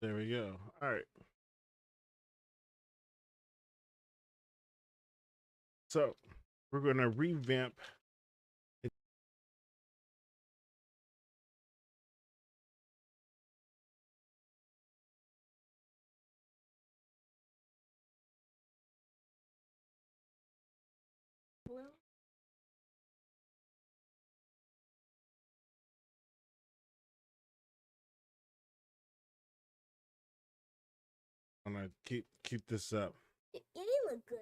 There we go. All right. So we're going to revamp. Well, I'm gonna keep this up. it look good.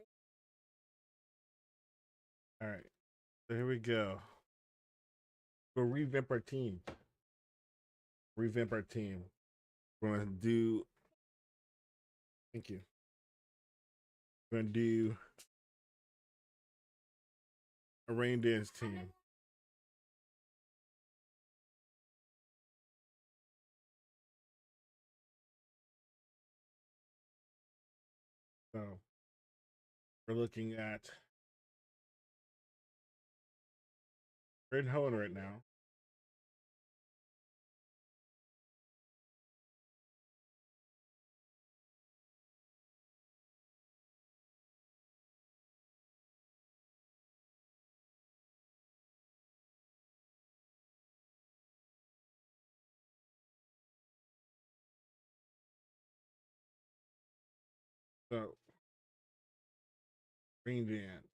All right. So here we go. We'll revamp our team. Revamp our team. We're gonna do. Thank you. We're gonna do a rain dance team. So we're looking at we're in Helen right now. So rain dance.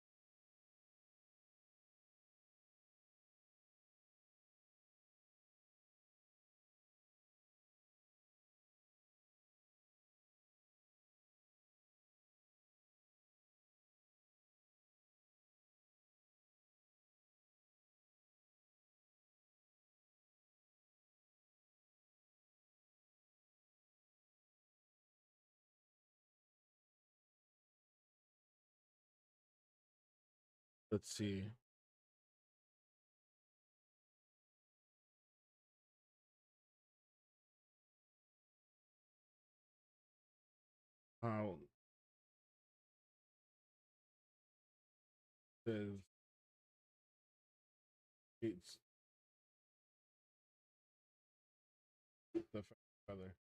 Let's see. How says it's the feather.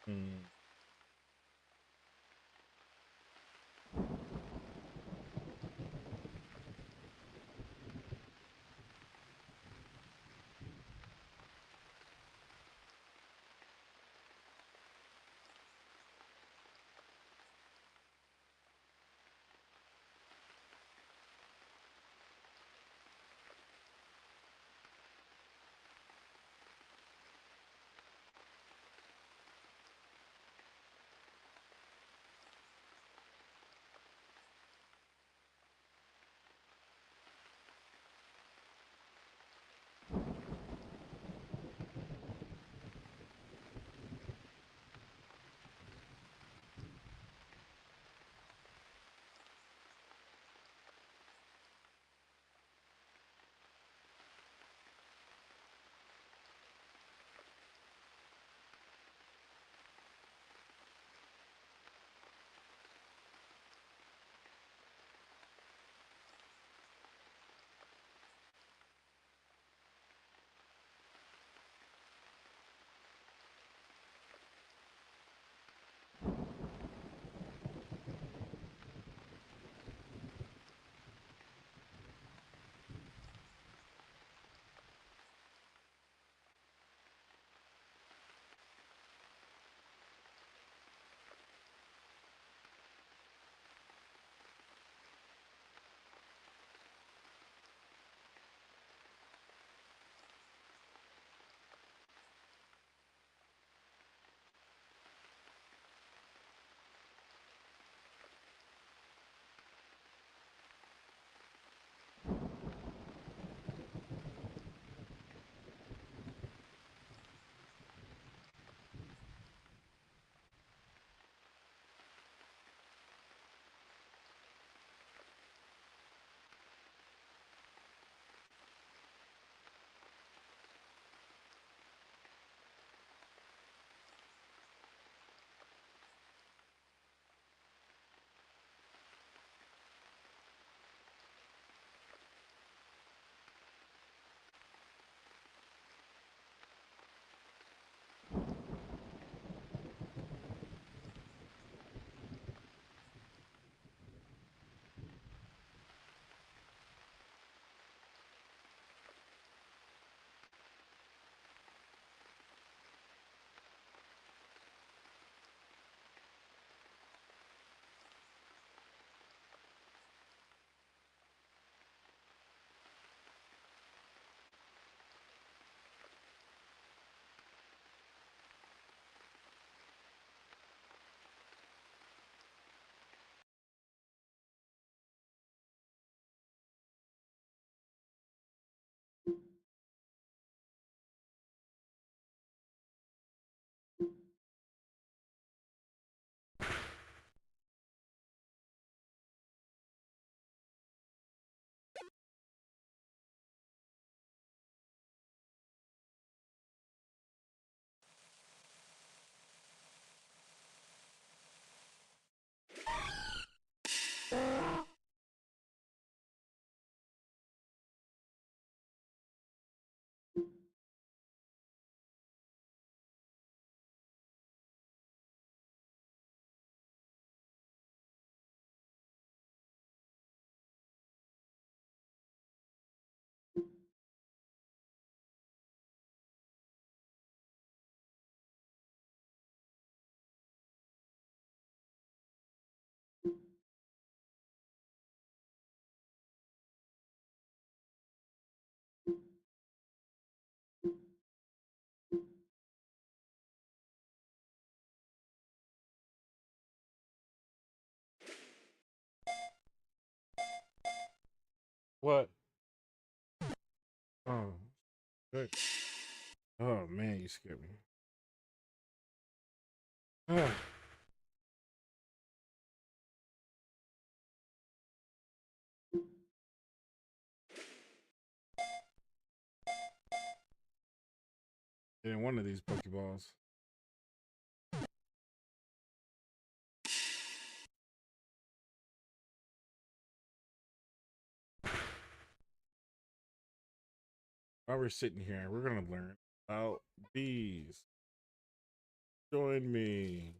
Hmm. What? Oh, good. Oh man, you scared me. Ah. In one of these Pokeballs. While we're sitting here, we're gonna learn about bees. Join me.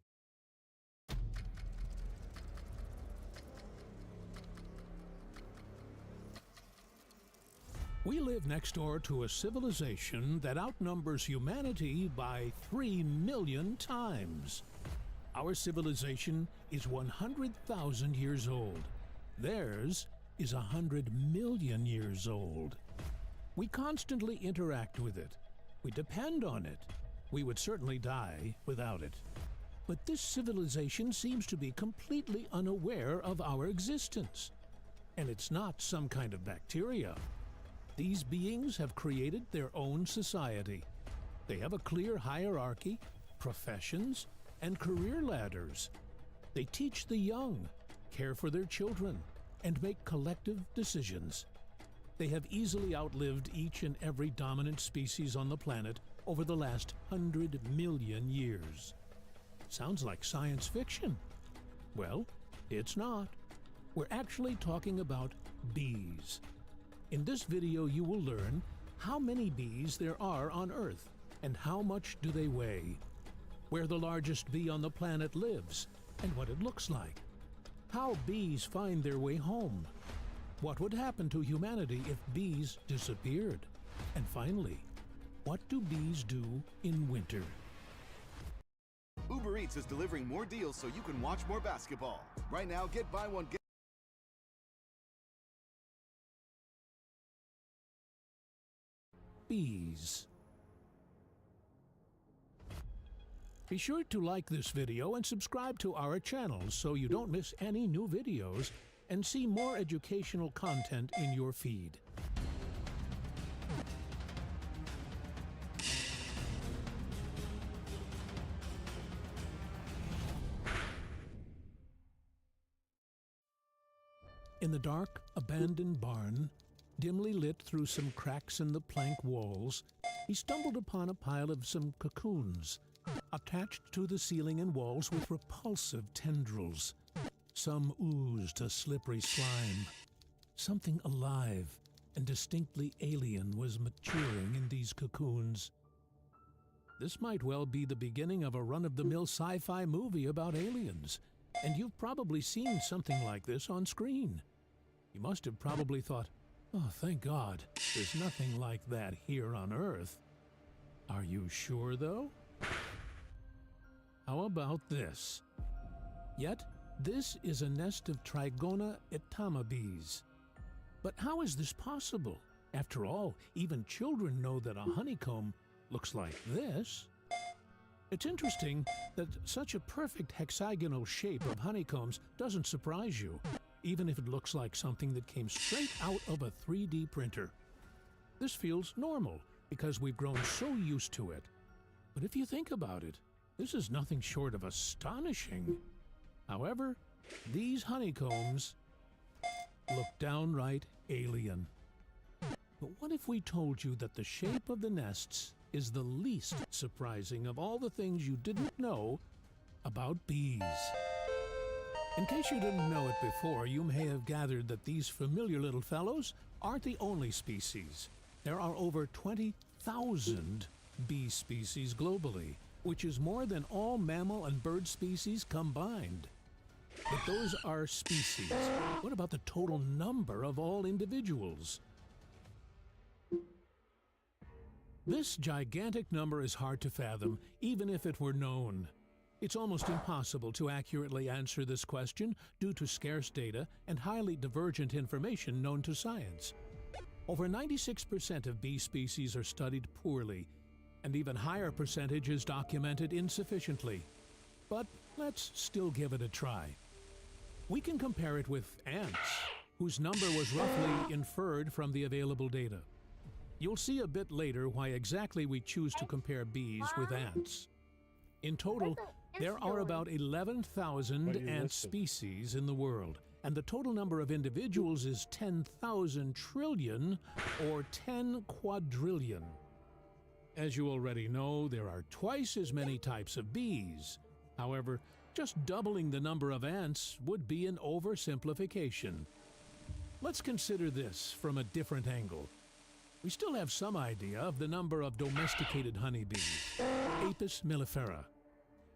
We live next door to a civilization that outnumbers humanity by 3 million times. Our civilization is 100,000 years old. Theirs is 100 million years old. We constantly interact with it. We depend on it. We would certainly die without it. But this civilization seems to be completely unaware of our existence. And it's not some kind of bacteria. These beings have created their own society. They have a clear hierarchy, professions, and career ladders. They teach the young, care for their children, and make collective decisions. They have easily outlived each and every dominant species on the planet over the last 100 million years. Sounds like science fiction. Well, it's not. We're actually talking about bees. In this video, you will learn how many bees there are on Earth and how much do they weigh, where the largest bee on the planet lives and what it looks like, how bees find their way home, what would happen to humanity if bees disappeared, and finally, what do bees do in winter? Uber Eats is delivering more deals so you can watch more basketball. Right now, get buy one, get bees. Be sure to like this video and subscribe to our channel so you don't miss any new videos and see more educational content in your feed. In the dark, abandoned barn, dimly lit through some cracks in the plank walls, he stumbled upon a pile of some cocoons, attached to the ceiling and walls with repulsive tendrils. Some oozed a slippery slime. Something alive and distinctly alien was maturing in these cocoons. This might well be the beginning of a run-of-the-mill sci-fi movie about aliens, and you've probably seen something like this on screen. You must have probably thought, oh, thank God, there's nothing like that here on Earth. Are you sure, though? How about this? Yet, this is a nest of Trigona etama bees. But how is this possible? After all, even children know that a honeycomb looks like this. It's interesting that such a perfect hexagonal shape of honeycombs doesn't surprise you, even if it looks like something that came straight out of a 3D printer. This feels normal because we've grown so used to it. But if you think about it, this is nothing short of astonishing. However, these honeycombs look downright alien. But what if we told you that the shape of the nests is the least surprising of all the things you didn't know about bees? In case you didn't know it before, you may have gathered that these familiar little fellows aren't the only species. There are over 20,000 bee species globally, which is more than all mammal and bird species combined. But those are species. What about the total number of all individuals? This gigantic number is hard to fathom, even if it were known. It's almost impossible to accurately answer this question due to scarce data and highly divergent information known to science. Over 96% of bee species are studied poorly, and even higher percentage is documented insufficiently. But let's still give it a try. We can compare it with ants. whose number was roughly inferred from the available data. You'll see a bit later why exactly we choose to compare bees with ants. In total, there are about 11,000 ant species in the world, and the total number of individuals is 10,000 trillion or 10 quadrillion. As you already know, there are twice as many types of bees. However, just doubling the number of ants would be an oversimplification. Let's consider this from a different angle. We still have some idea of the number of domesticated honeybees, Apis mellifera.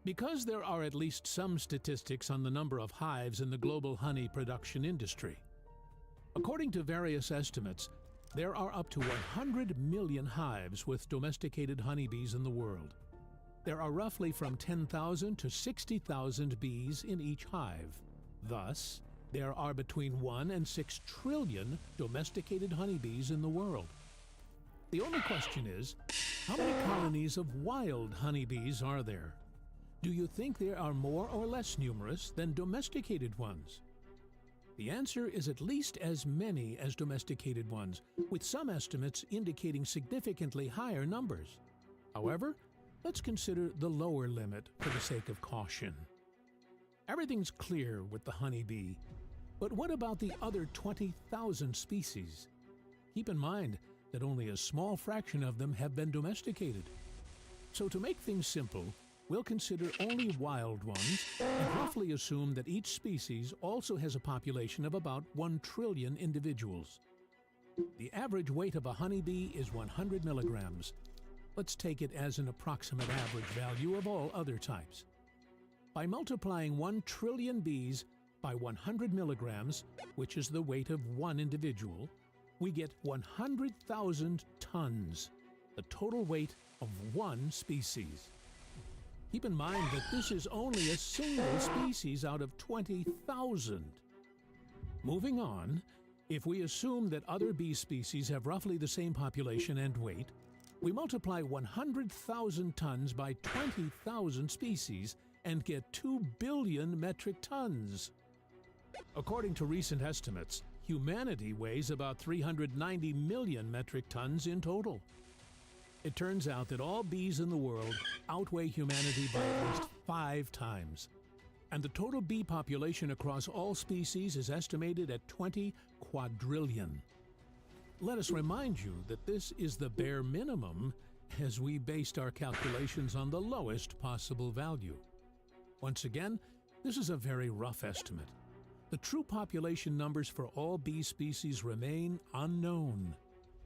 Because there are at least some statistics on the number of hives in the global honey production industry. According to various estimates, there are up to 100 million hives with domesticated honeybees in the world. There are roughly from 10,000 to 60,000 bees in each hive. Thus, there are between 1 and 6 trillion domesticated honeybees in the world. The only question is, how many colonies of wild honeybees are there? Do you think there are more or less numerous than domesticated ones? The answer is at least as many as domesticated ones, with some estimates indicating significantly higher numbers. However, let's consider the lower limit for the sake of caution. Everything's clear with the honeybee, but what about the other 20,000 species? Keep in mind that only a small fraction of them have been domesticated. So to make things simple, we'll consider only wild ones and roughly assume that each species also has a population of about 1 trillion individuals. The average weight of a honeybee is 100 milligrams. Let's take it as an approximate average value of all other types. By multiplying 1 trillion bees by 100 milligrams, which is the weight of one individual, we get 100,000 tons, the total weight of one species. Keep in mind that this is only a single species out of 20,000. Moving on, if we assume that other bee species have roughly the same population and weight, we multiply 100,000 tons by 20,000 species and get 2 billion metric tons. According to recent estimates, humanity weighs about 390 million metric tons in total. It turns out that all bees in the world outweigh humanity by at least 5 times. And the total bee population across all species is estimated at 20 quadrillion. Let us remind you that this is the bare minimum, as we based our calculations on the lowest possible value. Once again, this is a very rough estimate. The true population numbers for all bee species remain unknown,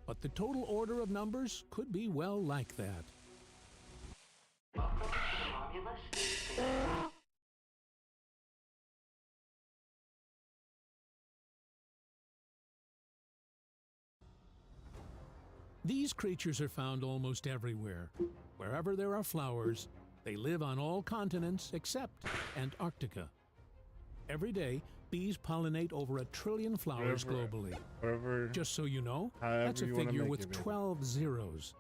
but the total order of numbers could be well like that. Welcome to the Romulus Space Station. These creatures are found almost everywhere. Wherever there are flowers, they live on all continents except Antarctica. Every day, bees pollinate over 1 trillion flowers globally. Just so you know, that's a figure with 12 zeros.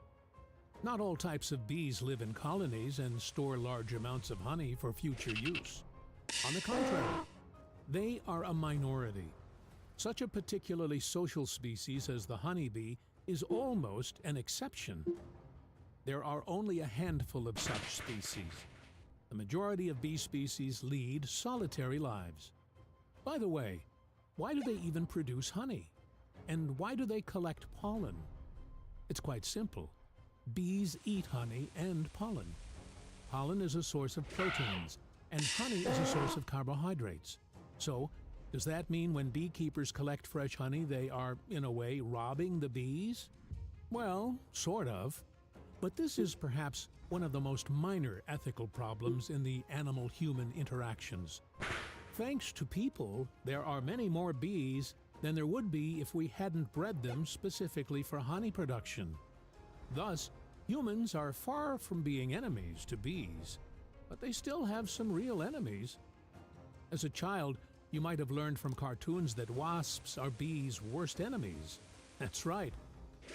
Not all types of bees live in colonies and store large amounts of honey for future use. On the contrary, they are a minority. Such a particularly social species as the honeybee is almost an exception. There are only a handful of such species. The majority of bee species lead solitary lives. By the way, why do they even produce honey? And why do they collect pollen? It's quite simple. Bees eat honey and pollen. Pollen is a source of proteins, and honey is a source of carbohydrates. So, does that mean when beekeepers collect fresh honey, they are, in a way, robbing the bees? Well, sort of. But this is perhaps one of the most minor ethical problems in the animal-human interactions. Thanks to people, there are many more bees than there would be if we hadn't bred them specifically for honey production. Thus, humans are far from being enemies to bees, but they still have some real enemies. As a child, you might have learned from cartoons that wasps are bees' worst enemies. That's right.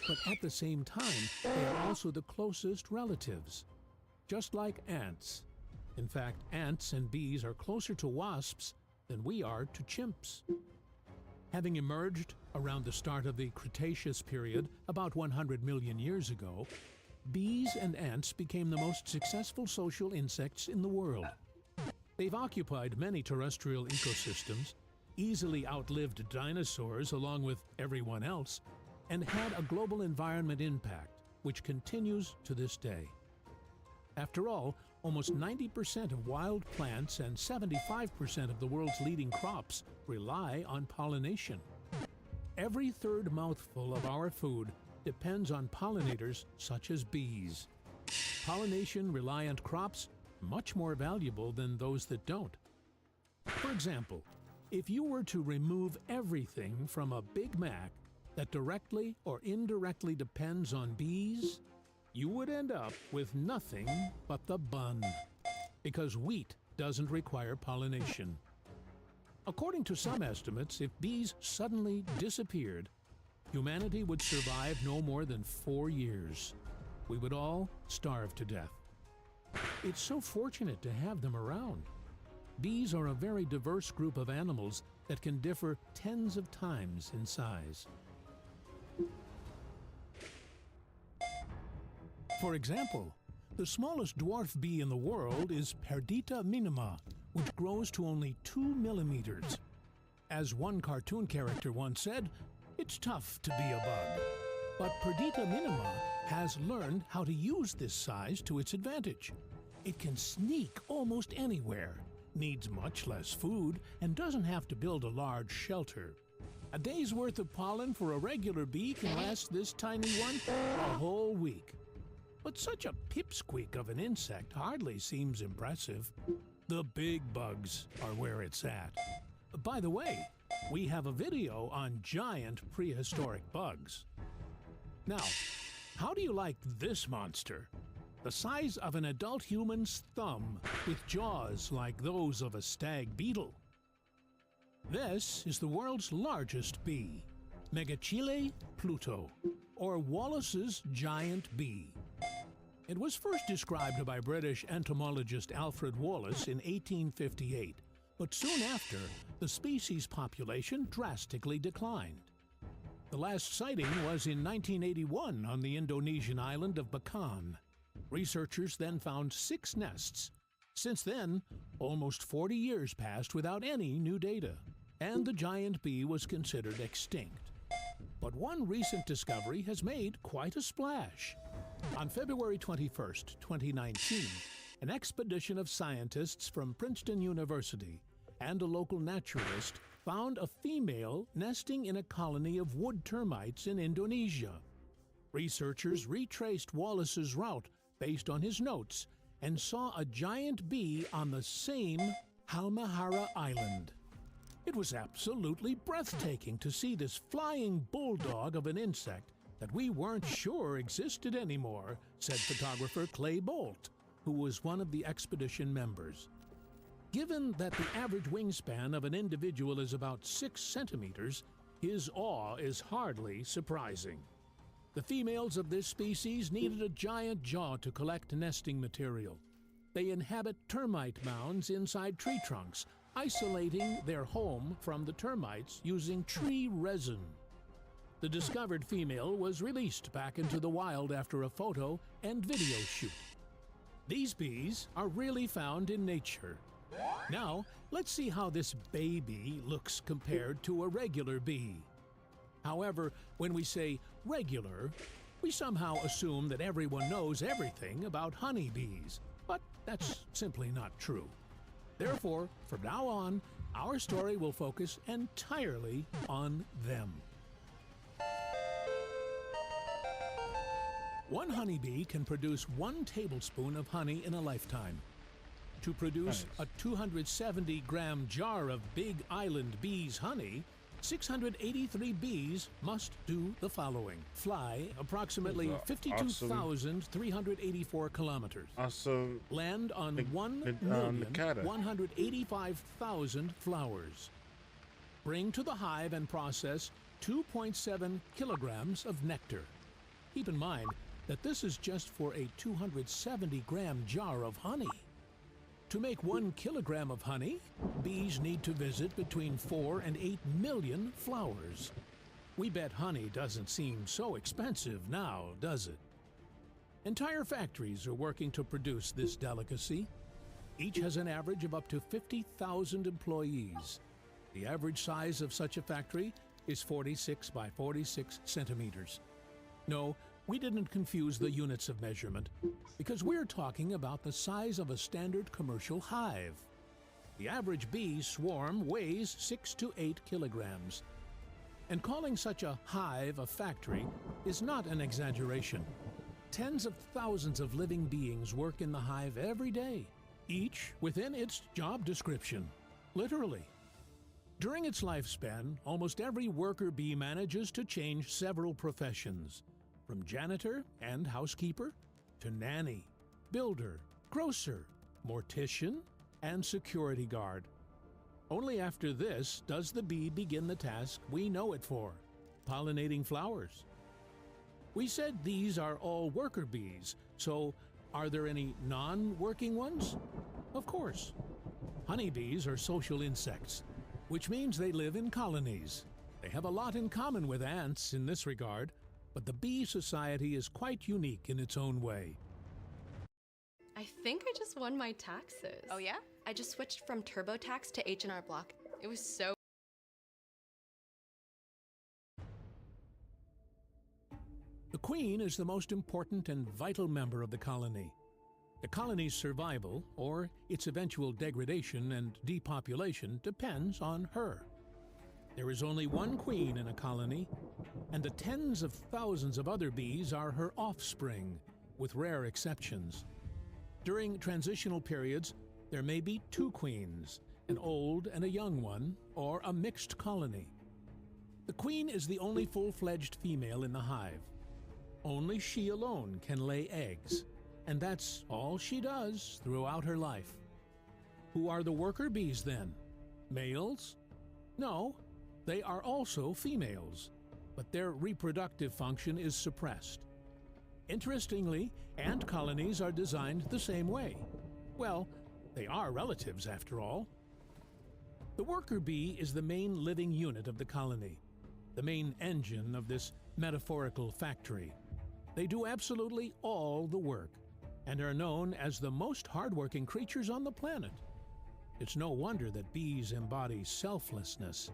But at the same time, they are also the closest relatives. Just like ants. In fact, ants and bees are closer to wasps than we are to chimps. Having emerged around the start of the Cretaceous period, about 100 million years ago, bees and ants became the most successful social insects in the world. They've occupied many terrestrial ecosystems, easily outlived dinosaurs along with everyone else, and had a global environment impact, which continues to this day. After all, almost 90% of wild plants and 75% of the world's leading crops rely on pollination. Every third mouthful of our food depends on pollinators such as bees. Pollination-reliant crops much more valuable than those that don't. For example, if you were to remove everything from a Big Mac that directly or indirectly depends on bees, you would end up with nothing but the bun, because wheat doesn't require pollination. According to some estimates, if bees suddenly disappeared, humanity would survive no more than 4 years. We would all starve to death. It's so fortunate to have them around. Bees are a very diverse group of animals that can differ tens of times in size. For example, the smallest dwarf bee in the world is Perdita minima, which grows to only 2 millimeters. As one cartoon character once said, "It's tough to be a bug." But Perdita minima has learned how to use this size to its advantage. It can sneak almost anywhere, needs much less food, and doesn't have to build a large shelter. A day's worth of pollen for a regular bee can last this tiny one a whole week. But such a pipsqueak of an insect hardly seems impressive. The big bugs are where it's at. By the way, we have a video on giant prehistoric bugs. Now, how do you like this monster? The size of an adult human's thumb, with jaws like those of a stag beetle. This is the world's largest bee, Megachile pluto, or Wallace's giant bee. It was first described by British entomologist Alfred Wallace in 1858, but soon after, the species population drastically declined. The last sighting was in 1981 on the Indonesian island of Bacan. Researchers then found 6 nests. Since then, almost 40 years passed without any new data, and the giant bee was considered extinct. But one recent discovery has made quite a splash. On February 21st, 2019, an expedition of scientists from Princeton University and a local naturalist found a female nesting in a colony of wood termites in Indonesia. Researchers retraced Wallace's route based on his notes and saw a giant bee on the same Halmahera Island. It was absolutely breathtaking to see this flying bulldog of an insect that we weren't sure existed anymore, said photographer Clay Bolt, who was one of the expedition members. Given that the average wingspan of an individual is about 6 centimeters, his awe is hardly surprising. The females of this species needed a giant jaw to collect nesting material. They inhabit termite mounds inside tree trunks, isolating their home from the termites using tree resin. The discovered female was released back into the wild after a photo and video shoot. These bees are really found in nature. Now, let's see how this baby looks compared to a regular bee. However, when we say regular, we somehow assume that everyone knows everything about honeybees, but that's simply not true. Therefore, from now on, our story will focus entirely on them. One honeybee can produce 1 tablespoon of honey in a lifetime. To produce a 270-gram jar of Big Island bees' honey, 683 bees must do the following. Fly approximately 52,384 kilometers. Awesome. Land on 1,185,000 flowers. Bring to the hive and process 2.7 kilograms of nectar. Keep in mind that this is just for a 270-gram jar of honey. To make 1 kilogram of honey, bees need to visit between 4 and 8 million flowers. We bet honey doesn't seem so expensive now, does it? Entire factories are working to produce this delicacy. Each has an average of up to 50,000 employees. The average size of such a factory is 46 by 46 centimeters. No, we didn't confuse the units of measurement, because we're talking about the size of a standard commercial hive. The average bee swarm weighs 6 to 8 kilograms. And calling such a hive a factory is not an exaggeration. Tens of thousands of living beings work in the hive every day, each within its job description, literally. During its lifespan, almost every worker bee manages to change several professions, from janitor and housekeeper to nanny, builder, grocer, mortician, and security guard. Only after this does the bee begin the task we know it for, pollinating flowers. We said these are all worker bees, so are there any non-working ones? Of course. Honeybees are social insects, which means they live in colonies. They have a lot in common with ants in this regard, but the bee society is quite unique in its own way. I think I just won my taxes. Oh yeah? I just switched from TurboTax to H&R Block. It was so... The queen is the most important and vital member of the colony. The colony's survival, or its eventual degradation and depopulation, depends on her. There is only one queen in a colony, and the tens of thousands of other bees are her offspring, with rare exceptions. During transitional periods, there may be 2 queens, an old and a young one, or a mixed colony. The queen is the only full-fledged female in the hive. Only she alone can lay eggs, and that's all she does throughout her life. Who are the worker bees then? Males? No, they are also females, but their reproductive function is suppressed. Interestingly, ant colonies are designed the same way. Well, they are relatives after all. The worker bee is the main living unit of the colony, the main engine of this metaphorical factory. They do absolutely all the work, and are known as the most hardworking creatures on the planet. It's no wonder that bees embody selflessness.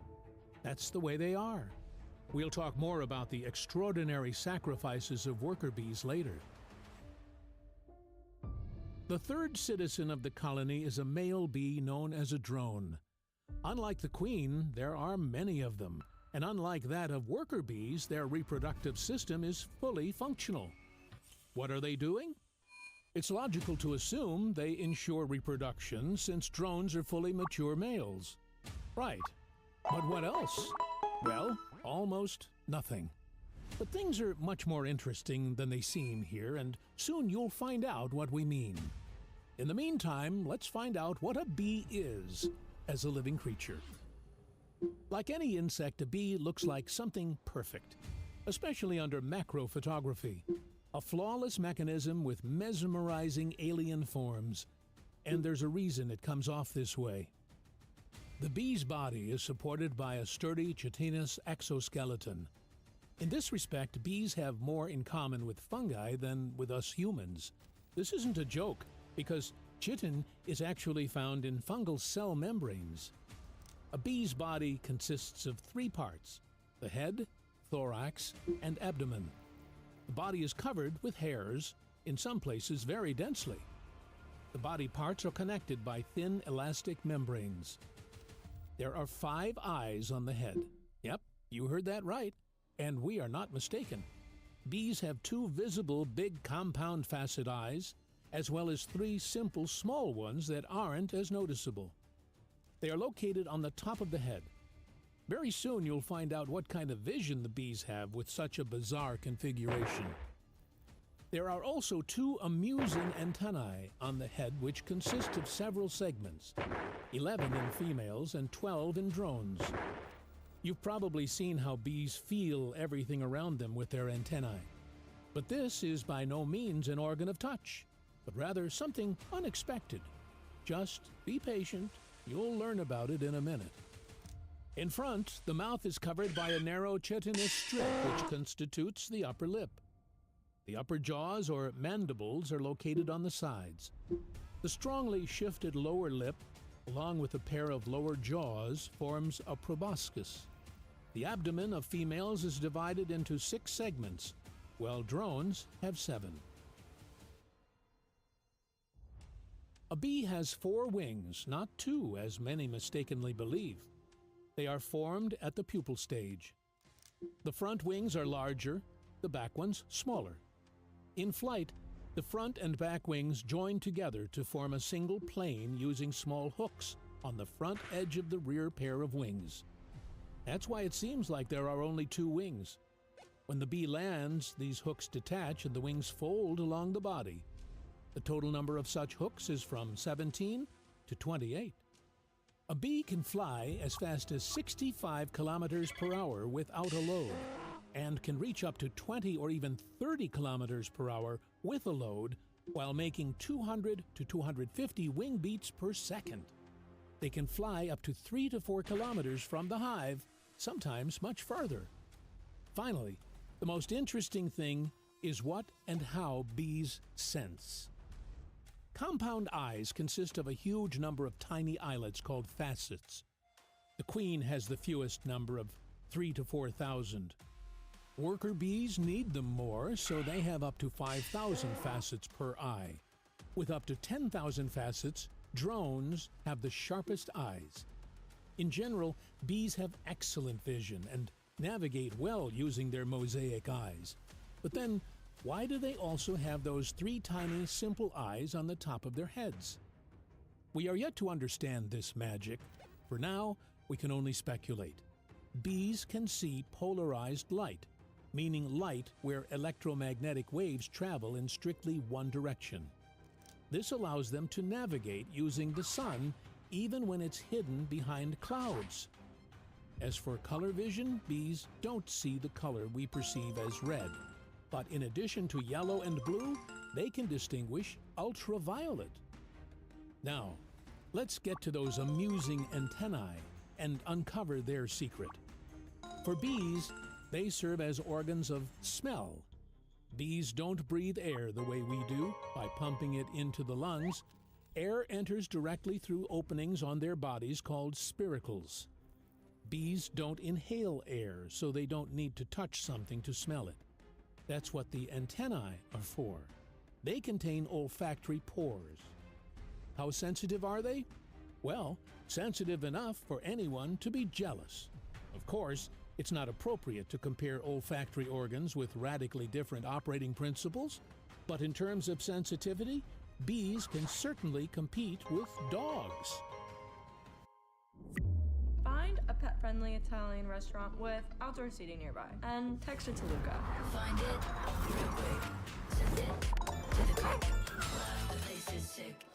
That's the way they are. We'll talk more about the extraordinary sacrifices of worker bees later. The third citizen of the colony is a male bee known as a drone. Unlike the queen, there are many of them, and unlike that of worker bees, their reproductive system is fully functional. What are they doing? It's logical to assume they ensure reproduction, since drones are fully mature males. Right. But what else? Well, almost nothing. But things are much more interesting than they seem here, and soon you'll find out what we mean. In the meantime, let's find out what a bee is as a living creature. Like any insect, a bee looks like something perfect, especially under macro photography. A flawless mechanism with mesmerizing alien forms, and there's a reason it comes off this way. The bee's body is supported by a sturdy chitinous exoskeleton. In this respect, bees have more in common with fungi than with us humans. This isn't a joke, because chitin is actually found in fungal cell membranes. A bee's body consists of 3 parts: the head, thorax, and abdomen. The body is covered with hairs, in some places very densely. The body parts are connected by thin elastic membranes. There are 5 eyes on the head. Yep, you heard that right, and we are not mistaken. Bees have 2 visible big compound facet eyes, as well as 3 simple small ones that aren't as noticeable. They are located on the top of the head. Very soon you'll find out what kind of vision the bees have with such a bizarre configuration. There are also 2 amusing antennae on the head, which consist of several segments, 11 in females and 12 in drones. You've probably seen how bees feel everything around them with their antennae. But this is by no means an organ of touch, but rather something unexpected. Just be patient. You'll learn about it in a minute. In front, the mouth is covered by a narrow chitinous strip which constitutes the upper lip. The upper jaws, or mandibles, are located on the sides. The strongly shifted lower lip, along with a pair of lower jaws, forms a proboscis. The abdomen of females is divided into 6 segments, while drones have 7. A bee has 4 wings, not 2, as many mistakenly believe. They are formed at the pupal stage. The front wings are larger, the back ones smaller. In flight, the front and back wings join together to form a single plane using small hooks on the front edge of the rear pair of wings. That's why it seems like there are only 2 wings. When the bee lands, these hooks detach and the wings fold along the body. The total number of such hooks is from 17 to 28. A bee can fly as fast as 65 kilometers per hour without a load, and can reach up to 20 or even 30 kilometers per hour with a load while making 200 to 250 wing beats per second. They can fly up to 3 to 4 kilometers from the hive, sometimes much farther. Finally, the most interesting thing is what and how bees sense. Compound eyes consist of a huge number of tiny eyelets called facets. The queen has the fewest number of 3 to 4,000. Worker bees need them more, so they have up to 5,000 facets per eye. With up to 10,000 facets, drones have the sharpest eyes. In general, bees have excellent vision and navigate well using their mosaic eyes. But then, why do they also have those 3 tiny, simple eyes on the top of their heads? We are yet to understand this magic. For now, we can only speculate. Bees can see polarized light, meaning light where electromagnetic waves travel in strictly one direction. This allows them to navigate using the sun even when it's hidden behind clouds. As for color vision, bees don't see the color we perceive as red. But in addition to yellow and blue, they can distinguish ultraviolet. Now, let's get to those amusing antennae and uncover their secret. For bees, they serve as organs of smell. Bees don't breathe air the way we do, by pumping it into the lungs. Air enters directly through openings on their bodies called spiracles. Bees don't inhale air, so they don't need to touch something to smell it. That's what the antennae are for. They contain olfactory pores. How sensitive are they? Well, sensitive enough for anyone to be jealous. Of course, it's not appropriate to compare olfactory organs with radically different operating principles, but in terms of sensitivity, bees can certainly compete with dogs. Find a pet-friendly Italian restaurant with outdoor seating nearby and text it to Luca. Find it real quick. Send it to the quick. The place is sick.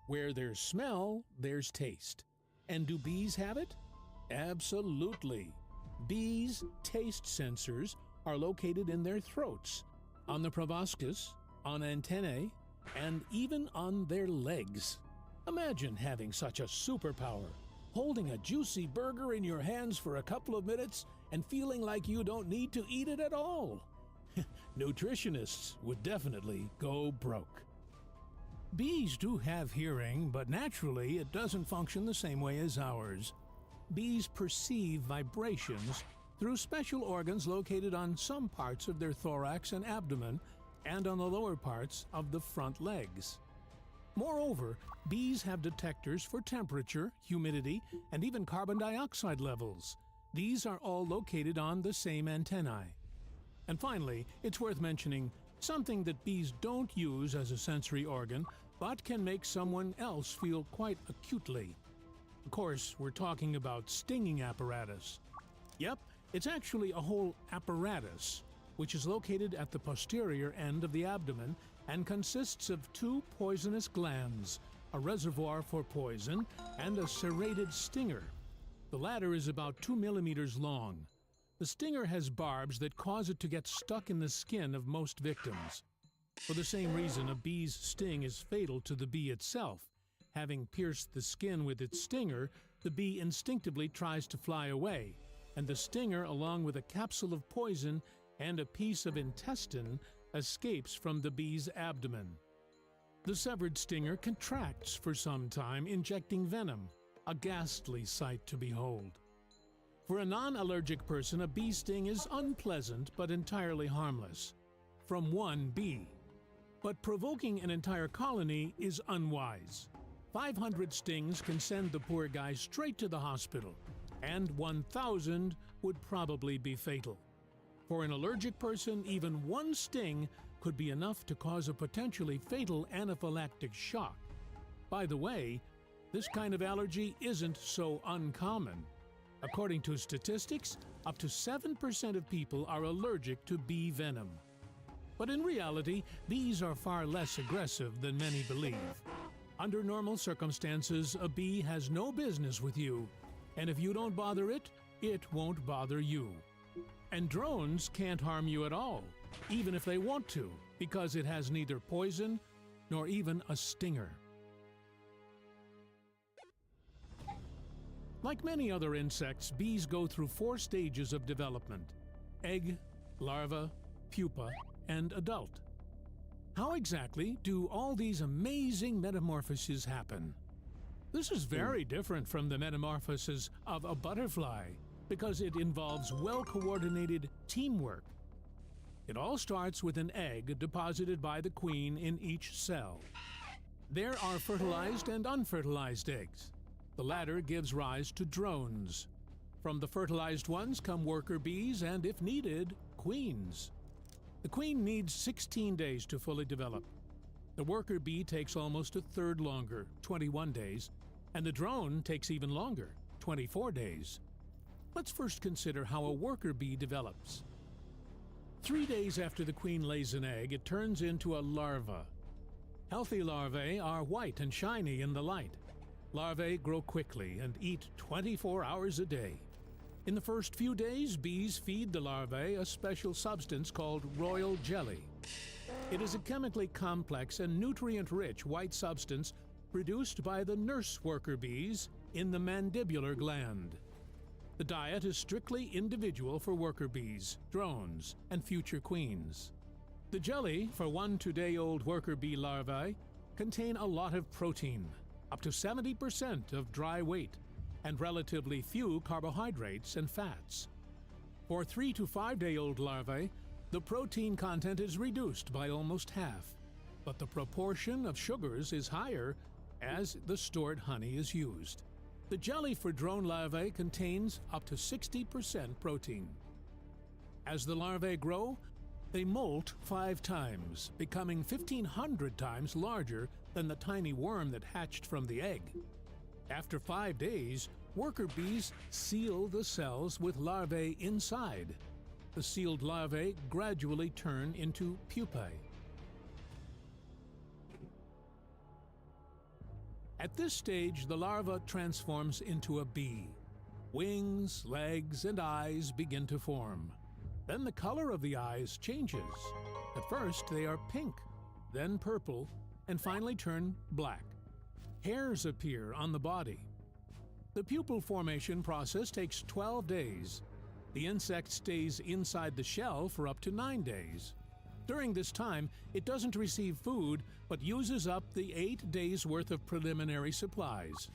Where there's smell, there's taste. And do bees have it? Absolutely. Bees' taste sensors are located in their throats, on the proboscis, on antennae, and even on their legs. Imagine having such a superpower, holding a juicy burger in your hands for a couple of minutes and feeling like you don't need to eat it at all. Nutritionists would definitely go broke. Bees do have hearing, but naturally it doesn't function the same way as ours. Bees perceive vibrations through special organs located on some parts of their thorax and abdomen and on the lower parts of the front legs. Moreover, bees have detectors for temperature, humidity, and even carbon dioxide levels. These are all located on the same antennae. And finally, it's worth mentioning something that bees don't use as a sensory organ, but can make someone else feel quite acutely. Of course, we're talking about stinging apparatus. Yep, it's actually a whole apparatus, which is located at the posterior end of the abdomen and consists of 2 poisonous glands, a reservoir for poison, and a serrated stinger. The latter is about 2 millimeters long. The stinger has barbs that cause it to get stuck in the skin of most victims. For the same reason, a bee's sting is fatal to the bee itself. Having pierced the skin with its stinger, the bee instinctively tries to fly away, and the stinger, along with a capsule of poison and a piece of intestine, escapes from the bee's abdomen. The severed stinger contracts for some time, injecting venom, a ghastly sight to behold. For a non-allergic person, a bee sting is unpleasant but entirely harmless. From one bee. But provoking an entire colony is unwise. 500 stings can send the poor guy straight to the hospital, and 1,000 would probably be fatal. For an allergic person, even one sting could be enough to cause a potentially fatal anaphylactic shock. By the way, this kind of allergy isn't so uncommon. According to statistics, up to 7% of people are allergic to bee venom. But in reality, bees are far less aggressive than many believe. Under normal circumstances, a bee has no business with you, and if you don't bother it, it won't bother you. And drones can't harm you at all, even if they want to, because it has neither poison nor even a stinger. Like many other insects, bees go through 4 stages of development: egg, larva, pupa, and adult. How exactly do all these amazing metamorphoses happen? This is very different from the metamorphosis of a butterfly because it involves well-coordinated teamwork. It all starts with an egg deposited by the queen in each cell. There are fertilized and unfertilized eggs. The latter gives rise to drones. From the fertilized ones come worker bees and, if needed, queens. The queen needs 16 days to fully develop. The worker bee takes almost a third longer, 21 days, and the drone takes even longer, 24 days. Let's first consider how a worker bee develops. 3 days after the queen lays an egg, it turns into a larva. Healthy larvae are white and shiny in the light. Larvae grow quickly and eat 24 hours a day. In the first few days, bees feed the larvae a special substance called royal jelly. It is a chemically complex and nutrient-rich white substance produced by the nurse worker bees in the mandibular gland. The diet is strictly individual for worker bees, drones, and future queens. The jelly for 1 2-day-old worker bee larvae contain a lot of protein, up to 70% of dry weight, and relatively few carbohydrates and fats. For 3 to 5-day-old larvae, the protein content is reduced by almost half, but the proportion of sugars is higher as the stored honey is used. The jelly for drone larvae contains up to 60% protein. As the larvae grow, they molt 5 times, becoming 1,500 times larger than the tiny worm that hatched from the egg. After 5 days, worker bees seal the cells with larvae inside. The sealed larvae gradually turn into pupae. At this stage, the larva transforms into a bee. Wings, legs, and eyes begin to form. Then the color of the eyes changes. At first, they are pink, then purple, and finally turn black. Hairs appear on the body. The pupal formation process takes 12 days. The insect stays inside the shell for up to 9 days. During this time, it doesn't receive food, but uses up the 8 days' worth of preliminary supplies.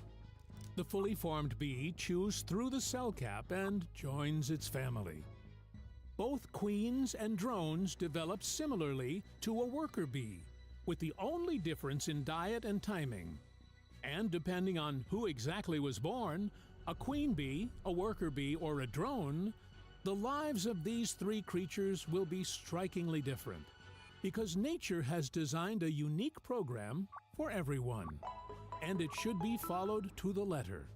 The fully formed bee chews through the cell cap and joins its family. Both queens and drones develop similarly to a worker bee, with the only difference in diet and timing. And depending on who exactly was born, a queen bee, a worker bee, or a drone, the lives of these 3 creatures will be strikingly different, because nature has designed a unique program for everyone, and it should be followed to the letter.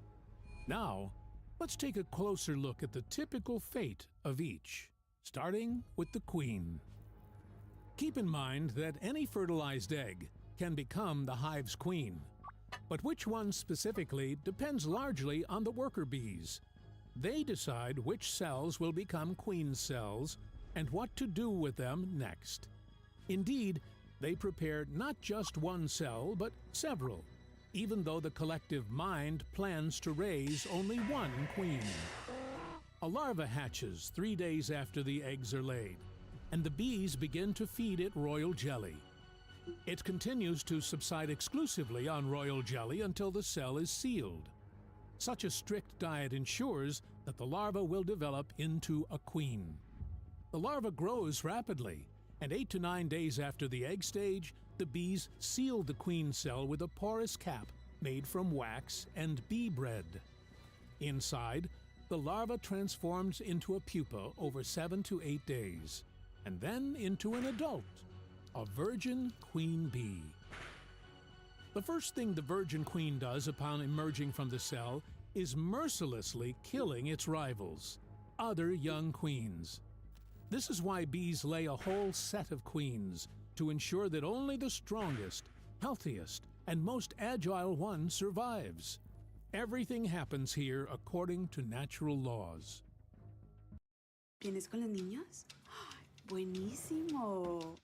Now, let's take a closer look at the typical fate of each, starting with the queen. Keep in mind that any fertilized egg can become the hive's queen. But which one specifically depends largely on the worker bees. They decide which cells will become queen cells and what to do with them next. Indeed, they prepare not just one cell, but several, even though the collective mind plans to raise only one queen. A larva hatches 3 days after the eggs are laid, and the bees begin to feed it royal jelly. It continues to subside exclusively on royal jelly until the cell is sealed. Such a strict diet ensures that the larva will develop into a queen. The larva grows rapidly, and 8 to 9 days after the egg stage, the bees seal the queen cell with a porous cap made from wax and bee bread. Inside, the larva transforms into a pupa over 7 to 8 days, and then into an adult, a virgin queen bee. The first thing the virgin queen does upon emerging from the cell is mercilessly killing its rivals, other young queens. This is why bees lay a whole set of queens, to ensure that only the strongest, healthiest, and most agile one survives. Everything happens here according to natural laws. ¿Vienes con los niños? ¡Ay, buenísimo!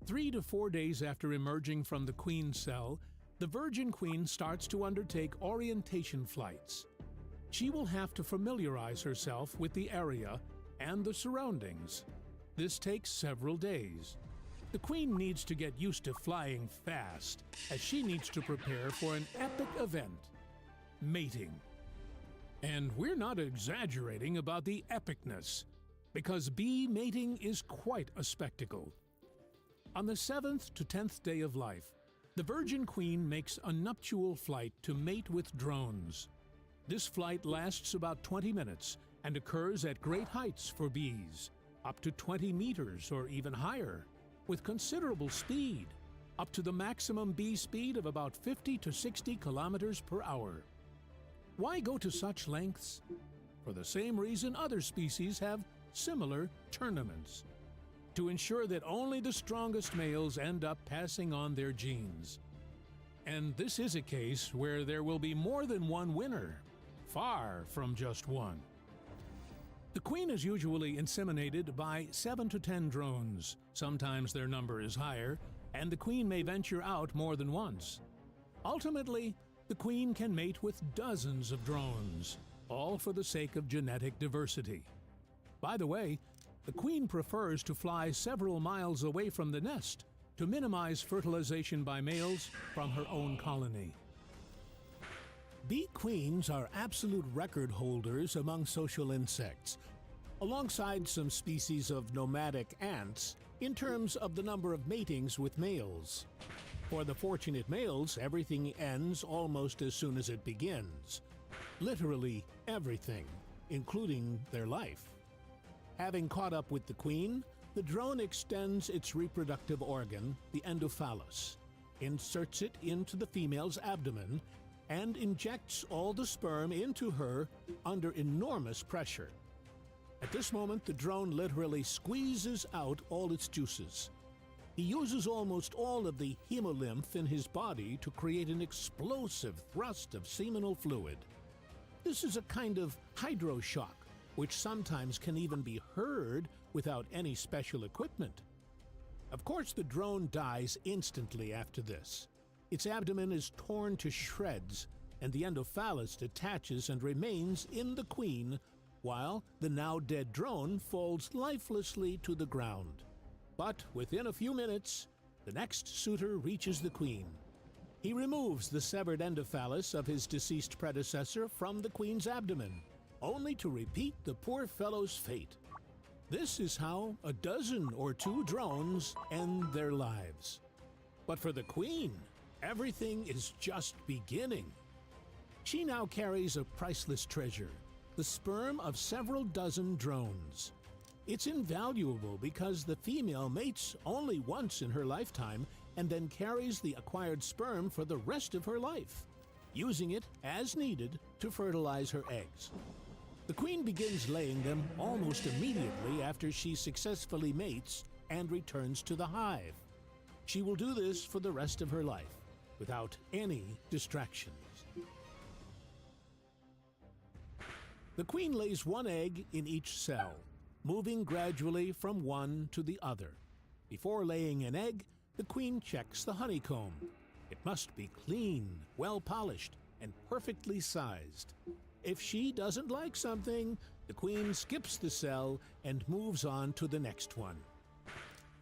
Three to 4 days after emerging from the queen cell, the virgin queen starts to undertake orientation flights. She will have to familiarize herself with the area and the surroundings. This takes several days. The queen needs to get used to flying fast, as she needs to prepare for an epic event, mating. And we're not exaggerating about the epicness, because bee mating is quite a spectacle. On the 7th to 10th day of life, the virgin queen makes a nuptial flight to mate with drones. This flight lasts about 20 minutes and occurs at great heights for bees, up to 20 meters or even higher, with considerable speed, up to the maximum bee speed of about 50 to 60 kilometers per hour. Why go to such lengths? For the same reason other species have similar tournaments, to ensure that only the strongest males end up passing on their genes. And this is a case where there will be more than one winner, far from just one. The queen is usually inseminated by 7 to 10 drones. Sometimes their number is higher, and the queen may venture out more than once. Ultimately, the queen can mate with dozens of drones, all for the sake of genetic diversity. By the way, the queen prefers to fly several miles away from the nest to minimize fertilization by males from her own colony. Bee queens are absolute record holders among social insects, alongside some species of nomadic ants in terms of the number of matings with males. For the fortunate males, everything ends almost as soon as it begins. Literally everything, including their life. Having caught up with the queen, the drone extends its reproductive organ, the endophallus, inserts it into the female's abdomen, and injects all the sperm into her under enormous pressure. At this moment, the drone literally squeezes out all its juices. He uses almost all of the hemolymph in his body to create an explosive thrust of seminal fluid. This is a kind of hydroshock, which sometimes can even be heard without any special equipment. Of course, the drone dies instantly after this. Its abdomen is torn to shreds, and the endophallus detaches and remains in the queen, while the now dead drone falls lifelessly to the ground. But within a few minutes, the next suitor reaches the queen. He removes the severed endophallus of his deceased predecessor from the queen's abdomen, only to repeat the poor fellow's fate. This is how a dozen or two drones end their lives. But for the queen, everything is just beginning. She now carries a priceless treasure, the sperm of several dozen drones. It's invaluable because the female mates only once in her lifetime and then carries the acquired sperm for the rest of her life, using it as needed to fertilize her eggs. The queen begins laying them almost immediately after she successfully mates and returns to the hive. She will do this for the rest of her life, without any distractions. The queen lays one egg in each cell, moving gradually from one to the other. Before laying an egg, the queen checks the honeycomb. It must be clean, well polished, and perfectly sized. If she doesn't like something, the queen skips the cell and moves on to the next one.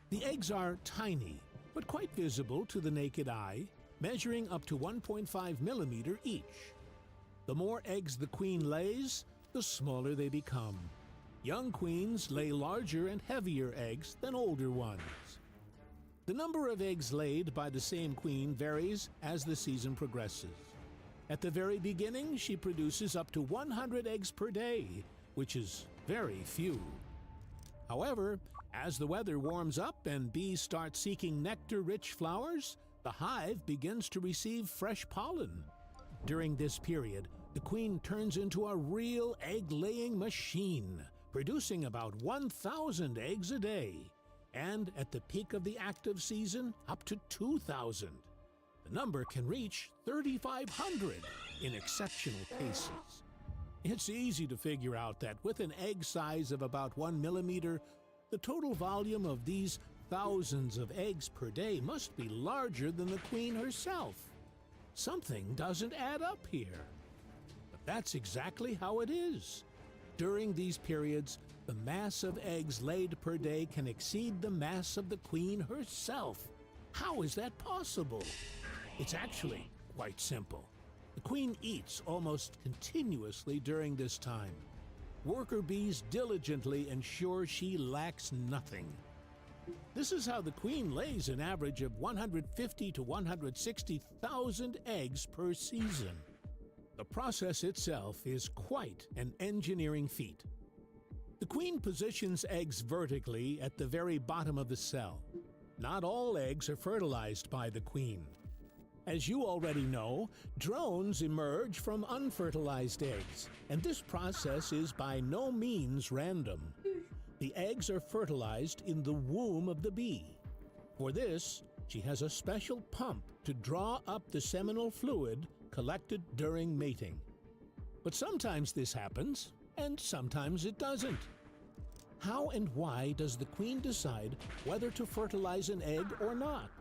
The eggs are tiny, but quite visible to the naked eye, measuring up to 1.5 millimeter each. The more eggs the queen lays, the smaller they become. Young queens lay larger and heavier eggs than older ones. The number of eggs laid by the same queen varies as the season progresses. At the very beginning, she produces up to 100 eggs per day, which is very few. However, as the weather warms up and bees start seeking nectar-rich flowers, the hive begins to receive fresh pollen. During this period, the queen turns into a real egg-laying machine, producing about 1,000 eggs a day, and at the peak of the active season, up to 2,000. The number can reach 3,500 in exceptional cases. It's easy to figure out that with an egg size of about 1 millimeter, the total volume of these thousands of eggs per day must be larger than the queen herself. Something doesn't add up here. But that's exactly how it is. During these periods, the mass of eggs laid per day can exceed the mass of the queen herself. How is that possible? It's actually quite simple. The queen eats almost continuously during this time. Worker bees diligently ensure she lacks nothing. This is how the queen lays an average of 150 to 160,000 eggs per season. The process itself is quite an engineering feat. The queen positions eggs vertically at the very bottom of the cell. Not all eggs are fertilized by the queen. As you already know, drones emerge from unfertilized eggs, and this process is by no means random. The eggs are fertilized in the womb of the bee. For this, she has a special pump to draw up the seminal fluid collected during mating. But sometimes this happens, and sometimes it doesn't. How and why does the queen decide whether to fertilize an egg or not?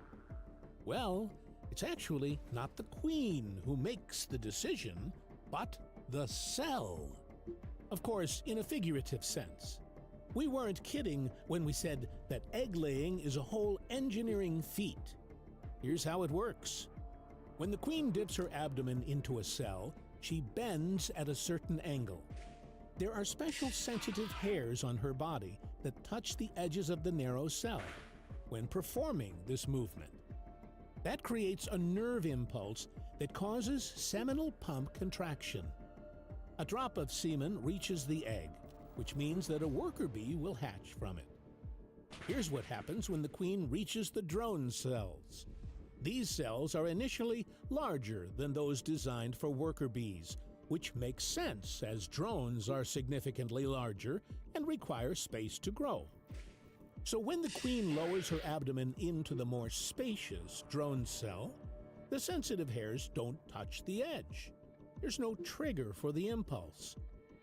Well, it's actually not the queen who makes the decision, but the cell. Of course, in a figurative sense. We weren't kidding when we said that egg-laying is a whole engineering feat. Here's how it works. When the queen dips her abdomen into a cell, she bends at a certain angle. There are special sensitive hairs on her body that touch the edges of the narrow cell when performing this movement. That creates a nerve impulse that causes seminal pump contraction. A drop of semen reaches the egg, which means that a worker bee will hatch from it. Here's what happens when the queen reaches the drone cells. These cells are initially larger than those designed for worker bees, which makes sense as drones are significantly larger and require space to grow. So when the queen lowers her abdomen into the more spacious drone cell, the sensitive hairs don't touch the edge. There's no trigger for the impulse.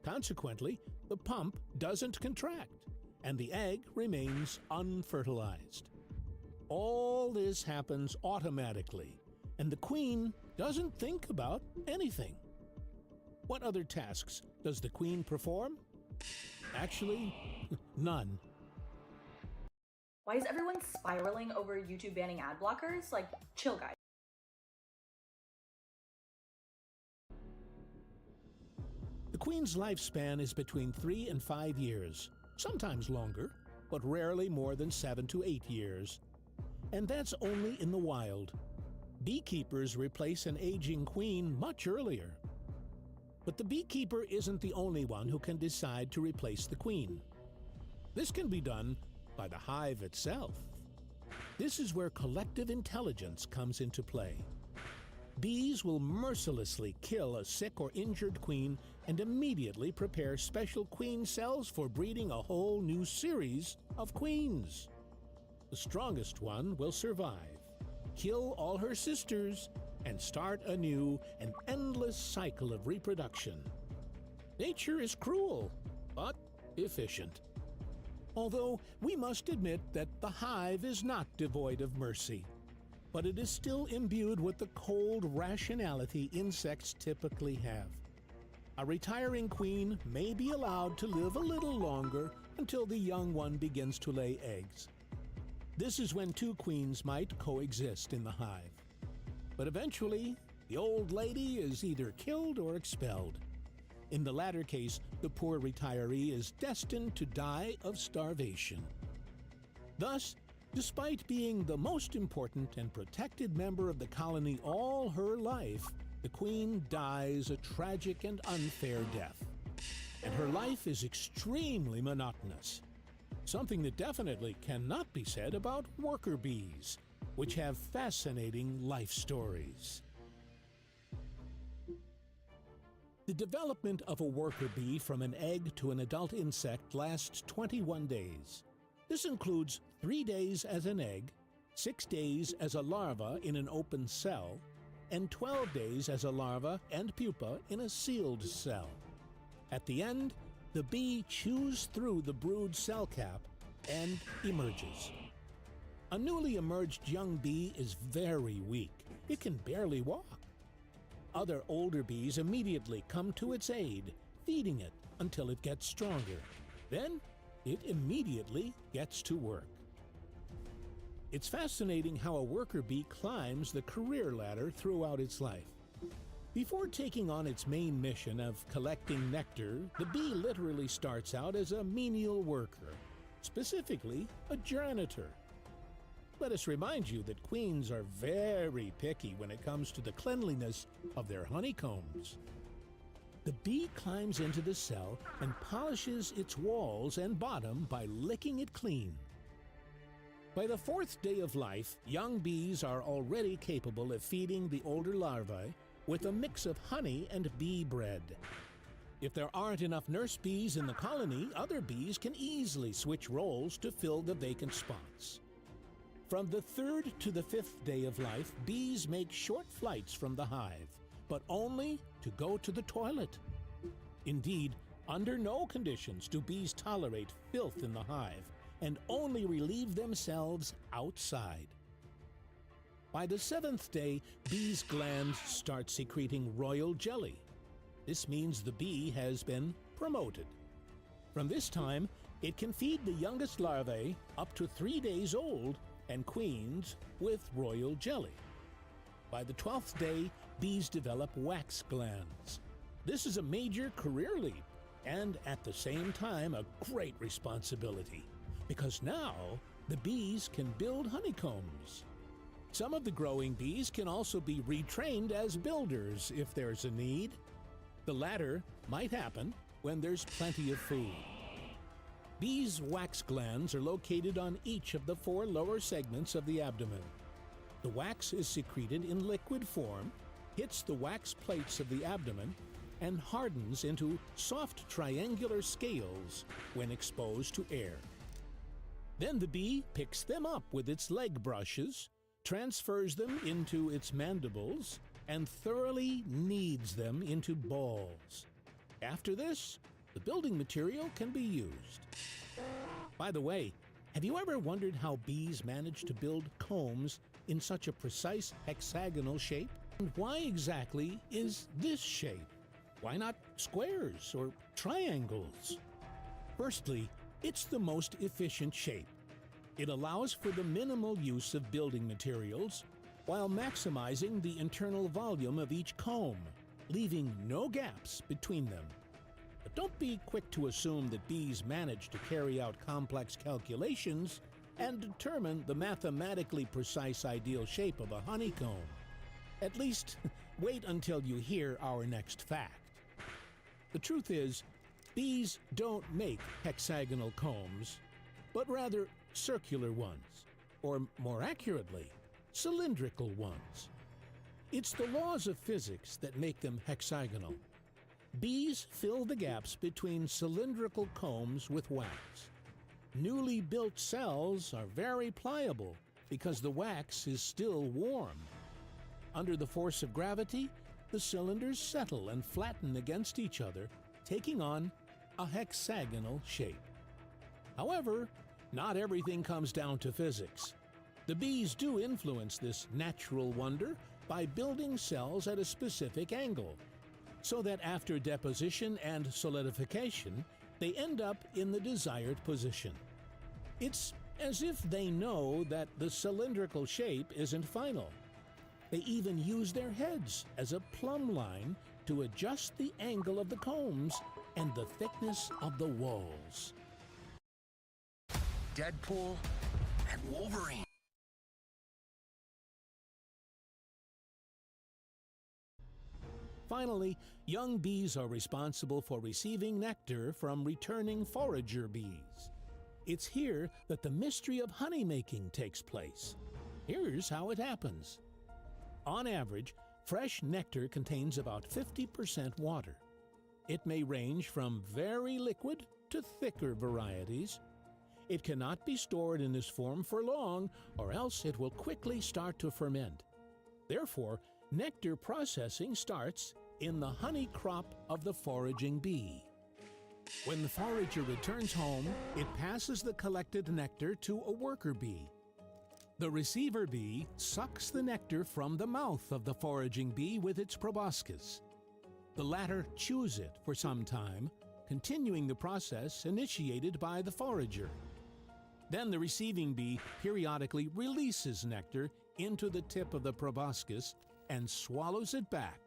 Consequently, the pump doesn't contract, and the egg remains unfertilized. All this happens automatically, and the queen doesn't think about anything. What other tasks does the queen perform? Actually, none. Why is everyone spiraling over YouTube banning ad blockers? Like, chill, guys. The queen's lifespan is between 3 and 5 years, sometimes longer, but rarely more than 7 to 8 years. And that's only in the wild. Beekeepers replace an aging queen much earlier. But the beekeeper isn't the only one who can decide to replace the queen. This can be done by the hive itself. This is where collective intelligence comes into play. Bees will mercilessly kill a sick or injured queen and immediately prepare special queen cells for breeding a whole new series of queens. The strongest one will survive, kill all her sisters, and start anew an endless cycle of reproduction. Nature is cruel, but efficient. Although we must admit that the hive is not devoid of mercy, but it is still imbued with the cold rationality insects typically have. A retiring queen may be allowed to live a little longer until the young one begins to lay eggs. This is when two queens might coexist in the hive. But eventually, the old lady is either killed or expelled. In the latter case, the poor retiree is destined to die of starvation. Thus, despite being the most important and protected member of the colony all her life, the queen dies a tragic and unfair death. And her life is extremely monotonous. Something that definitely cannot be said about worker bees, which have fascinating life stories. The development of a worker bee from an egg to an adult insect lasts 21 days. This includes 3 days as an egg, 6 days as a larva in an open cell, and 12 days as a larva and pupa in a sealed cell. At the end, the bee chews through the brood cell cap and emerges. A newly emerged young bee is very weak. It can barely walk. Other older bees immediately come to its aid, feeding it until it gets stronger. Then, it immediately gets to work. It's fascinating how a worker bee climbs the career ladder throughout its life. Before taking on its main mission of collecting nectar, the bee literally starts out as a menial worker, specifically a janitor. Let us remind you that queens are very picky when it comes to the cleanliness of their honeycombs. The bee climbs into the cell and polishes its walls and bottom by licking it clean. By the 4th day of life, young bees are already capable of feeding the older larvae with a mix of honey and bee bread. If there aren't enough nurse bees in the colony, other bees can easily switch roles to fill the vacant spots. From the 3rd to the 5th day of life, bees make short flights from the hive, but only to go to the toilet. Indeed, under no conditions do bees tolerate filth in the hive, and only relieve themselves outside. By the 7th day, bees' glands start secreting royal jelly. This means the bee has been promoted. From this time, it can feed the youngest larvae up to 3 days old and queens with royal jelly. By the 12th day, bees develop wax glands. This is a major career leap and at the same time a great responsibility, because now the bees can build honeycombs. Some of the growing bees can also be retrained as builders if there's a need. The latter might happen when there's plenty of food. Bees' wax glands are located on each of the 4 lower segments of the abdomen. The wax is secreted in liquid form, hits the wax plates of the abdomen, and hardens into soft triangular scales when exposed to air. Then the bee picks them up with its leg brushes, transfers them into its mandibles, and thoroughly kneads them into balls. After this, the building material can be used. By the way, have you ever wondered how bees manage to build combs in such a precise hexagonal shape? And why exactly is this shape? Why not squares or triangles? Firstly, it's the most efficient shape. It allows for the minimal use of building materials while maximizing the internal volume of each comb, leaving no gaps between them. But don't be quick to assume that bees manage to carry out complex calculations and determine the mathematically precise ideal shape of a honeycomb. At least, wait until you hear our next fact. The truth is, bees don't make hexagonal combs, but rather circular ones, or more accurately, cylindrical ones. It's the laws of physics that make them hexagonal. Bees fill the gaps between cylindrical combs with wax. newly built cells are very pliable because the wax is still warm. Under the force of gravity, the cylinders settle and flatten against each other, taking on a hexagonal shape. However, not everything comes down to physics. The bees do influence this natural wonder by building cells at a specific angle, so that after deposition and solidification, they end up in the desired position. It's as if they know that the cylindrical shape isn't final. They even use their heads as a plumb line to adjust the angle of the combs and the thickness of the walls. Deadpool and Wolverine. Finally, young bees are responsible for receiving nectar from returning forager bees. It's here that the mystery of honey making takes place. Here's how it happens. On average, fresh nectar contains about 50% water. It may range from very liquid to thicker varieties. It cannot be stored in this form for long, or else it will quickly start to ferment. Therefore, nectar processing starts in the honey crop of the foraging bee. When the forager returns home, it passes the collected nectar to a worker bee. The receiver bee sucks the nectar from the mouth of the foraging bee with its proboscis. The latter chews it for some time, continuing the process initiated by the forager. Then the receiving bee periodically releases nectar into the tip of the proboscis and swallows it back.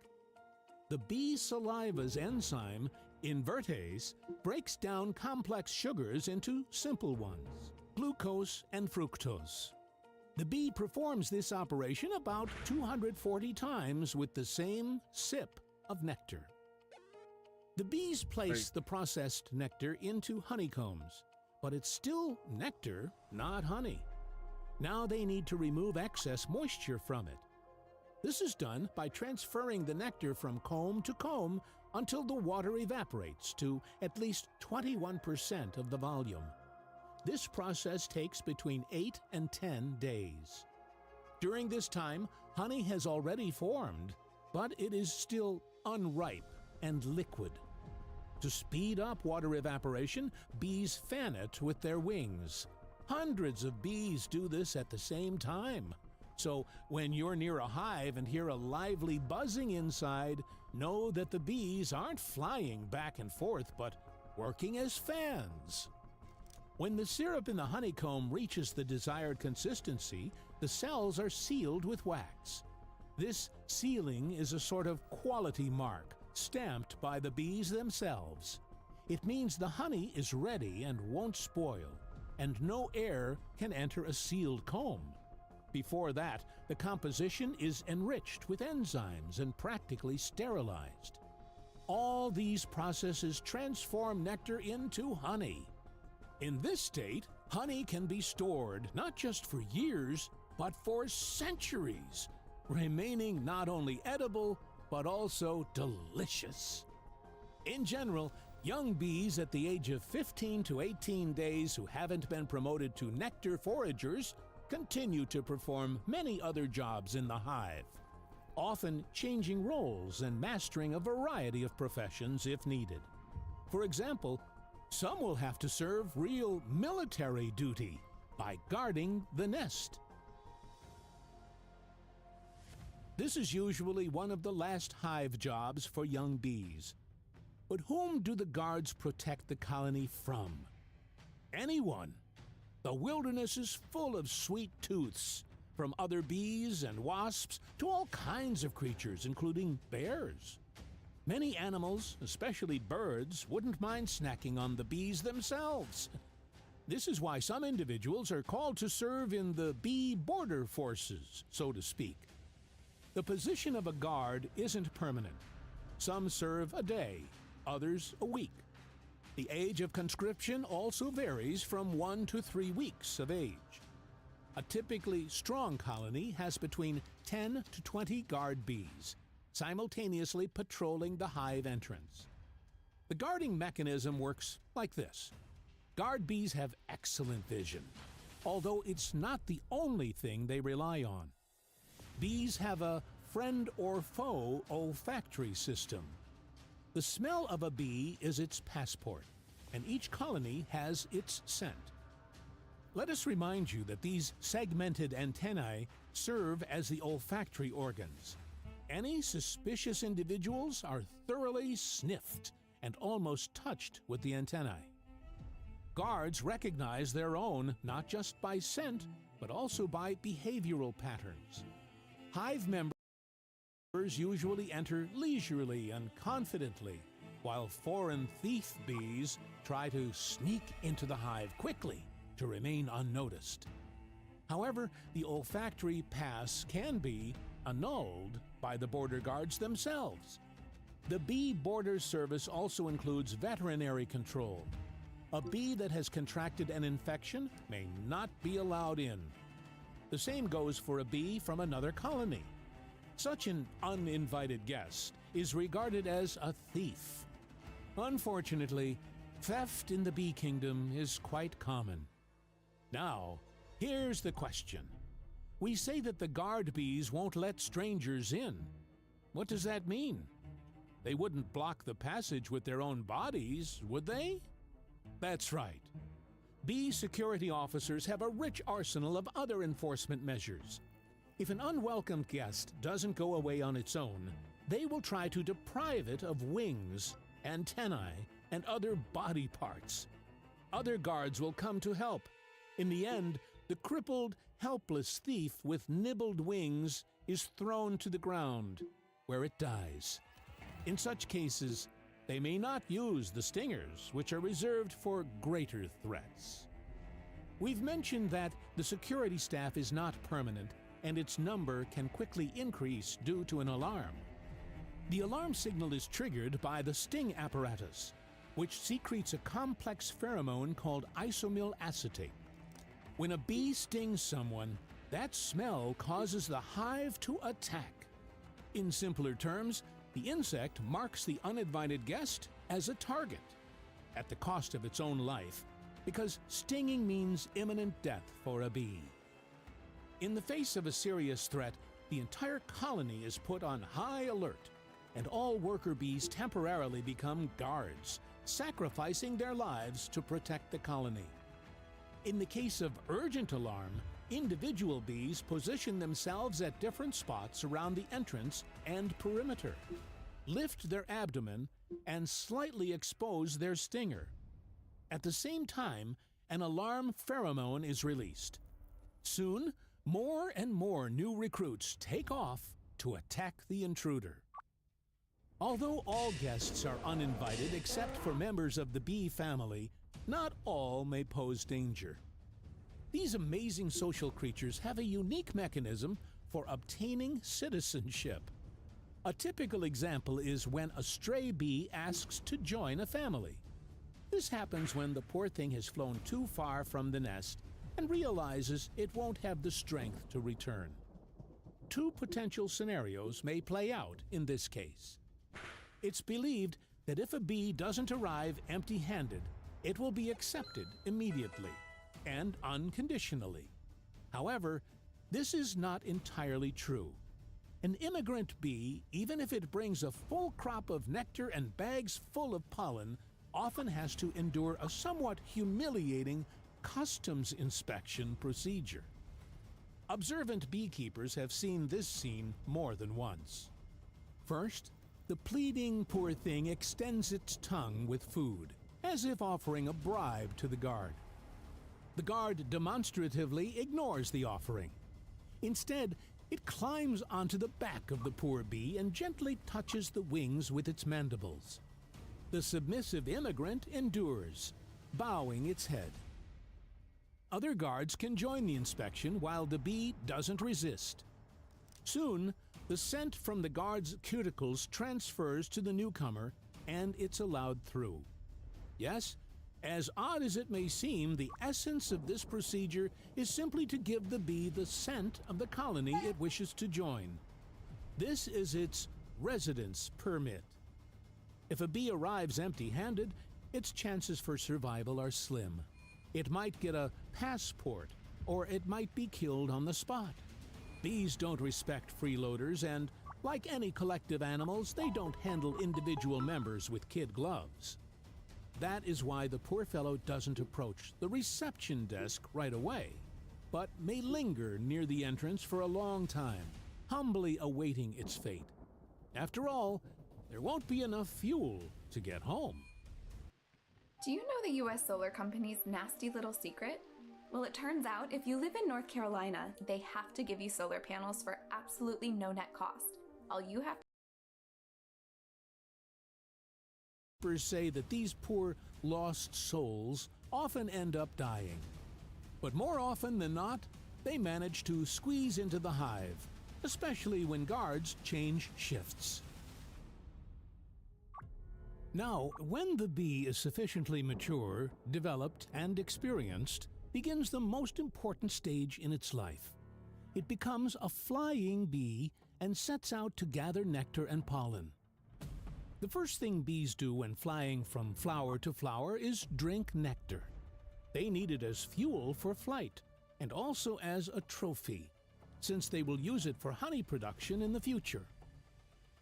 The bee saliva's enzyme, invertase, breaks down complex sugars into simple ones, glucose and fructose. The bee performs this operation about 240 times with the same sip of nectar. The bees place the processed nectar into honeycombs, but it's still nectar, not honey. Now they need to remove excess moisture from it. This is done by transferring the nectar from comb to comb until the water evaporates to at least 21% of the volume. This process takes between 8 and 10 days. During this time, honey has already formed, but it is still unripe and liquid. To speed up water evaporation, bees fan it with their wings. Hundreds of bees do this at the same time. So when you're near a hive and hear a lively buzzing inside, know that the bees aren't flying back and forth, but working as fans. When the syrup in the honeycomb reaches the desired consistency, the cells are sealed with wax. This sealing is a sort of quality mark, stamped by the bees themselves. It means the honey is ready and won't spoil, and no air can enter a sealed comb. Before that, the composition is enriched with enzymes and practically sterilized. All these processes transform nectar into honey. In this state, honey can be stored not just for years, but for centuries, remaining not only edible, but also delicious. In general, young bees at the age of 15 to 18 days who haven't been promoted to nectar foragers continue to perform many other jobs in the hive, often changing roles and mastering a variety of professions if needed. For example, some will have to serve real military duty by guarding the nest. This is usually one of the last hive jobs for young bees. But whom do the guards protect the colony from? Anyone. The wilderness is full of sweet tooths, from other bees and wasps to all kinds of creatures, including bears. Many animals, especially birds, wouldn't mind snacking on the bees themselves. This is why some individuals are called to serve in the bee border forces, so to speak. The position of a guard isn't permanent. Some serve a day, others a week. The age of conscription also varies from 1 to 3 weeks of age. A typically strong colony has between 10 to 20 guard bees, simultaneously patrolling the hive entrance. The guarding mechanism works like this. Guard bees have excellent vision, although it's not the only thing they rely on. Bees have a friend or foe olfactory system. The smell of a bee is its passport, and each colony has its scent. Let us remind you that these segmented antennae serve as the olfactory organs. Any suspicious individuals are thoroughly sniffed and almost touched with the antennae. Guards recognize their own not just by scent, but also by behavioral patterns. Hive members usually enter leisurely and confidently, while foreign thief bees try to sneak into the hive quickly to remain unnoticed. However, the olfactory pass can be annulled by the border guards themselves. The Bee Border Service also includes veterinary control. A bee that has contracted an infection may not be allowed in. The same goes for a bee from another colony. Such an uninvited guest is regarded as a thief. Unfortunately, theft in the bee kingdom is quite common. Now, here's the question. We say that the guard bees won't let strangers in. What does that mean? They wouldn't block the passage with their own bodies, would they? That's right. Bee security officers have a rich arsenal of other enforcement measures. If an unwelcome guest doesn't go away on its own, they will try to deprive it of wings, antennae, and other body parts. Other guards will come to help. In the end, the crippled, helpless thief with nibbled wings is thrown to the ground, where it dies. In such cases, they may not use the stingers, which are reserved for greater threats. We've mentioned that the security staff is not permanent, and its number can quickly increase due to an alarm. The alarm signal is triggered by the sting apparatus, which secretes a complex pheromone called isomyl acetate. When a bee stings someone, that smell causes the hive to attack. In simpler terms, the insect marks the uninvited guest as a target, at the cost of its own life, because stinging means imminent death for a bee. In the face of a serious threat, the entire colony is put on high alert, and all worker bees temporarily become guards, sacrificing their lives to protect the colony. In the case of urgent alarm, individual bees position themselves at different spots around the entrance and perimeter, lift their abdomen, and slightly expose their stinger. At the same time, an alarm pheromone is released. Soon, more and more new recruits take off to attack the intruder. Although all guests are uninvited except for members of the bee family, not all may pose danger. These amazing social creatures have a unique mechanism for obtaining citizenship. A typical example is when a stray bee asks to join a family. This happens when the poor thing has flown too far from the nest and realizes it won't have the strength to return. Two potential scenarios may play out in this case. It's believed that if a bee doesn't arrive empty-handed, it will be accepted immediately and unconditionally. However, this is not entirely true. An immigrant bee, even if it brings a full crop of nectar and bags full of pollen, often has to endure a somewhat humiliating customs inspection procedure. Observant beekeepers have seen this scene more than once. First, the pleading poor thing extends its tongue with food, as if offering a bribe to the guard. The guard demonstratively ignores the offering. Instead, it climbs onto the back of the poor bee and gently touches the wings with its mandibles. The submissive immigrant endures, bowing its head. Other guards can join the inspection while the bee doesn't resist. Soon, the scent from the guard's cuticles transfers to the newcomer, and it's allowed through. Yes, as odd as it may seem, the essence of this procedure is simply to give the bee the scent of the colony it wishes to join. This is its residence permit. If a bee arrives empty-handed, its chances for survival are slim. It might get a passport, or it might be killed on the spot. Bees don't respect freeloaders, and like any collective animals, they don't handle individual members with kid gloves. That is why the poor fellow doesn't approach the reception desk right away, but may linger near the entrance for a long time, humbly awaiting its fate. After all, there won't be enough fuel to get home. Do you know the US Solar Company's nasty little secret? Well, it turns out if you live in North Carolina, they have to give you solar panels for absolutely no net cost. All you have Experts say that these poor lost souls often end up dying. But more often than not, they manage to squeeze into the hive, especially when guards change shifts. Now, when the bee is sufficiently mature, developed, and experienced, begins the most important stage in its life. It becomes a flying bee and sets out to gather nectar and pollen. The first thing bees do when flying from flower to flower is drink nectar. They need it as fuel for flight, and also as a trophy, since they will use it for honey production in the future.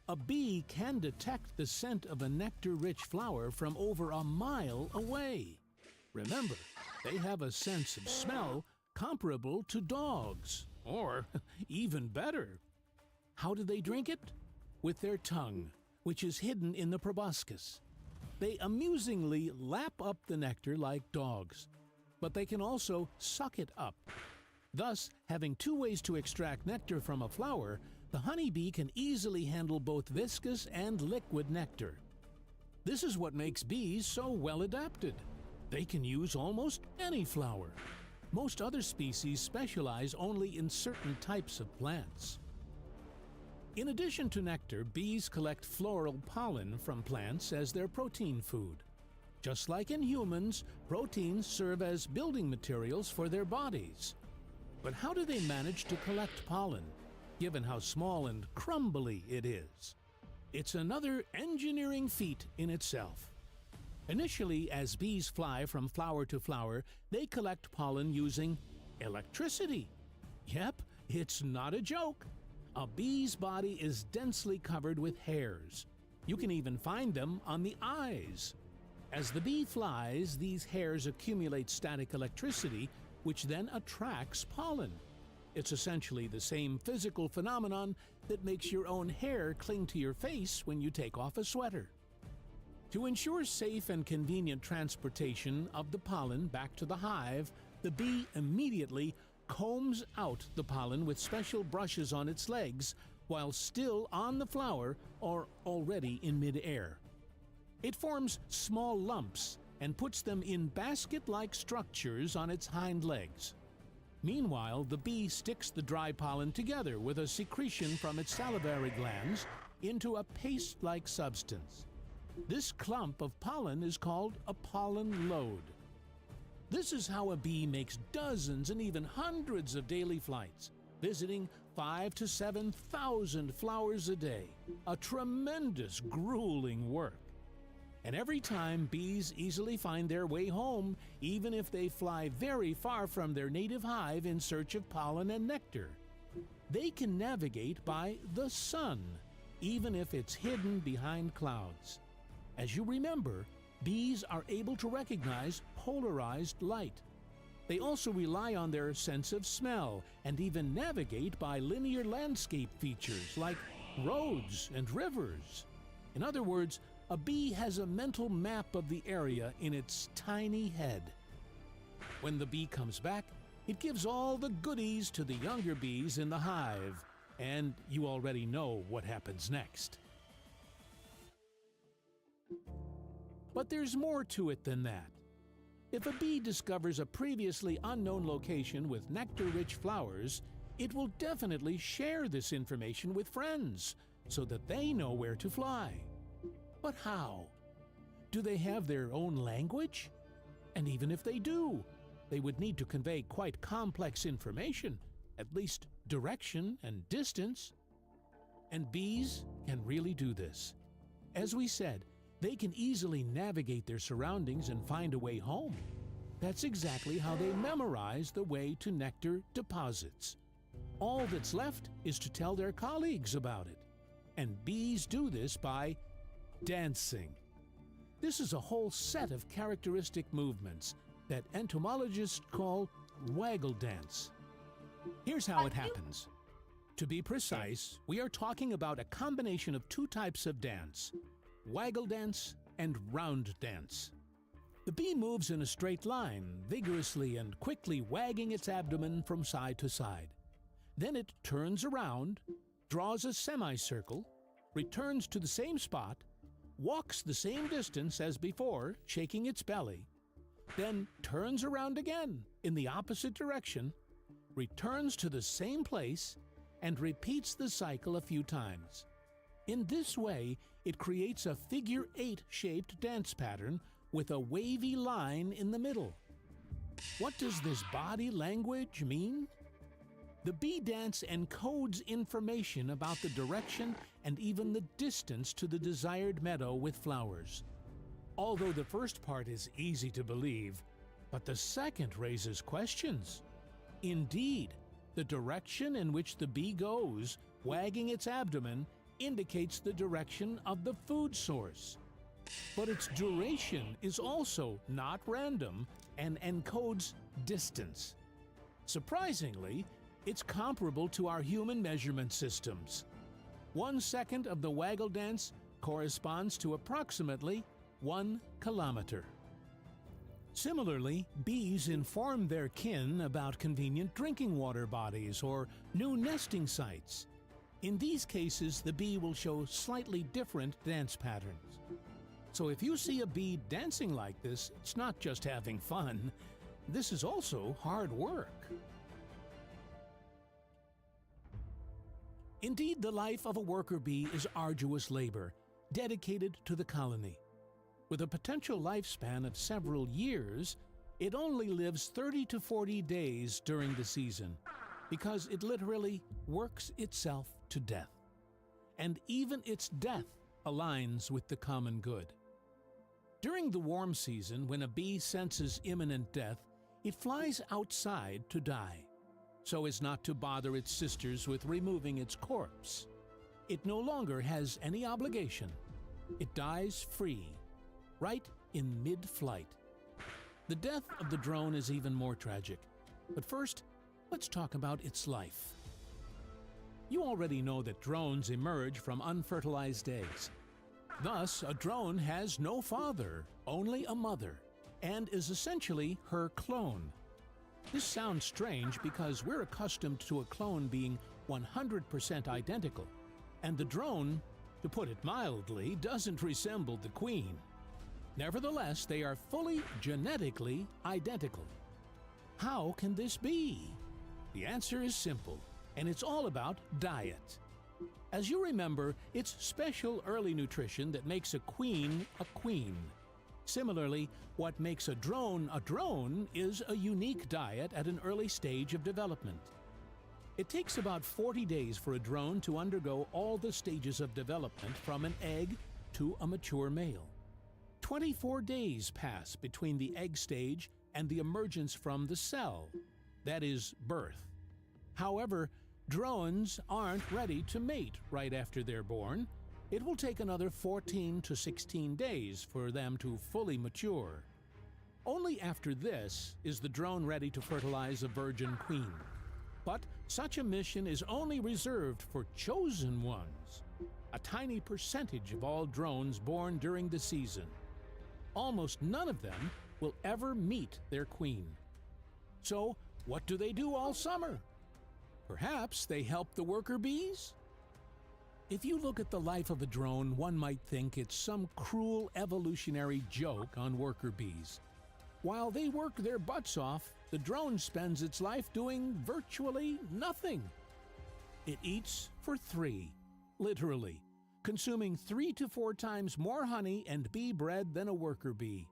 A bee can detect the scent of a nectar-rich flower from over a mile away. Remember, they have a sense of smell comparable to dogs, or even better. How do they drink it? With their tongue, which is hidden in the proboscis. They amusingly lap up the nectar like dogs, but they can also suck it up. Thus, having two ways to extract nectar from a flower, the honeybee can easily handle both viscous and liquid nectar. This is what makes bees so well adapted. They can use almost any flower. Most other species specialize only in certain types of plants. In addition to nectar, bees collect floral pollen from plants as their protein food. Just like in humans, proteins serve as building materials for their bodies. But how do they manage to collect pollen, given how small and crumbly it is? It's another engineering feat in itself. Initially, as bees fly from flower to flower, they collect pollen using electricity. Yep, it's not a joke. A bee's body is densely covered with hairs. You can even find them on the eyes. As the bee flies, these hairs accumulate static electricity, which then attracts pollen. It's essentially the same physical phenomenon that makes your own hair cling to your face when you take off a sweater. To ensure safe and convenient transportation of the pollen back to the hive, the bee immediately combs out the pollen with special brushes on its legs while still on the flower or already in midair. It forms small lumps and puts them in basket-like structures on its hind legs. Meanwhile, the bee sticks the dry pollen together with a secretion from its salivary glands into a paste-like substance. This clump of pollen is called a pollen load. This is how a bee makes dozens and even hundreds of daily flights, visiting 5,000 to 7,000 flowers a day. A tremendous, grueling work. And every time, bees easily find their way home, even if they fly very far from their native hive in search of pollen and nectar. They can navigate by the sun, even if it's hidden behind clouds. As you remember, bees are able to recognize polarized light. They also rely on their sense of smell and even navigate by linear landscape features like roads and rivers. In other words, a bee has a mental map of the area in its tiny head. When the bee comes back, it gives all the goodies to the younger bees in the hive, and you already know what happens next. But there's more to it than that. If a bee discovers a previously unknown location with nectar-rich flowers, it will definitely share this information with friends so that they know where to fly. But how? Do they have their own language? And even if they do, they would need to convey quite complex information, at least direction and distance. And bees can really do this. As we said, They can easily navigate their surroundings and find a way home. That's exactly how they memorize the way to nectar deposits. All that's left is to tell their colleagues about it. And bees do this by dancing. This is a whole set of characteristic movements that entomologists call waggle dance. Here's how it happens. To be precise, we are talking about a combination of two types of dance: waggle dance and round dance. The bee moves in a straight line, vigorously and quickly wagging its abdomen from side to side. Then it turns around, draws a semicircle, returns to the same spot, walks the same distance as before, shaking its belly, then turns around again in the opposite direction, returns to the same place, and repeats the cycle a few times. In this way, it creates a figure 8-shaped dance pattern with a wavy line in the middle. What does this body language mean? The bee dance encodes information about the direction and even the distance to the desired meadow with flowers. Although the first part is easy to believe, but the second raises questions. Indeed, the direction in which the bee goes, wagging its abdomen, indicates the direction of the food source. But its duration is also not random and encodes distance. Surprisingly, it's comparable to our human measurement systems. 1 second of the waggle dance corresponds to approximately 1 kilometer. Similarly, bees inform their kin about convenient drinking water bodies or new nesting sites. In these cases, the bee will show slightly different dance patterns. So if you see a bee dancing like this, it's not just having fun. This is also hard work. Indeed, the life of a worker bee is arduous labor, dedicated to the colony. With a potential lifespan of several years, it only lives 30 to 40 days during the season, because it literally works itself to death. And even its death aligns with the common good. During the warm season, when a bee senses imminent death, it flies outside to die, so as not to bother its sisters with removing its corpse. It no longer has any obligation. It dies free, right in mid-flight. The death of the drone is even more tragic. But first, let's talk about its life. You already know that drones emerge from unfertilized eggs. Thus, a drone has no father, only a mother, and is essentially her clone. This sounds strange because we're accustomed to a clone being 100% identical, and the drone, to put it mildly, doesn't resemble the queen. Nevertheless, they are fully genetically identical. How can this be? The answer is simple, and it's all about diet. As you remember, it's special early nutrition that makes a queen a queen. Similarly, what makes a drone is a unique diet at an early stage of development. It takes about 40 days for a drone to undergo all the stages of development from an egg to a mature male. 24 days pass between the egg stage and the emergence from the cell, that is, birth. However, drones aren't ready to mate right after they're born. It will take another 14 to 16 days for them to fully mature. Only after this is the drone ready to fertilize a virgin queen. But such a mission is only reserved for chosen ones, a tiny percentage of all drones born during the season. Almost none of them will ever meet their queen. So, what do they do all summer? Perhaps they help the worker bees? If you look at the life of a drone, one might think it's some cruel evolutionary joke on worker bees. While they work their butts off, the drone spends its life doing virtually nothing. It eats for 3, literally, consuming 3 to 4 times more honey and bee bread than a worker bee.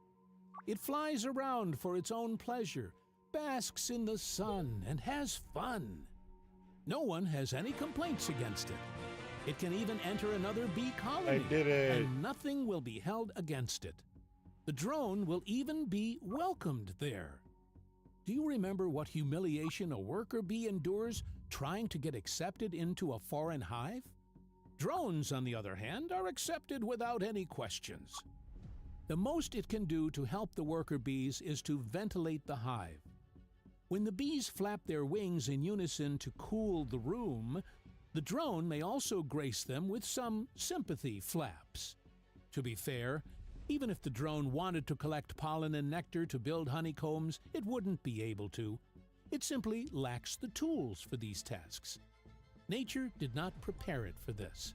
It flies around for its own pleasure, basks in the sun, and has fun. No one has any complaints against it. It can even enter another bee colony. I did it. And nothing will be held against it. The drone will even be welcomed there. Do you remember what humiliation a worker bee endures trying to get accepted into a foreign hive? Drones, on the other hand, are accepted without any questions. The most it can do to help the worker bees is to ventilate the hive. When the bees flap their wings in unison to cool the room, the drone may also grace them with some sympathy flaps. To be fair, even if the drone wanted to collect pollen and nectar to build honeycombs, it wouldn't be able to. It simply lacks the tools for these tasks. Nature did not prepare it for this.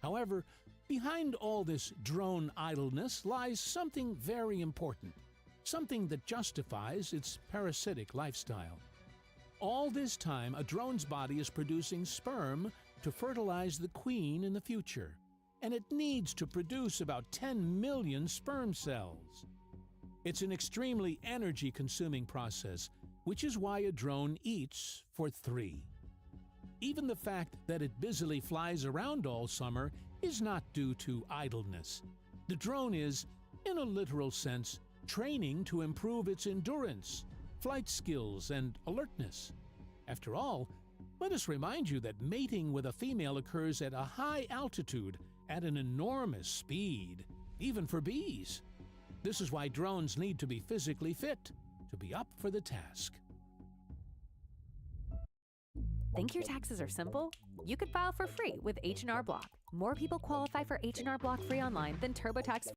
However, behind all this drone idleness lies something very important, something that justifies its parasitic lifestyle. All this time, a drone's body is producing sperm to fertilize the queen in the future, and it needs to produce about 10 million sperm cells. It's an extremely energy-consuming process, which is why a drone eats for 3. Even the fact that it busily flies around all summer is not due to idleness. The drone is, in a literal sense, training to improve its endurance, flight skills, and alertness. After all, let us remind you that mating with a female occurs at a high altitude at an enormous speed, even for bees. This is why drones need to be physically fit to be up for the task. Think your taxes are simple? You could file for free with H&R Block. More people qualify for H&R Block free online than TurboTax.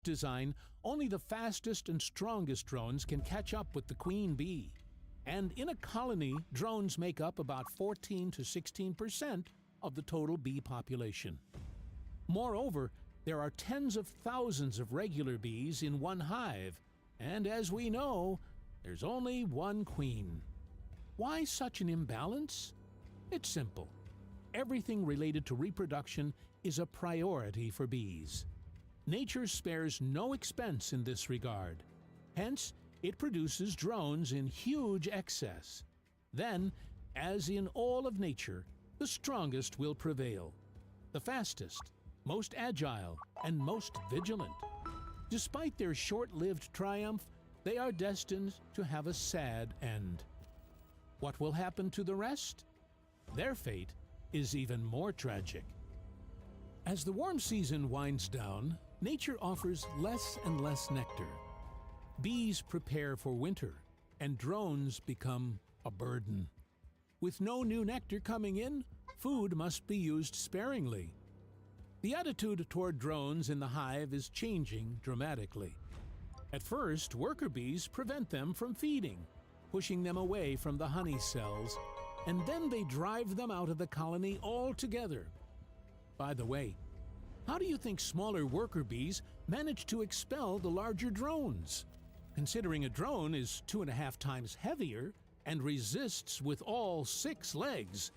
Design, only the fastest and strongest drones can catch up with the queen bee. And in a colony, drones make up about 14 to 16% of the total bee population. Moreover, there are tens of thousands of regular bees in one hive, and as we know, there's only one queen. Why such an imbalance? It's simple. Everything related to reproduction is a priority for bees. Nature spares no expense in this regard. Hence, it produces drones in huge excess. Then, as in all of nature, the strongest will prevail. The fastest, most agile, and most vigilant. Despite their short-lived triumph, they are destined to have a sad end. What will happen to the rest? Their fate is even more tragic. As the warm season winds down, nature offers less and less nectar. Bees prepare for winter, and drones become a burden. With no new nectar coming in, food must be used sparingly. The attitude toward drones in the hive is changing dramatically. At first, worker bees prevent them from feeding, pushing them away from the honey cells, and then they drive them out of the colony altogether. By the way, how do you think smaller worker bees manage to expel the larger drones? Considering a drone is 2.5 times heavier and resists with all 6 legs.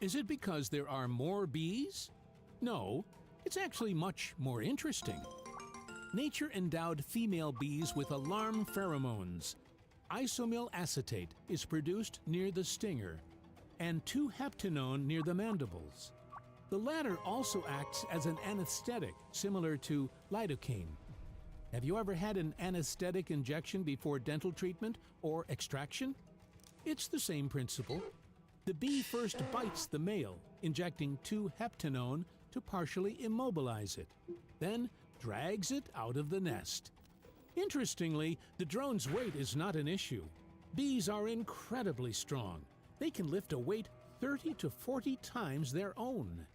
Is it because there are more bees? No, it's actually much more interesting. Nature endowed female bees with alarm pheromones. Isomyl acetate is produced near the stinger, and 2-heptanone near the mandibles. The latter also acts as an anesthetic, similar to lidocaine. Have you ever had an anesthetic injection before dental treatment or extraction? It's the same principle. The bee first bites the male, injecting 2-heptanone to partially immobilize it, then drags it out of the nest. Interestingly, the drone's weight is not an issue. Bees are incredibly strong. They can lift a weight 30 to 40 times their own.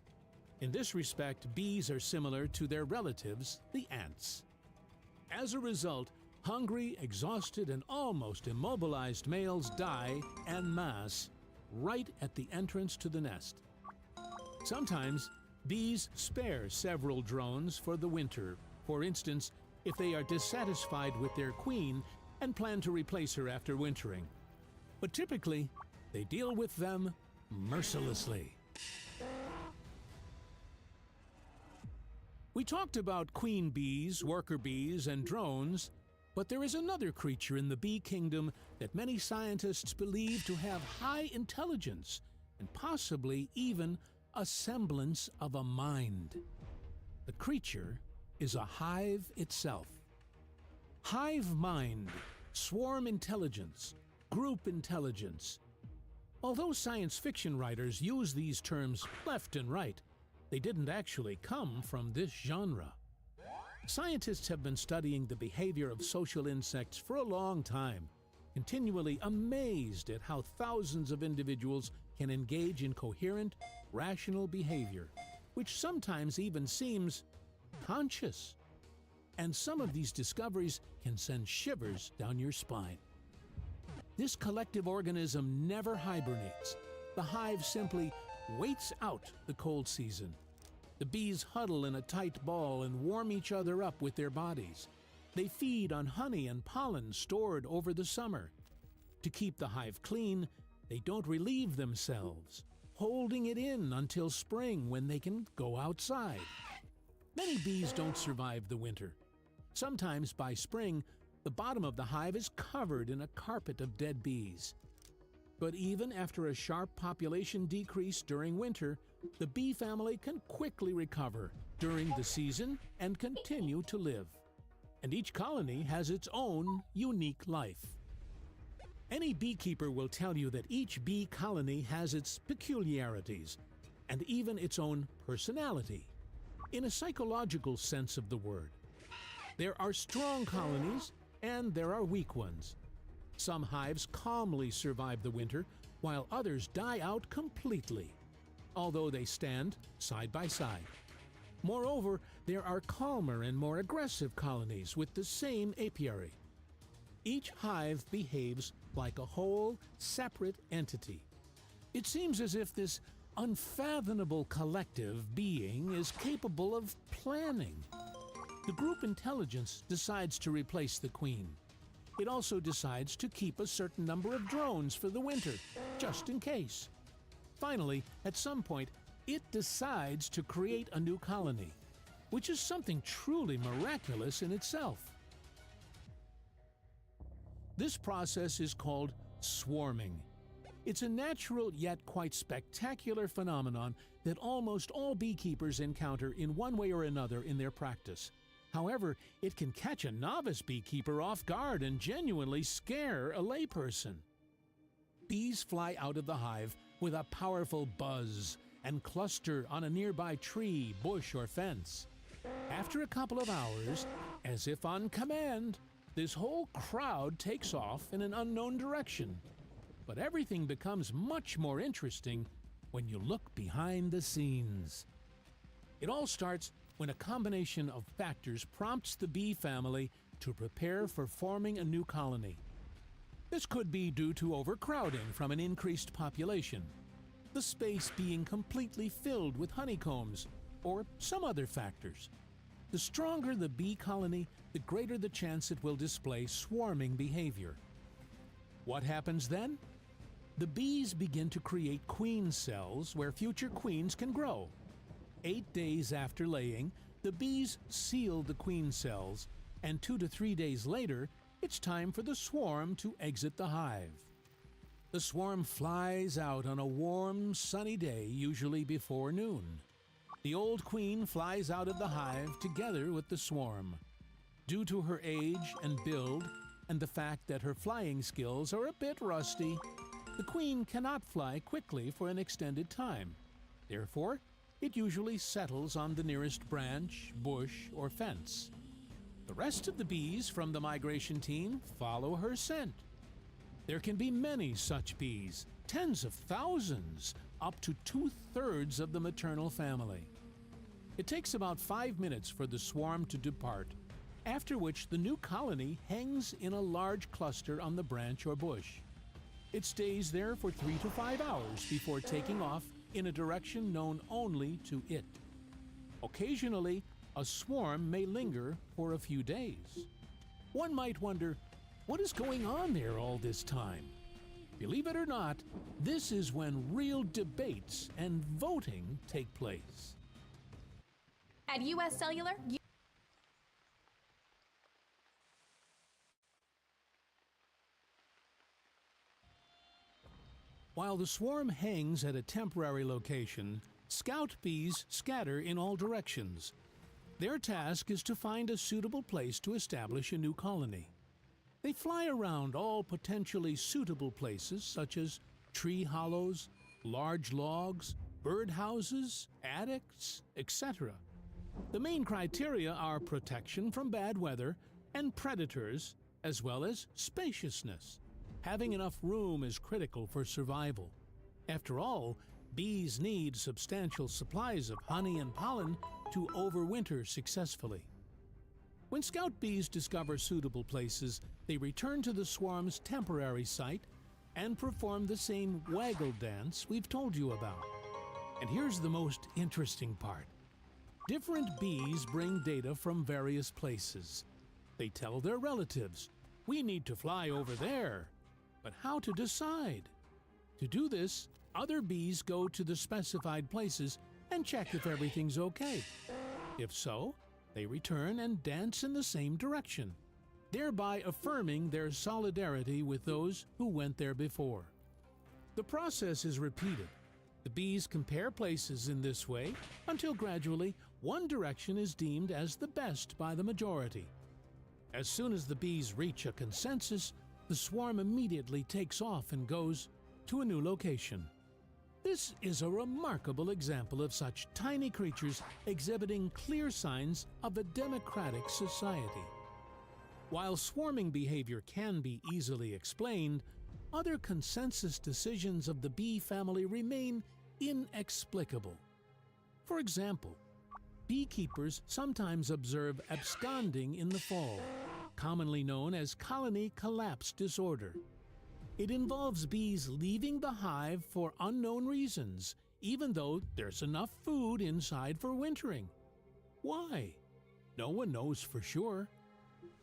In this respect, bees are similar to their relatives, the ants. As a result, hungry, exhausted, and almost immobilized males die en masse right at the entrance to the nest. Sometimes, bees spare several drones for the winter. For instance, if they are dissatisfied with their queen and plan to replace her after wintering. But typically, they deal with them mercilessly. We talked about queen bees, worker bees, and drones, but there is another creature in the bee kingdom that many scientists believe to have high intelligence and possibly even a semblance of a mind. The creature is a hive itself. Hive mind, swarm intelligence, group intelligence. Although science fiction writers use these terms left and right, they didn't actually come from this genre. Scientists have been studying the behavior of social insects for a long time, continually amazed at how thousands of individuals can engage in coherent, rational behavior, which sometimes even seems conscious. And some of these discoveries can send shivers down your spine. This collective organism never hibernates. The hive simply waits out the cold season. The bees huddle in a tight ball and warm each other up with their bodies. They feed on honey and pollen stored over the summer. To keep the hive clean, they don't relieve themselves, holding it in until spring when they can go outside. Many bees don't survive the winter. Sometimes by spring, the bottom of the hive is covered in a carpet of dead bees. But even after a sharp population decrease during winter, the bee family can quickly recover during the season and continue to live. And each colony has its own unique life. Any beekeeper will tell you that each bee colony has its peculiarities and even its own personality, in a psychological sense of the word. There are strong colonies and there are weak ones. Some hives calmly survive the winter, while others die out completely, although they stand side by side. Moreover, there are calmer and more aggressive colonies with the same apiary. Each hive behaves like a whole, separate entity. It seems as if this unfathomable collective being is capable of planning. The group intelligence decides to replace the queen. It also decides to keep a certain number of drones for the winter, just in case. Finally, at some point, it decides to create a new colony, which is something truly miraculous in itself. This process is called swarming. It's a natural yet quite spectacular phenomenon that almost all beekeepers encounter in one way or another in their practice. However, it can catch a novice beekeeper off guard and genuinely scare a layperson. Bees fly out of the hive with a powerful buzz and cluster on a nearby tree, bush, or fence. After a couple of hours, as if on command, this whole crowd takes off in an unknown direction. But everything becomes much more interesting when you look behind the scenes. It all starts when a combination of factors prompts the bee family to prepare for forming a new colony. This could be due to overcrowding from an increased population, the space being completely filled with honeycombs, or some other factors. The stronger the bee colony, the greater the chance it will display swarming behavior. What happens then? The bees begin to create queen cells where future queens can grow. 8 days after laying, the bees seal the queen cells, and 2 to 3 days later, it's time for the swarm to exit the hive. The swarm flies out on a warm, sunny day, usually before noon. The old queen flies out of the hive together with the swarm. Due to her age and build, and the fact that her flying skills are a bit rusty, the queen cannot fly quickly for an extended time. Therefore, it usually settles on the nearest branch, bush, or fence. The rest of the bees from the migration team follow her scent. There can be many such bees, tens of thousands, up to 2/3 of the maternal family. It takes about 5 minutes for the swarm to depart, after which the new colony hangs in a large cluster on the branch or bush. It stays there for 3 to 5 hours before taking off in a direction known only to it. Occasionally, a swarm may linger for a few days. One might wonder, what is going on there all this time? Believe it or not, this is when real debates and voting take place. At US Cellular, While the swarm hangs at a temporary location, scout bees scatter in all directions. Their task is to find a suitable place to establish a new colony. They fly around all potentially suitable places such as tree hollows, large logs, birdhouses, attics, etc. The main criteria are protection from bad weather and predators, as well as spaciousness. Having enough room is critical for survival. After all, bees need substantial supplies of honey and pollen to overwinter successfully. When scout bees discover suitable places, they return to the swarm's temporary site and perform the same waggle dance we've told you about. And here's the most interesting part. Different bees bring data from various places. They tell their relatives, "We need to fly over there." But how to decide? To do this, other bees go to the specified places and check if everything's okay. If so, they return and dance in the same direction, thereby affirming their solidarity with those who went there before. The process is repeated. The bees compare places in this way until gradually one direction is deemed as the best by the majority. As soon as the bees reach a consensus, the swarm immediately takes off and goes to a new location. This is a remarkable example of such tiny creatures exhibiting clear signs of a democratic society. While swarming behavior can be easily explained, other consensus decisions of the bee family remain inexplicable. For example, beekeepers sometimes observe absconding in the fall, commonly known as colony collapse disorder. It involves bees leaving the hive for unknown reasons, even though there's enough food inside for wintering. Why? No one knows for sure.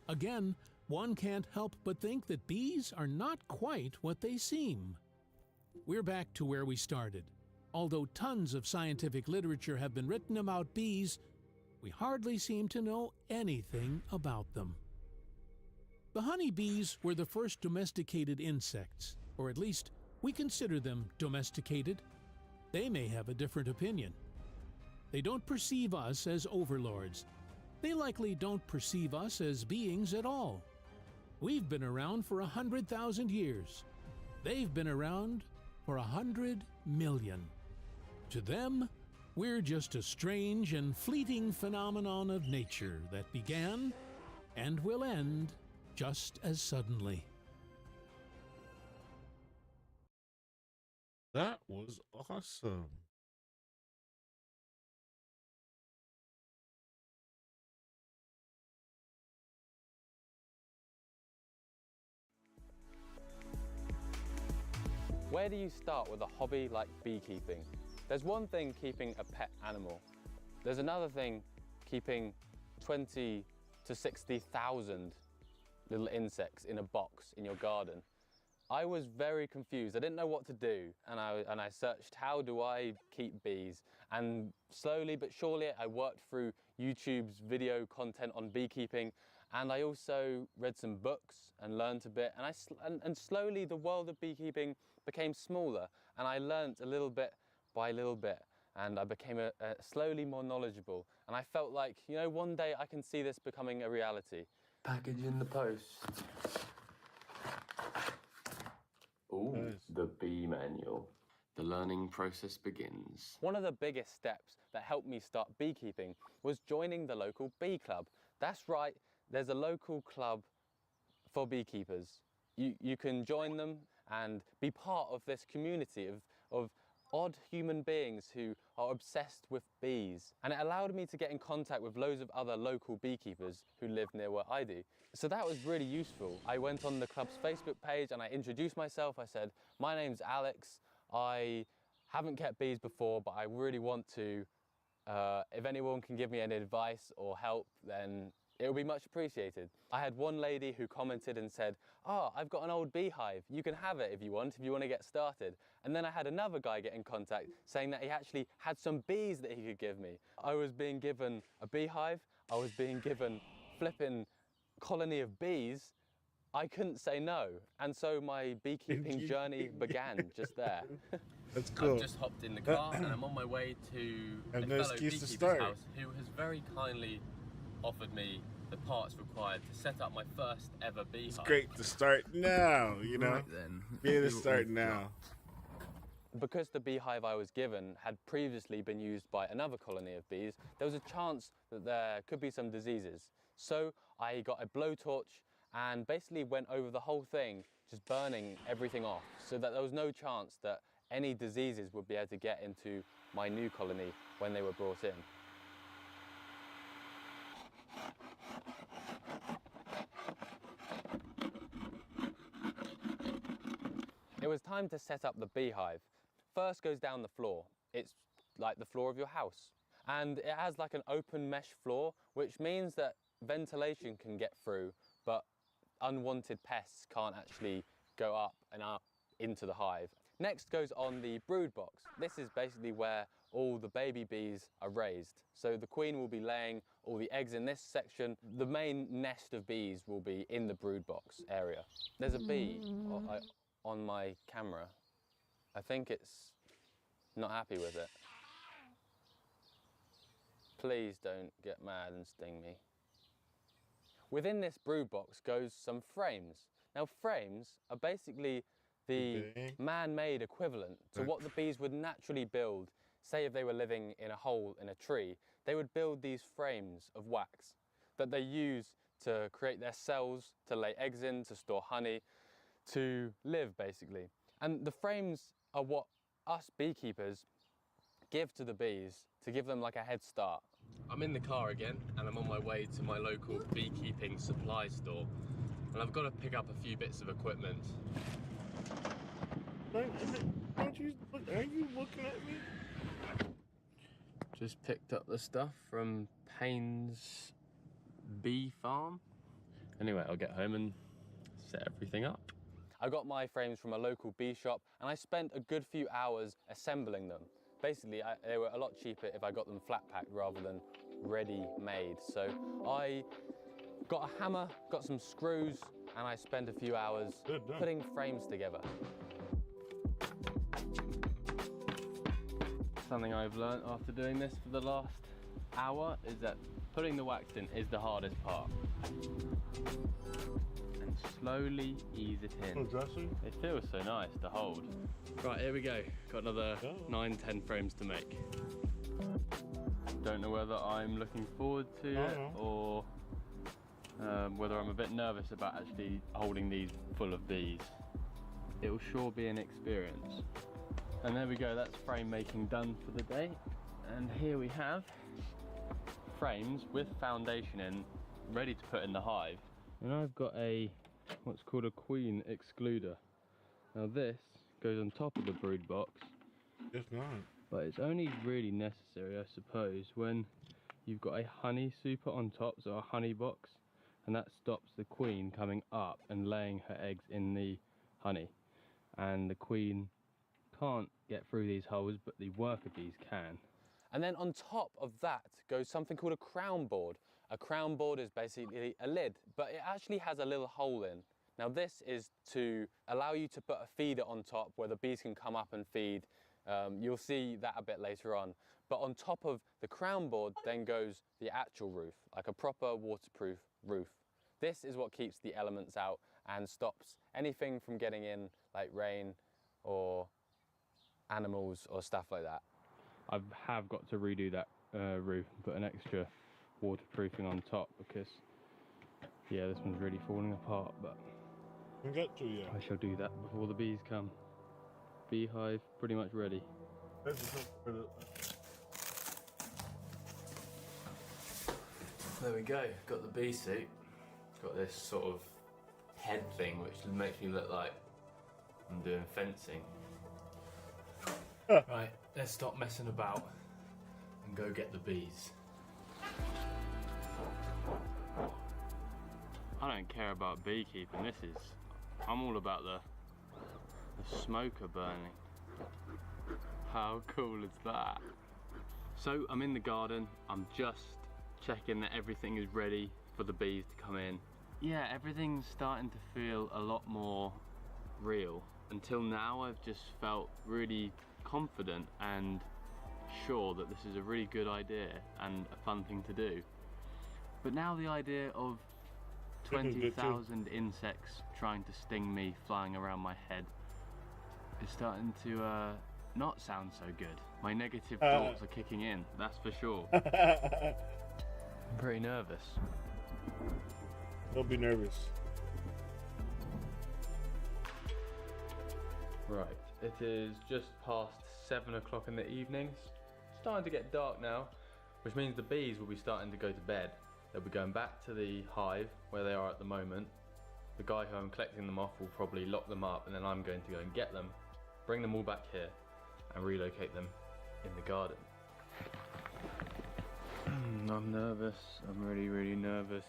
Again, one can't help but think that bees are not quite what they seem. We're back to where we started. Although tons of scientific literature have been written about bees, we hardly seem to know anything about them. The honeybees were the first domesticated insects, or at least we consider them domesticated. They may have a different opinion. They don't perceive us as overlords. They likely don't perceive us as beings at all. We've been around for 100,000 years. They've been around for 100 million. To them, we're just a strange and fleeting phenomenon of nature that began and will end just as suddenly. That was awesome. Where do you start with a hobby like beekeeping? There's one thing keeping a pet animal. There's another thing keeping 20 to 60,000 little insects in a box in your garden. I was very confused. I didn't know what to do, and I searched, how do I keep bees? And slowly but surely I worked through YouTube's video content on beekeeping, and I also read some books and learned a bit, and slowly the world of beekeeping became smaller, and I learned a little bit by little bit, and I became slowly more knowledgeable, and I felt like, you know, one day I can see this becoming a reality. Package in the post. Ooh, nice. The bee manual. The learning process begins. One of the biggest steps that helped me start beekeeping was joining the local bee club. That's right, there's a local club for beekeepers. You can join them and be part of this community of odd human beings who are obsessed with bees. And it allowed me to get in contact with loads of other local beekeepers who live near where I do. So that was really useful. I went on the club's Facebook page and I introduced myself. I said, my name's Alex. I haven't kept bees before, but I really want to. If anyone can give me any advice or help, then it would be much appreciated. I had one lady who commented and said, "Oh, I've got an old beehive. You can have it if you want to get started." And then I had another guy get in contact saying that he actually had some bees that he could give me. I was being given a beehive, I was being given flipping colony of bees, I couldn't say no, and so my beekeeping journey began just there. That's cool. I've just hopped in the car and I'm on my way to a no fellow excuse to beekeeper's start. house who has very kindly offered me the parts required to set up my first ever beehive. It's great to start now, you know? Right then. Be able to start now. Because the beehive I was given had previously been used by another colony of bees, there was a chance that there could be some diseases. So I got a blowtorch and basically went over the whole thing, just burning everything off, so that there was no chance that any diseases would be able to get into my new colony when they were brought in. It was time to set up the beehive. First goes down the floor. It's like the floor of your house. And it has like an open mesh floor, which means that ventilation can get through, but unwanted pests can't actually go up and up into the hive. Next goes on the brood box. This is basically where all the baby bees are raised. So the queen will be laying all the eggs in this section. The main nest of bees will be in the brood box area. There's a bee on my camera. I think it's not happy with it. Please don't get mad and sting me. Within this brood box goes some frames. Now frames are basically the man-made equivalent to what the bees would naturally build. Say if they were living in a hole in a tree, they would build these frames of wax that they use to create their cells, to lay eggs in, to store honey, to live basically. And the frames are what us beekeepers give to the bees to give them like a head start. I'm in the car again and I'm on my way to my local beekeeping supply store, and I've got to pick up a few bits of equipment. Are you looking at me? Just picked up the stuff from Payne's Bee Farm. Anyway, I'll get home and set everything up. I got my frames from a local bee shop and I spent a good few hours assembling them. Basically, they were a lot cheaper if I got them flat packed rather than ready-made. So I got a hammer, got some screws, and I spent a few hours putting frames together. Something I've learned after doing this for the last hour is that putting the wax in is the hardest part. And slowly ease it in. It feels so nice to hold. Right, here we go. Got another 9-10 frames to make. Don't know whether I'm looking forward to it or whether I'm a bit nervous about actually holding these full of bees. It'll sure be an experience. And there we go, that's frame making done for the day. And here we have frames with foundation in, ready to put in the hive. And I've got what's called a queen excluder. Now this goes on top of the brood box. It's not. But it's only really necessary, I suppose, when you've got a honey super on top, so a honey box, and that stops the queen coming up and laying her eggs in the honey. And the queen can't get through these holes, but the worker bees can. And then on top of that goes something called a crown board. A crown board is basically a lid, but it actually has a little hole in. Now this is to allow you to put a feeder on top where the bees can come up and feed. You'll see that a bit later on. But on top of the crown board then goes the actual roof, like a proper waterproof roof. This is what keeps the elements out and stops anything from getting in, like rain or animals or stuff like that. I have got to redo that roof and put an extra waterproofing on top because, yeah, this one's really falling apart, but I shall do that before the bees come. Beehive pretty much ready. There we go, got the bee suit. Got this sort of head thing which makes me look like I'm doing fencing. Right, let's stop messing about and go get the bees. I don't care about beekeeping, I'm all about the smoker burning. How cool is that? So I'm in the garden, I'm just checking that everything is ready for the bees to come in. Yeah, everything's starting to feel a lot more real. Until now, I've just felt really confident and sure that this is a really good idea and a fun thing to do. But now the idea of 20,000 insects trying to sting me flying around my head is starting to not sound so good. My negative thoughts are kicking in, that's for sure. I'm pretty nervous. Don't be nervous. Right, it is just past 7 o'clock in the evening. It's starting to get dark now, which means the bees will be starting to go to bed. They'll be going back to the hive where they are at the moment. The guy who I'm collecting them off will probably lock them up, and then I'm going to go and get them, bring them all back here, and relocate them in the garden. I'm nervous. I'm really, really nervous.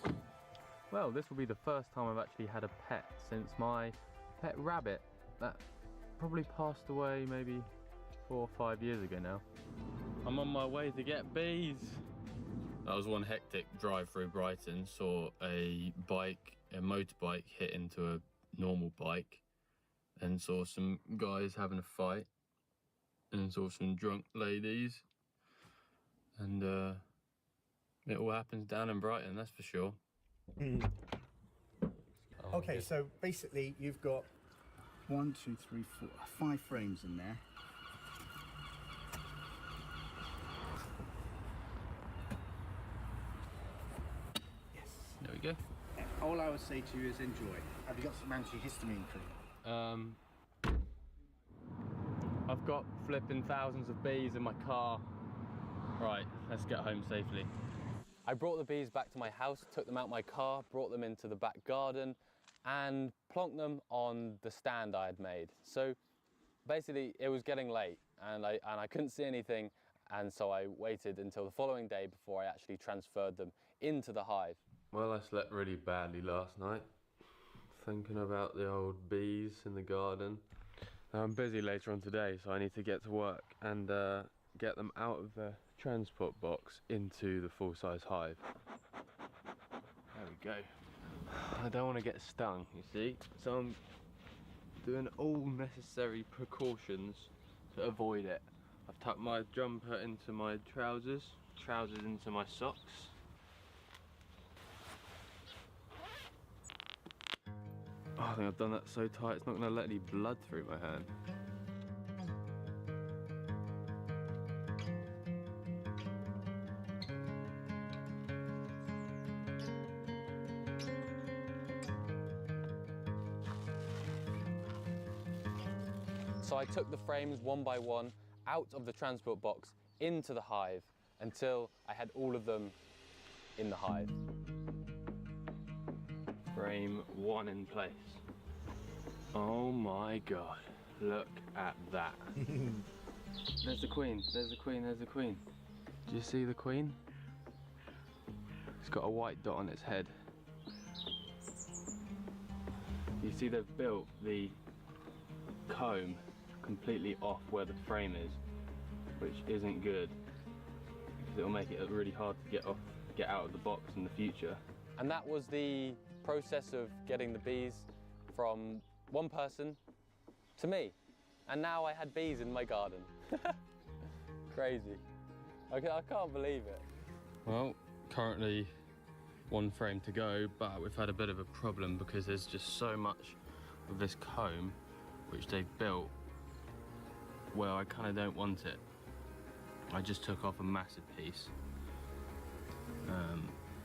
Well, this will be the first time I've actually had a pet since my pet rabbit that probably passed away maybe 4 or 5 years ago now. I'm on my way to get bees. That was one hectic drive through Brighton. Saw a motorbike hit into a normal bike, and saw some guys having a fight, and saw some drunk ladies, and it all happens down in Brighton, that's for sure. Okay, so basically you've got 1, 2, 3, 4, 5 frames in there. Yes. There we go. All I would say to you is enjoy. Have you got some antihistamine cream? I've got flipping thousands of bees in my car. Right, let's get home safely. I brought the bees back to my house, took them out my car, brought them into the back garden, and plonked them on the stand I had made. So basically it was getting late and I couldn't see anything, and so I waited until the following day before I actually transferred them into the hive. Well, I slept really badly last night, thinking about the old bees in the garden. I'm busy later on today, so I need to get to work and get them out of the transport box into the full-size hive. There we go. I don't want to get stung, you see, so I'm doing all necessary precautions to avoid it. I've tucked my jumper into my trousers into my socks. Oh, I think I've done that so tight it's not going to let any blood through my hand. So I took the frames one by one out of the transport box into the hive until I had all of them in the hive. Frame 1 in place. Oh my god, look at that. There's the queen, there's the queen, there's the queen. Do you see the queen? It's got a white dot on its head. You see they've built the comb completely off where the frame is, which isn't good because it'll make it really hard to get out of the box in the future. And that was the process of getting the bees from one person to me, and now I had bees in my garden. Crazy. Okay, I can't believe it. Well, currently 1 frame to go, but we've had a bit of a problem because there's just so much of this comb which they've built where I kind of don't want it. I just took off a massive piece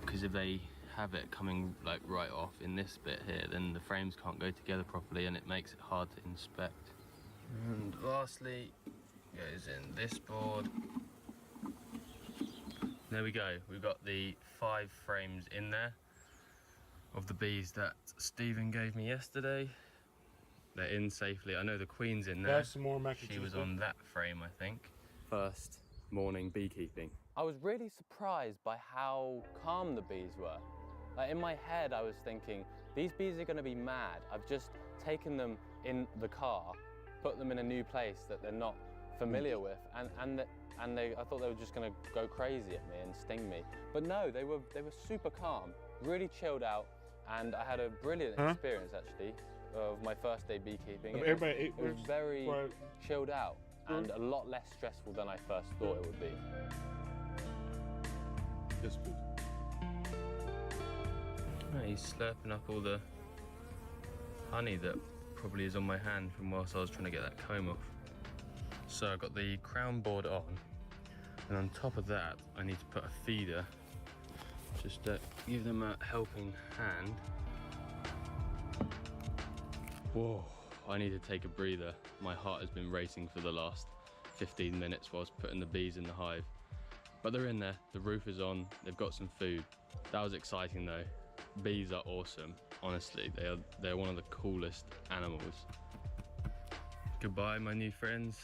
because if they have it coming like right off in this bit here, then the frames can't go together properly and it makes it hard to inspect. And lastly goes in this board. There we go, we've got the 5 frames in there of the bees that Stephen gave me yesterday. They're in safely. I know the queen's in there. There's some more mac and cheese. She was on that frame, I think. First morning beekeeping. I was really surprised by how calm the bees were. Like in my head, I was thinking, these bees are going to be mad. I've just taken them in the car, put them in a new place that they're not familiar with, and I thought they were just going to go crazy at me and sting me. But no, they were super calm, really chilled out, and I had a brilliant experience actually of my first day beekeeping. It was very chilled out and a lot less stressful than I first thought it would be. Yes, please. Oh, he's slurping up all the honey that probably is on my hand from whilst I was trying to get that comb off. So I've got the crown board on, and on top of that I need to put a feeder just to give them a helping hand. Whoa, I need to take a breather. My heart has been racing for the last 15 minutes whilst putting the bees in the hive. But they're in there, the roof is on, they've got some food. That was exciting though. Bees are awesome, honestly. They're one of the coolest animals. Goodbye, my new friends.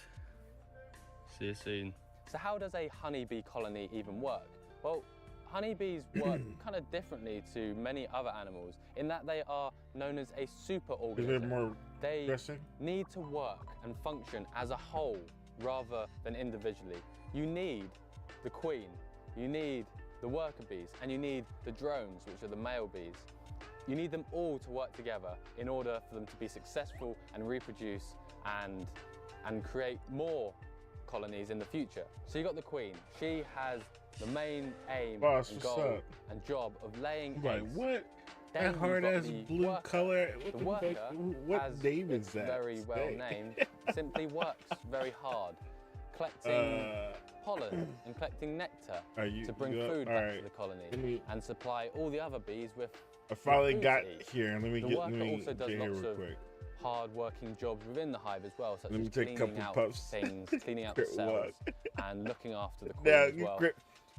See you soon. So how does a honeybee colony even work? Well, honeybees work kind of differently to many other animals in that they are known as a super organism. They need to work and function as a whole rather than individually. You need the queen, you need the worker bees, and you need the drones, which are the male bees. You need them all to work together in order for them to be successful and reproduce and create more colonies in the future. So you got the queen. She has the main aim and goal and job of laying eggs. What? Then That hard ass blue worker. color. The worker, What name is that? very well named, simply works very hard, collecting pollen and collecting nectar to bring food back to the colony and supply all the other bees with. I finally food got to eat. here. Let me the get. worker Let me also does get here lots real of quick. hard-working jobs within the hive as well, such Let me as take a cleaning couple out puffs. things, cleaning out the Grip cells, one. and looking after the queen Now as well.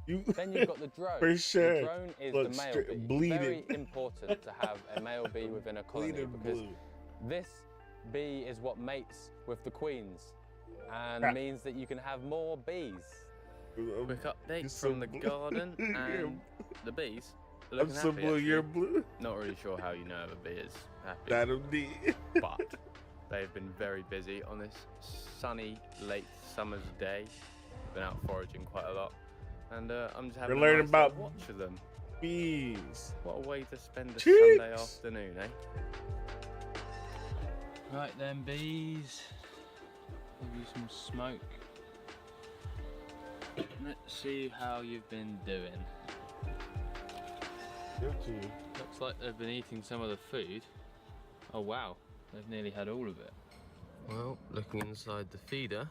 Then you've got the drone. For sure. The drone is Look, the male bee. bleeding. Very important to have a male bee within a colony because this bee is what mates with the queens and means that you can have more bees. Quick update from the garden and the bees. I'm so blue, you're blue. Not really sure how you know if a bee is happy. That'll be. But they've been very busy on this sunny late summer's day. Been out foraging quite a lot, and I'm just having a learning nice about watch of them. Bees. What a way to spend a Chicks. Sunday afternoon, eh? Right then, bees. Give you some smoke. Let's see how you've been doing. Looks like they've been eating some of the food. Oh wow, they've nearly had all of it. Well, looking inside the feeder,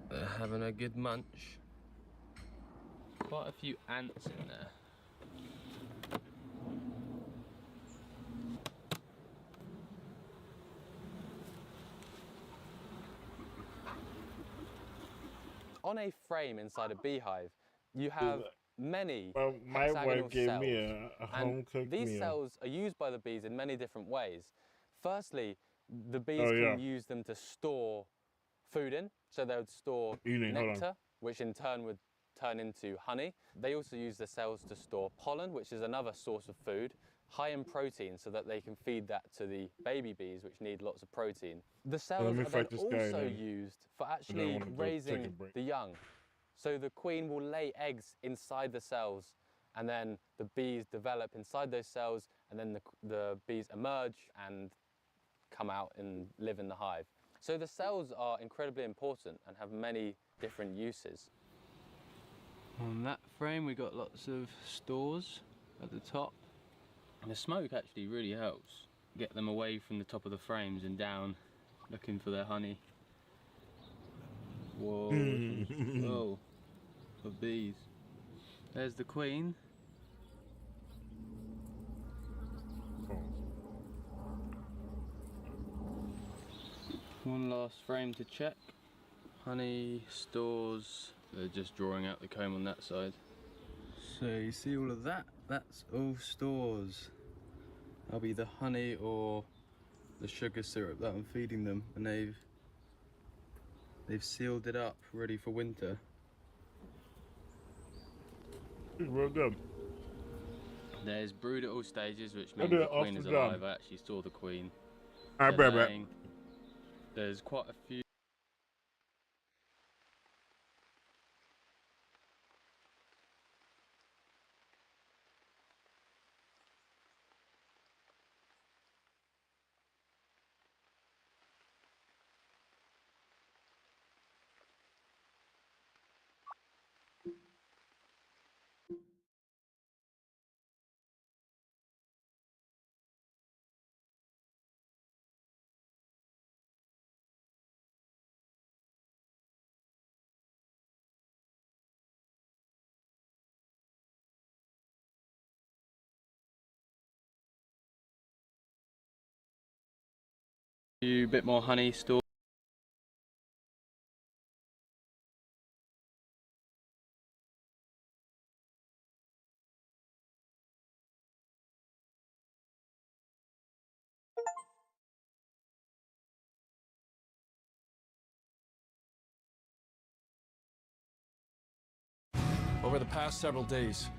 they're having a good munch. Quite a few ants in there. On a frame inside a beehive, you have many my hexagonal wife gave cells, me a home-cooked these meal. cells are used by the bees in many different ways. Firstly, the bees can use them to store food in, so they would store nectar, which in turn would turn into honey. They also use the cells to store pollen, which is another source of food, high in protein, so that they can feed that to the baby bees, which need lots of protein. The cells are then also used for actually raising the young. So the queen will lay eggs inside the cells, and then the bees develop inside those cells, and then the bees emerge and come out and live in the hive. So the cells are incredibly important and have many different uses. On that frame we got lots of stores at the top. And the smoke actually really helps get them away from the top of the frames and down looking for their honey. Whoa, whoa, for bees. There's the queen. One last frame to check. Honey, stores. They're just drawing out the comb on that side. So you see all of that? That's all stores. That'll be the honey or the sugar syrup that I'm feeding them, and they've sealed it up, ready for winter. Well done. There's brood at all stages, which means the queen is alive. I actually saw the queen. There's quite a few. A bit more honey store. Over the past several days,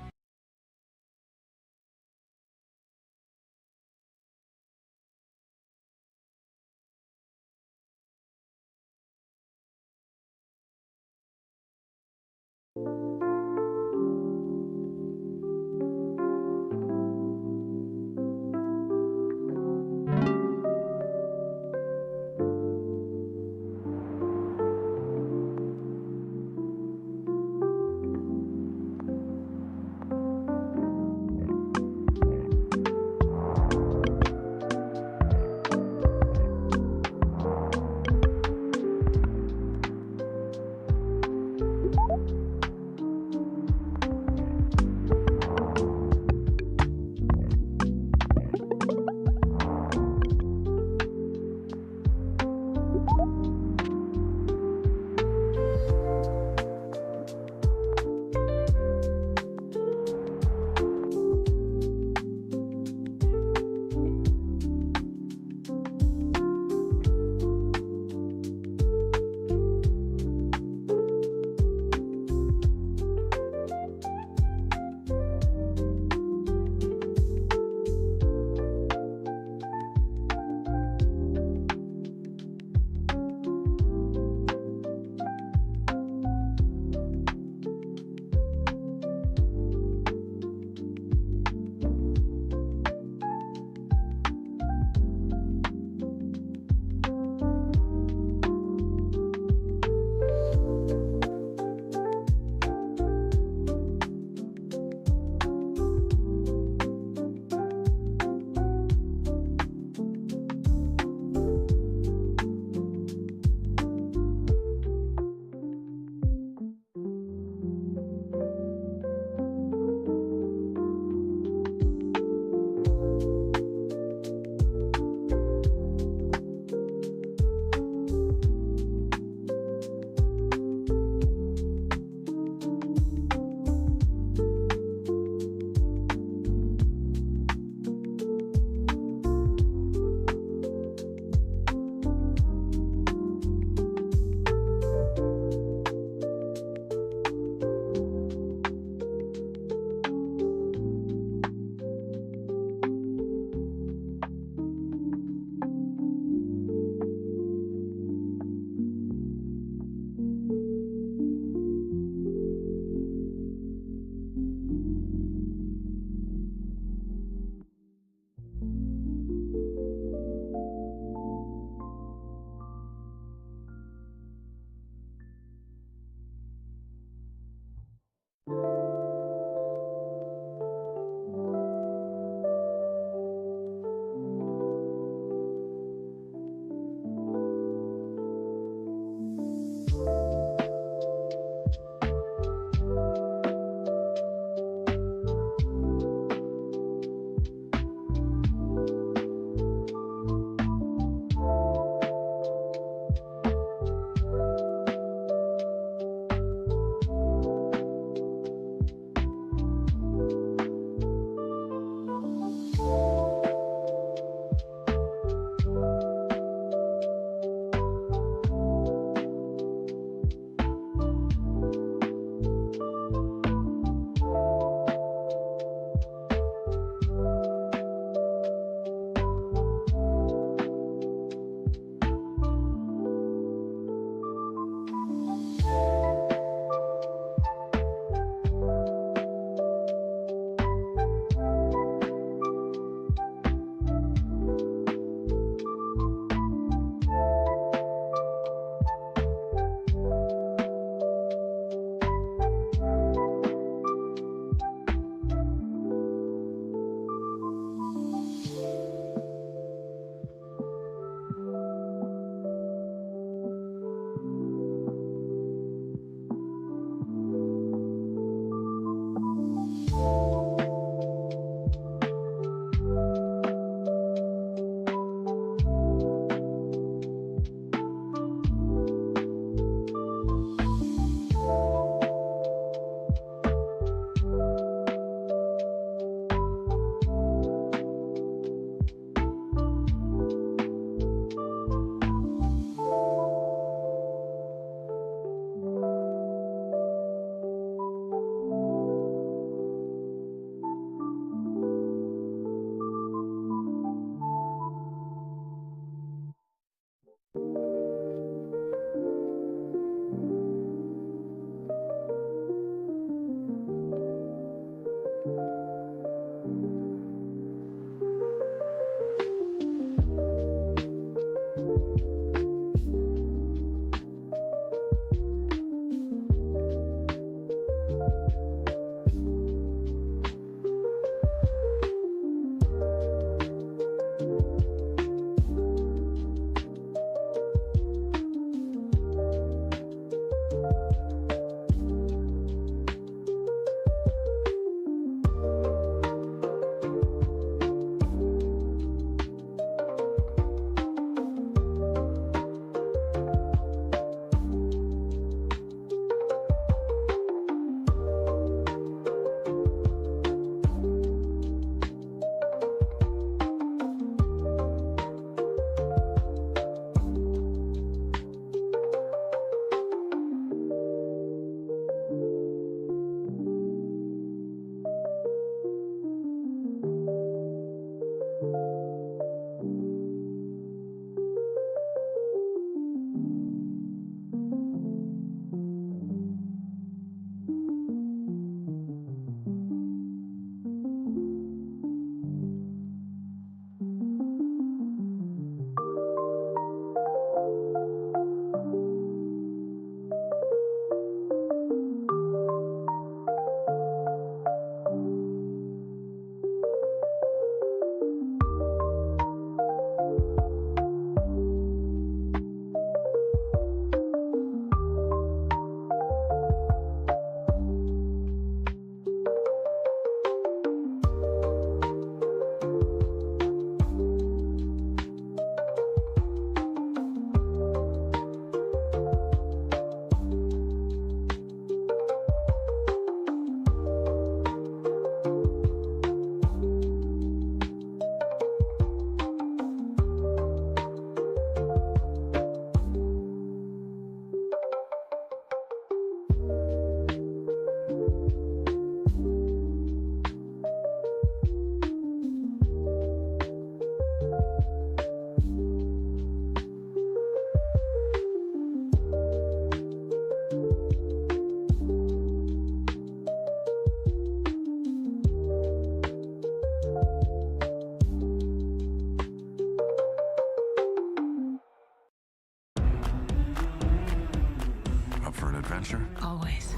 adventure? Always.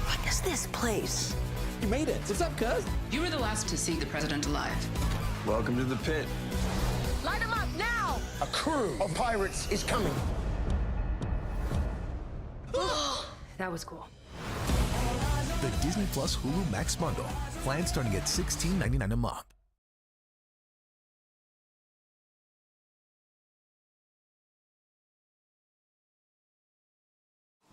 What is this place? You made it. What's up, cuz? You were the last to see the president alive. Welcome to the pit. Light him up now! A crew of pirates is coming. That was cool. The Disney Plus Hulu Max bundle. Plan starting at $16.99 a month.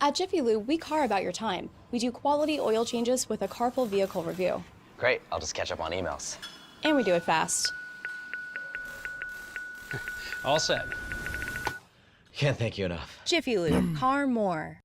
At Jiffy Lube, we care about your time. We do quality oil changes with a carpool vehicle review. Great, I'll just catch up on emails. And we do it fast. All set. Can't thank you enough. Jiffy Lube, car more.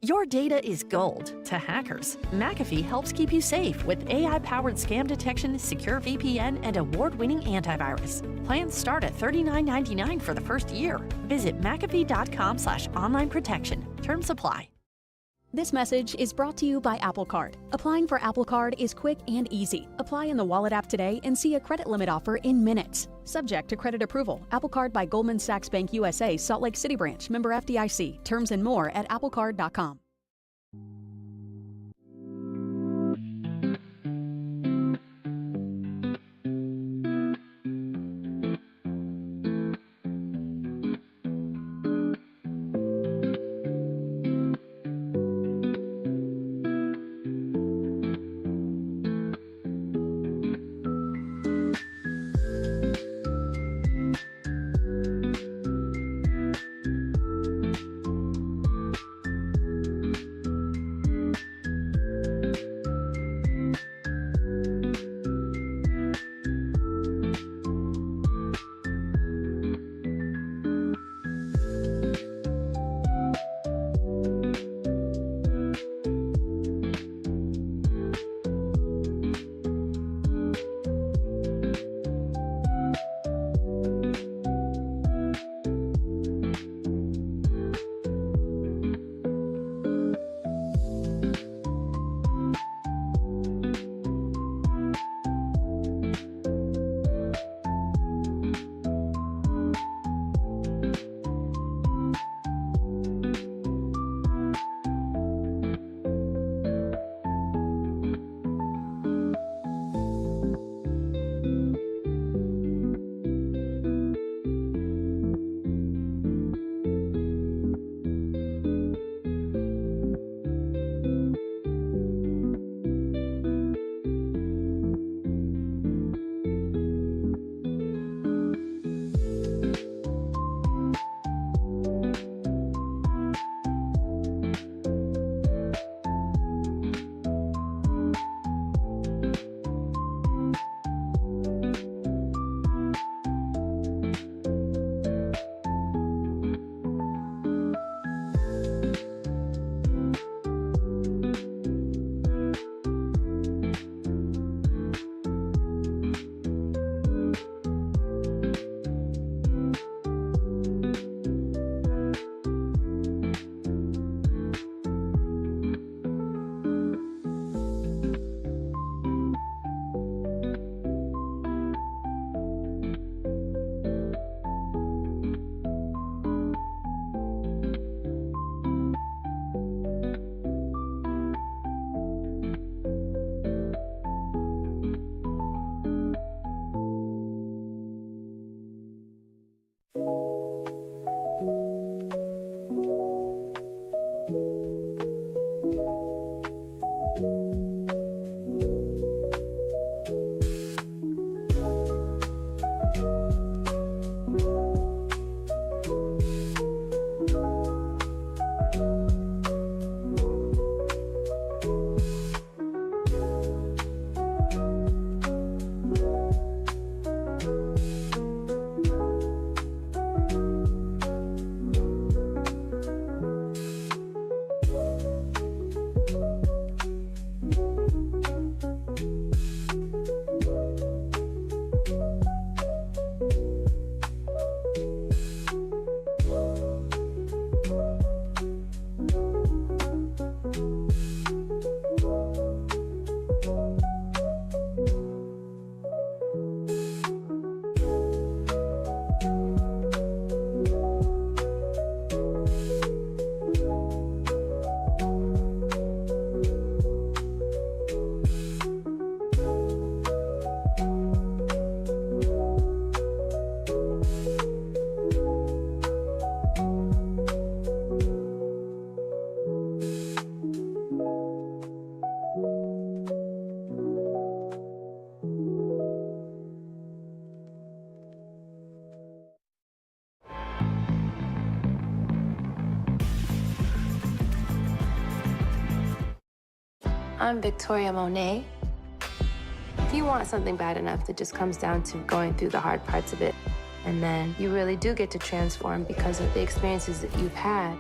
Your data is gold to hackers. McAfee helps keep you safe with AI-powered scam detection, secure VPN, and award-winning antivirus. Plans start at $39.99 for the first year. Visit McAfee.com/online protection. Terms apply. This message is brought to you by Apple Card. Applying for Apple Card is quick and easy. Apply in the Wallet app today and see a credit limit offer in minutes. Subject to credit approval. Apple Card by Goldman Sachs Bank USA, Salt Lake City branch. Member FDIC. Terms and more at applecard.com. I'm Victoria Monet. If you want something bad enough that just comes down to going through the hard parts of it, and then you really do get to transform because of the experiences that you've had,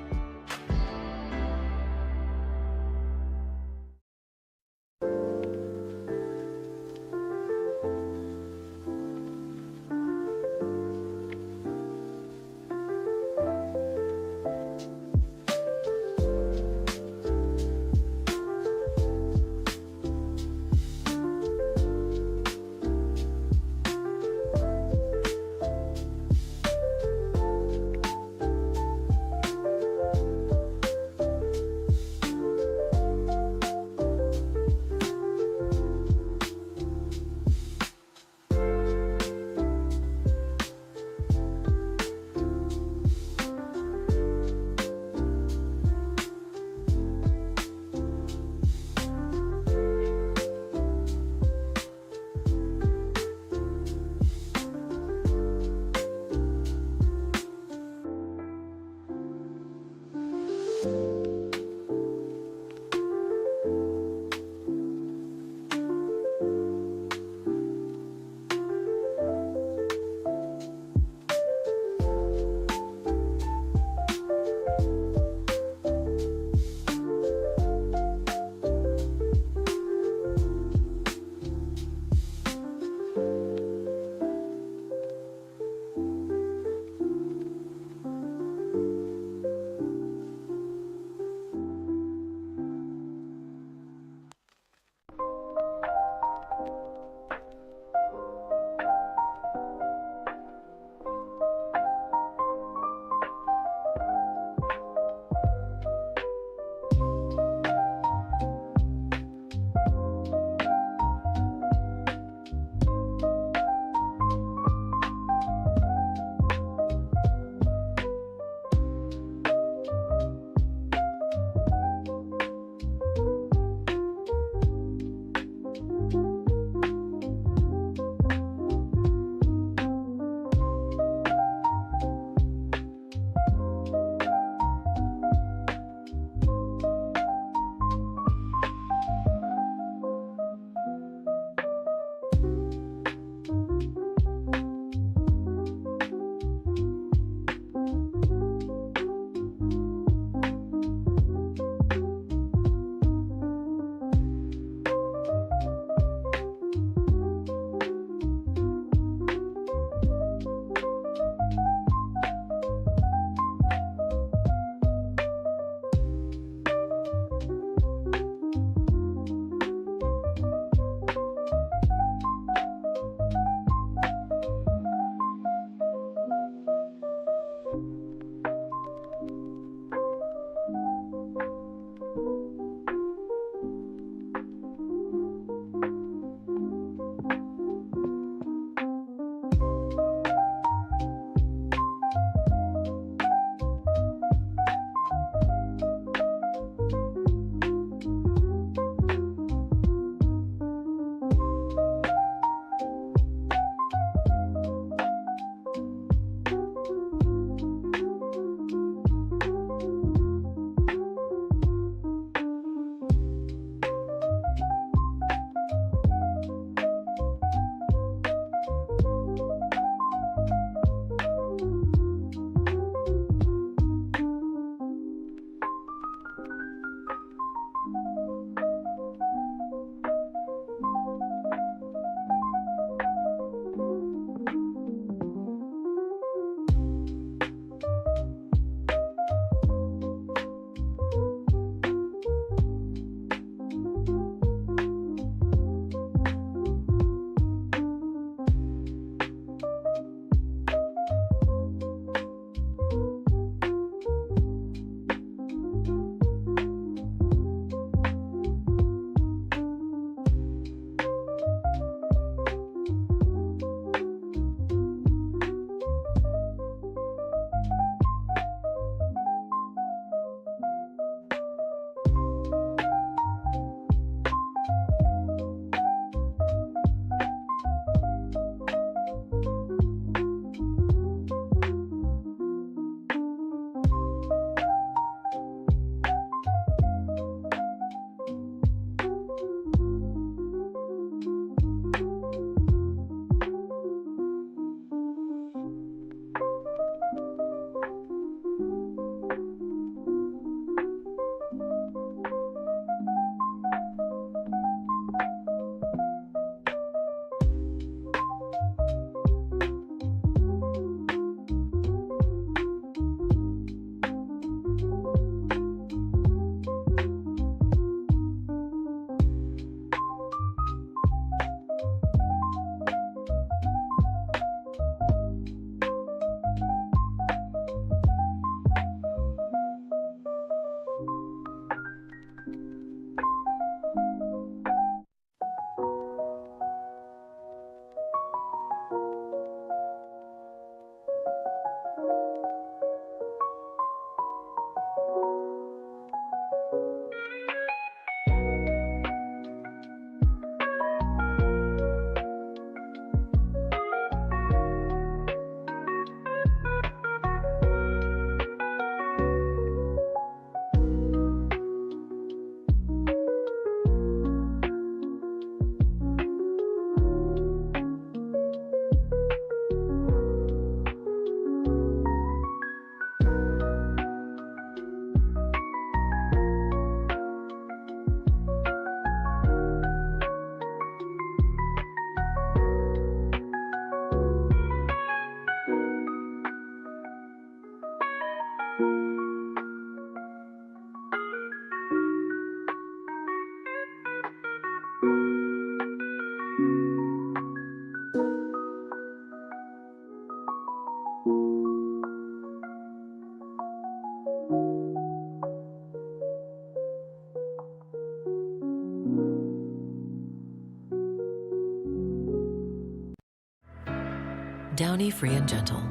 Downy Free and Gentle.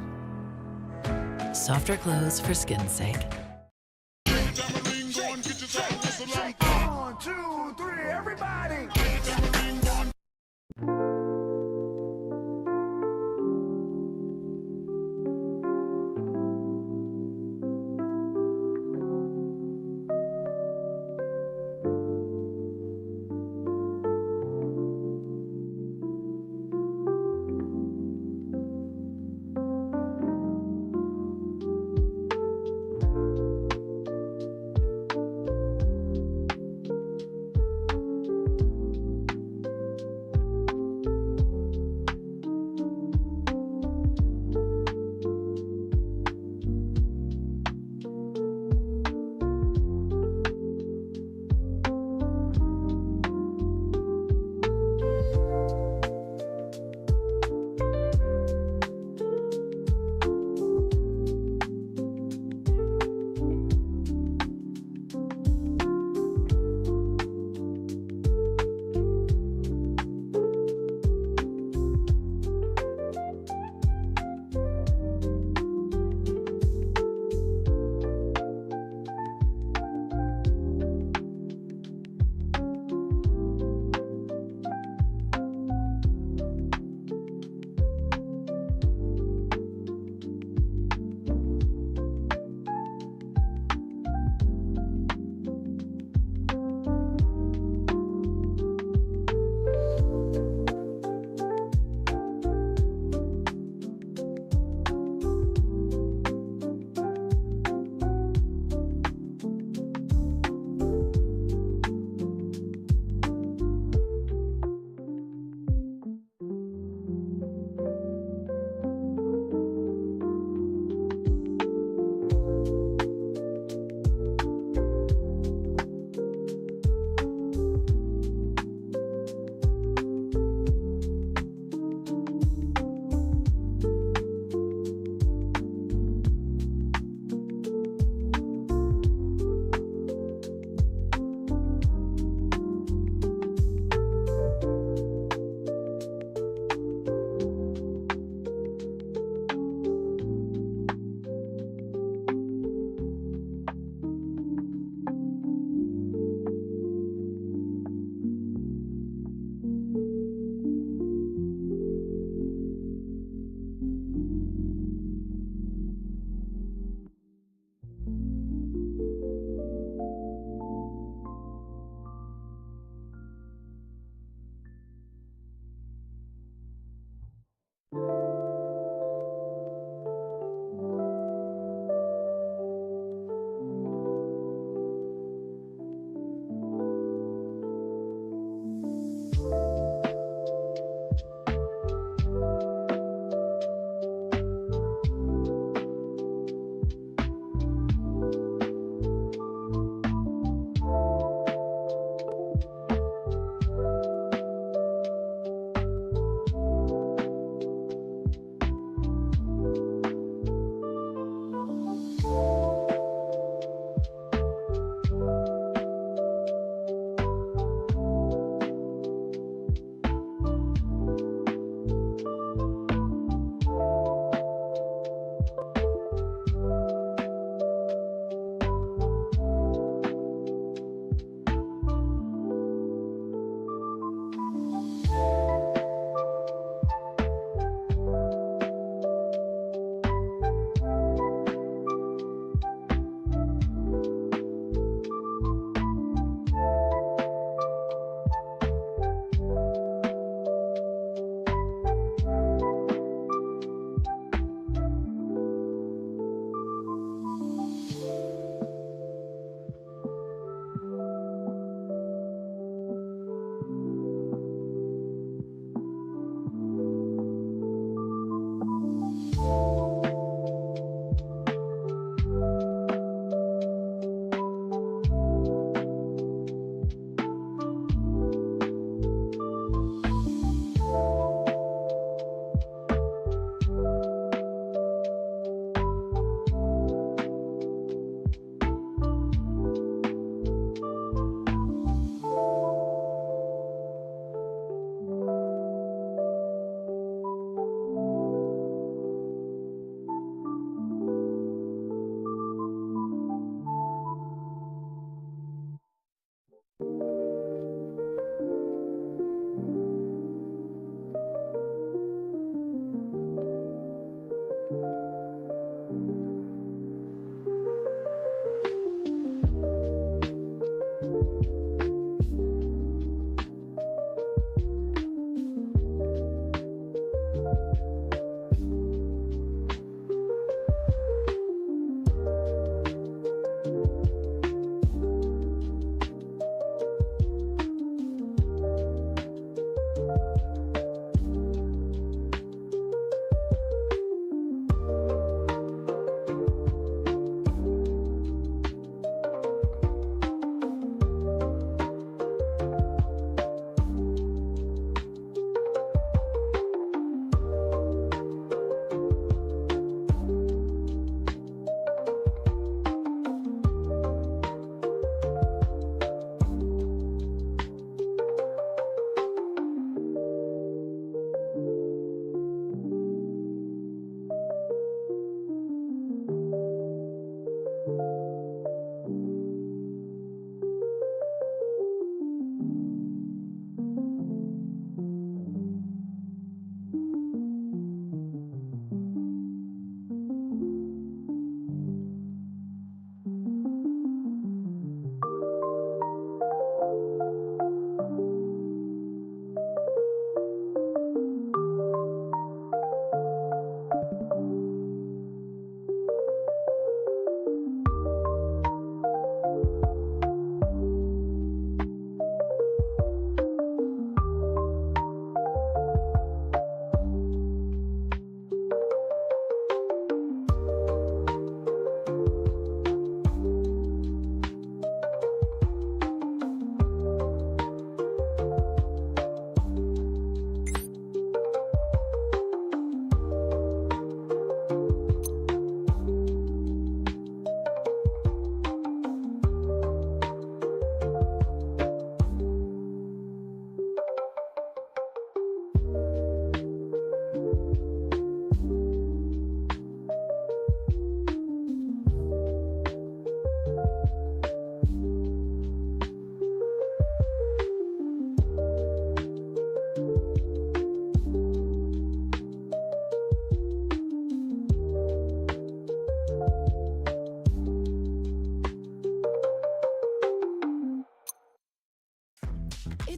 Softer clothes for skin's sake. 1, 2, 3, everybody!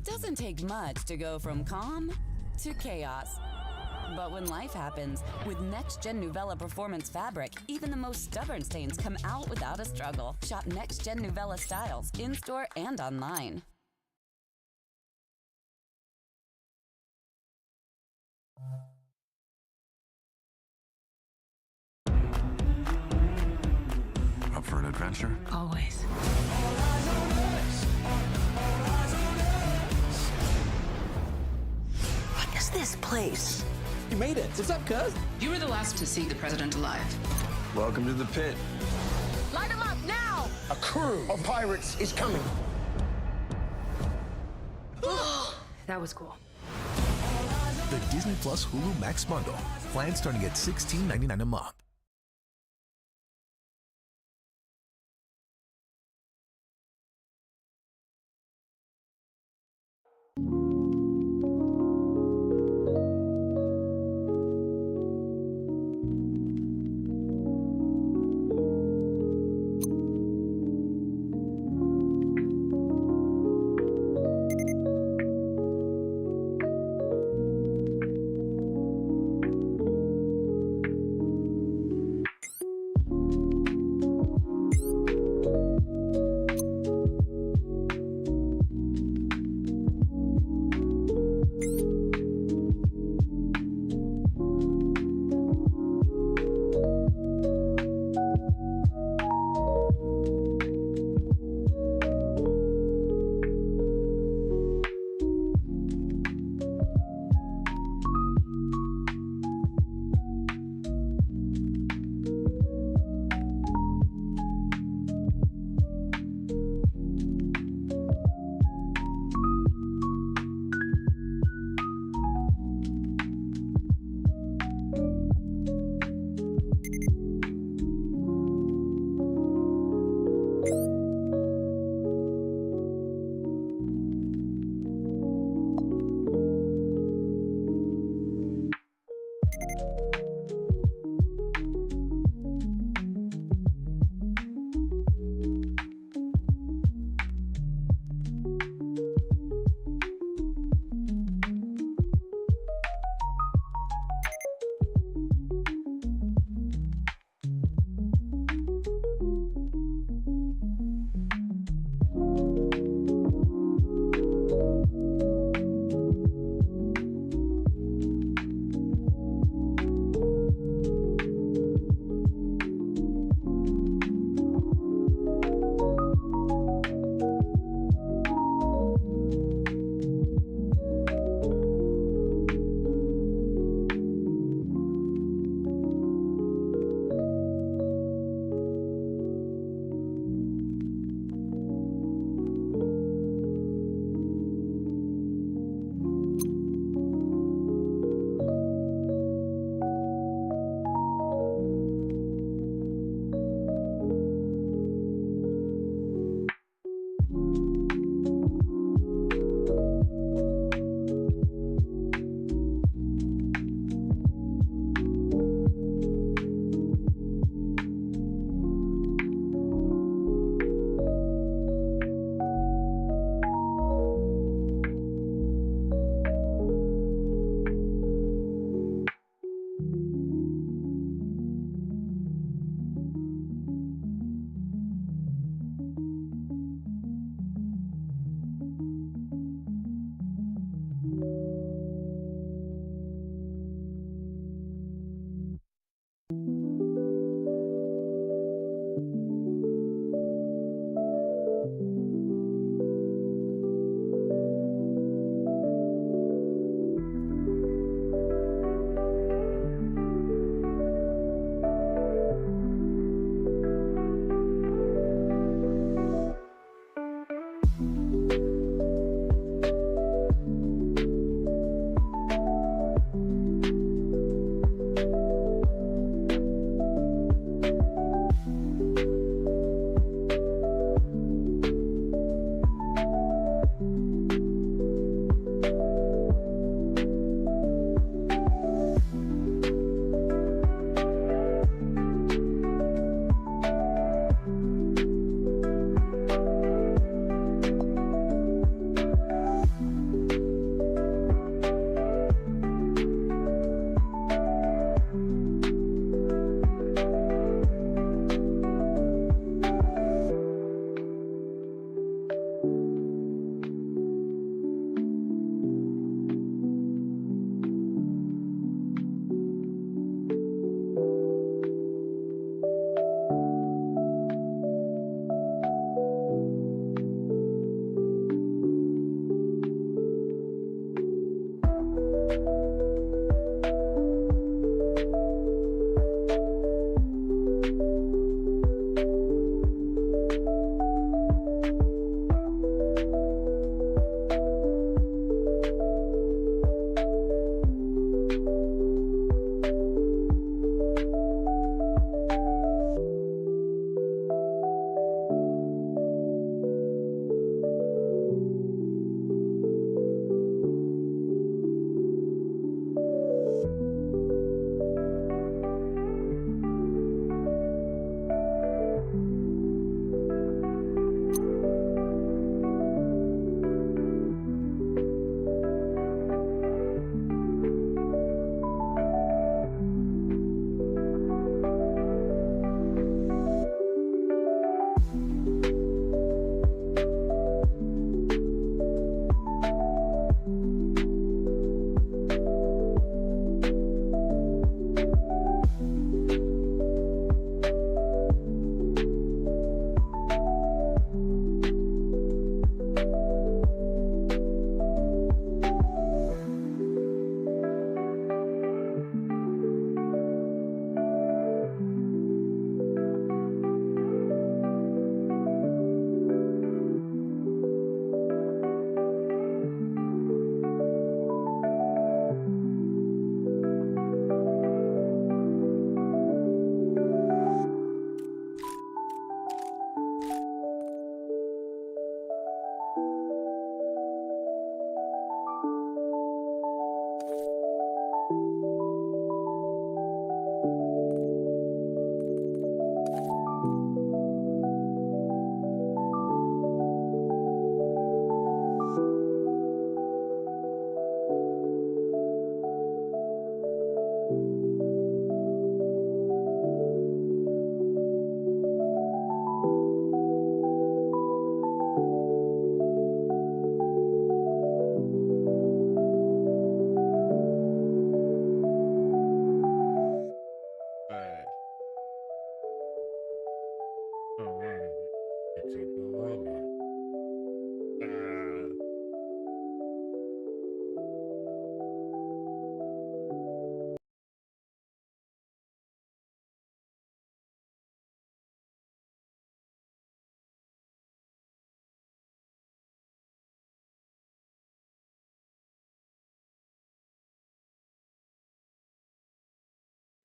doesn't take much to go from calm to chaos. But when life happens, with Next Gen Nuvella Performance Fabric, even the most stubborn stains come out without a struggle. Shop Next Gen Nuvella styles in-store and online. Up for an adventure? Always. What is this place? You made it. What's up, cuz? You were the last to see the president alive. Welcome to the pit. Light them up now! A crew of pirates is coming. That was cool. The Disney Plus Hulu Max Bundle. Plans starting at $16.99 a month.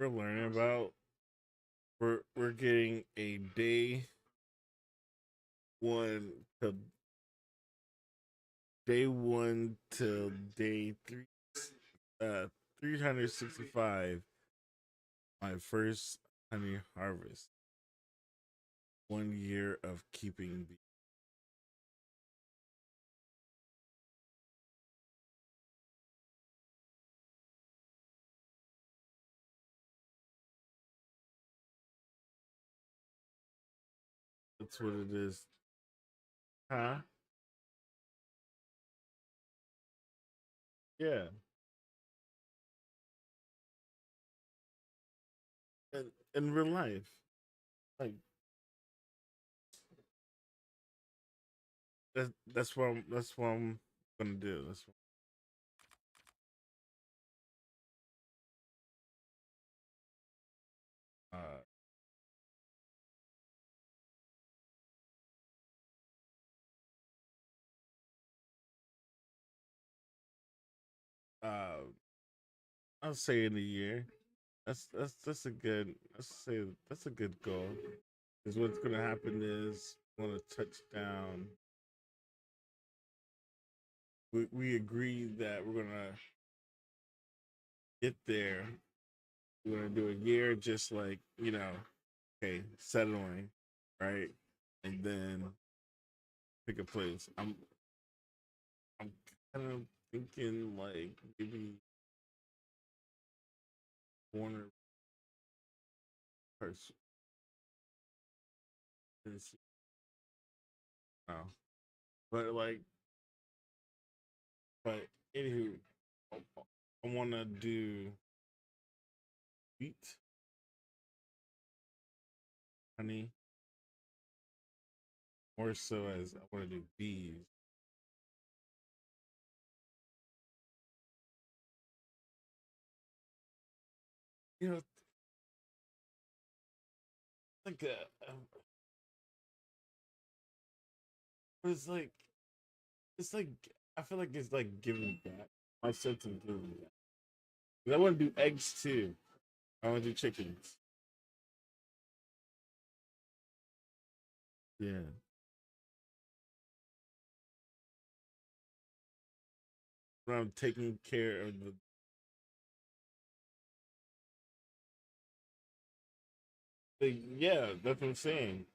we're learning about. We're getting a day one to day three, 365. My first honey harvest. 1 year of keeping bees. That's what it is. Huh? Yeah. In real life. Like that's what I'm gonna do. That's what, I'll say in a year. That's a good. Let's say that's a good goal. Because what's gonna happen is on a touchdown. We agree that we're gonna get there. We're gonna do a year just like okay, settling, right, and then pick a place. I'm kind of thinking like maybe corner person. No, but but anywho, I want to do wheat, honey, more so as I want to do bees. You know, like it's like it's like I feel like it's like giving back. My sense of giving back. 'Cause I want to do eggs too. I want to do chickens. Yeah. When I'm taking care of yeah, that's what I'm saying.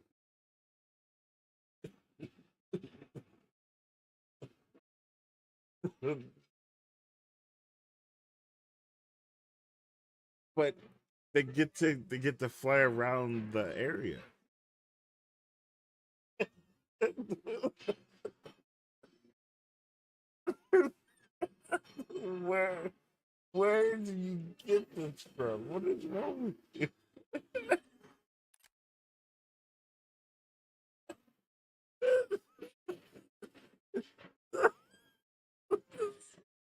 But they get to fly around the area. where where do you get this from? What is wrong with you?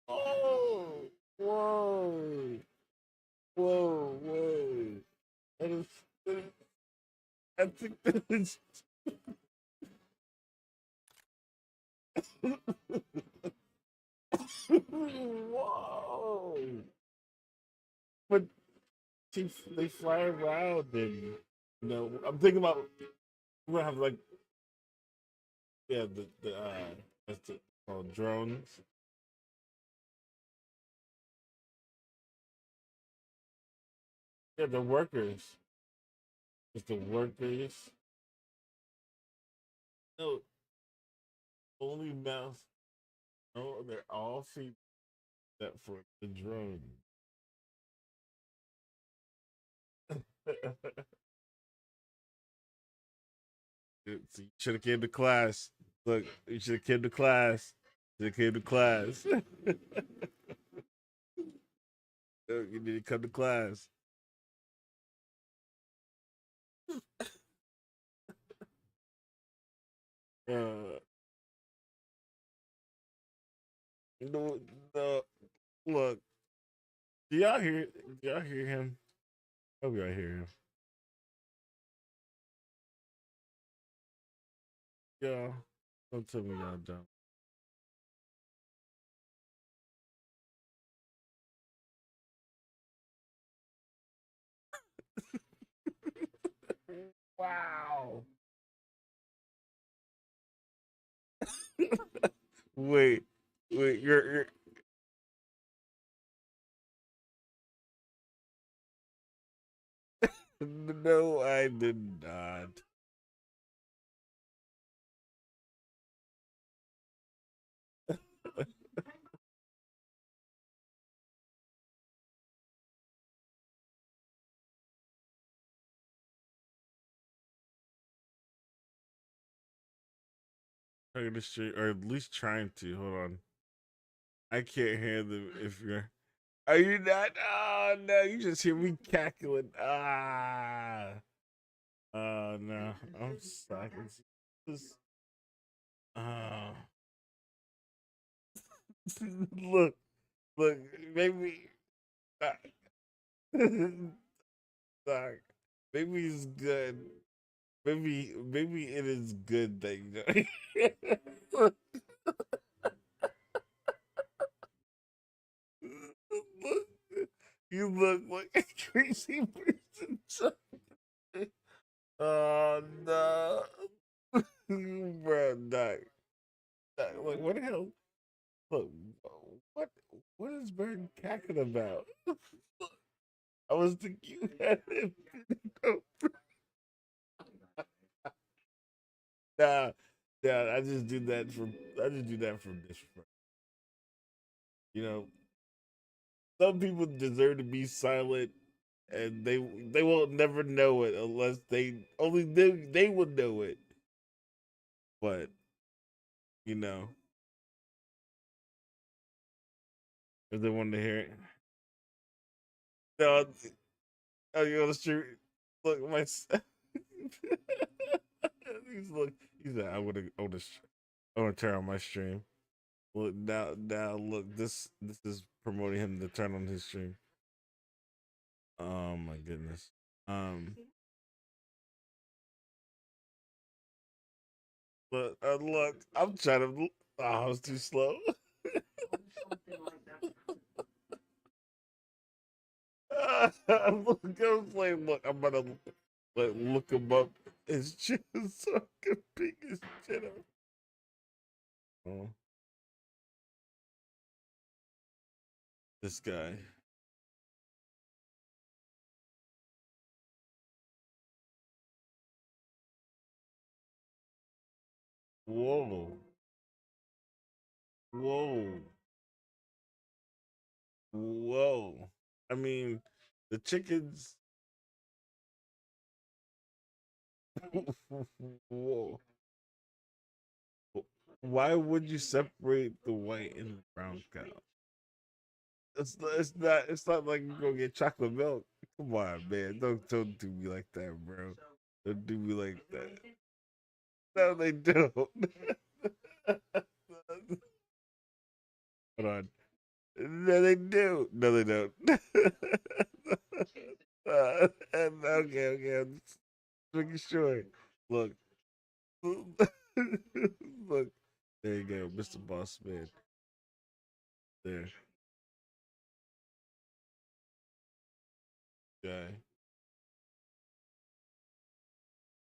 Oh, whoa, whoa. That is, I think that is. Whoa. But they fly around and I'm thinking about we're gonna have like the that's it called drones. Yeah, the workers. It's the workers. No, only mouse. No, they're all female except for the drone. You should have came to class. Look, you should have came to class. Should have came to class. Look, you need to come to class. Uh, no, no. Look, do y'all hear? Do y'all hear him? Hope y'all hear him. Y'all, don't tell me y'all don't. Wow. Wait, you're no, I did not. Trying to stream, or at least trying to. Hold on. I can't hear them if you're. Are you not? Oh no, you just hear me cackling. Ah. Oh no, I'm stuck. It's just. Uh, look, look, maybe. Doc, maybe it's good. Maybe it is good that you know. Look, you look like a crazy person. Oh no, bro, Doc, Doc, like what the hell? Look, what what is Bird cackling about? I was thinking you had it. Nah, nah, I just do that for disrespect. You know, some people deserve to be silent, and they will never know it unless they would know it. But you know, if they wanted to hear it, no, oh, you on the street? Look, he's look. He's like, I want to turn on my stream. Look now, look. This is promoting him to turn on his stream. Oh my goodness. Um, but look, I'm trying to. Oh, I was too slow. Look, I was like, look, I'm gonna like look him up. His chin is so I can pick his chin up. Oh, this guy. Whoa, whoa, whoa. I mean, the chickens. Whoa. Why would you separate the white and the brown cow? It's not like you go get chocolate milk. Come on, man. Don't do me like that, bro. Don't do me like that. No, they don't. Hold on. No, they do. No, they don't. Okay. I'm just making sure. Look. Look. There you go, Mr. Boss Man. There. Guy.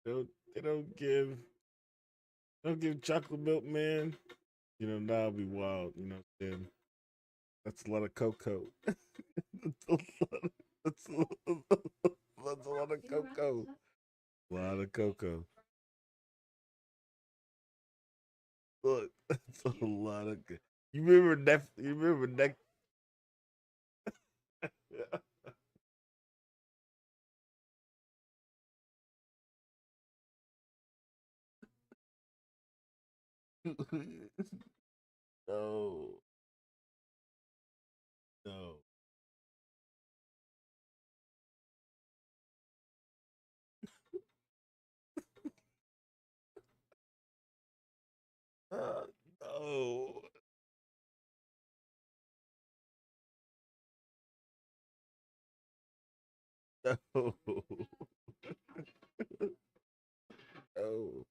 They don't give chocolate milk, man. You know, that'll be wild, you know what I'm saying? That's a lot of cocoa. That's a lot that's that's a lot of cocoa. A lot of cocoa. Look, that's a lot of. You remember that? You remember that? No, no. No. No. No.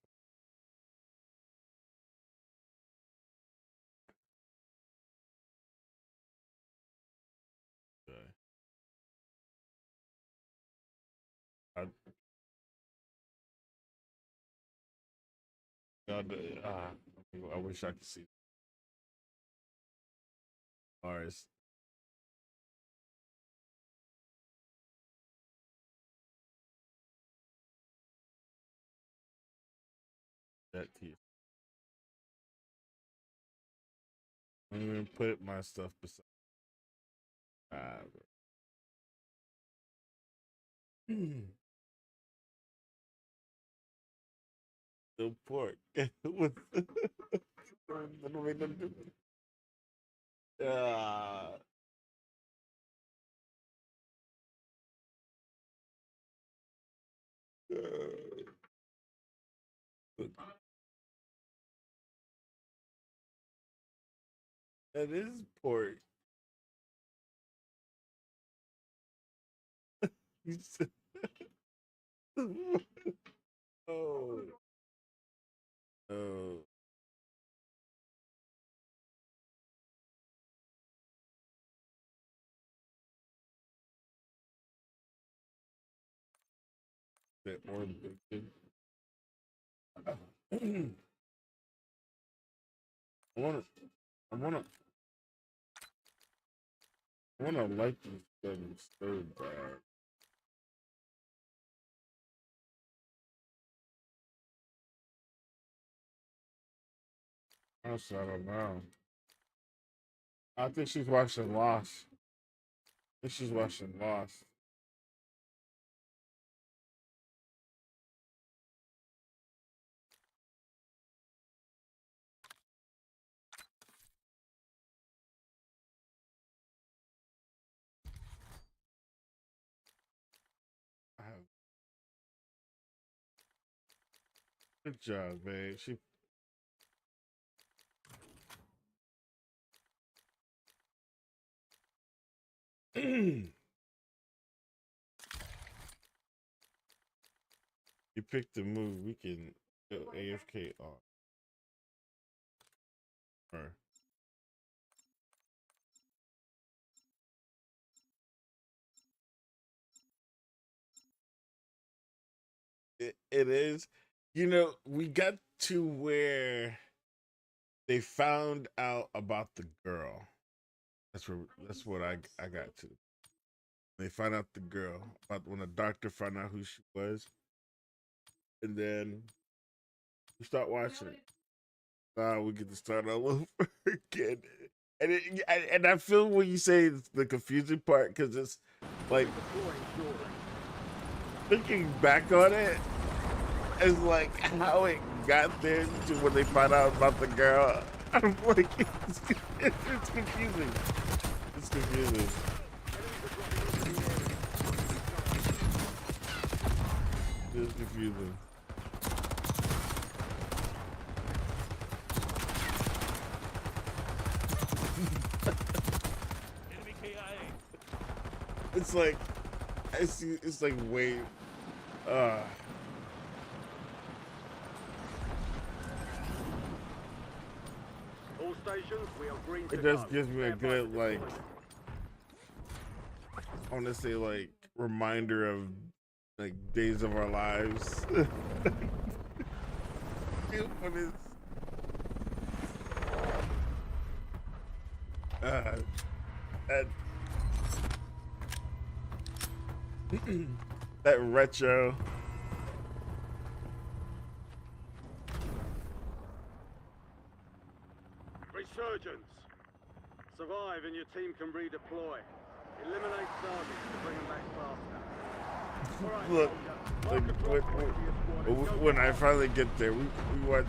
I, I wish I could see Mars. That here. I'm gonna put my stuff beside. The pork. What do we do? That is pork. Oh. Oh. That more bacon. I wanna like this thing so bad. Also, I don't know. I think she's watching Lost. I think she's watching Lost. Good job, babe. She. You picked the move. We can go AFK on her. It is. You know, we got to where they found out about the girl. That's what I got to. They found out the girl about when the doctor found out who she was, and then we start watching it. Now we get to start all over again, and I feel when you say it's the confusing part because it's like thinking back on it is like how it got there to when they found out about the girl. I'm like, it's confusing. It's confusing. It's confusing. It's like I see. It's like wait. All stations, we are green to It just go. gives me a good like. I want to say like reminder of like days of our lives. What is? That retro. Resurgence. Survive and your team can redeploy. Eliminate targets to bring them back faster. All right, Look, when I finally get there, we watch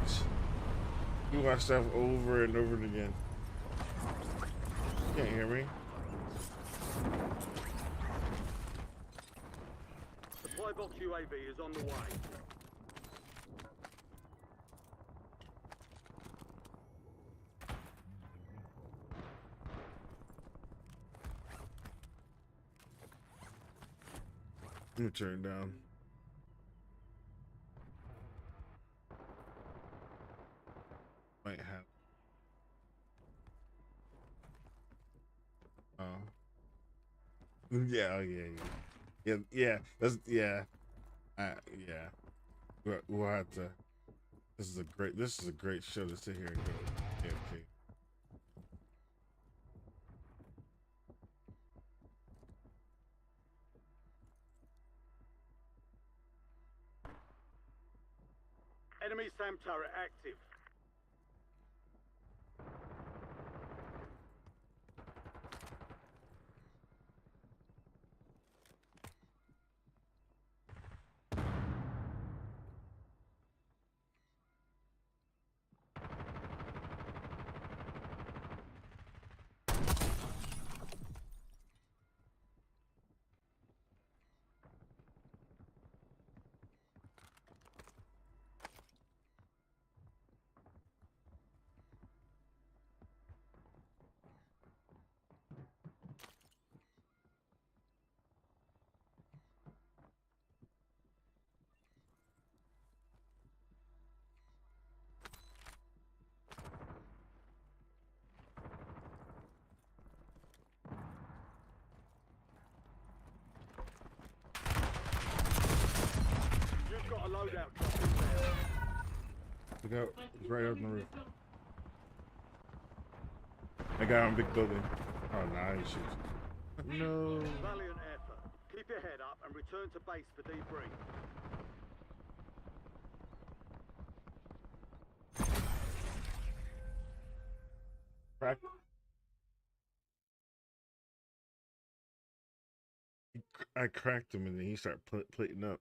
stuff over and over again. You can't hear me. Supply box UAV is on the way. Let me turn it down. Might have. Oh. Yeah. Oh yeah. Yeah. That's yeah. Yeah. We'll have to. This is a great show to sit here and go AFK. Enemy SAM turret active. You've got a loadout drop in there. Look out, it's right up on the roof. I got on big building. Oh, nice. No. Valiant effort. Keep your head up and return to base for debrief. Crack. I cracked him and then he started plating up.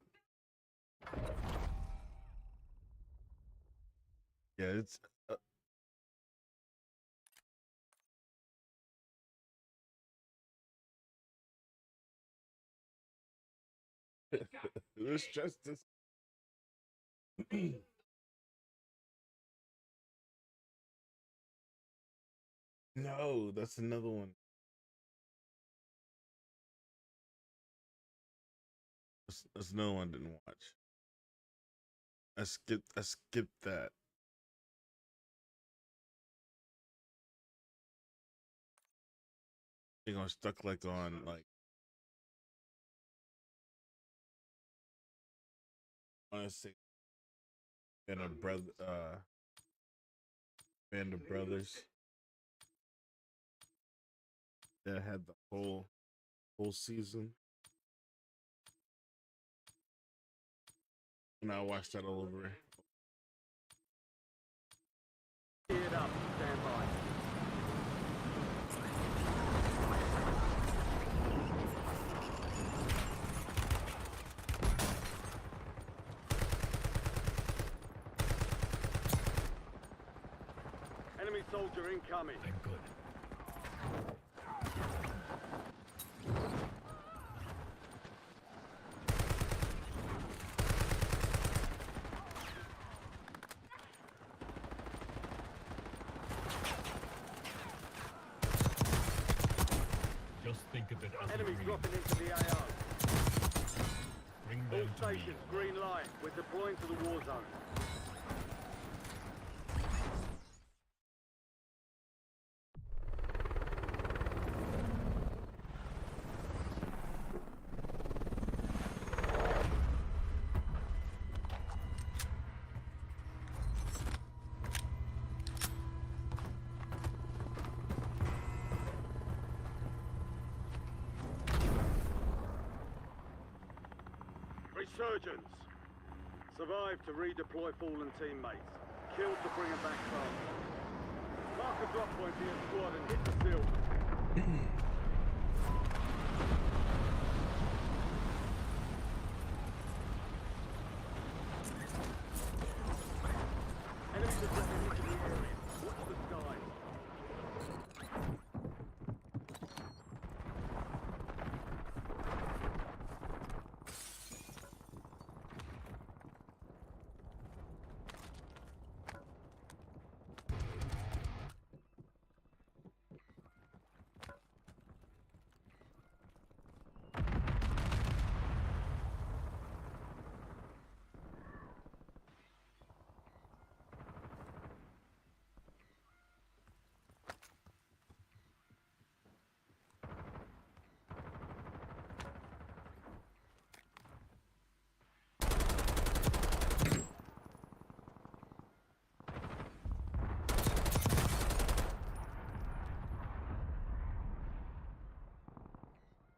Yeah, it's there's justice. No, that's another one. That's another one I didn't watch. I skipped that. I think I was stuck like on like honestly Band of Brothers that had the whole season. And I watched that all over. Geared up, stand by. Enemy soldier incoming. I'm good. Just think of it as Enemies a dropping into the AO. Bring All them to me. stations, green light. We're deploying to the war zone. Resurgence. Survive to redeploy fallen teammates. Kill to bring them back faster. Mark a drop point for your squad and hit the field. Enemies are dropping into the area. Watch the skies.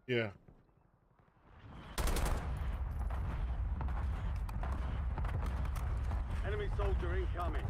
Yeah. Enemy soldier incoming.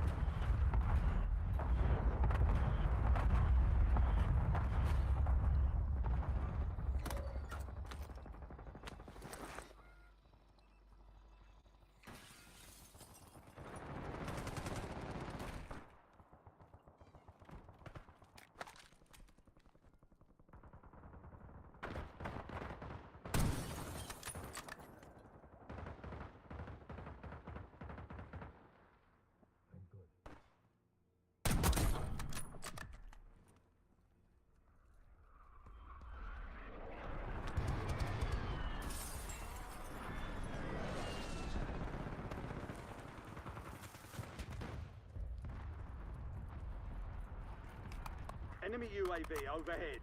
Enemy UAV overhead.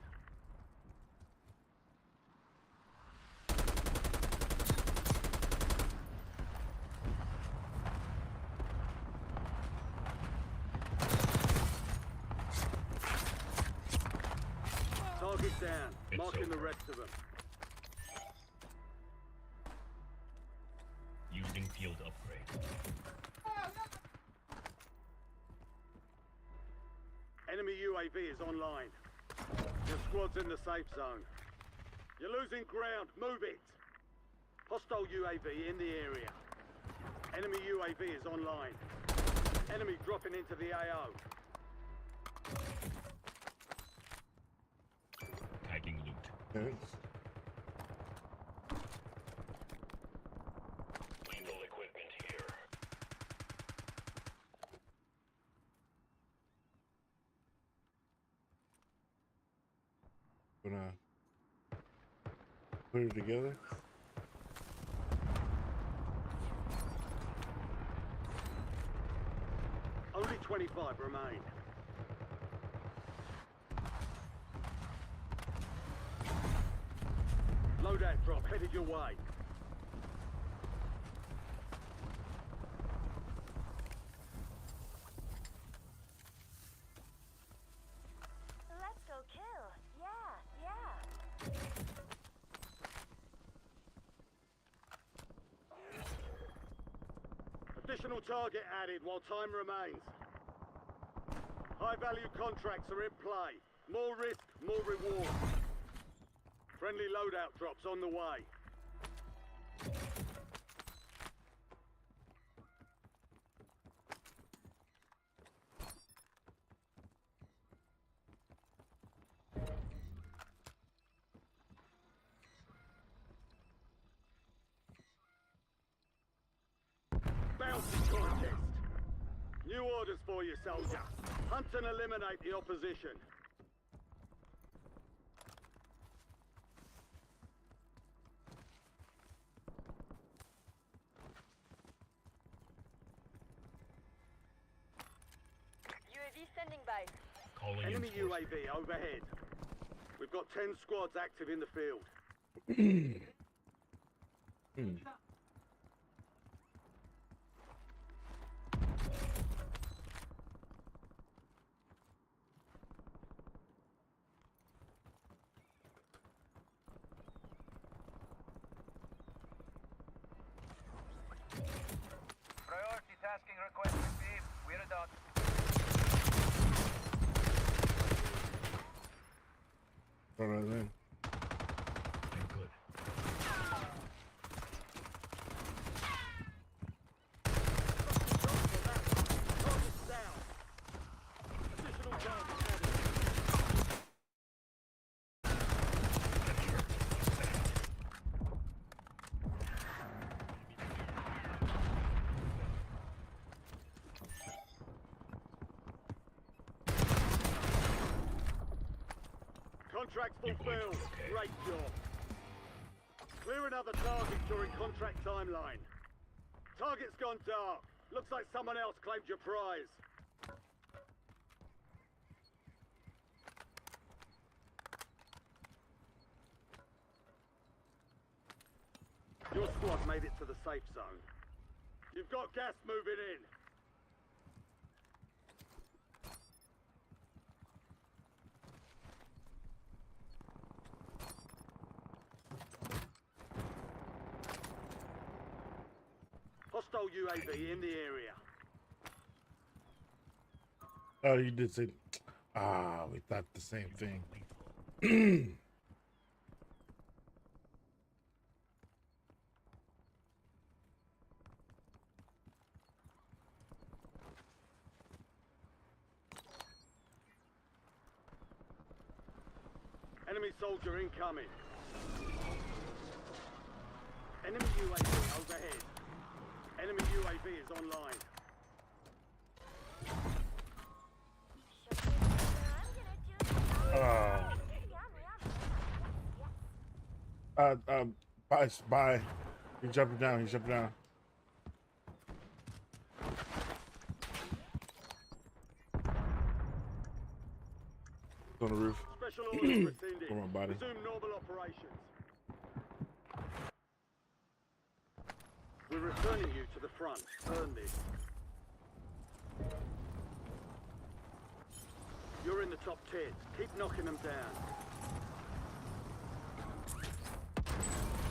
Target down. Marking the rest of them. Using field upgrade. Enemy UAV is online. Your squad's in the safe zone. You're losing ground. Move it. Hostile UAV in the area. Enemy UAV is online. Enemy dropping into the AO. Tagging loot. Okay. Lethal equipment here. Gonna put it together. Only 25 remain. Loadout drop headed your way. Let's go kill. Yeah. Additional target added while time remains. High-value contracts are in play. More risk, more reward. Friendly loadout drops on the way. Bounty contest. New orders for you, soldier. Hunt and eliminate the opposition. UAV standing by. Calling Enemy in UAV overhead. We've got 10 squads active in the field. Priority tasking request received. We're done. All right then. I'm good. Target's down. Additional target added. Contract fulfilled. Great job. Clear another target during contract timeline. Target's gone dark. Looks like someone else claimed your prize. Your squad made it to the safe zone. You've got gas moving in. Hostile UAV in the area. Oh, you did say. Ah, we thought the same thing. Enemy soldier incoming. Enemy UAV overhead. Enemy UAV is online. Bye. He's jumping down. He's jumping down. On the roof. Special orders rescinded. On my body. Resume normal operations. We're returning you to the front. Earn this. You're in the top 10. Keep knocking them down.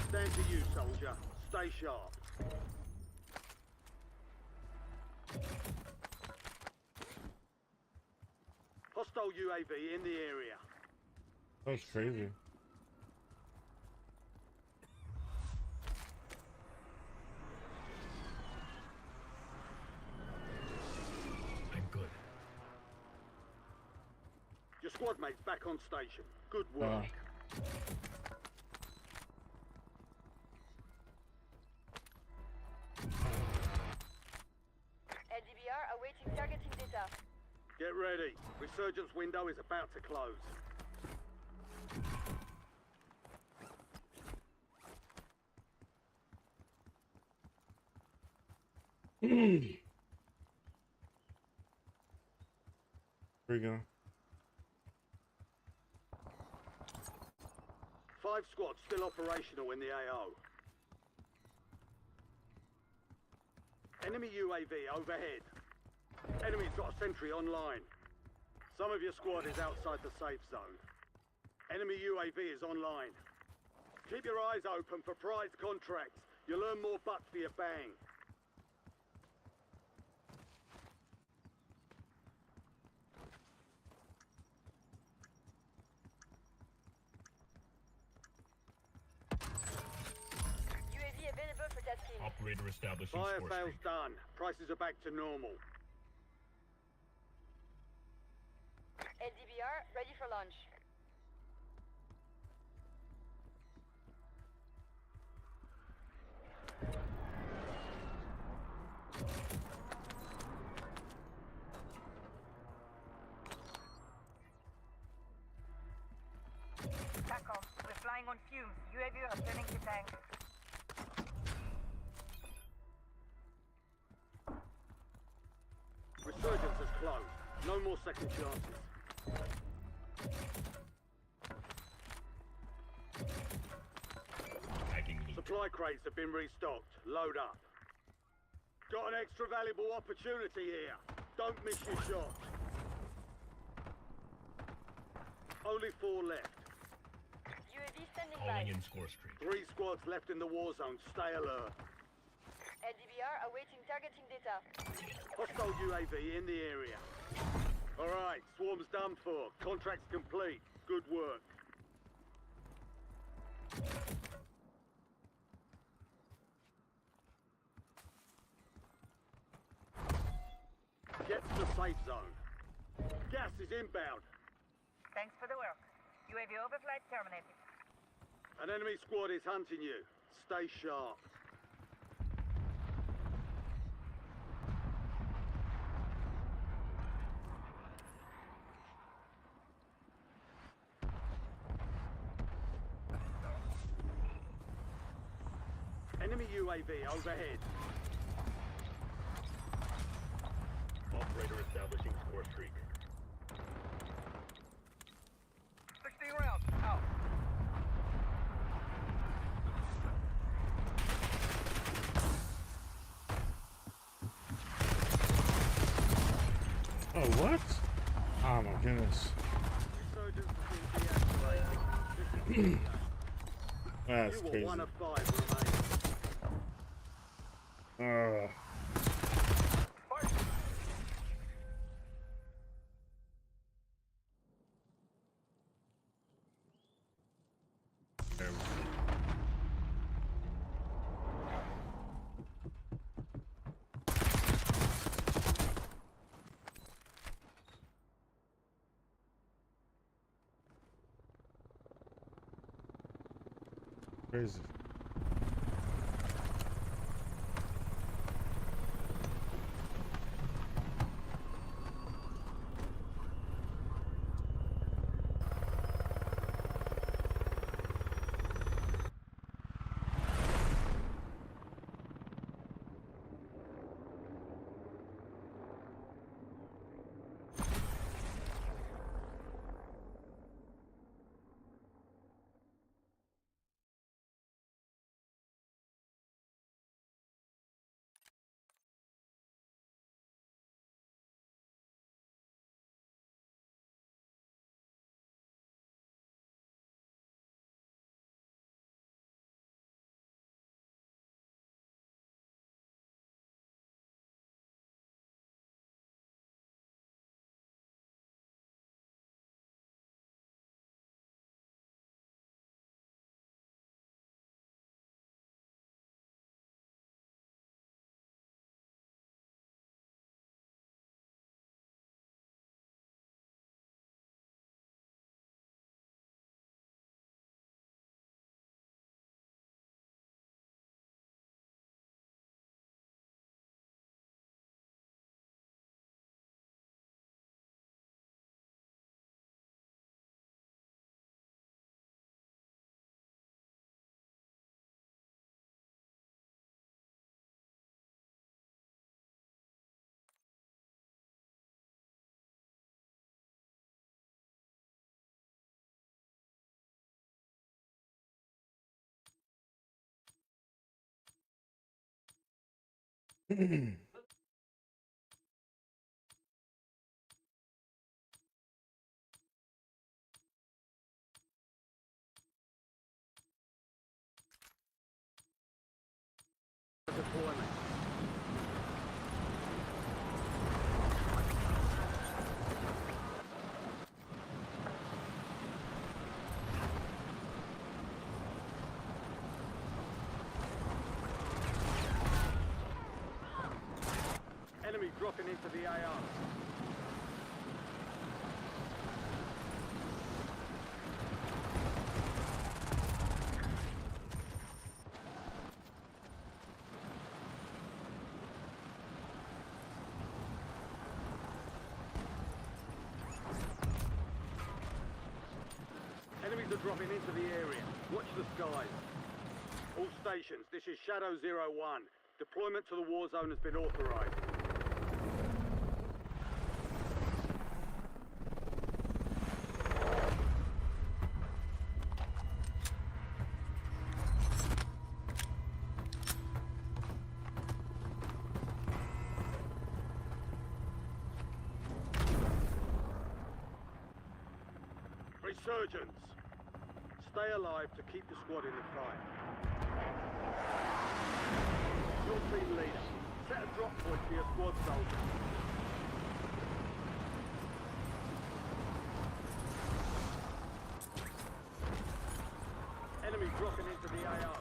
Stand to you, soldier. Stay sharp. Hostile UAV in the area. That's crazy. I'm good. Your squad mate's back on station. Good work. LDBR awaiting targeting data. Get ready. Resurgence window is about to close. Where you going? 5 squads still operational in the AO. Enemy UAV overhead. Enemy's got a sentry online. Some of your squad is outside the safe zone. Enemy UAV is online. Keep your eyes open for prize contracts. You'll earn more butts for your bang. UAV available for tasking. Operator establishing Fire score fails streak. done. Prices are back to normal. LDBR ready for launch. TACOM, we're flying on fumes. UAV are turning to tank. Resurgence has closed. No more second chances. Supply crates have been restocked. Load up. Got an extra valuable opportunity here. Don't miss your shot. Only 4 left. UAV standing by. Calling in score streak. 3 squads left in the war zone. Stay alert. LDBR awaiting targeting data. Hostile UAV in the area. Alright, swarm's done for. Contract's complete. Good work. Get to the safe zone. Gas is inbound. Thanks for the work. UAV overflight terminated. An enemy squad is hunting you. Stay sharp. Enemy UAV overhead. Operator establishing score streak. 16 rounds. Out. Oh, what? Oh my goodness. That's You were crazy. 1 of 5 remain. There we go. Crazy. Deployment. Enemy dropping into the AR. Enemies are dropping into the area. Watch the skies. All stations, this is Shadow 01. Deployment to the war zone has been authorized. Resurgence. Stay alive to keep the squad in the fight. Your team leader. Set a drop point for your squad soldiers. Enemy dropping into the AO.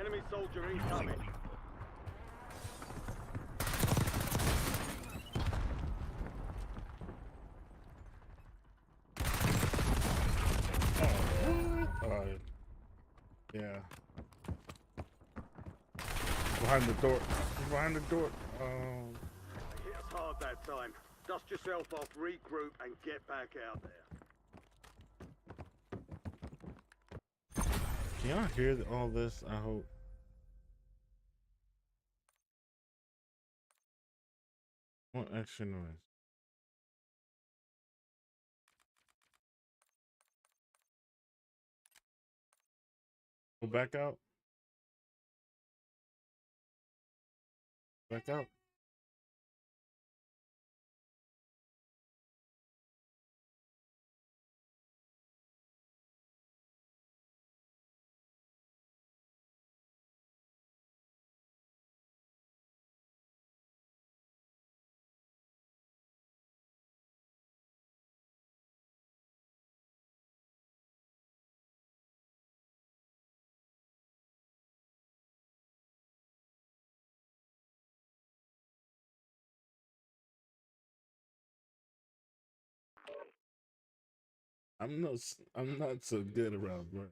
Enemy soldier incoming. Yeah. Behind the door. He's behind the door. got that time. Dust yourself off, regroup, and get back out there. Can y'all hear all this? I hope. What extra noise? Go back out. Back out. I'm not so good around, bro.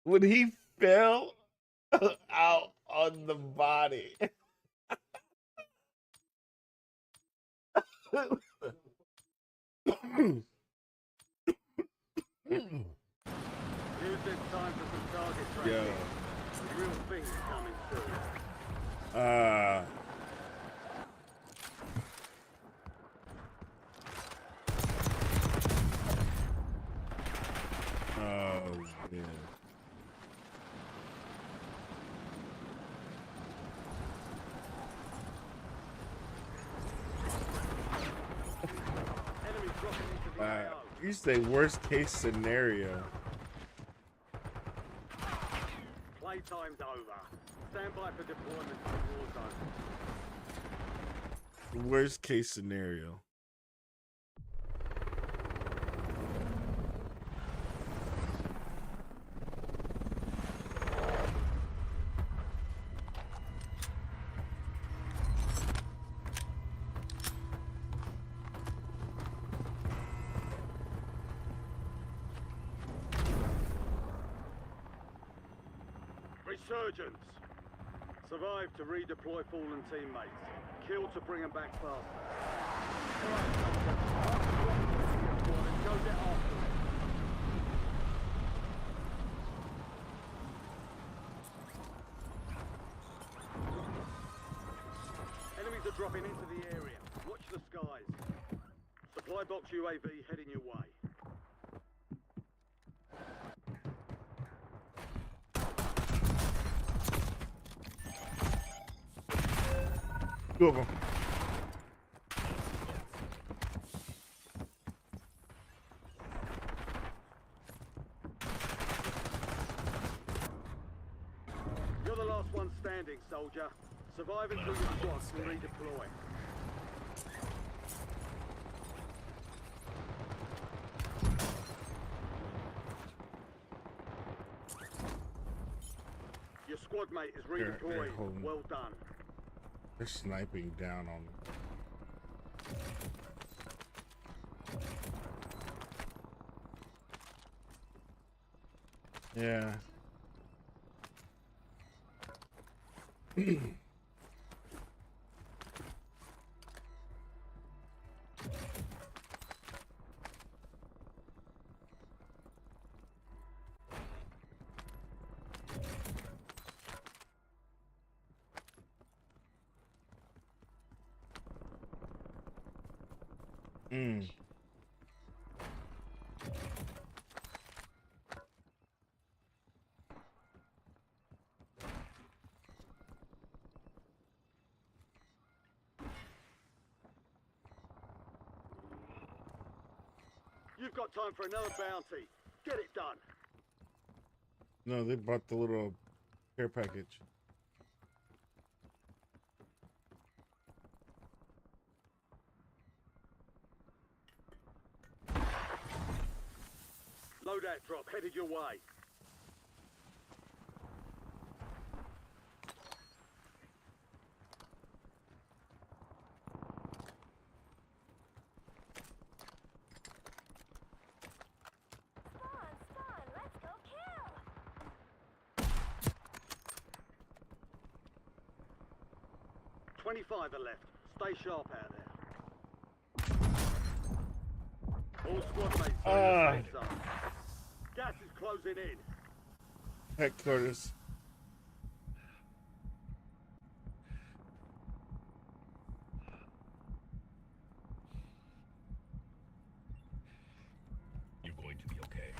When he fell out on the body. Use this time for some target training. Yo. Real things coming soon. Oh man. You say worst case scenario. Playtime's over. Stand by for deployment to the war zone. Worst case scenario. Resurgence. Survive to redeploy fallen teammates. Kill to bring them back faster. Alright, go get after it. Enemies are dropping into the area. Watch the skies. Supply box UAV heading your way. Two of them. You're the last one standing, soldier. Survive until your squad can redeploy. Your squad mate is redeployed. Well done. They're sniping down on me. Yeah. You've got time for another bounty. Get it done. No, they bought the little care package. Loadout drop headed your way. Spawn, let's go kill! 25 are left. Stay sharp out there. All squad mates are in the safe zone. Gas is closing in. Headquarters. You're going to be okay.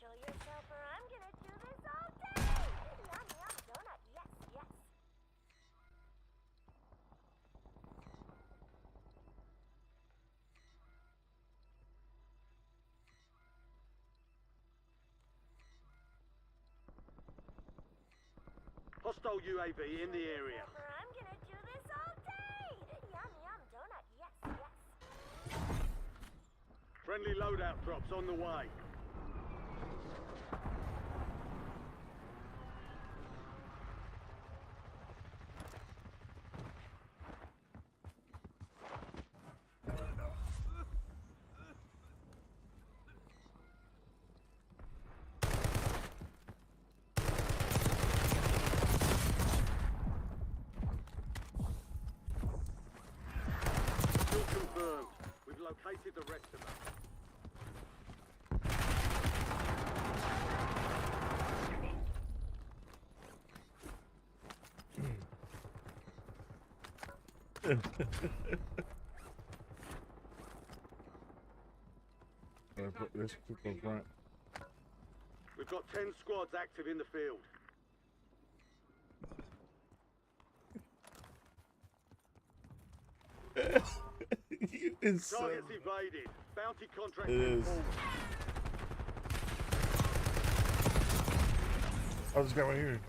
Show yourself or I'm gonna do this all day! Yum yum donut, yes, yes. Hostile UAV in the area. Or I'm gonna do this all day! Yum yum donut, yes, yes. Friendly loadout drops on the way. Kill confirmed. We've located the rest of them. Put this people in front. We've got 10 squads active in the field. It's so... Targets evaded. Bounty contract It is. pulled. Oh, this guy right here.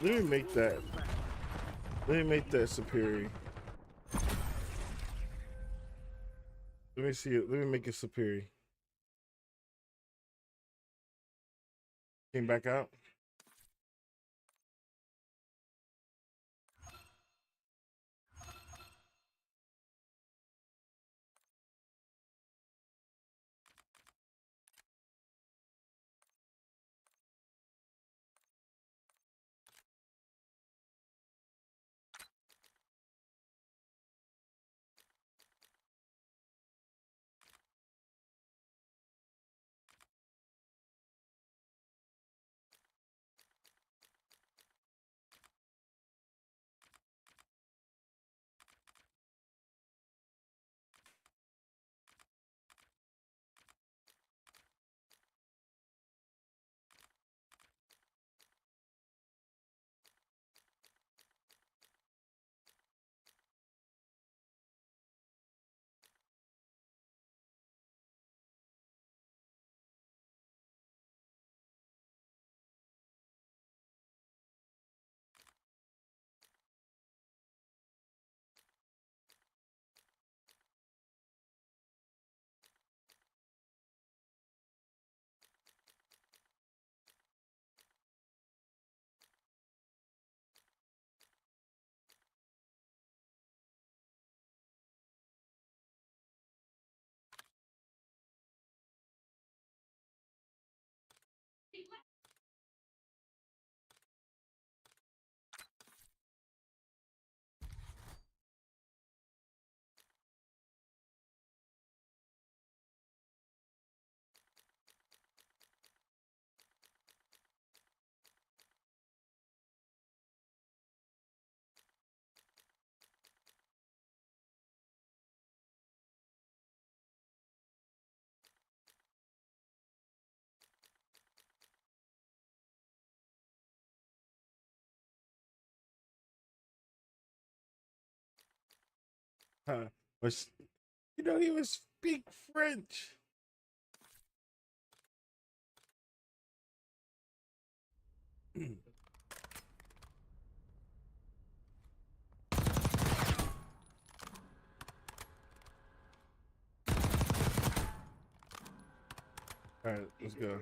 Let me make that. Let me make that superior. Let me see it. Let me make it superior. Came back out. Was you don't even speak French. All right, let's go.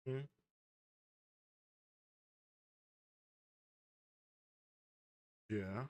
Hmm? Yeah.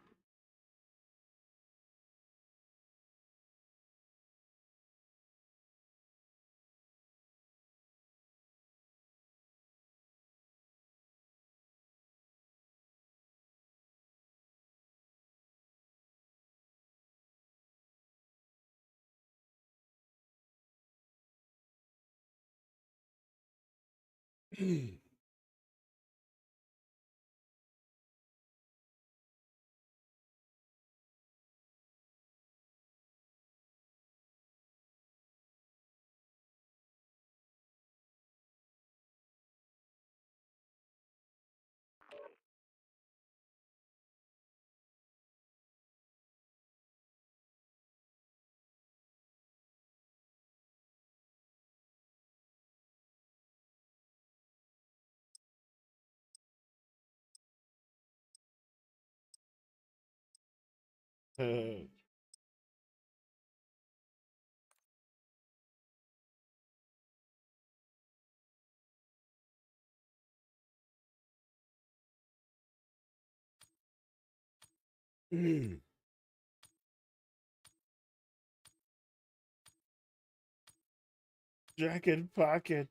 Jacket pocket.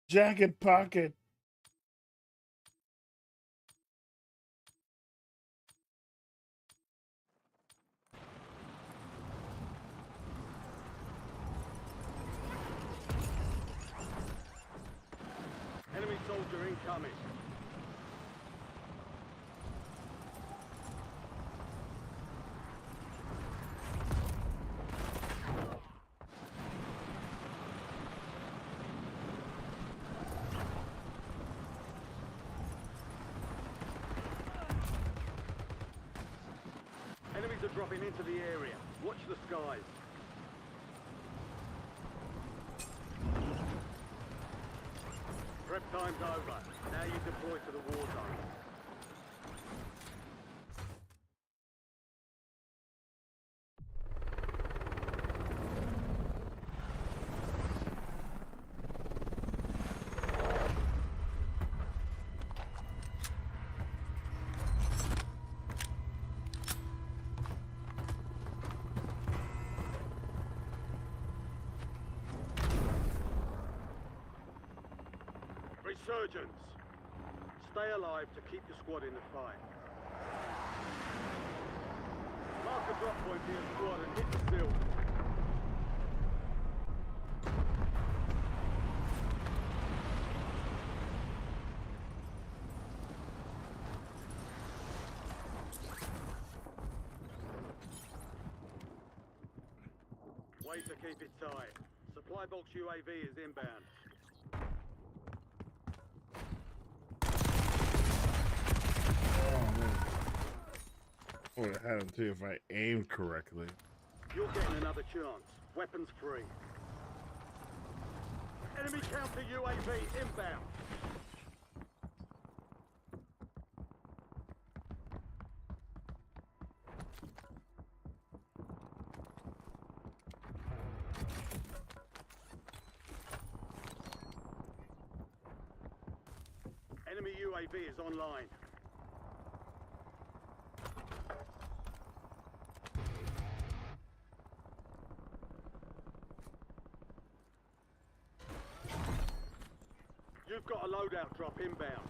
Jacket pocket. Enemy soldier incoming. Enemies are dropping into the area. Watch the skies. Prep time's over. Now you deploy to the war zone. Resurgence. Stay alive to keep the squad in the fight. Mark a drop point for your squad and hit the sill. Way to keep it tight. Supply box UAV is inbound. I would have had him too if I aimed correctly. You're getting another chance. Weapons free. Enemy counter UAV inbound. Enemy UAV is online. You've got a loadout drop inbound.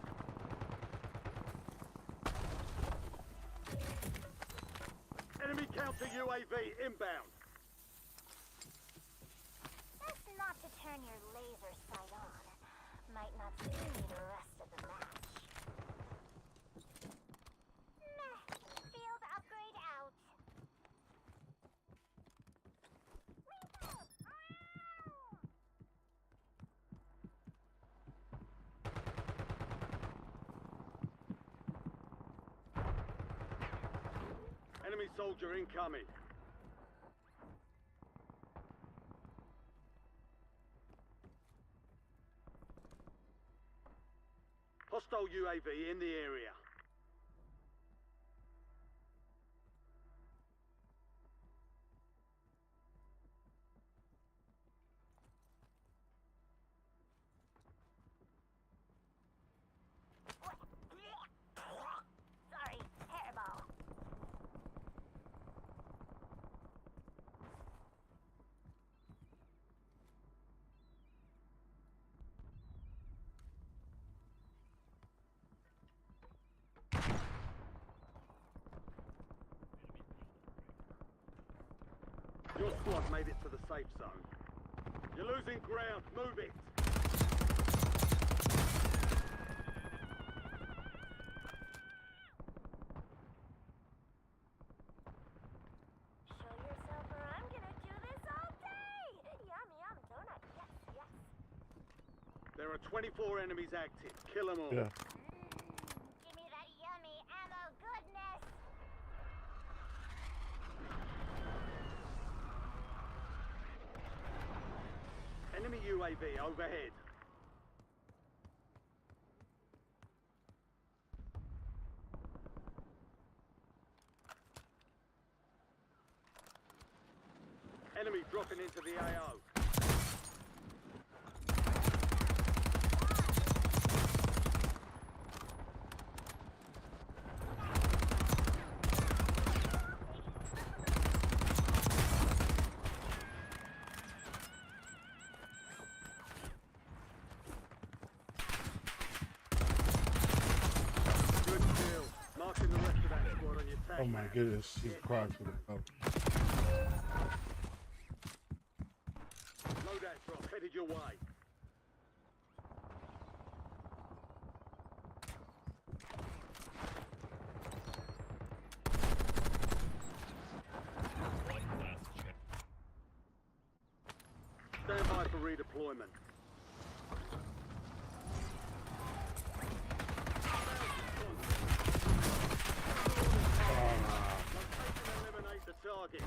Enemy counter Counter UAV inbound. Best not to turn your laser sight on. Might not see me the rest of the match. Meh. Field upgrade out. Enemy soldier incoming. Hostile UAV in the area. Sorry, hairball. Your squad made it to the safe zone. You're losing ground. Move it. Show yourself or I'm gonna do this all day! Yum, yum, donut. Yes, yes. There are 24 enemies active. Kill them all. Yeah. Give me that yummy ammo goodness! Enemy UAV overhead. Enemy dropping into the AO. Good kill. Marking the rest of that squad on your tag. Oh my goodness, he's crying for the help. Loadout drop headed your way. Stand by for redeployment. Locate and eliminate the target.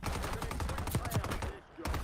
There's an extreme payout for this job.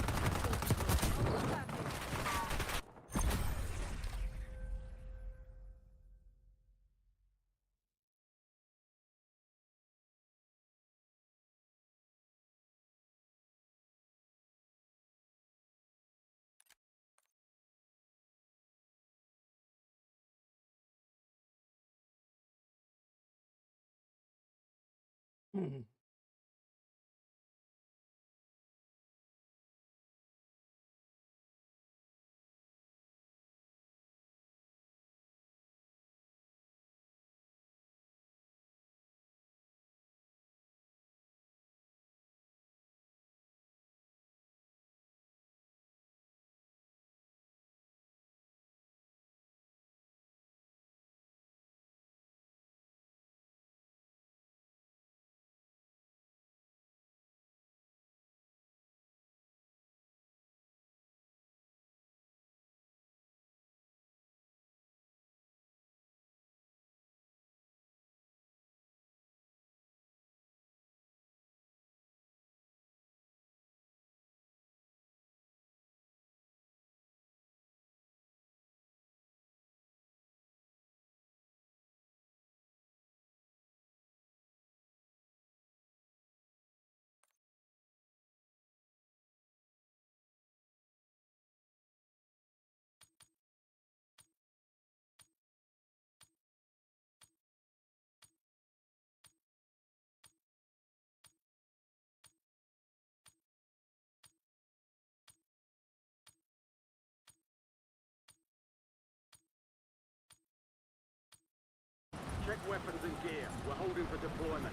Check weapons and gear. We're holding for deployment.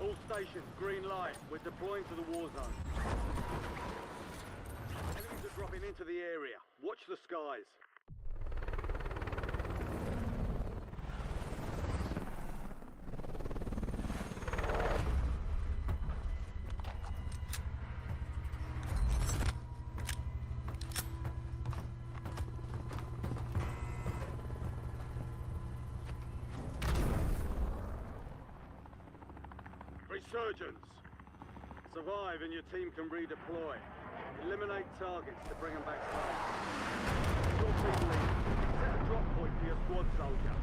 All stations, green light. We're deploying to the war zone. Enemies are dropping into the area. Watch the skies. Resurgence. Survive and your team can redeploy. Eliminate targets to bring them back home. Your team lead. Set a drop point for your squad soldier.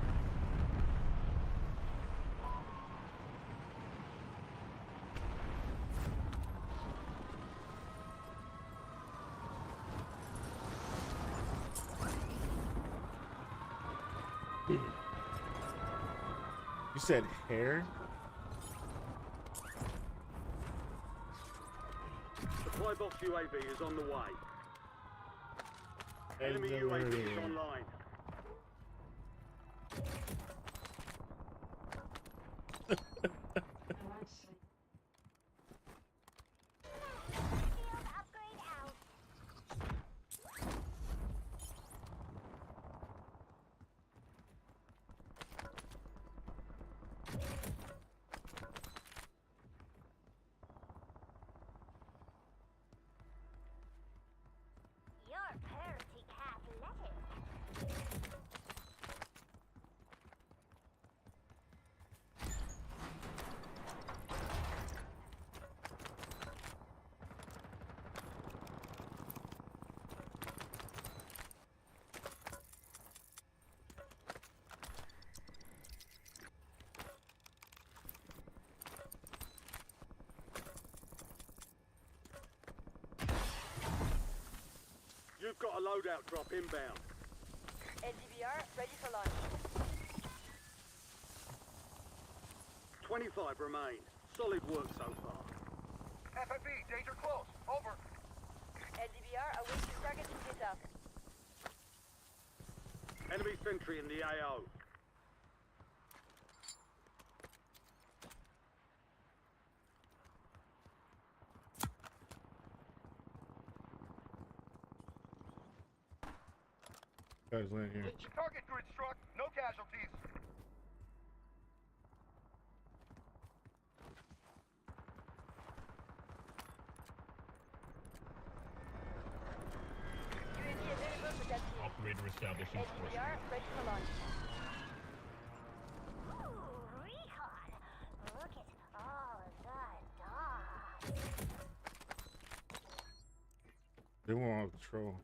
You said hair? Supply box UAV is on the way. Enemy UAV is online. You're pretty athletic. You've got a loadout drop inbound. LDBR ready for launch. 25 remain. Solid work so far. FFE, danger close. Over. LDBR awaiting targeting data. Enemy sentry in the AO. Guys, land here. Target grid struck. No casualties. UAV available for that team. Operator establishing course. LDBR ready for launch. Ooh, recon. Look at all the dogs. They won't have control.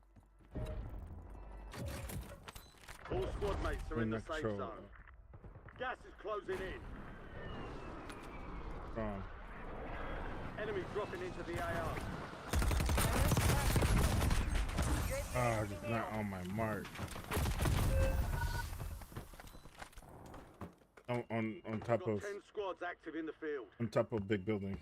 All squad mates are in the Not safe control. zone. Gas is closing in. Gone. Enemy dropping into the AO. Ah, just not on my mark. On top Got of 10 squads active in the field. on top of big building.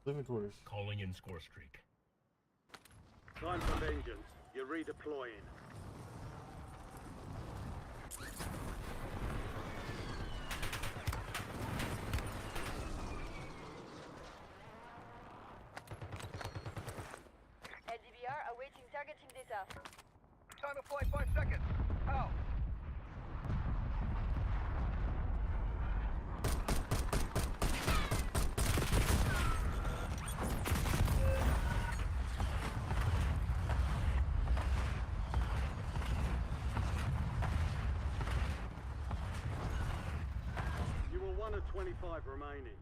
Living quarters. Calling in score streak. Time for vengeance. You're redeploying. LDBR awaiting targeting data. Time of flight 5 seconds. Out. You were 1 of 25 remaining.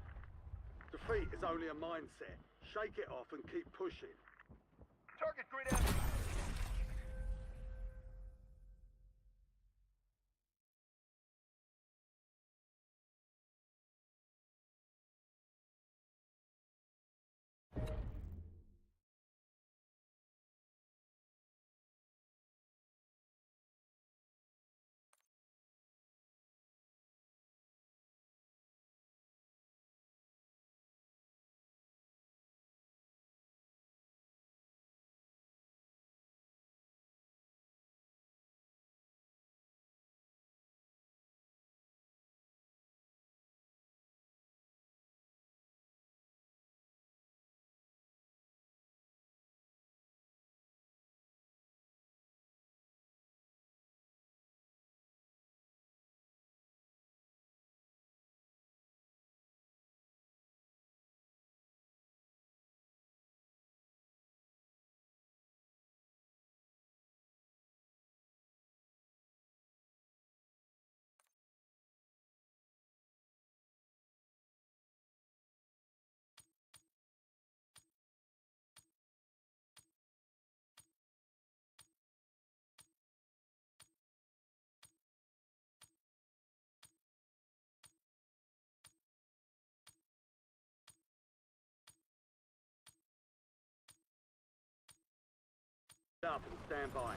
Defeat is only a mindset. Shake it off and keep pushing. Target grid empty. Up and stand by.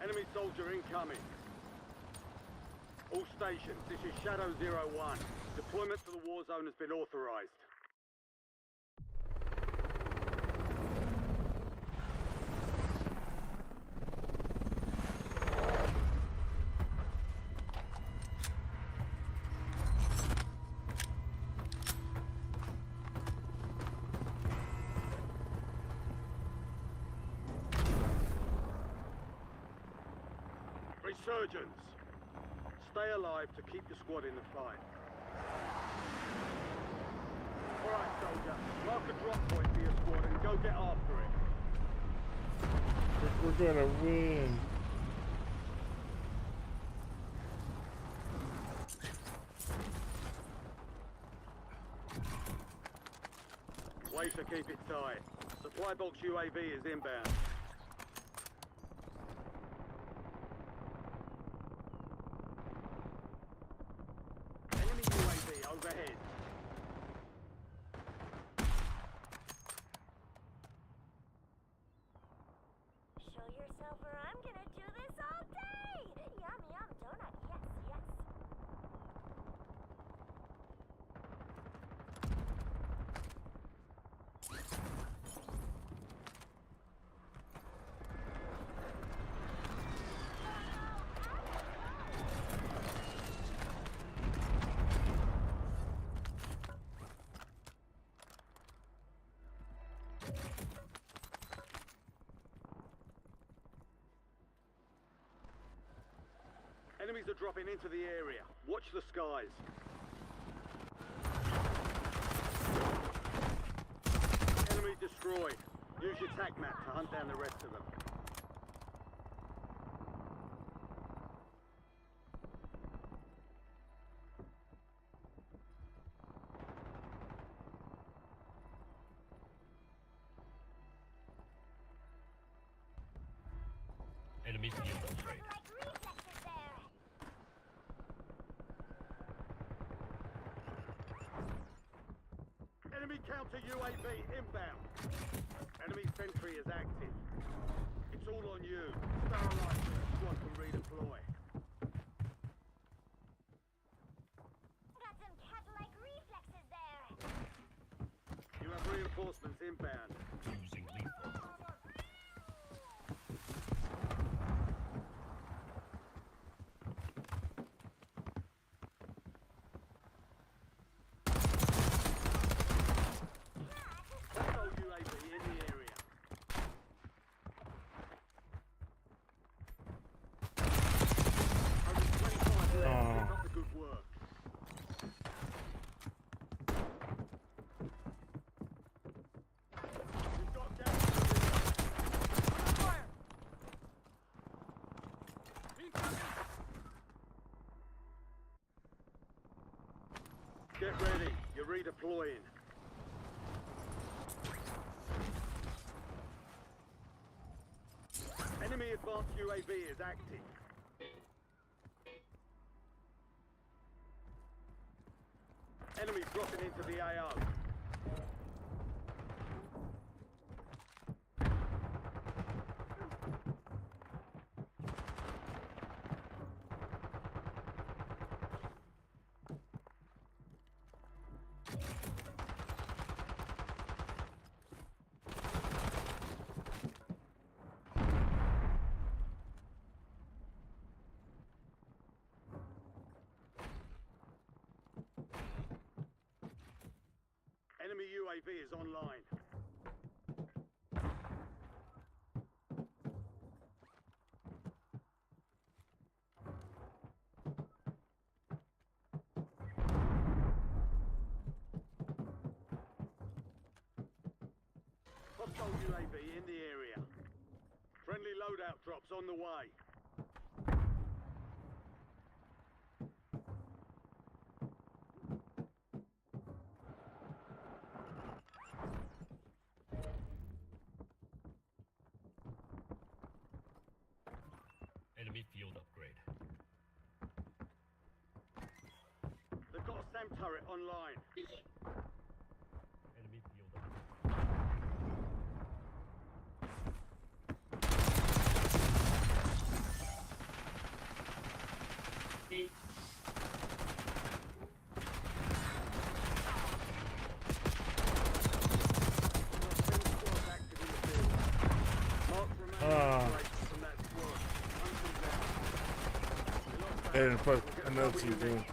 Enemy soldier incoming. All stations, this is Shadow 01. Deployment to the war zone has been authorized. Resurgence. Stay alive to keep the squad in the fight. Alright, soldier. Mark a drop point for your squad and go get after it. We're gonna win. Way to keep it tight. Supply box UAV is inbound. Enemy UAV overhead. Show yourself or I'm gonna do this all day! Yum, yum, donut, yes, yes. Enemies are dropping into the area. Watch the skies. Enemy destroyed. Use your tac map to hunt down the rest of them. Enemy field upgrade. Enemy counter UAV inbound. Enemy sentry is active. It's all on you. Stay alive so the squad can redeploy. Got some cat-like reflexes there. You have reinforcements inbound. Using lethal. Hostile UAV in the area. Only 25 left. Keep up the good work. We've got gas. Under fire! Incoming! Get ready. You're redeploying. Enemy advanced UAV is active. Enemy dropping into the AO. Enemy UAV is online. Hostile UAV in the area. Friendly loadout drops on the way. Enemy field upgrade. They've got a SAM turret online. Enemy field upgrade. And fuck another team.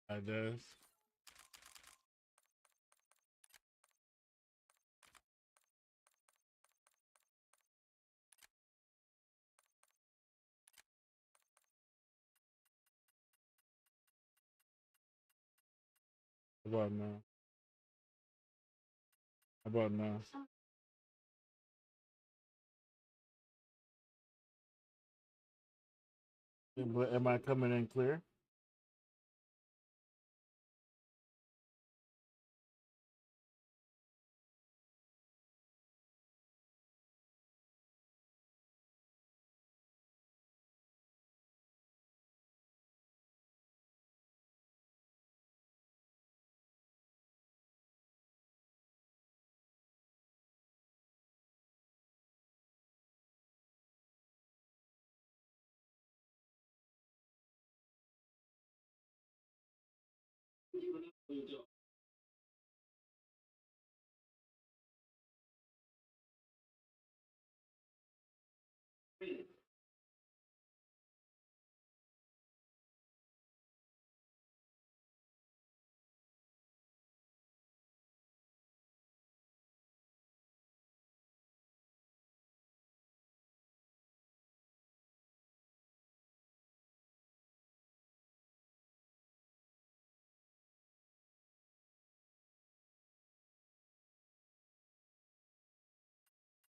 I does. How about now? How about now? Yeah, but am I coming in clear?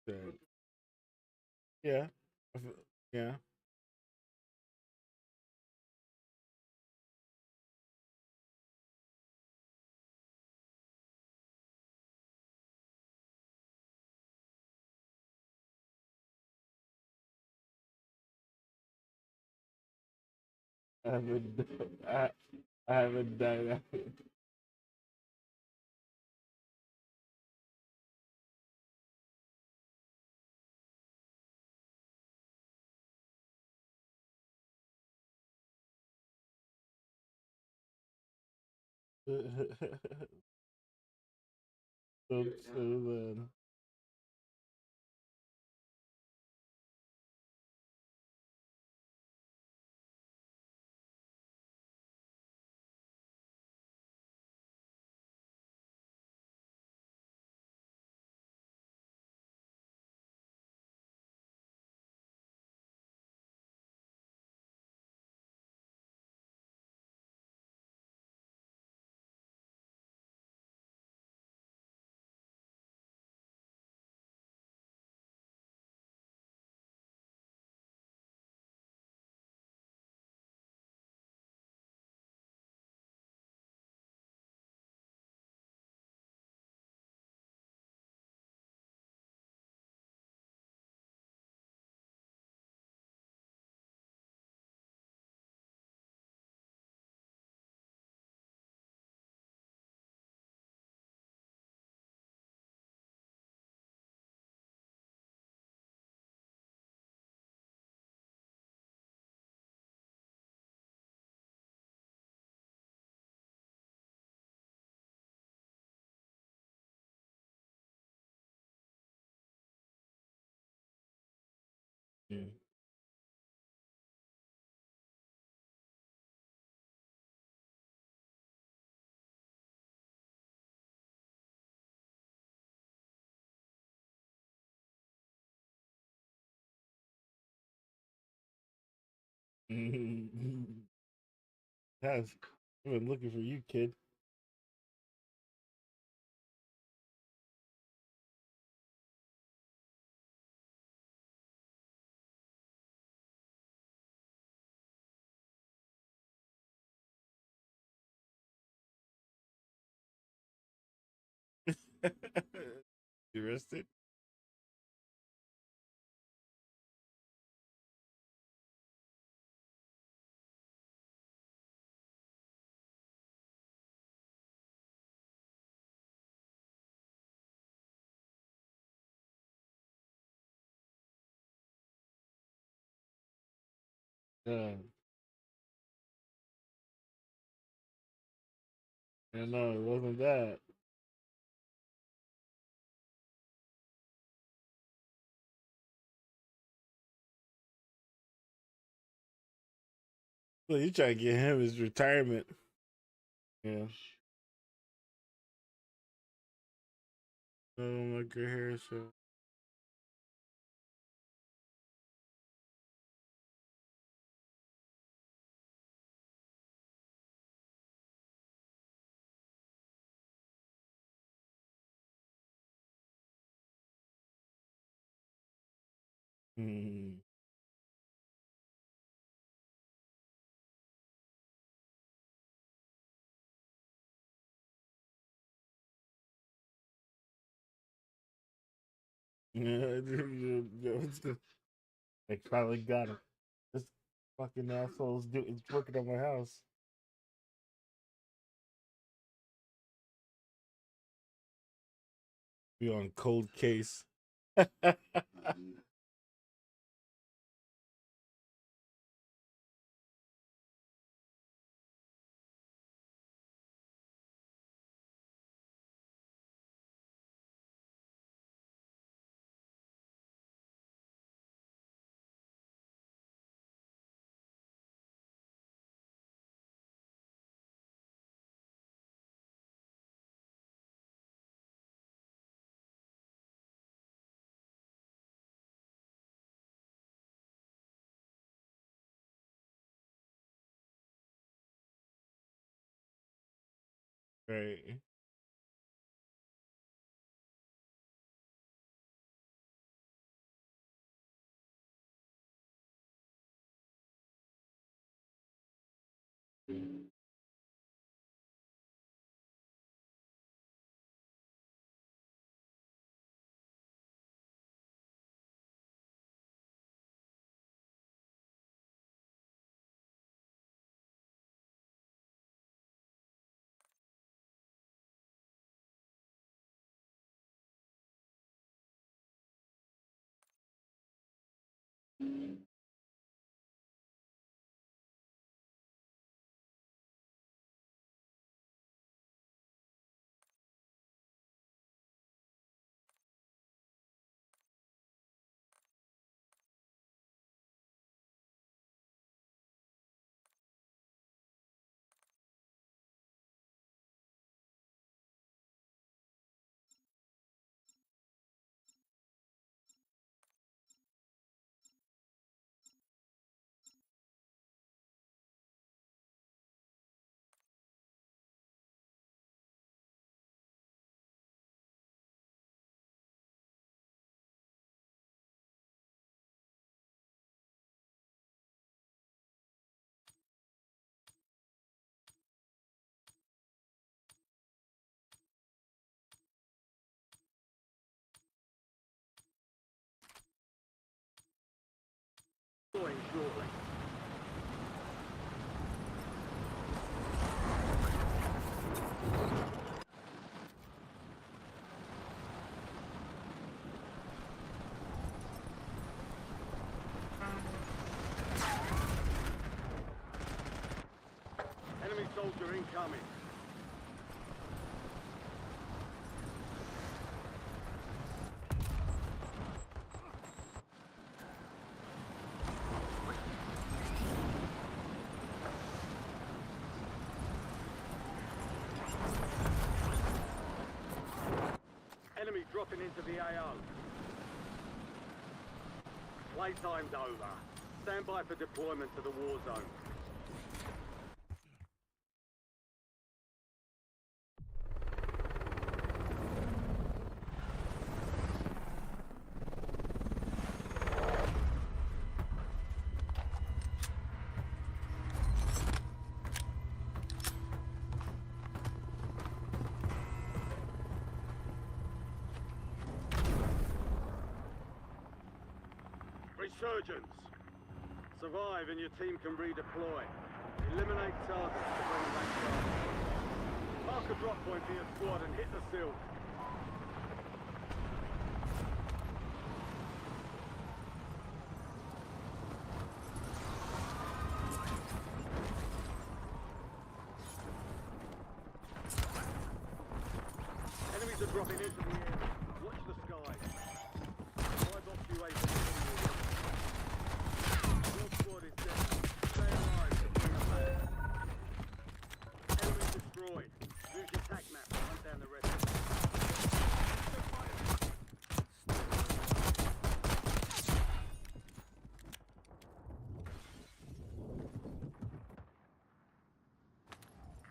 Good. Yeah. Yeah. I haven't. I haven't done that. So then. Mm. I've been looking for you, kid. You arrested? Yeah. No, it wasn't that. So you trying to get him his retirement. Yeah. Oh, my gray hair, so. Hmm. Yeah, they finally got him. This fucking asshole's it's working on my house. Be on cold case. Right. Shortly. Enemy soldier incoming. dropping into the AO. Playtime's over. Stand by for deployment to the war zone. Resurgence. Survive and your team can redeploy. Eliminate targets to bring them back faster. Mark a drop point for your squad and hit the sill. Enemies are dropping into the air. Watch the skies. Live off UAV. Your squad is dead. Stay alive to bring them back. Enemy destroyed. Use your tac map to hunt down the rest.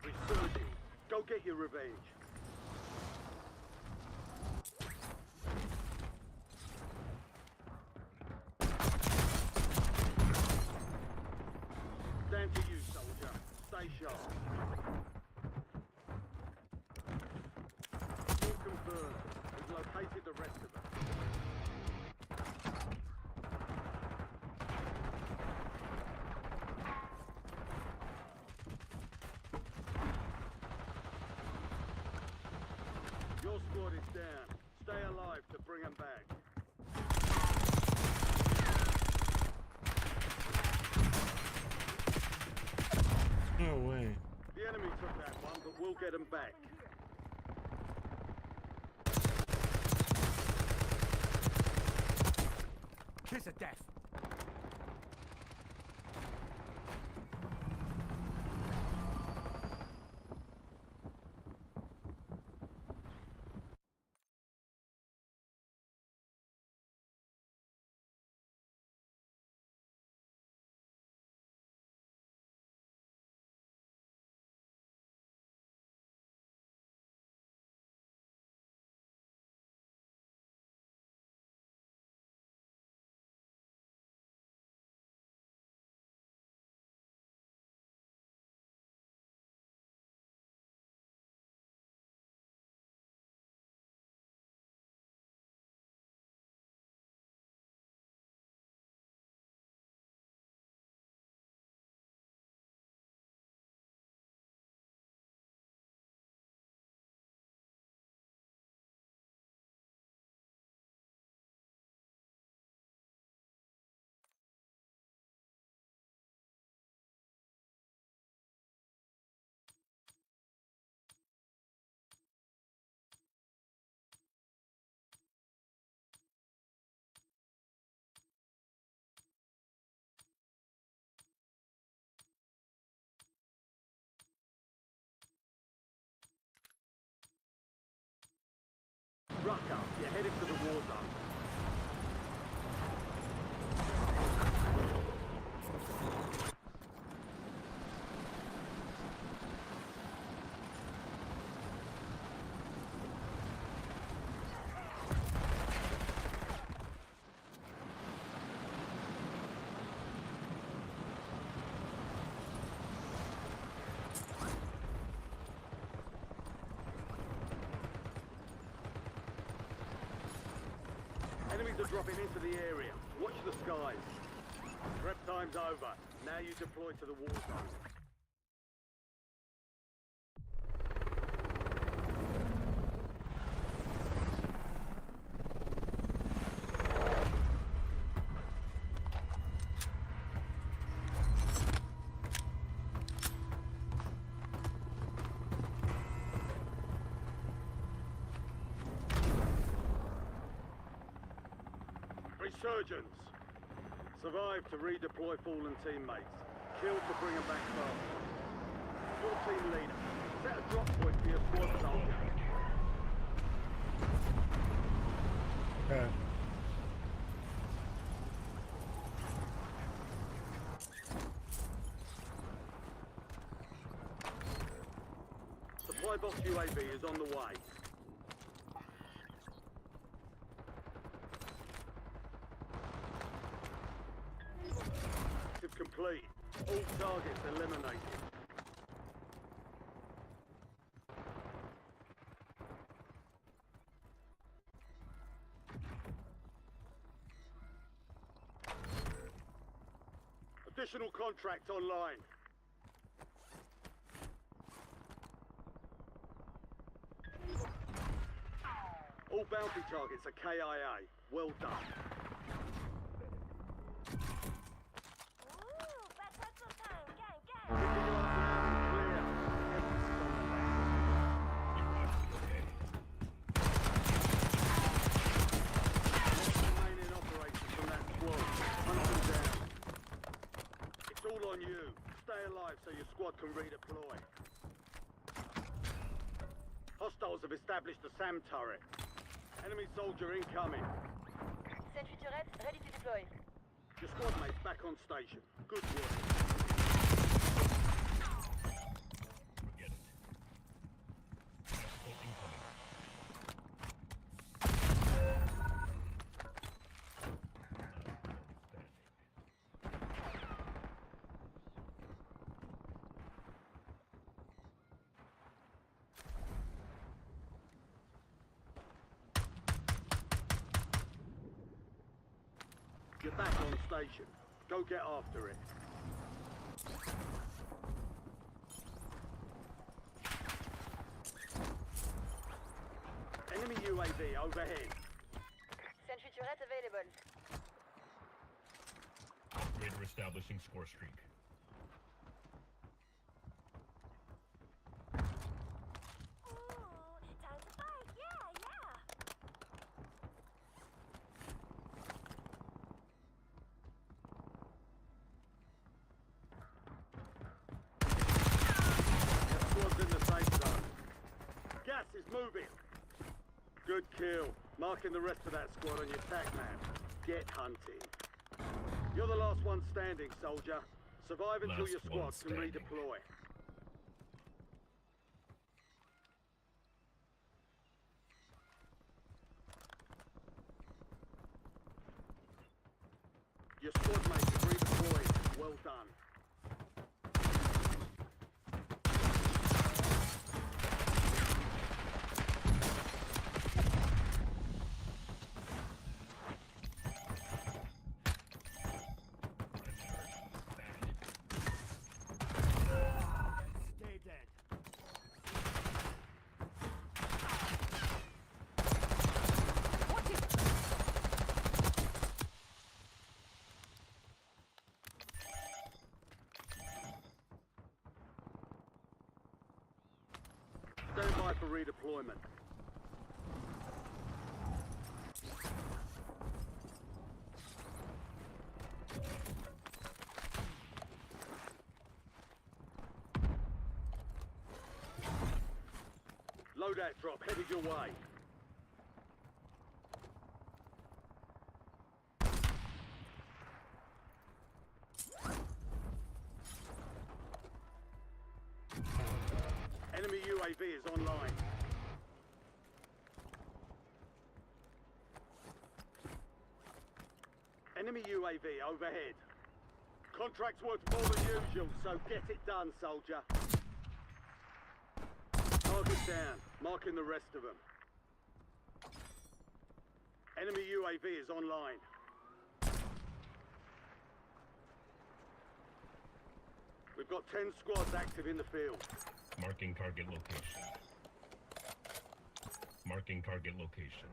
Resurging. Go get your revenge. Stand to you, soldier. Stay sharp. Kill confirmed. We've located the rest of them. Your squad is down. Stay alive to bring them back. No way. The enemy took that one, but we'll get them back. Kiss of death. Rucker, you're headed to the war zone. Enemies are dropping into the area. Watch the skies. Prep time's over. Now you deploy to the war zone. Resurgence. Survive to redeploy fallen teammates. Kill to bring them back faster. Your team leader. Set a drop point for your squad soldier. Okay. Supply box UAV is on the way. Objective complete. All targets eliminated. Additional contract online. All bounty targets are KIA. Well done. Remaining operators from that squad. Hunt them down. It's all on you. Stay alive so your squad can redeploy. Hostiles have established a SAM turret. Enemy soldier incoming. Sentry turret ready to deploy. Your squad mate's back on station. Good work. Forget it. Hostile incoming. You're back on station. Go get after it. Enemy UAV overhead. Sentry turret available. Operator establishing score streak. Time to fight. Yeah. Squad's in the safe zone. Gas is moving. Good kill. Marking the rest of that squad on your tac map. Get hunting. You're the last one standing, soldier. Survive until Last your squad one can standing. redeploy. Your squad mate is redeployed. Well done. Stay dead. Stand by for redeployment. Loadout drop headed your way. Enemy UAV is online. Enemy UAV overhead. Contract's worth more than usual, so get it done, soldier. Target down, marking the rest of them. Enemy UAV is online. We've got 10 squads active in the field. Marking target location. Marking target location.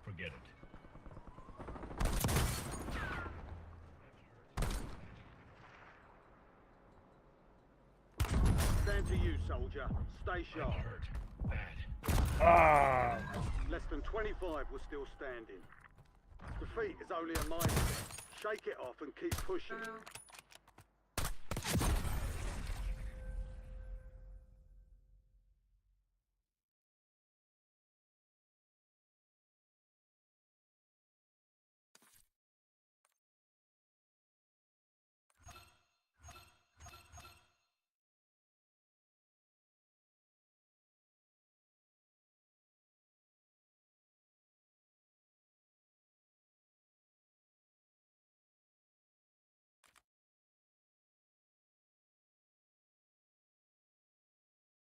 Forget it. Stand to you, soldier. Stay sharp. Ah! Less than 25 were still standing. Defeat is only a mindset. Shake it off and keep pushing.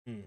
Hmm.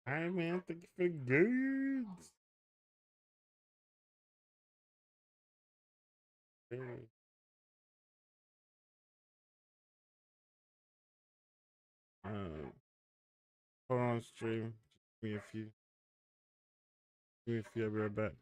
All right, man. Thank you for the goods. Hey. Hold on, stream. Just give me a few. Give me a few. I'll be right back.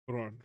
Hold on.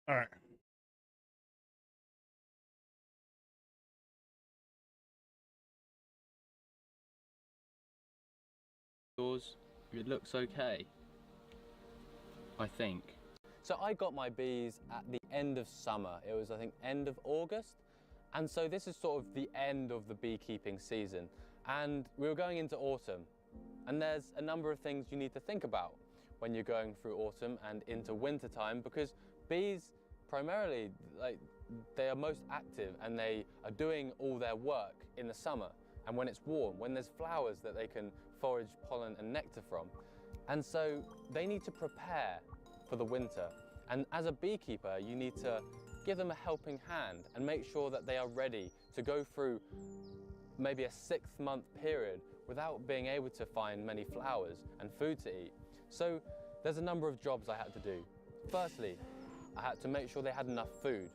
All right. Yours, it looks okay, I think. So I got my bees at the end of summer. It was, I think, end of August. And so this is sort of the end of the beekeeping season. And we were going into autumn. And there's a number of things you need to think about when you're going through autumn and into winter time, because bees primarily, they are most active and they are doing all their work in the summer and when it's warm, when there's flowers that they can forage pollen and nectar from. And so they need to prepare for the winter. And as a beekeeper, you need to give them a helping hand and make sure that they are ready to go through maybe a 6-month period without being able to find many flowers and food to eat. So there's a number of jobs I had to do. Firstly, I had to make sure they had enough food.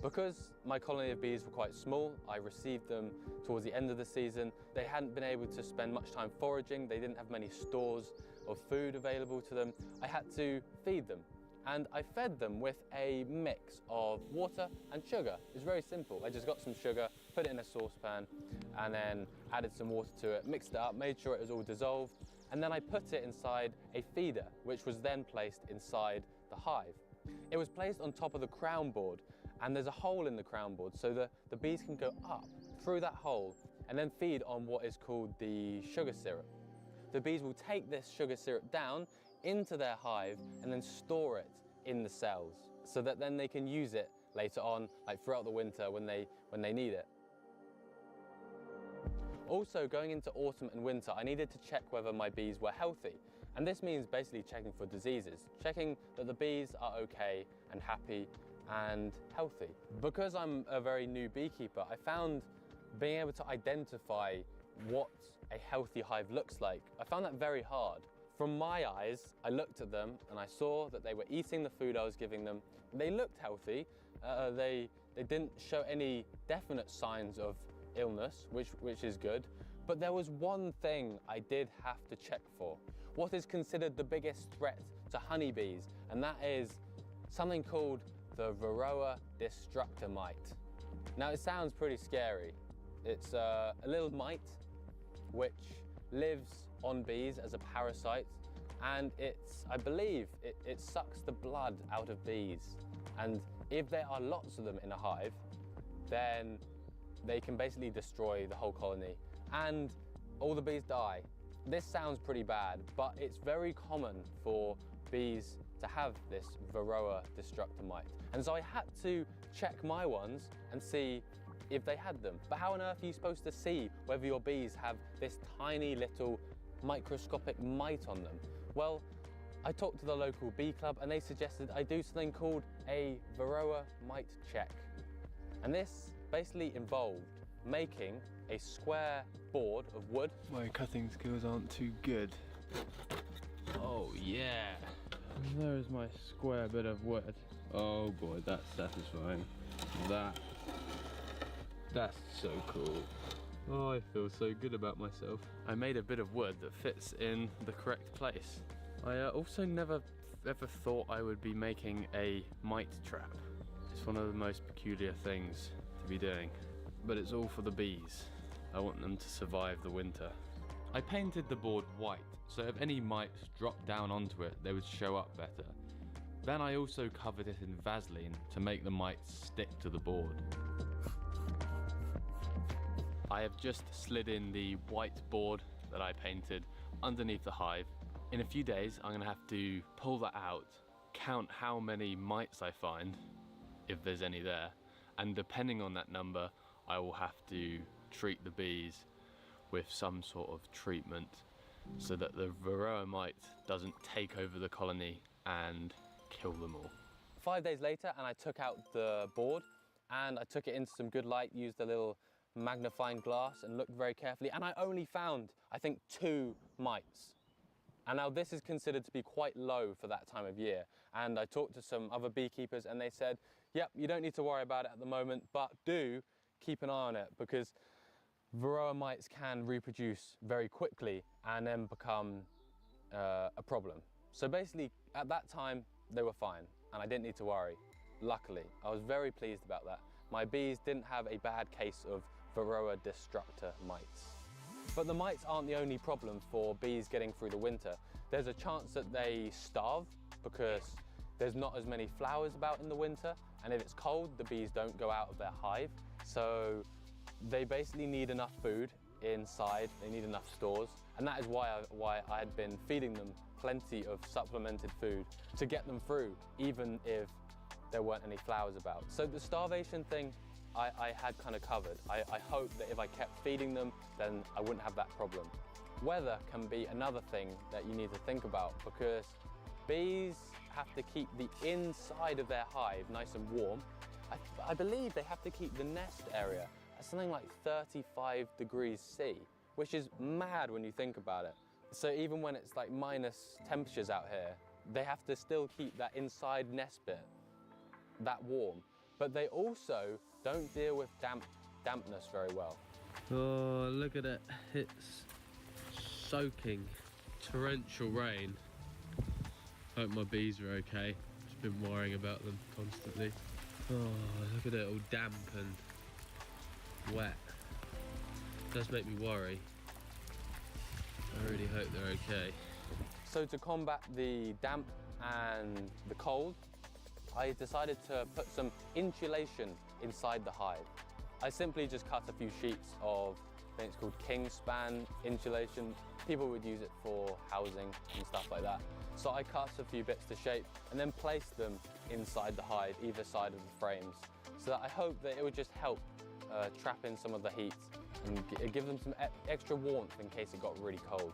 Because my colony of bees were quite small, I received them towards the end of the season. They hadn't been able to spend much time foraging. They didn't have many stores of food available to them. I had to feed them. And I fed them with a mix of water and sugar. It's very simple. I just got some sugar, put it in a saucepan, and then added some water to it, mixed it up, made sure it was all dissolved, and then I put it inside a feeder, which was then placed inside the hive. It was placed on top of the crown board, and there's a hole in the crown board so that the bees can go up through that hole and then feed on what is called the sugar syrup. The bees will take this sugar syrup down into their hive and then store it in the cells so that then they can use it later on, like throughout the winter when they need it. Also, going into autumn and winter, I needed to check whether my bees were healthy. And this means basically checking for diseases, checking that the bees are okay and happy and healthy. Because I'm a very new beekeeper, I found being able to identify what a healthy hive looks like, I found that very hard. From my eyes, I looked at them and I saw that they were eating the food I was giving them. They looked healthy. They didn't show any definite signs of illness, which is good. But there was one thing I did have to check for. What is considered the biggest threat to honeybees, and that is something called the Varroa destructor mite. Now it sounds pretty scary. It's a little mite which lives on bees as a parasite, and I believe it sucks the blood out of bees. And if there are lots of them in a hive, then they can basically destroy the whole colony and all the bees die. This sounds pretty bad, but it's very common for bees to have this Varroa destructor mite. And so I had to check my ones and see if they had them. But how on earth are you supposed to see whether your bees have this tiny little microscopic mite on them? Well, I talked to the local bee club and they suggested I do something called a Varroa mite check. And this basically involved making a square board of wood. My cutting skills aren't too good. Oh yeah, there's my square bit of wood. Oh boy, that's satisfying. That's so cool. Oh, I feel so good about myself. I made a bit of wood that fits in the correct place. I also never ever thought I would be making a mite trap. It's one of the most peculiar things to be doing. But it's all for the bees. I want them to survive the winter. I painted the board white, so if any mites dropped down onto it, they would show up better. Then I also covered it in Vaseline to make the mites stick to the board. I have just slid in the white board that I painted underneath the hive. In a few days, I'm gonna have to pull that out, count how many mites I find, if there's any there, and depending on that number, I will have to treat the bees with some sort of treatment so that the Varroa mite doesn't take over the colony and kill them all. 5 days later, and I took out the board and I took it into some good light, used a little magnifying glass and looked very carefully, and I only found, I think, 2 mites. And now this is considered to be quite low for that time of year. And I talked to some other beekeepers and they said, yep, you don't need to worry about it at the moment, but do keep an eye on it because Varroa mites can reproduce very quickly and then become a problem. So basically, at that time, they were fine and I didn't need to worry. luckily. I was very pleased about that. My bees didn't have a bad case of Varroa destructor mites. But the mites aren't the only problem for bees getting through the winter. There's a chance that they starve because there's not as many flowers about in the winter, and if it's cold, the bees don't go out of their hive. So they basically need enough food inside, they need enough stores, and that is why I had been feeding them plenty of supplemented food to get them through, even if there weren't any flowers about. So the starvation thing, I had kind of covered. I hope that if I kept feeding them, then I wouldn't have that problem. Weather can be another thing that you need to think about, because bees have to keep the inside of their hive nice and warm. I believe they have to keep the nest area at something like 35 degrees C, which is mad when you think about it. So even when it's like minus temperatures out here, they have to still keep that inside nest bit that warm. But they also don't deal with dampness very well. Oh, look at it. It's soaking. Torrential rain. Hope my bees are okay. Just been worrying about them constantly. Oh, look at it, all damp and wet. It does make me worry. I really hope they're okay. So to combat the damp and the cold, I decided to put some insulation inside the hive. I simply just cut a few sheets of, I think it's called Kingspan insulation. People would use it for housing and stuff like that. So I cut a few bits to shape and then placed them inside the hive, either side of the frames, so that I hope that it would just help trap in some of the heat and give them some extra warmth in case it got really cold.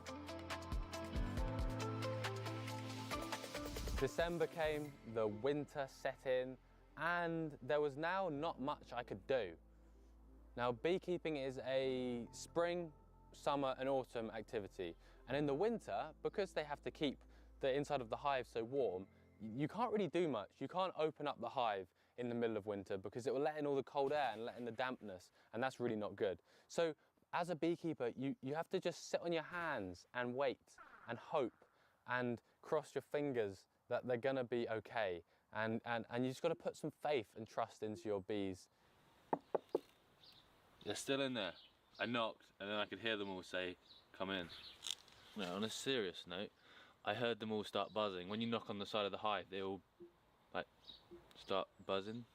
December came, the winter set in, and there was now not much I could do. Now, beekeeping is a spring, summer and autumn activity, and in the winter, because they have to keep the inside of the hive so warm, you can't really do much. You can't open up the hive in the middle of winter because it will let in all the cold air and let in the dampness, and that's really not good. So as a beekeeper, you have to just sit on your hands and wait and hope and cross your fingers that they're gonna be okay. And you just gotta put some faith and trust into your bees. They're still in there. I knocked and then I could hear them all say, "Come in." Now, on a serious note, I heard them all start buzzing. When you knock on the side of the hive, they all like start buzzing.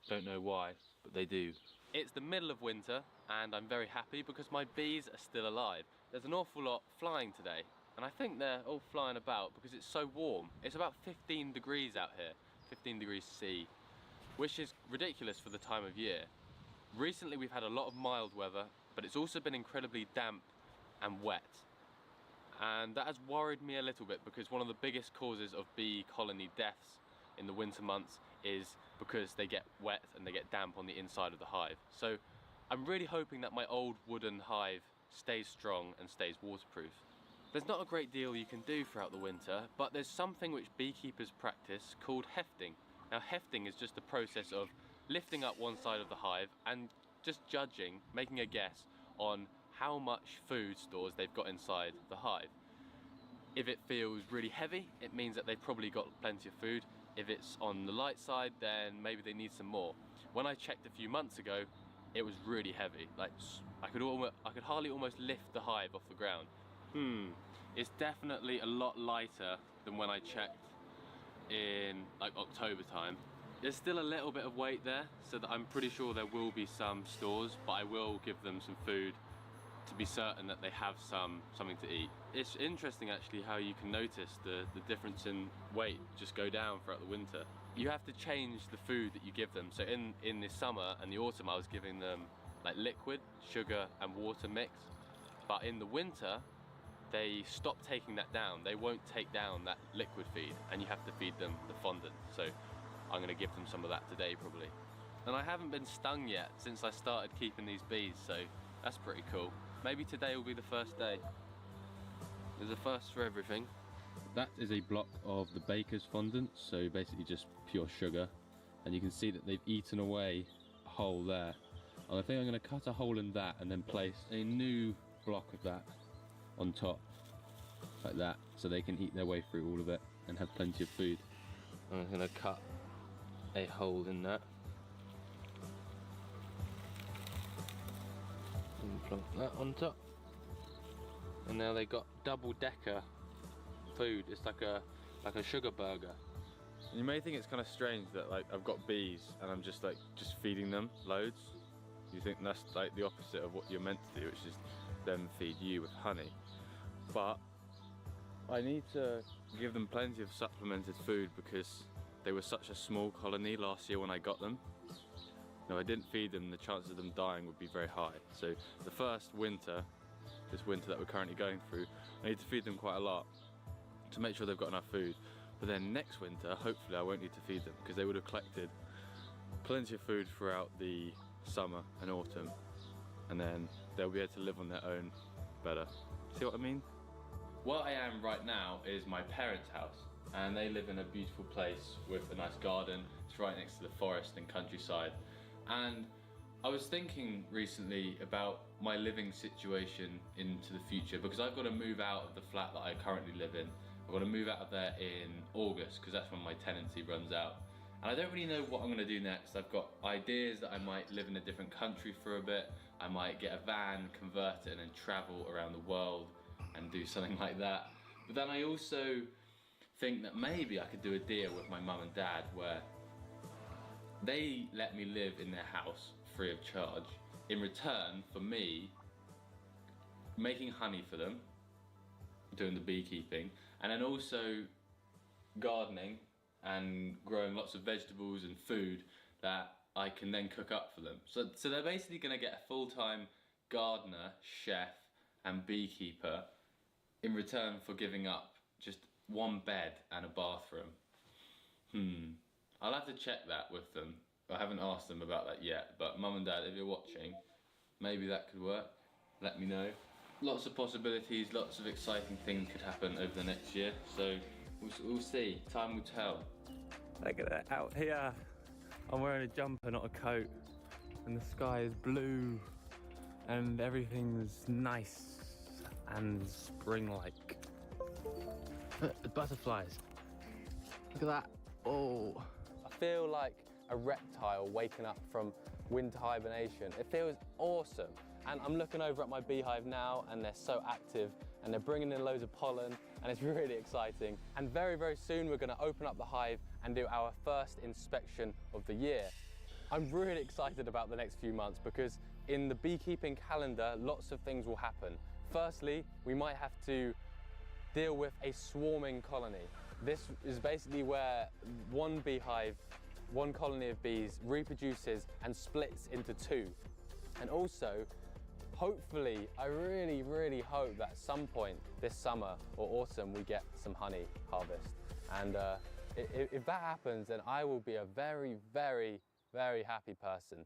Don't know why, but they do. It's the middle of winter and I'm very happy because my bees are still alive. There's an awful lot flying today, and I think they're all flying about because it's so warm. It's about 15 degrees out here, 15 degrees C, which is ridiculous for the time of year. Recently we've had a lot of mild weather, but it's also been incredibly damp and wet. And that has worried me a little bit because one of the biggest causes of bee colony deaths in the winter months is because they get wet and they get damp on the inside of the hive. So I'm really hoping that my old wooden hive stays strong and stays waterproof. There's not a great deal you can do throughout the winter, but there's something which beekeepers practice called hefting. Now, hefting is just the process of lifting up one side of the hive and just judging, making a guess on how much food stores they've got inside the hive. If it feels really heavy, it means that they've probably got plenty of food. If it's on the light side, then maybe they need some more. When I checked a few months ago, it was really heavy. Like, I could hardly almost lift the hive off the ground. It's definitely a lot lighter than when I checked in like October time. There's still a little bit of weight there, so that I'm pretty sure there will be some stores, but I will give them some food to be certain that they have something to eat. It's interesting actually how you can notice the difference in weight just go down throughout the winter. You have to change the food that you give them. So in the summer and the autumn I was giving them like liquid, sugar and water mix, but in the winter they stop taking that down. They won't take down that liquid feed and you have to feed them the fondant. So I'm gonna give them some of that today probably. And I haven't been stung yet since I started keeping these bees, so that's pretty cool. Maybe today will be the first day. There's a first for everything. That is a block of the baker's fondant, so basically just pure sugar. And you can see that they've eaten away a hole there. And I think I'm gonna cut a hole in that and then place a new block of that on top, like that, so they can eat their way through all of it and have plenty of food. I'm gonna cut a hole in that. And plonk that on top. And now they got double-decker food. It's like a sugar burger. And you may think it's kind of strange that like I've got bees and I'm just feeding them loads. You think that's like the opposite of what you're meant to do, which is them feed you with honey. But I need to give them plenty of supplemented food because they were such a small colony last year when I got them. If I didn't feed them, the chances of them dying would be very high. So the first winter, this winter that we're currently going through, I need to feed them quite a lot to make sure they've got enough food. But then next winter, hopefully I won't need to feed them because they would have collected plenty of food throughout the summer and autumn, and then they'll be able to live on their own better. See what I mean? Where I am right now is my parents' house, and they live in a beautiful place with a nice garden. It's right next to the forest and countryside. And I was thinking recently about my living situation into the future because I've got to move out of the flat that I currently live in. I've got to move out of there in August because that's when my tenancy runs out. And I don't really know what I'm going to do next. I've got ideas that I might live in a different country for a bit. I might get a van, convert it, and then travel around the world and do something like that. But then I also think that maybe I could do a deal with my mum and dad where they let me live in their house free of charge in return for me making honey for them, doing the beekeeping, and then also gardening and growing lots of vegetables and food that I can then cook up for them. So they're basically going to get a full-time gardener, chef and beekeeper in return for giving up just one bed and a bathroom. I'll have to check that with them. I haven't asked them about that yet, but Mum and Dad, if you're watching, maybe that could work. Let me know. Lots of possibilities, lots of exciting things could happen over the next year, so we'll see. Time will tell. Look at that, out here. I'm wearing a jumper, not a coat, and the sky is blue, and everything's nice and spring-like. The butterflies. Look at that. Oh. I feel like a reptile waking up from winter hibernation. It feels awesome. And I'm looking over at my beehive now and they're so active and they're bringing in loads of pollen and it's really exciting. And very, very soon we're going to open up the hive and do our first inspection of the year. I'm really excited about the next few months because in the beekeeping calendar, lots of things will happen. Firstly, we might have to deal with a swarming colony. This is basically where one beehive, one colony of bees reproduces and splits into two. And also, hopefully, I really, really hope that at some point this summer or autumn we get some honey harvest. And if that happens, then I will be a very, very, very happy person.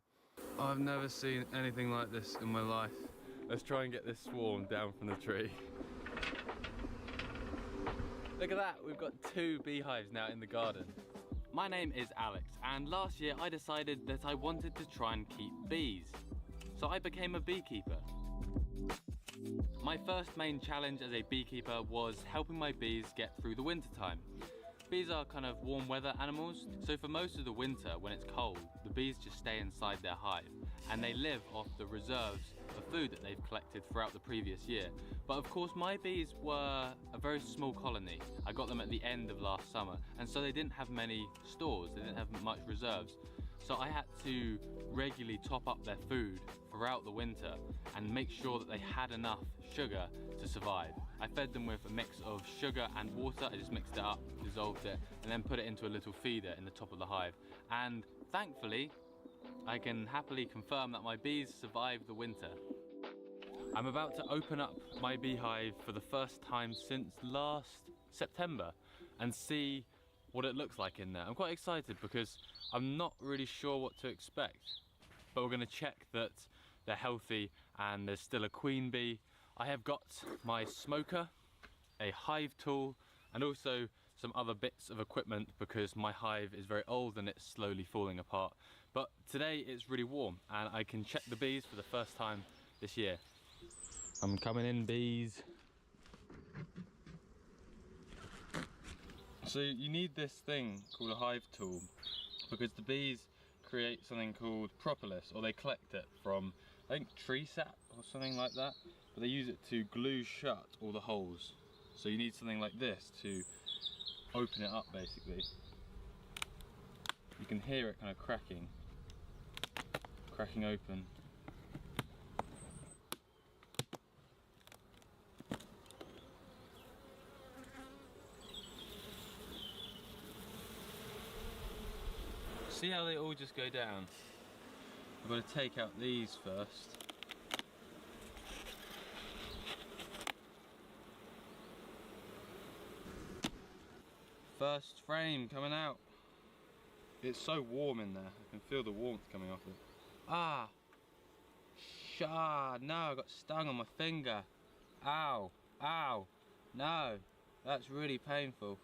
I've never seen anything like this in my life. Let's try and get this swarm down from the tree. Look at that, we've got 2 beehives now in the garden. My name is Alex, and last year I decided that I wanted to try and keep bees. So I became a beekeeper. My first main challenge as a beekeeper was helping my bees get through the winter time. Bees are kind of warm weather animals, so for most of the winter when it's cold, the bees just stay inside their hive and they live off the reserves of food that they've collected throughout the previous year. But of course my bees were a very small colony. I got them at the end of last summer, and so they didn't have many stores, they didn't have much reserves. So I had to regularly top up their food throughout the winter and make sure that they had enough sugar to survive. I fed them with a mix of sugar and water. I just mixed it up, dissolved it, and then put it into a little feeder in the top of the hive. And thankfully, I can happily confirm that my bees survived the winter. I'm about to open up my beehive for the first time since last September and see what it looks like in there. I'm quite excited because I'm not really sure what to expect, but we're going to check that they're healthy and there's still a queen bee. I have got my smoker, a hive tool, and also some other bits of equipment because my hive is very old and it's slowly falling apart. But today it's really warm and I can check the bees for the first time this year. I'm coming in, bees. So you need this thing called a hive tool because the bees create something called propolis, or they collect it from, I think, tree sap or something like that, but they use it to glue shut all the holes. So you need something like this to open it up, basically. You can hear it kind of cracking open. See how they all just go down? I've got to take out these first. First frame coming out. It's so warm in there. I can feel the warmth coming off it. Ah! No, I got stung on my finger. Ow! Ow! No! That's really painful.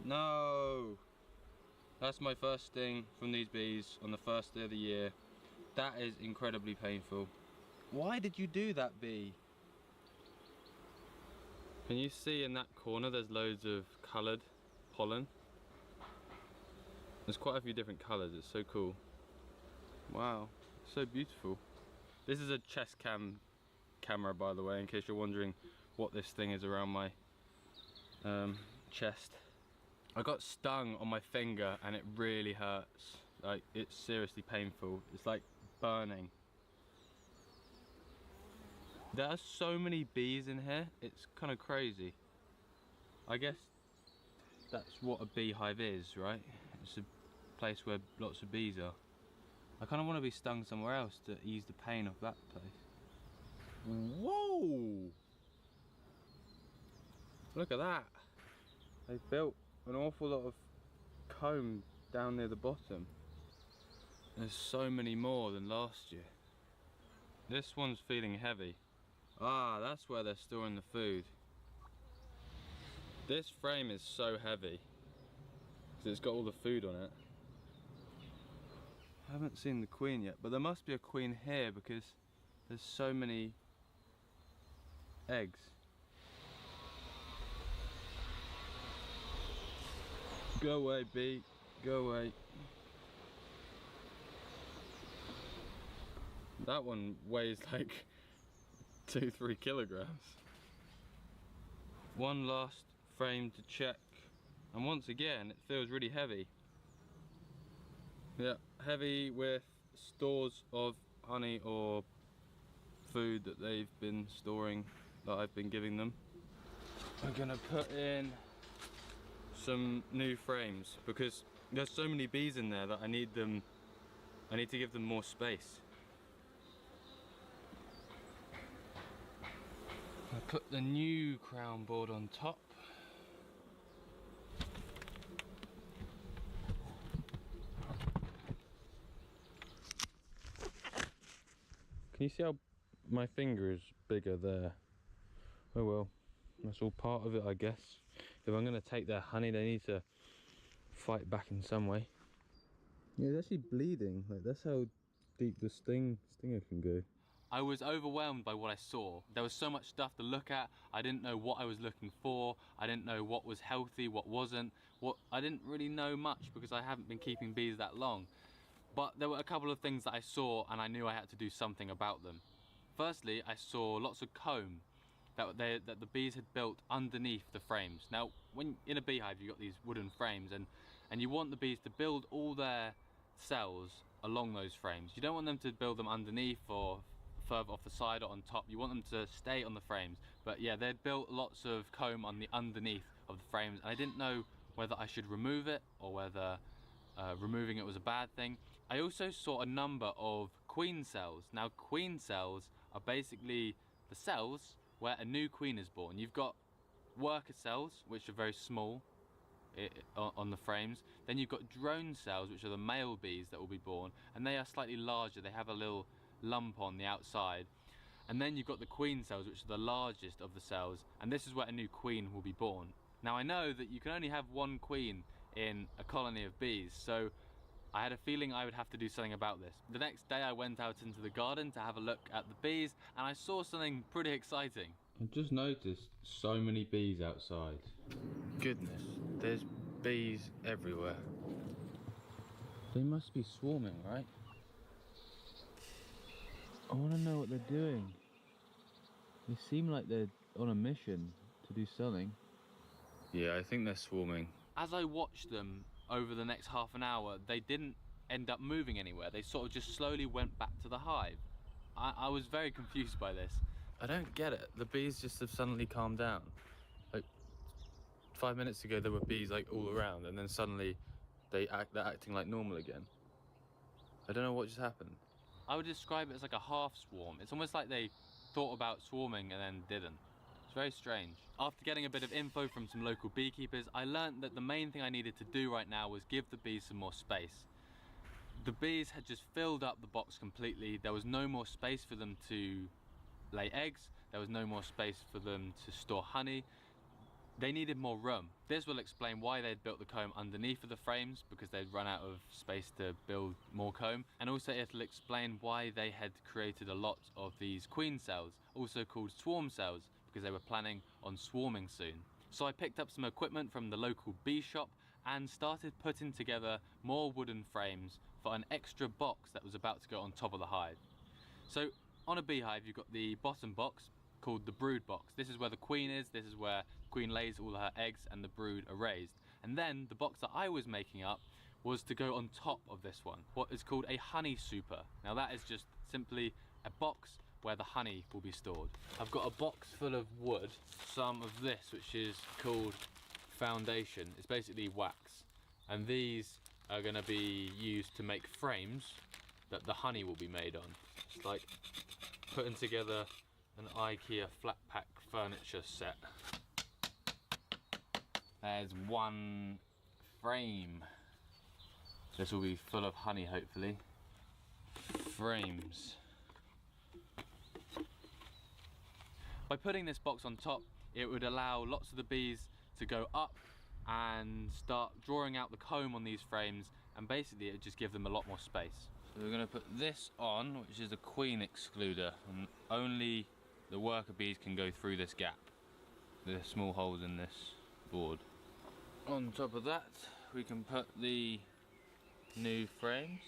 No! That's my first sting from these bees on the first day of the year. That is incredibly painful. Why did you do that, bee? Can you see in that corner there's loads of coloured pollen? There's quite a few different colours, it's so cool. Wow, so beautiful. This is a chest cam camera, by the way, in case you're wondering what this thing is around my chest. I got stung on my finger and it really hurts. Like, it's seriously painful. It's like burning. There are so many bees in here, it's kind of crazy. I guess that's what a beehive is, right? It's a place where lots of bees are. I kind of want to be stung somewhere else to ease the pain of that place. Whoa! Look at that. They've built an awful lot of comb down near the bottom. There's so many more than last year. This one's feeling heavy. Ah, that's where they're storing the food. This frame is so heavy because it's got all the food on it. I haven't seen the queen yet, but there must be a queen here because there's so many eggs. Go away, bee. Go away. That one weighs like 2-3 kilograms. One last frame to check, and once again it feels really heavy. Yeah, heavy with stores of honey or food that they've been storing, that I've been giving them. I'm gonna put in some new frames because there's so many bees in there that I need to give them more space. I put the new crown board on top. Can you see how my finger is bigger there? Oh well, that's all part of it, I guess. If I'm going to take their honey, they need to fight back in some way. Yeah, it's actually bleeding. Like, that's how deep the stinger can go. I was overwhelmed by what I saw. There was so much stuff to look at. I didn't know what I was looking for. I didn't know what was healthy, what wasn't. I didn't really know much because I haven't been keeping bees that long. But there were a couple of things that I saw and I knew I had to do something about them. Firstly, I saw lots of comb that the bees had built underneath the frames. Now, when in a beehive, you've got these wooden frames and you want the bees to build all their cells along those frames. You don't want them to build them underneath or further off the side or on top. You want them to stay on the frames. But yeah, they'd built lots of comb on the underneath of the frames, and I didn't know whether I should remove it or whether removing it was a bad thing. I also saw a number of queen cells. Now, queen cells are basically the cells where a new queen is born. You've got worker cells, which are very small on the frames. Then you've got drone cells, which are the male bees that will be born, and they are slightly larger. They have a little lump on the outside. And then you've got the queen cells, which are the largest of the cells, and this is where a new queen will be born. Now, I know that you can only have one queen in a colony of bees, so I had a feeling I would have to do something about this. The next day I went out into the garden to have a look at the bees, and I saw something pretty exciting. I just noticed so many bees outside. Goodness, there's bees everywhere. They must be swarming, right? I want to know what they're doing. They seem like they're on a mission to do something. Yeah, I think they're swarming. As I watched them over the next half an hour, they didn't end up moving anywhere. They sort of just slowly went back to the hive. I was very confused by this. I don't get it. The bees just have suddenly calmed down. Like 5 minutes ago, there were bees like all around, and then suddenly they're acting like normal again. I don't know what just happened. I would describe it as like a half swarm. It's almost like they thought about swarming and then didn't. It's very strange. After getting a bit of info from some local beekeepers, I learned that the main thing I needed to do right now was give the bees some more space. The bees had just filled up the box completely. There was no more space for them to lay eggs. There was no more space for them to store honey. They needed more room. This will explain why they'd built the comb underneath of the frames, because they'd run out of space to build more comb. And also it'll explain why they had created a lot of these queen cells, also called swarm cells, because they were planning on swarming soon. So I picked up some equipment from the local bee shop and started putting together more wooden frames for an extra box that was about to go on top of the hive. So on a beehive, you've got the bottom box called the brood box. This is where the queen is, this is where the queen lays all her eggs and the brood are raised. And then the box that I was making up was to go on top of this one, what is called a honey super. Now that is just simply a box where the honey will be stored. I've got a box full of wood, some of this which is called foundation. It's basically wax, and these are going to be used to make frames that the honey will be made on. It's like putting together an IKEA flat pack furniture set. There's one frame. This will be full of honey, hopefully. Frames. By putting this box on top, it would allow lots of the bees to go up and start drawing out the comb on these frames, and basically it would just give them a lot more space. So we're going to put this on, which is a queen excluder, and only the worker bees can go through this gap. There's small holes in this board. On top of that, we can put the new frames.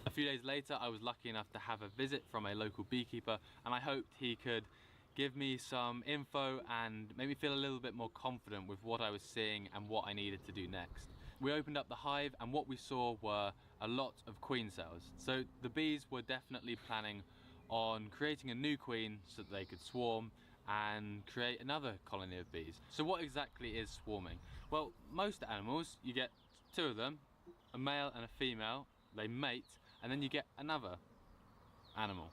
A few days later, I was lucky enough to have a visit from a local beekeeper, and I hoped he could give me some info and make me feel a little bit more confident with what I was seeing and what I needed to do next. We opened up the hive, and what we saw were a lot of queen cells. So the bees were definitely planning on creating a new queen so that they could swarm and create another colony of bees. So what exactly is swarming? Well, most animals, you get two of them, a male and a female, they mate, and then you get another animal.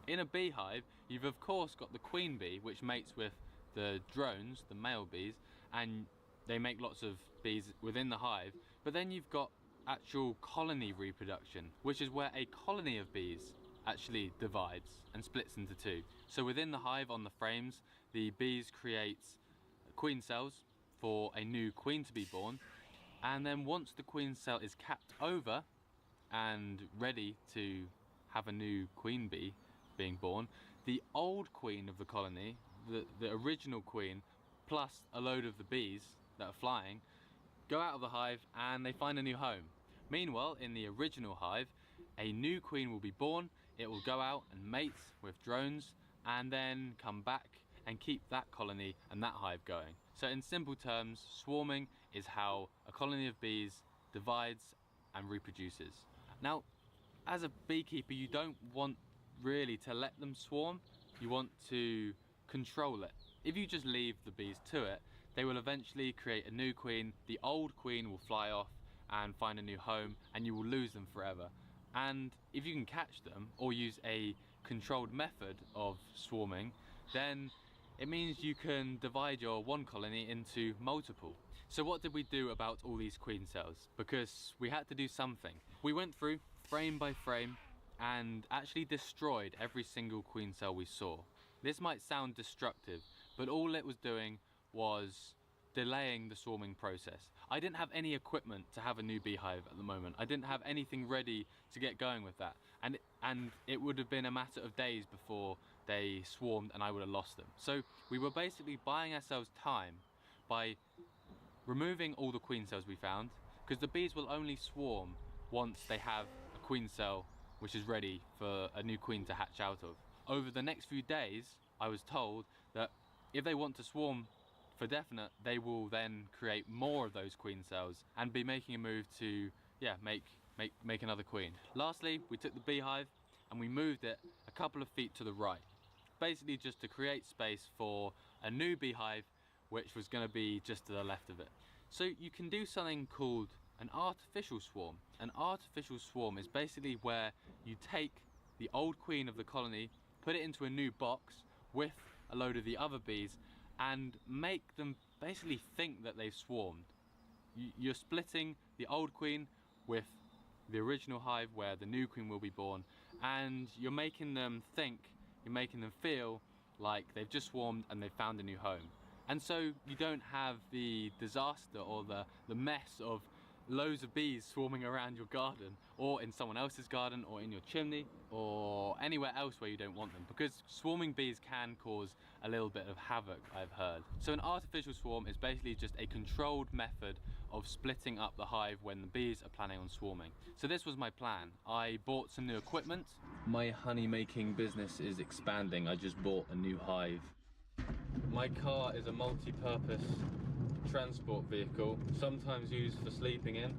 In a beehive, you've of course got the queen bee, which mates with the drones, the male bees, and they make lots of bees within the hive. But then you've got actual colony reproduction, which is where a colony of bees actually divides and splits into two. So within the hive, on the frames, the bees create queen cells for a new queen to be born, and then once the queen cell is capped over and ready to have a new queen bee being born, the old queen of the colony, the original queen, plus a load of the bees that are flying, go out of the hive and they find a new home. Meanwhile, in the original hive, a new queen will be born, it will go out and mate with drones, and then come back and keep that colony and that hive going. So in simple terms, swarming is how a colony of bees divides and reproduces. Now, as a beekeeper, you don't want really to let them swarm, you want to control it. If you just leave the bees to it, they will eventually create a new queen, the old queen will fly off and find a new home, and you will lose them forever. And if you can catch them or use a controlled method of swarming, then it means you can divide your one colony into multiple. So what did we do about all these queen cells? Because we had to do something. We went through frame by frame and actually destroyed every single queen cell we saw. This might sound destructive, but all it was doing was delaying the swarming process. I didn't have any equipment to have a new beehive at the moment. I didn't have anything ready to get going with that. And it would have been a matter of days before they swarmed and I would have lost them. So we were basically buying ourselves time by removing all the queen cells we found, because the bees will only swarm once they have a queen cell which is ready for a new queen to hatch out of. Over the next few days, I was told that if they want to swarm for definite, they will then create more of those queen cells and be making a move to, yeah, make another queen. Lastly, we took the beehive and we moved it a couple of feet to the right, basically just to create space for a new beehive which was going to be just to the left of it. So you can do something called an artificial swarm. An artificial swarm is basically where you take the old queen of the colony, put it into a new box with a load of the other bees, and make them basically think that they've swarmed. You're splitting the old queen with the original hive where the new queen will be born, and you're making them think, you're making them feel like they've just swarmed and they've found a new home. And so you don't have the disaster or the mess of loads of bees swarming around your garden, or in someone else's garden, or in your chimney, or anywhere else where you don't want them, because swarming bees can cause a little bit of havoc, I've heard. So an artificial swarm is basically just a controlled method of splitting up the hive when the bees are planning on swarming. So this was my plan. I bought some new equipment. My honey making business is expanding. I just bought a new hive. My car is a multi-purpose transport vehicle, sometimes used for sleeping in,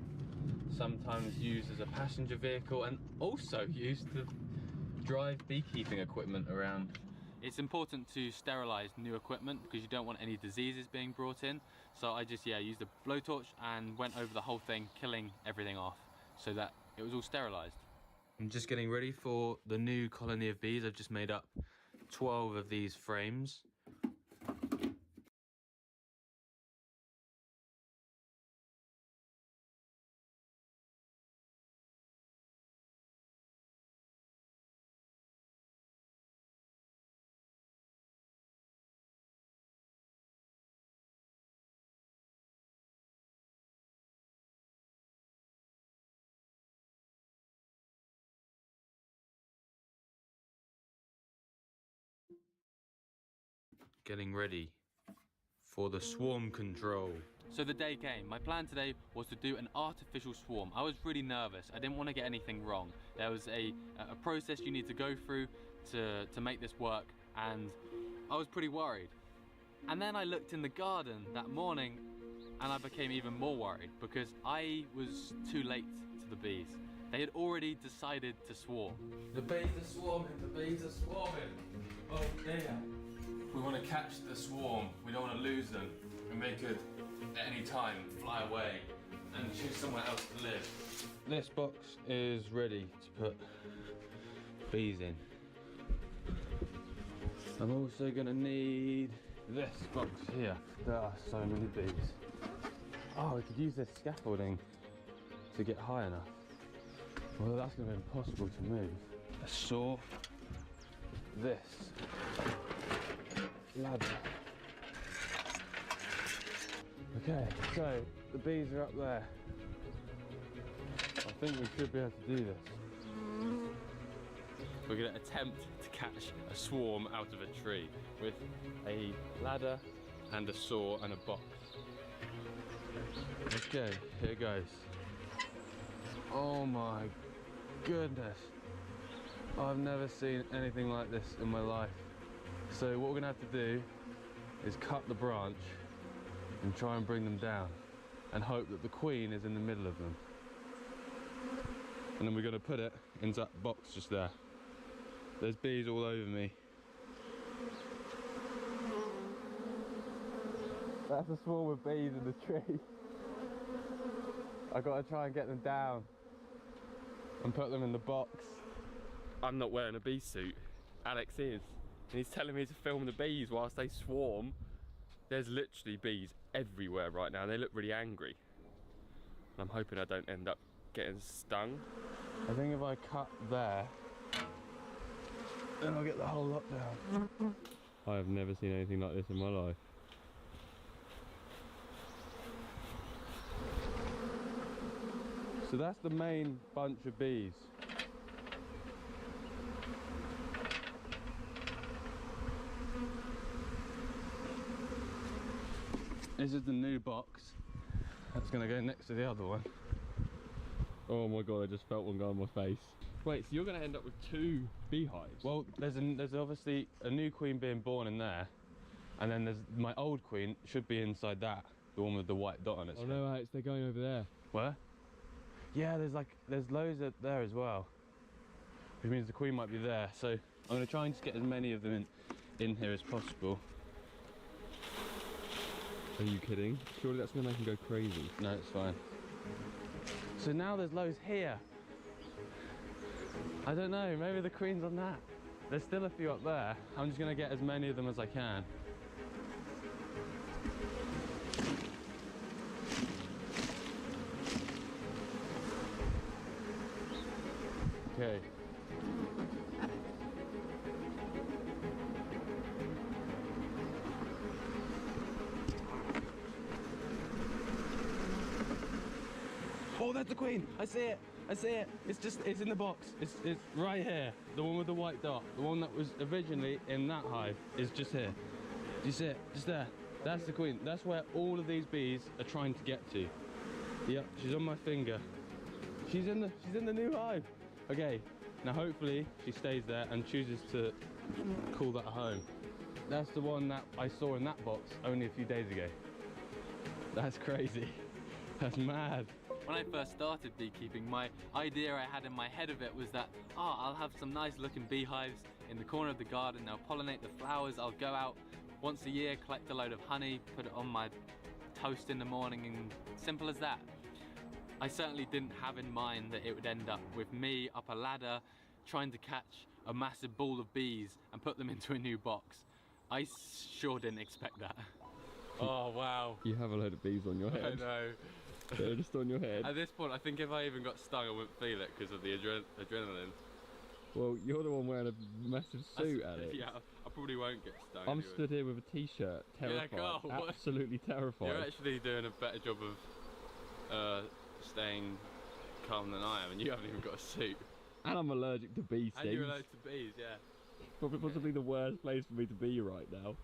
sometimes used as a passenger vehicle, and also used to drive beekeeping equipment around. It's important to sterilize new equipment because you don't want any diseases being brought in. So I just, used a blowtorch and went over the whole thing, killing everything off so that it was all sterilized. I'm just getting ready for the new colony of bees. I've just made up 12 of these frames. Getting ready for the swarm control. So the day came. My plan today was to do an artificial swarm. I was really nervous. I didn't want to get anything wrong. There was a process you need to go through to make this work, and I was pretty worried. And then I looked in the garden that morning and I became even more worried because I was too late to the bees. They had already decided to swarm. The bees are swarming, the bees are swarming. Oh dear. We want to catch the swarm, we don't want to lose them, and they could at any time fly away and choose somewhere else to live. This box is ready to put bees in. I'm also going to need this box here. There are so many bees. Oh, we could use this scaffolding to get high enough. Well, that's going to be impossible to move. A saw, this ladder. Okay, so the bees are up there. I think we should be able to do this. We're going to attempt to catch a swarm out of a tree with a ladder and a saw and a box. Okay, here goes. Oh my goodness. I've never seen anything like this in my life. So what we're going to have to do is cut the branch and try and bring them down and hope that the queen is in the middle of them. And then we're going to put it into that box just there. There's bees all over me. That's a swarm of bees in the tree. I've got to try and get them down and put them in the box. I'm not wearing a bee suit. Alex is. And he's telling me to film the bees whilst they swarm. There's literally bees everywhere right now. They look really angry. I'm hoping I don't end up getting stung. I think if I cut there, then I'll get the whole lot down. I have never seen anything like this in my life. So that's the main bunch of bees. This is the new box. That's gonna go next to the other one. Oh my god, I just felt one go on my face. Wait, so you're gonna end up with 2 beehives? Well, there's obviously a new queen being born in there, and then there's my old queen should be inside that, the one with the white dot on it. Oh no, Alex, they're going over there. Where? Yeah, there's loads there as well, which means the queen might be there. So I'm gonna try and just get as many of them in here as possible. Are you kidding? Surely that's gonna make them go crazy. No, it's fine. So now there's loads here. I don't know, maybe the queen's on that. There's still a few up there. I'm just gonna get as many of them as I can. Okay. Oh, that's the queen! I see it! I see it! It's in the box. It's right here. The one with the white dot. The one that was originally in that hive is just here. Do you see it? Just there. That's the queen. That's where all of these bees are trying to get to. Yep, she's on my finger. She's in the new hive. Okay, now hopefully she stays there and chooses to call that a home. That's the one that I saw in that box only a few days ago. That's crazy. That's mad. When I first started beekeeping, my idea I had in my head of it was that, I'll have some nice looking beehives in the corner of the garden, they'll pollinate the flowers, I'll go out once a year, collect a load of honey, put it on my toast in the morning, and simple as that. I certainly didn't have in mind that it would end up with me up a ladder trying to catch a massive ball of bees and put them into a new box. I sure didn't expect that. Oh wow. You have a load of bees on your head. I know. They're just on your head. At this point, I think if I even got stung, I wouldn't feel it because of the adrenaline. Well, you're the one wearing a massive suit, Alex. Yeah, I probably won't get stung. I'm anyway. stood here with a t-shirt, terrified. Yeah, Carl, absolutely terrified. You're actually doing a better job of staying calm than I am, and you haven't even got a suit. And I'm allergic to bee stings. And you're allergic to bees, yeah. Probably possibly the worst place for me to be right now.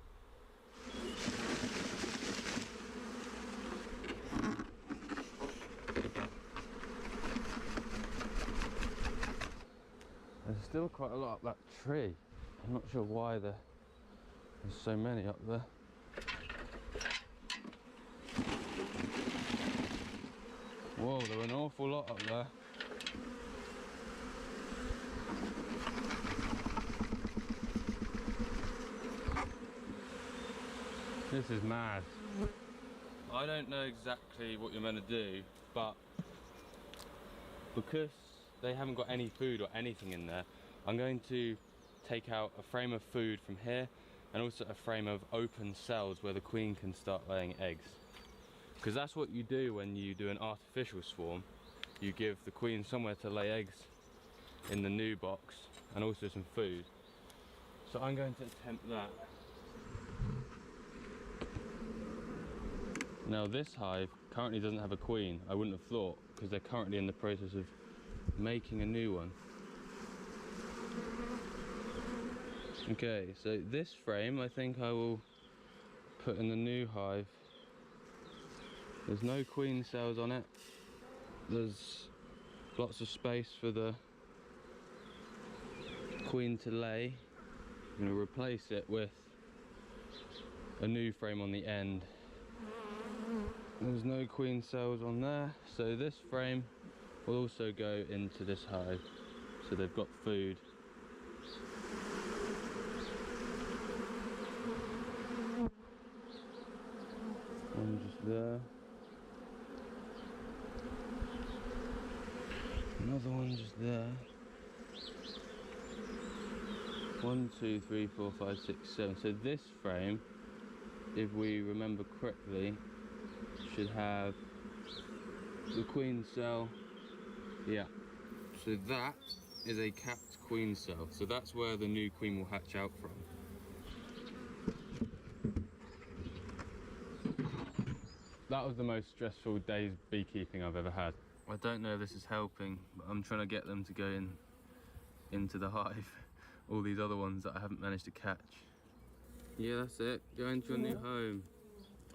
There's still quite a lot up that tree. I'm not sure why there's so many up there. Whoa, there were an awful lot up there. This is mad. I don't know exactly what you're meant to do, but because they haven't got any food or anything in there, I'm going to take out a frame of food from here and also a frame of open cells where the queen can start laying eggs. Because that's what you do when you do an artificial swarm. You give the queen somewhere to lay eggs in the new box and also some food. So I'm going to attempt that. Now this hive currently doesn't have a queen, I wouldn't have thought, because they're currently in the process of making a new one. Okay, so this frame I think I will put in the new hive. There's no queen cells on it. There's lots of space for the queen to lay. I'm going to replace it with a new frame on the end. There's no queen cells on there, so this frame will also go into this hive, so they've got food. One just there. Another one just there. 1, 2, 3, 4, 5, 6, 7. So this frame, if we remember correctly, should have the queen cell. Yeah. So that is a capped queen cell. So that's where the new queen will hatch out from. That was the most stressful day's beekeeping I've ever had. I don't know if this is helping, but I'm trying to get them to go into the hive. All these other ones that I haven't managed to catch. Yeah, that's it. Go into your new home.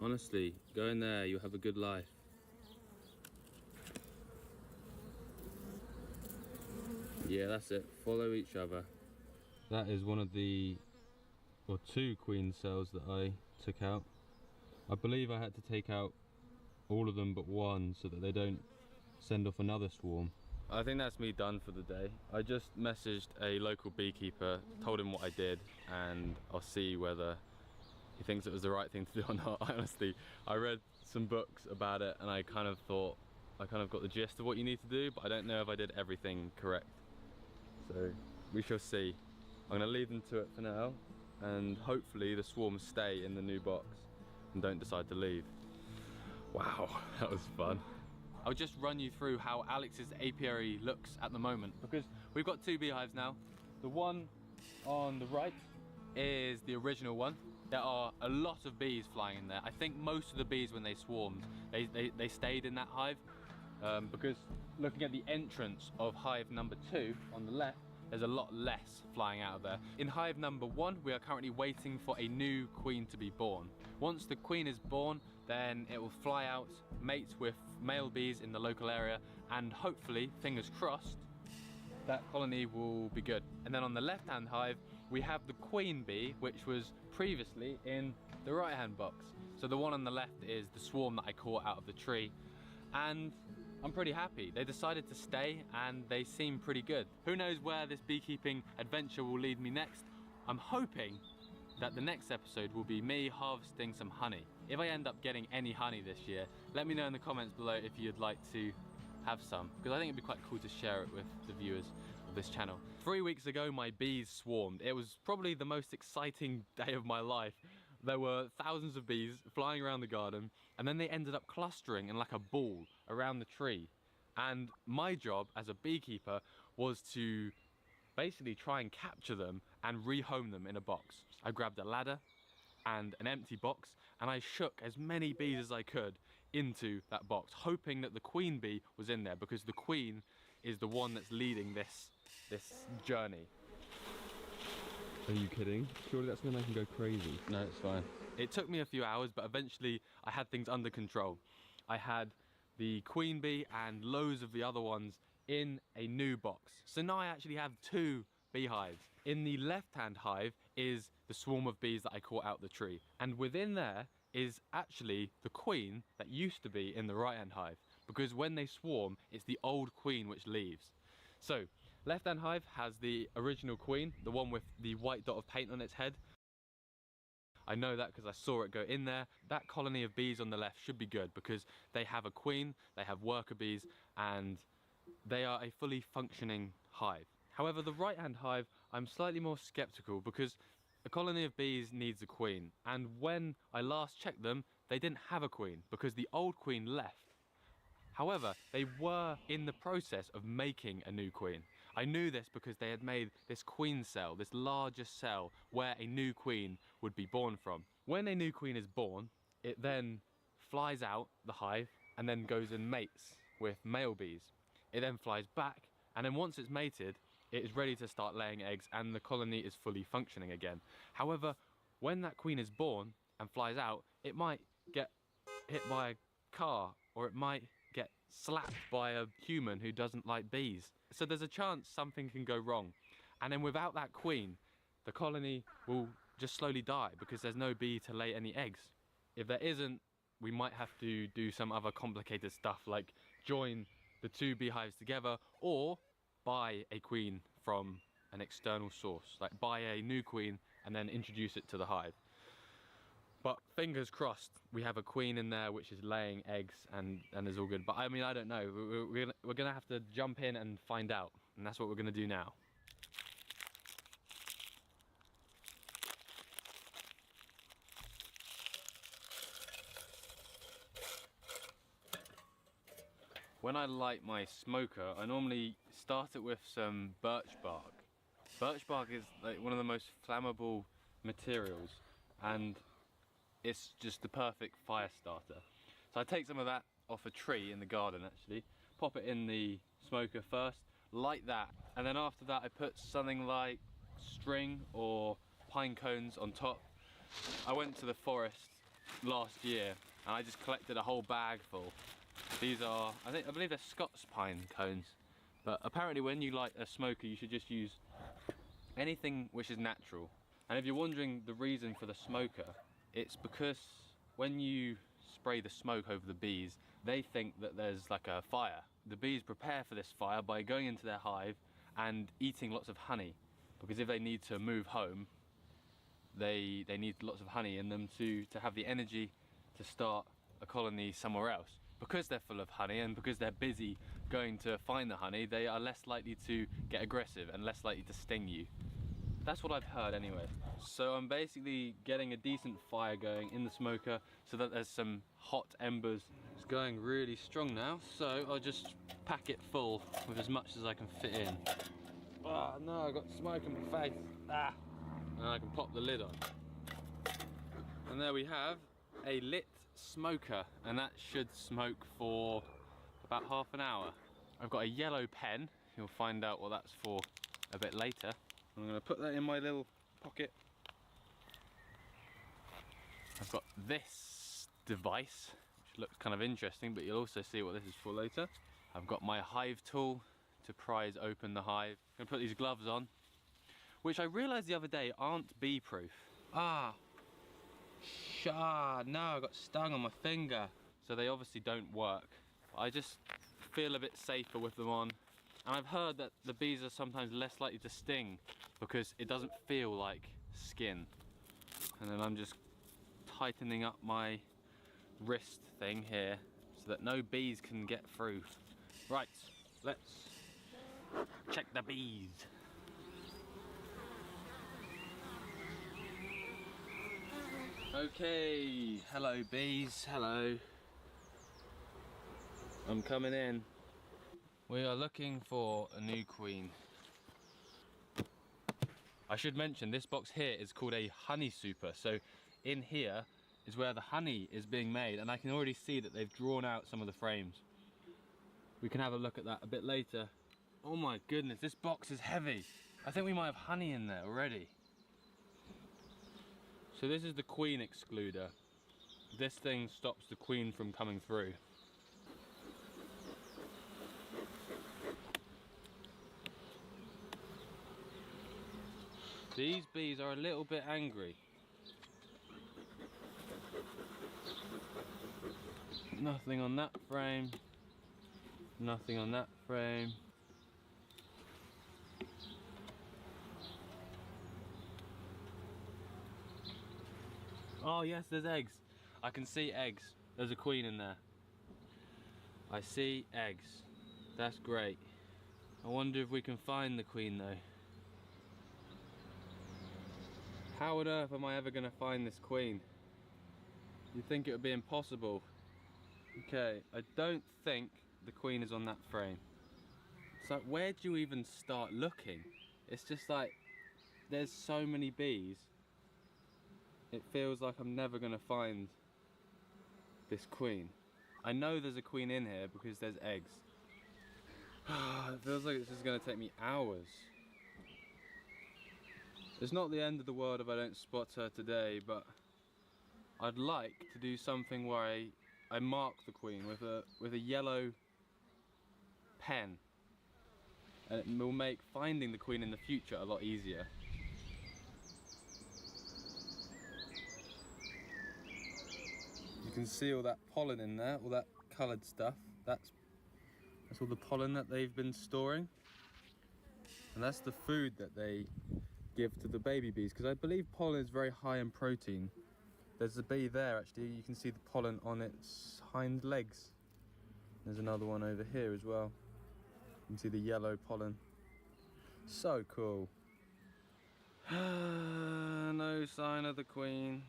Honestly, go in there, you'll have a good life. Yeah, that's it. Follow each other. That is one of the, or two queen cells that I took out. I believe I had to take out all of them but one so that they don't send off another swarm. I think that's me done for the day. I just messaged a local beekeeper, told him what I did, and I'll see whether he thinks it was the right thing to do or not. Honestly, I read some books about it and I kind of thought, I kind of got the gist of what you need to do, but I don't know if I did everything correct. So we shall see. I'm gonna leave them to it for now, and hopefully the swarms stay in the new box and don't decide to leave. Wow, that was fun. I'll just run you through how Alex's apiary looks at the moment, because we've got two beehives now. The one on the right is the original one. There are a lot of bees flying in there. I think most of the bees, when they swarmed, they stayed in that hive, because looking at the entrance of hive number 2 on the left, there's a lot less flying out of there. In hive number 1, we are currently waiting for a new queen to be born. Once the queen is born, then it will fly out, mate with male bees in the local area, and hopefully, fingers crossed, that colony will be good. And then on the left-hand hive, we have the queen bee, which was previously in the right-hand box. So the one on the left is the swarm that I caught out of the tree, and I'm pretty happy. They decided to stay and they seem pretty good. Who knows where this beekeeping adventure will lead me next? I'm hoping that the next episode will be me harvesting some honey. If I end up getting any honey this year, let me know in the comments below if you'd like to have some, because I think it'd be quite cool to share it with the viewers of this channel. 3 weeks ago, my bees swarmed. It was probably the most exciting day of my life. There were thousands of bees flying around the garden, and then they ended up clustering in like a ball around the tree. And my job as a beekeeper was to basically try and capture them and rehome them in a box. I grabbed a ladder and an empty box, and I shook as many bees as I could into that box, hoping that the queen bee was in there, because the queen is the one that's leading this journey. Are you kidding? Surely that's gonna make them go crazy. No, it's fine. It took me a few hours, but eventually I had things under control. I had the queen bee and loads of the other ones in a new box. So now I actually have 2 beehives. In the left-hand hive is the swarm of bees that I caught out the tree. And within there is actually the queen that used to be in the right-hand hive, because when they swarm, it's the old queen which leaves. So, left-hand hive has the original queen, the one with the white dot of paint on its head. I know that because I saw it go in there. That colony of bees on the left should be good, because they have a queen, they have worker bees, and they are a fully functioning hive. However, the right-hand hive, I'm slightly more skeptical, because a colony of bees needs a queen, and when I last checked them, they didn't have a queen because the old queen left. However, they were in the process of making a new queen. I knew this because they had made this queen cell, this larger cell where a new queen would be born from. When a new queen is born, it then flies out the hive and then goes and mates with male bees. It then flies back, and then once it's mated, it is ready to start laying eggs and the colony is fully functioning again. However, when that queen is born and flies out, it might get hit by a car, or it might get slapped by a human who doesn't like bees. So there's a chance something can go wrong. And then without that queen, the colony will just slowly die because there's no bee to lay any eggs. If there isn't, we might have to do some other complicated stuff like join the 2 beehives together, or buy a queen from an external source, like buy a new queen and then introduce it to the hive. But fingers crossed, we have a queen in there which is laying eggs and is all good. But I mean, I don't know. We're gonna have to jump in and find out, and that's what we're gonna do now. When I light my smoker, I normally start it with some birch bark. Birch bark is like one of the most flammable materials, and it's just the perfect fire starter. So I take some of that off a tree in the garden actually, pop it in the smoker first, light that, and then after that I put something like string or pine cones on top. I went to the forest last year, and I just collected a whole bag full. These are, I believe they're Scots pine cones, but apparently when you light a smoker, you should just use anything which is natural. And if you're wondering the reason for the smoker, it's because when you spray the smoke over the bees, they think that there's like a fire. The bees prepare for this fire by going into their hive and eating lots of honey, because if they need to move home, they need lots of honey in them to have the energy to start a colony somewhere else. Because they're full of honey and because they're busy going to find the honey, they are less likely to get aggressive and less likely to sting you. That's what I've heard anyway. So I'm basically getting a decent fire going in the smoker so that there's some hot embers. It's going really strong now, so I'll just pack it full with as much as I can fit in. Oh no, I got smoke in my face. Ah! And I can pop the lid on. And there we have a lit smoker, and that should smoke for about half an hour. I've got a yellow pen. You'll find out what that's for a bit later. I'm going to put that in my little pocket. I've got this device, which looks kind of interesting, but you'll also see what this is for later. I've got my hive tool to prise open the hive. I'm going to put these gloves on, which I realised the other day aren't bee proof. No, I got stung on my finger. So they obviously don't work. I just feel a bit safer with them on. And I've heard that the bees are sometimes less likely to sting because it doesn't feel like skin. And then I'm just tightening up my wrist thing here so that no bees can get through. Right, let's check the bees. Okay, hello bees, hello. I'm coming in. We are looking for a new queen. I should mention this box here is called a honey super. So in here is where the honey is being made, and I can already see that they've drawn out some of the frames. We can have a look at that a bit later. Oh my goodness, this box is heavy. I think we might have honey in there already. So this is the queen excluder. This thing stops the queen from coming through. These bees are a little bit angry. Nothing on that frame. Nothing on that frame. Oh yes, there's eggs. I can see eggs. There's a queen in there. I see eggs. That's great. I wonder if we can find the queen though. How on earth am I ever going to find this queen? You'd think it would be impossible. Okay, I don't think the queen is on that frame. So where do you even start looking? It's just like, there's so many bees. It feels like I'm never going to find this queen. I know there's a queen in here because there's eggs. It feels like it's just going to take me hours. It's not the end of the world if I don't spot her today, but I'd like to do something where I mark the queen with a yellow pen, and it will make finding the queen in the future a lot easier. You can see all that pollen in there, all that coloured stuff. That's all the pollen that they've been storing, and that's the food that they give to the baby bees, because I believe pollen is very high in protein. There's a bee there actually, you can see the pollen on its hind legs. There's another one over here as well. You can see the yellow pollen. So cool. No sign of the queen.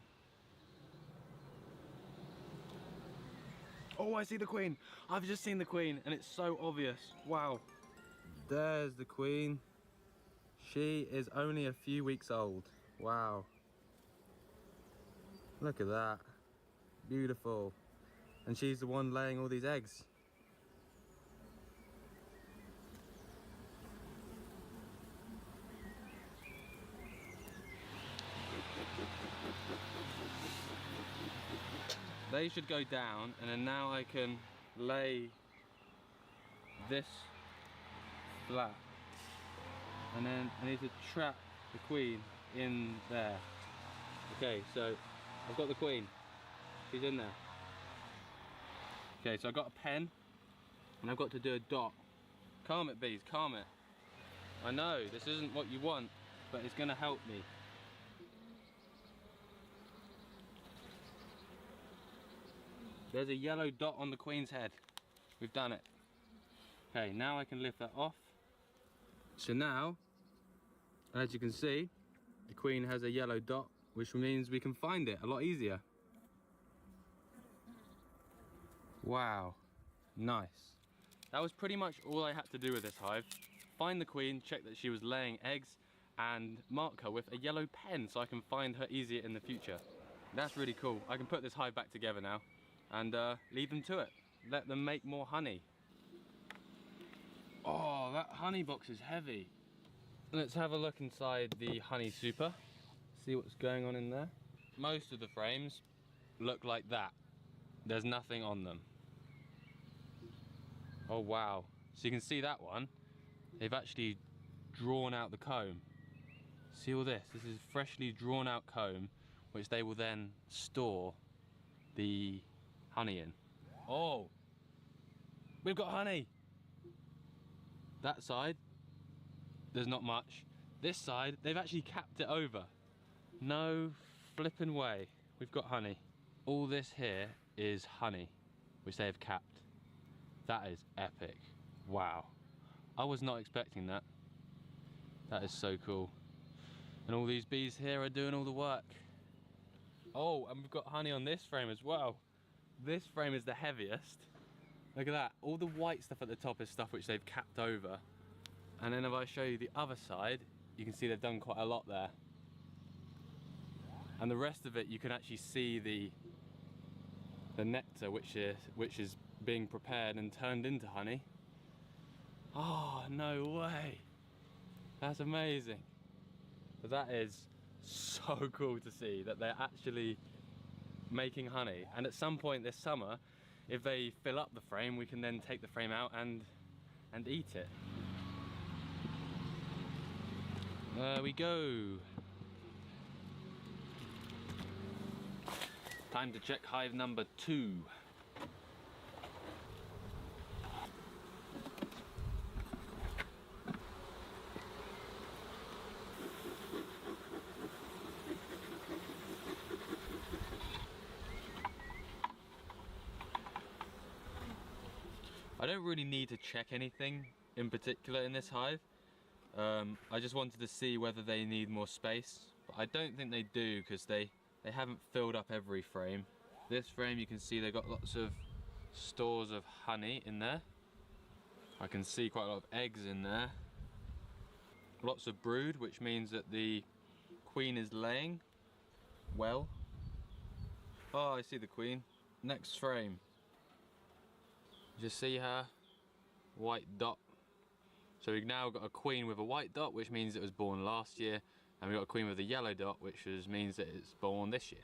Oh, I see the queen. I've just seen the queen and it's so obvious. Wow. There's the queen. She is only a few weeks old. Wow. Look at that. Beautiful. And she's the one laying all these eggs. they should go down, and then now I can lay this flat, and then I need to trap the queen in there. Okay, so I've got the queen, she's in there. Okay, so I've got a pen and I've got to do a dot. Calm it, bees, calm it. I know this isn't what you want, but it's gonna help me. There's a yellow dot on the queen's head. We've done it. Okay, now I can lift that off. So now, as you can see, the queen has a yellow dot, which means we can find it a lot easier. Wow, nice. That was pretty much all I had to do with this hive. Find the queen, check that she was laying eggs, and mark her with a yellow pen so I can find her easier in the future. That's really cool. I can put this hive back together now and leave them to it. Let them make more honey. Oh, that honey box is heavy. Let's have a look inside the honey super, see what's going on in there. Most of the frames look like that. There's nothing on them. Oh wow, so you can see that one, they've actually drawn out the comb. See all this? This is freshly drawn out comb, which they will then store the honey in. Oh, we've got honey. That side, there's not much. This side, they've actually capped it over. No flipping way, we've got honey. All this here is honey, which they have capped. That is epic. Wow. I was not expecting that. That is so cool. And all these bees here are doing all the work. Oh, and we've got honey on this frame as well. This frame is the heaviest. Look at that. All the white stuff at the top is stuff which they've capped over. And then if I show you the other side, you can see they've done quite a lot there. And the rest of it, you can actually see the nectar which is being prepared and turned into honey. Oh, no way. That's amazing. But that is so cool to see that they're actually making honey. And at some point this summer, if they fill up the frame, we can then take the frame out and eat it. There we go. Time to check hive number 2. I don't really need to check anything in particular in this hive. I just wanted to see whether they need more space, but I don't think they do because they haven't filled up every frame. This frame, you can see they've got lots of stores of honey in there. I can see quite a lot of eggs in there. Lots of brood, which means that the queen is laying well. Oh, I see the queen. Next frame. Just see her white dot. So we've now got a queen with a white dot, which means it was born last year, and we've got a queen with a yellow dot, which means that it's born this year.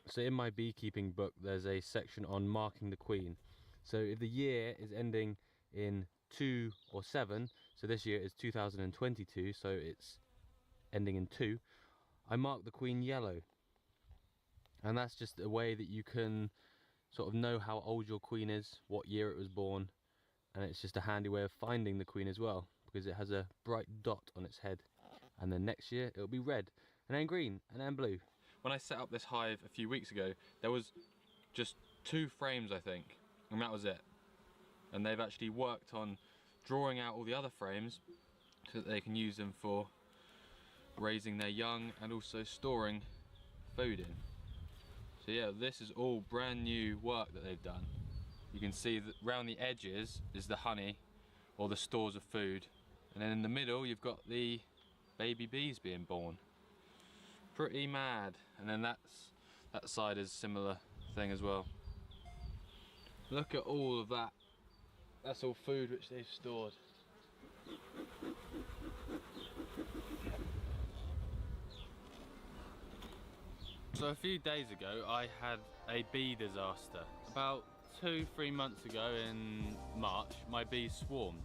So in my beekeeping book, there's a section on marking the queen. So if the year is ending in 2 or 7, so this year is 2022, so it's ending in 2, I mark the queen yellow. And that's just a way that you can sort of know how old your queen is, what year it was born, and it's just a handy way of finding the queen as well, because it has a bright dot on its head. And then next year it'll be red, and then green, and then blue. When I set up this hive a few weeks ago, there was just 2 frames, I think, and that was it. And they've actually worked on drawing out all the other frames so that they can use them for raising their young and also storing food in. So yeah, this is all brand new work that they've done. You can see that round the edges is the honey or the stores of food, and then in the middle you've got the baby bees being born. Pretty mad. And then that side is a similar thing as well. Look at all of that. That's all food which they've stored. So a few days ago I had a bee disaster. About 2-3 months ago in March, my bees swarmed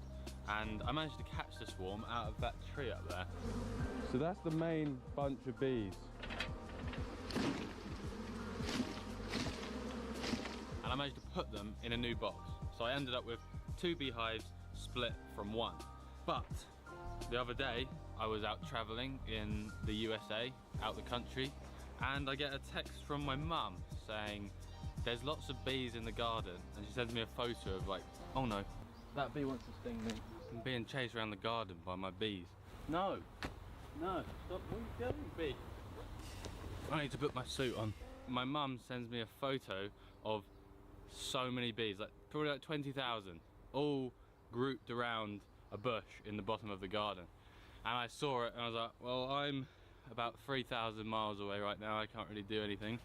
and I managed to catch the swarm out of that tree up there. So that's the main bunch of bees. And I managed to put them in a new box. So I ended up with 2 beehives split from 1. But the other day I was out traveling in the USA, out the country, and I get a text from my mum saying there's lots of bees in the garden, and she sends me a photo of like, oh no, that bee wants to sting me. I'm being chased around the garden by my bees. No, no, stop, what are you doing, bee? I need to put my suit on. My mum sends me a photo of so many bees, like probably like 20,000, all grouped around a bush in the bottom of the garden. And I saw it and I was like, well, I'm about 3,000 miles away right now, I can't really do anything.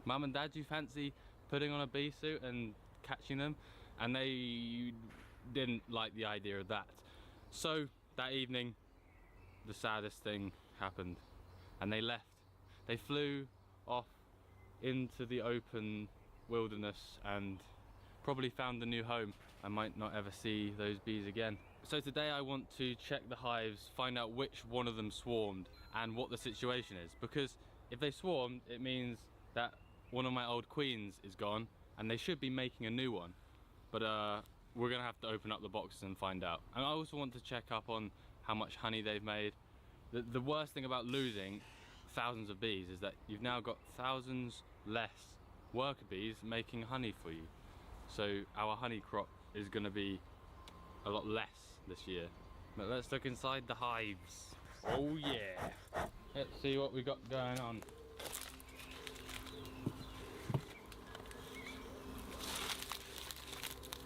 Mum and Dad, do you fancy putting on a bee suit and catching them? And they didn't like the idea of that. So that evening, the saddest thing happened and they left. They flew off into the open wilderness and probably found a new home. I might not ever see those bees again. So today I want to check the hives, find out which one of them swarmed and what the situation is, because if they swarmed, it means that one of my old queens is gone and they should be making a new one, but we're gonna have to open up the boxes and find out. And I also want to check up on how much honey they've made. The worst thing about losing thousands of bees is that you've now got thousands less worker bees making honey for you. So our honey crop is gonna be a lot less this year. But let's look inside the hives. Oh yeah. Let's see what we got going on.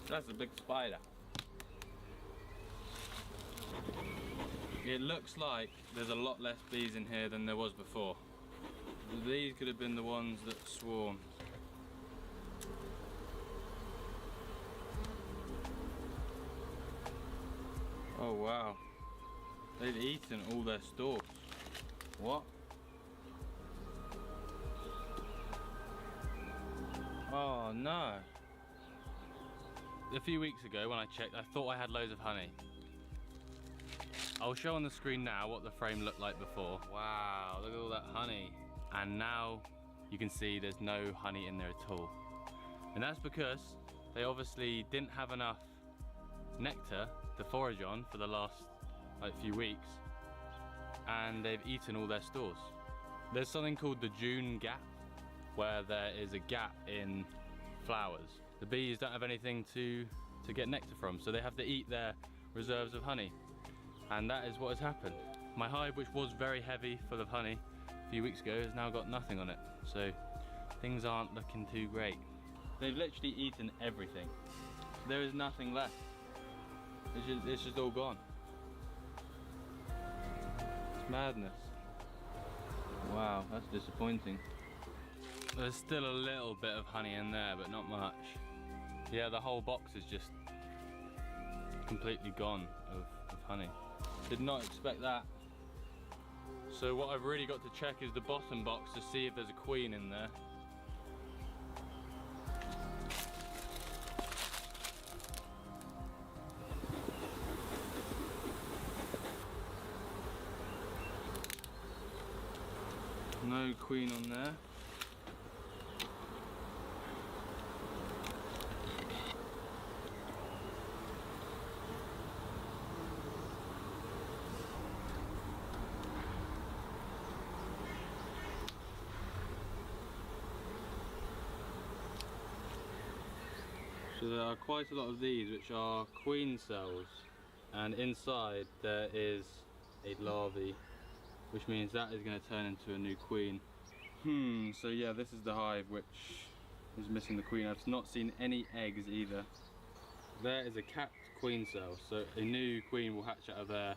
That's a big spider. It looks like there's a lot less bees in here than there was before. These could have been the ones that swarmed. Oh wow, they've eaten all their stores. What? Oh no. A few weeks ago when I checked, I thought I had loads of honey. I'll show on the screen now what the frame looked like before. Wow, look at all that honey. And now you can see there's no honey in there at all. And that's because they obviously didn't have enough nectar to forage on for the last few weeks, and they've eaten all their stores. There's something called the June gap, where there is a gap in flowers. The bees don't have anything to get nectar from, so they have to eat their reserves of honey, and that is what has happened. My hive, which was very heavy full of honey a few weeks ago, has now got nothing on it, so things aren't looking too great. They've literally eaten everything. There is nothing left. It's just all gone. It's madness. Wow, that's disappointing. There's still a little bit of honey in there, but not much. Yeah, the whole box is just completely gone of honey. Did not expect that. So what I've really got to check is the bottom box to see if there's a queen in there. No queen on there. So there are quite a lot of these which are queen cells, and inside there is a larvae, which means that is going to turn into a new queen. So yeah, this is the hive which is missing the queen. I've not seen any eggs either. There is a capped queen cell, so a new queen will hatch out of there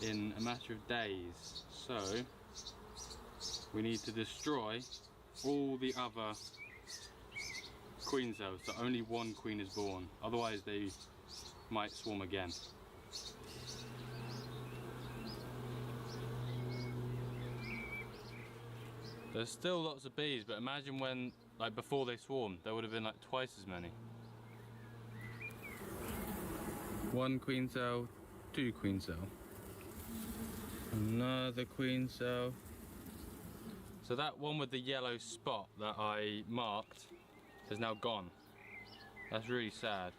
in a matter of days. So we need to destroy all the other queen cells, so only one queen is born, otherwise they might swarm again. There's still lots of bees, but imagine when, like before they swarmed, there would have been like twice as many. One queen cell, two queen cell. Another queen cell. So that one with the yellow spot that I marked is now gone. That's really sad.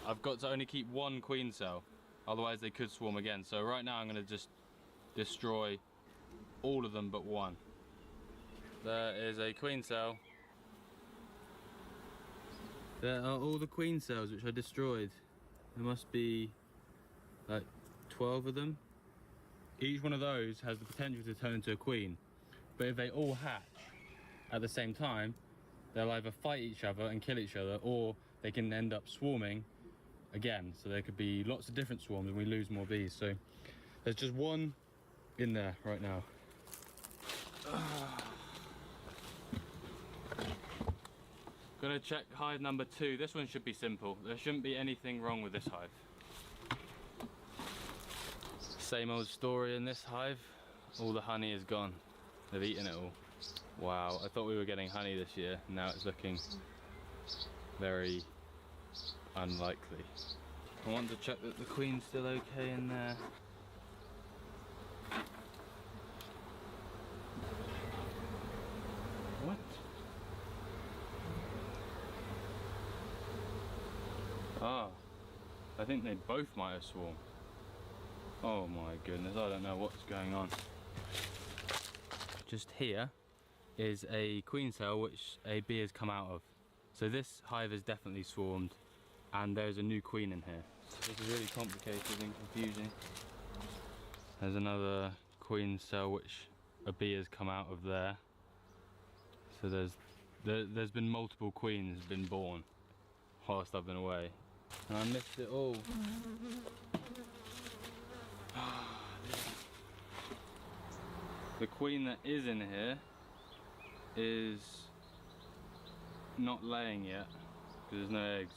I've got to only keep one queen cell, otherwise they could swarm again. So right now I'm going to just destroy all of them but one. There is a queen cell. There are all the queen cells which I destroyed. There must be like 12 of them. Each one of those has the potential to turn into a queen. But if they all hatch at the same time, they'll either fight each other and kill each other, or they can end up swarming again. So there could be lots of different swarms and we lose more bees. So there's just one in there right now. Gonna check hive number 2. This one should be simple. There shouldn't be anything wrong with this hive. Same old story in this hive. All the honey is gone. They've eaten it all. Wow, I thought we were getting honey this year. Now it's looking very unlikely. I want to check that the queen's still okay in there. What? Ah, I think they both might have swarmed. Oh my goodness, I don't know what's going on. Just here is a queen cell which a bee has come out of. So this hive has definitely swarmed and there's a new queen in here. So this is really complicated and confusing. There's another queen cell which a bee has come out of there. So there's been multiple queens been born whilst I've been away. And I missed it all. The queen that is in here is not laying yet because there's no eggs.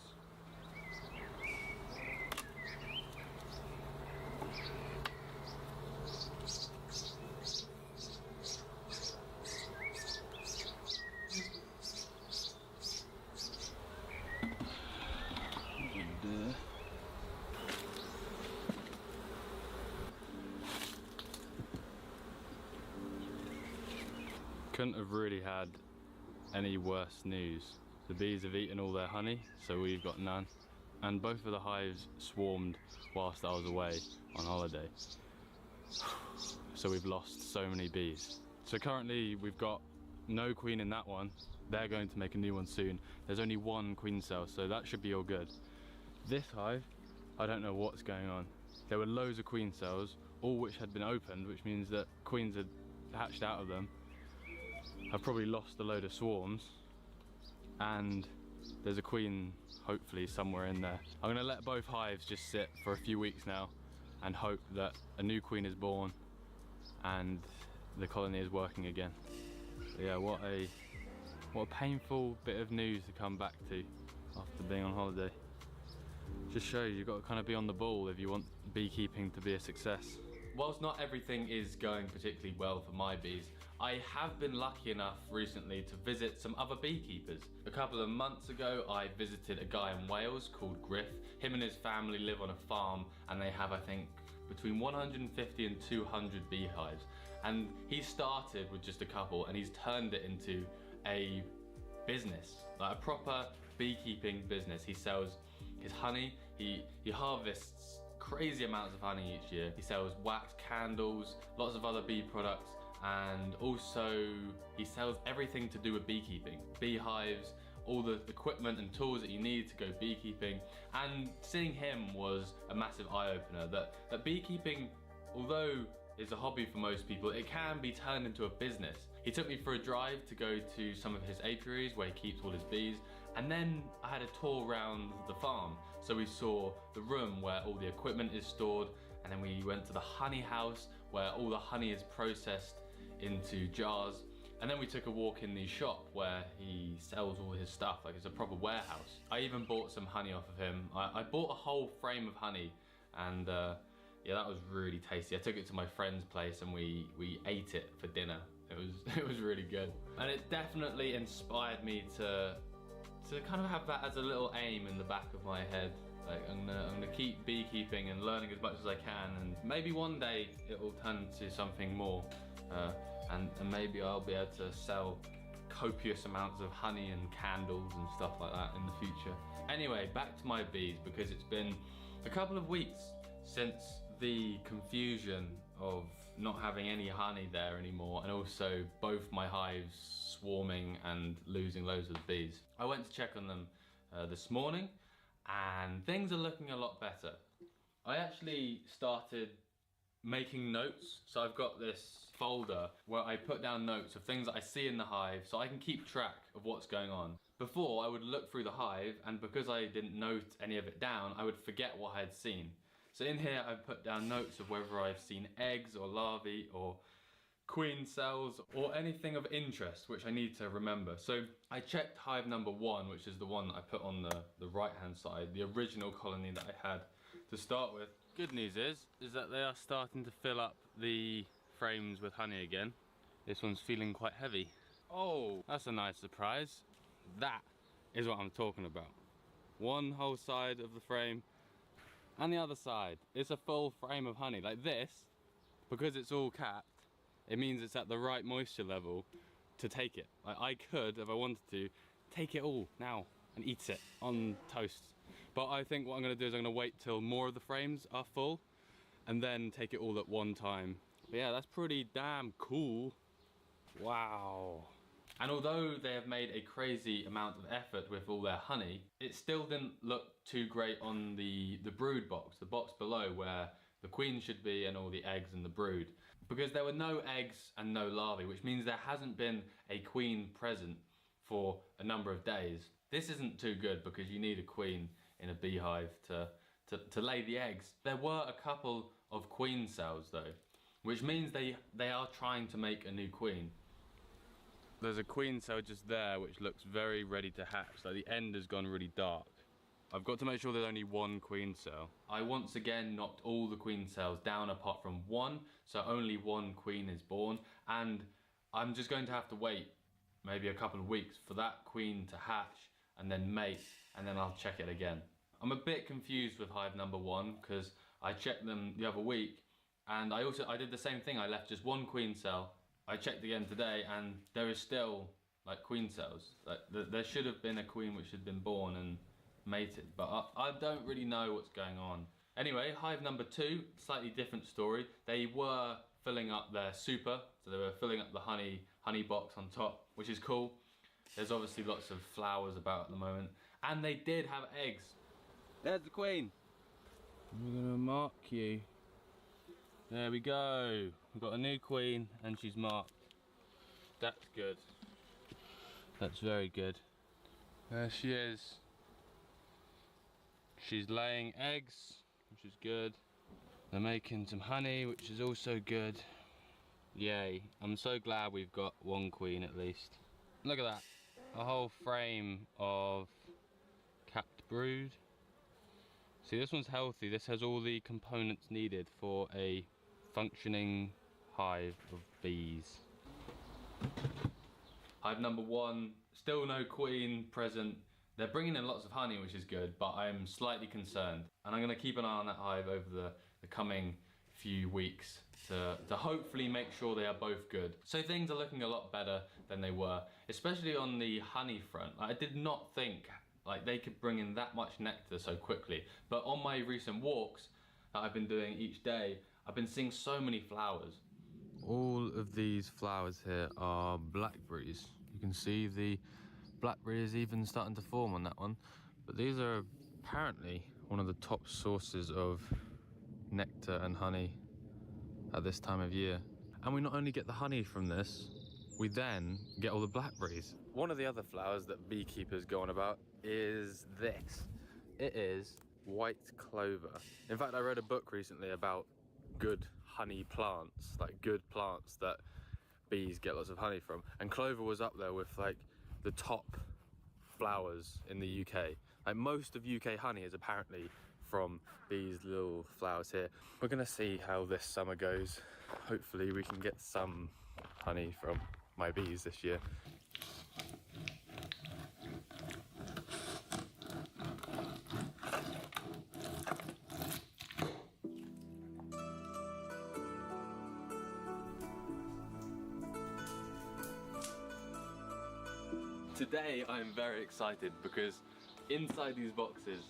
Couldn't have really had any worse news. The bees have eaten all their honey, so we've got none. And both of the hives swarmed whilst I was away on holiday. So we've lost so many bees. So currently we've got no queen in that one. They're going to make a new one soon. There's only one queen cell, so that should be all good. This hive, I don't know what's going on. There were loads of queen cells, all which had been opened, which means that queens had hatched out of them. I've probably lost a load of swarms, and there's a queen hopefully somewhere in there. I'm gonna let both hives just sit for a few weeks now and hope that a new queen is born and the colony is working again. But yeah, what a painful bit of news to come back to after being on holiday. Just shows you've got to kind of be on the ball if you want beekeeping to be a success. Whilst not everything is going particularly well for my bees, I have been lucky enough recently to visit some other beekeepers. A couple of months ago, I visited a guy in Wales called Griff. Him and his family live on a farm and they have, I think, between 150 and 200 beehives. And he started with just a couple and he's turned it into a business, like a proper beekeeping business. He sells his honey, he harvests crazy amounts of honey each year. He sells wax candles, lots of other bee products, and also he sells everything to do with beekeeping. Beehives, all the equipment and tools that you need to go beekeeping. And seeing him was a massive eye-opener that beekeeping, although it's a hobby for most people, it can be turned into a business. He took me for a drive to go to some of his apiaries where he keeps all his bees, and then I had a tour around the farm. So we saw the room where all the equipment is stored, and then we went to the honey house where all the honey is processed into jars, and then we took a walk in the shop where he sells all his stuff, like it's a proper warehouse. I even bought some honey off of him. I bought a whole frame of honey and yeah, that was really tasty. I took it to my friend's place and we ate it for dinner. It was really good, and it definitely inspired me to kind of have that as a little aim in the back of my head. Like I'm gonna keep beekeeping and learning as much as I can, and maybe one day it will turn into something more, and maybe I'll be able to sell copious amounts of honey and candles and stuff like that in the future. Anyway, back to my bees, because it's been a couple of weeks since the confusion of not having any honey there anymore, and also both my hives swarming and losing loads of bees. I went to check on them this morning, and things are looking a lot better. I actually started making notes, so I've got this folder where I put down notes of things that I see in the hive so I can keep track of what's going on. Before, I would look through the hive, and because I didn't note any of it down, I would forget what I had seen. So in here I've put down notes of whether I've seen eggs or larvae or queen cells or anything of interest which I need to remember. So I checked hive number 1, which is the one that I put on the right hand side, the original colony that I had to start with. Good news is that they are starting to fill up the frames with honey again. This one's feeling quite heavy. Oh, that's a nice surprise. That is what I'm talking about. One whole side of the frame and the other side. It's a full frame of honey. Like this, because it's all capped, it means it's at the right moisture level to take it. Like I could, if I wanted to, take it all now and eat it on toast. But I think what I'm gonna do is I'm gonna wait till more of the frames are full and then take it all at one time. But yeah, that's pretty damn cool. Wow. And although they have made a crazy amount of effort with all their honey, it still didn't look too great on the brood box, the box below where the queen should be and all the eggs and the brood. Because there were no eggs and no larvae, which means there hasn't been a queen present for a number of days. This isn't too good because you need a queen in a beehive to lay the eggs. There were a couple of queen cells though, which means they are trying to make a new queen. There's a queen cell just there which looks very ready to hatch, like the end has gone really dark. I've got to make sure there's only one queen cell. I once again knocked all the queen cells down apart from one, so only one queen is born, and I'm just going to have to wait maybe a couple of weeks for that queen to hatch and then mate, and then I'll check it again. I'm a bit confused with hive number 1 because I checked them the other week, and I did the same thing. I left just one queen cell. I checked again today and there is still like queen cells. Like there should have been a queen which had been born and mated, but I don't really know what's going on. Anyway, hive number 2, slightly different story. They were filling up their super, so they were filling up the honey box on top, which is cool. There's obviously lots of flowers about at the moment, and they did have eggs. There's the queen. I'm gonna mark you. There we go. We've got a new queen and she's marked. That's good. That's very good. There she is. She's laying eggs, which is good. They're making some honey, which is also good. Yay. I'm so glad we've got one queen at least. Look at that. A whole frame of capped brood. See, this one's healthy. This has all the components needed for a functioning hive of bees. Hive number 1, still no queen present. They're bringing in lots of honey, which is good, but I'm slightly concerned. And I'm gonna keep an eye on that hive over the coming few weeks to hopefully make sure they are both good. So things are looking a lot better than they were, especially on the honey front. I did not think like they could bring in that much nectar so quickly. But on my recent walks that I've been doing each day, I've been seeing so many flowers. All of these flowers here are blackberries. You can see the blackberry is even starting to form on that one. But these are apparently one of the top sources of nectar and honey at this time of year. And we not only get the honey from this, we then get all the blackberries. One of the other flowers that beekeepers go on about is this. It is white clover. In fact, I read a book recently about good honey plants, like good plants that bees get lots of honey from, and clover was up there with like the top flowers in the UK. Like most of UK honey is apparently from these little flowers here. We're gonna see how this summer goes. Hopefully we can get some honey from my bees this year. Today I'm very excited because inside these boxes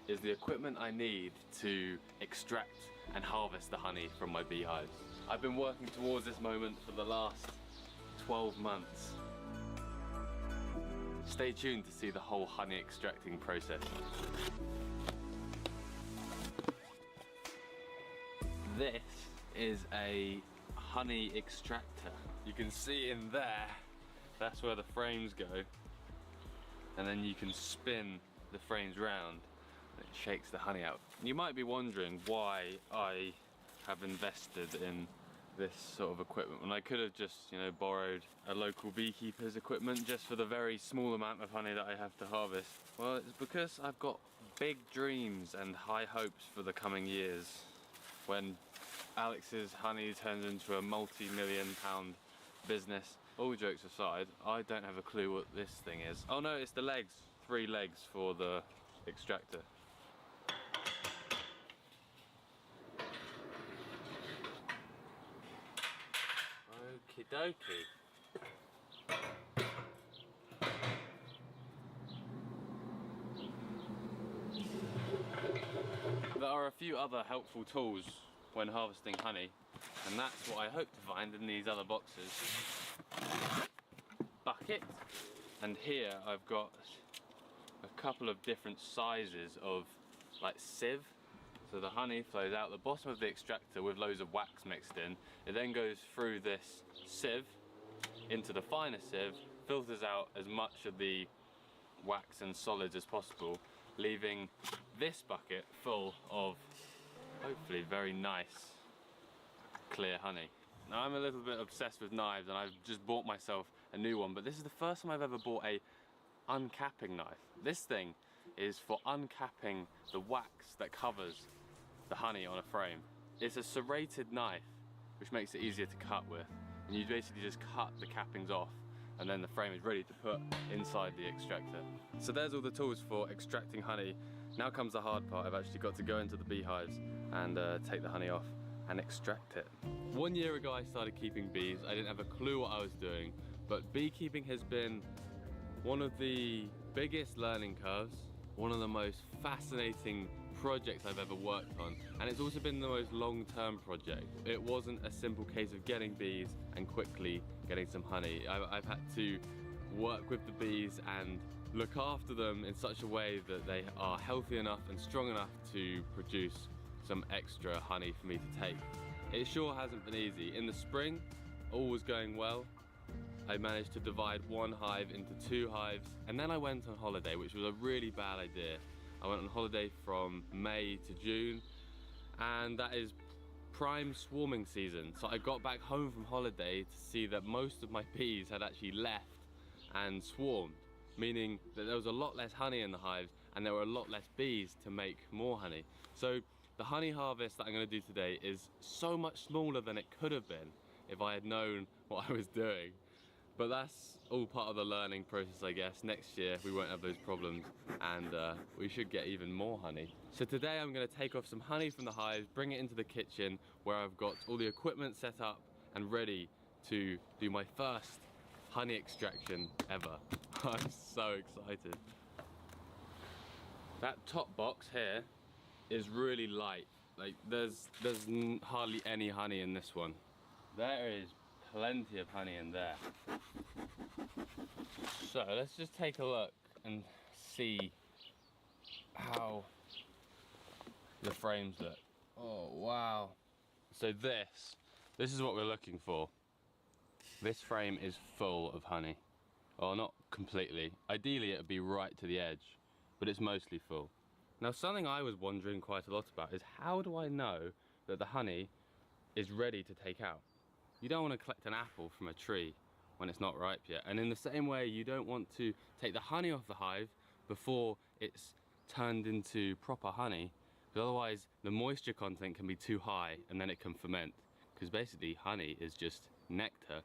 is the equipment I need to extract and harvest the honey from my beehives. I've been working towards this moment for the last 12 months. Stay tuned to see the whole honey extracting process. This is a honey extractor. You can see in there, that's where the frames go. And then you can spin the frames round and it shakes the honey out. You might be wondering why I have invested in this sort of equipment when I could have just, you know, borrowed a local beekeeper's equipment just for the very small amount of honey that I have to harvest. Well, it's because I've got big dreams and high hopes for the coming years when Alex's honey turns into a multi-million-pound business. All jokes aside, I don't have a clue what this thing is. Oh no, it's the legs. 3 legs for the extractor. Okie dokie. There are a few other helpful tools when harvesting honey, and that's what I hope to find in these other boxes. Bucket, and here I've got a couple of different sizes of like sieve. So the honey flows out the bottom of the extractor with loads of wax mixed in. It then goes through this sieve into the finer sieve, filters out as much of the wax and solids as possible, leaving this bucket full of hopefully very nice clear honey. Now I'm a little bit obsessed with knives and I've just bought myself a new one, but this is the first time I've ever bought a uncapping knife. This thing is for uncapping the wax that covers the honey on a frame. It's a serrated knife, which makes it easier to cut with. And you basically just cut the cappings off and then the frame is ready to put inside the extractor. So there's all the tools for extracting honey. Now comes the hard part. I've actually got to go into the beehives and take the honey off and extract it. 1 year ago I started keeping bees. I didn't have a clue what I was doing, but beekeeping has been one of the biggest learning curves, one of the most fascinating projects I've ever worked on, and it's also been the most long-term project. It wasn't a simple case of getting bees and quickly getting some honey. I've had to work with the bees and look after them in such a way that they are healthy enough and strong enough to produce some extra honey for me to take. It sure hasn't been easy. In the spring, all was going well. I managed to divide one hive into 2 hives, and then I went on holiday, which was a really bad idea. I went on holiday from May to June, and that is prime swarming season. So I got back home from holiday to see that most of my bees had actually left and swarmed, meaning that there was a lot less honey in the hives and there were a lot less bees to make more honey. So the honey harvest that I'm going to do today is so much smaller than it could have been if I had known what I was doing. But that's all part of the learning process, I guess. Next year we won't have those problems and we should get even more honey. So today I'm going to take off some honey from the hives, bring it into the kitchen where I've got all the equipment set up and ready to do my first honey extraction ever. I'm so excited. That top box here is really light. Like there's hardly any honey in this one. There is plenty of honey in there. So let's just take a look and see how the frames look. Oh wow. So this is what we're looking for. This frame is full of honey. Well, not completely. Ideally it would be right to the edge, but it's mostly full. Now something I was wondering quite a lot about is how do I know that the honey is ready to take out? You don't want to collect an apple from a tree when it's not ripe yet. And in the same way, you don't want to take the honey off the hive before it's turned into proper honey Because otherwise the moisture content can be too high and then it can ferment. Because basically honey is just nectar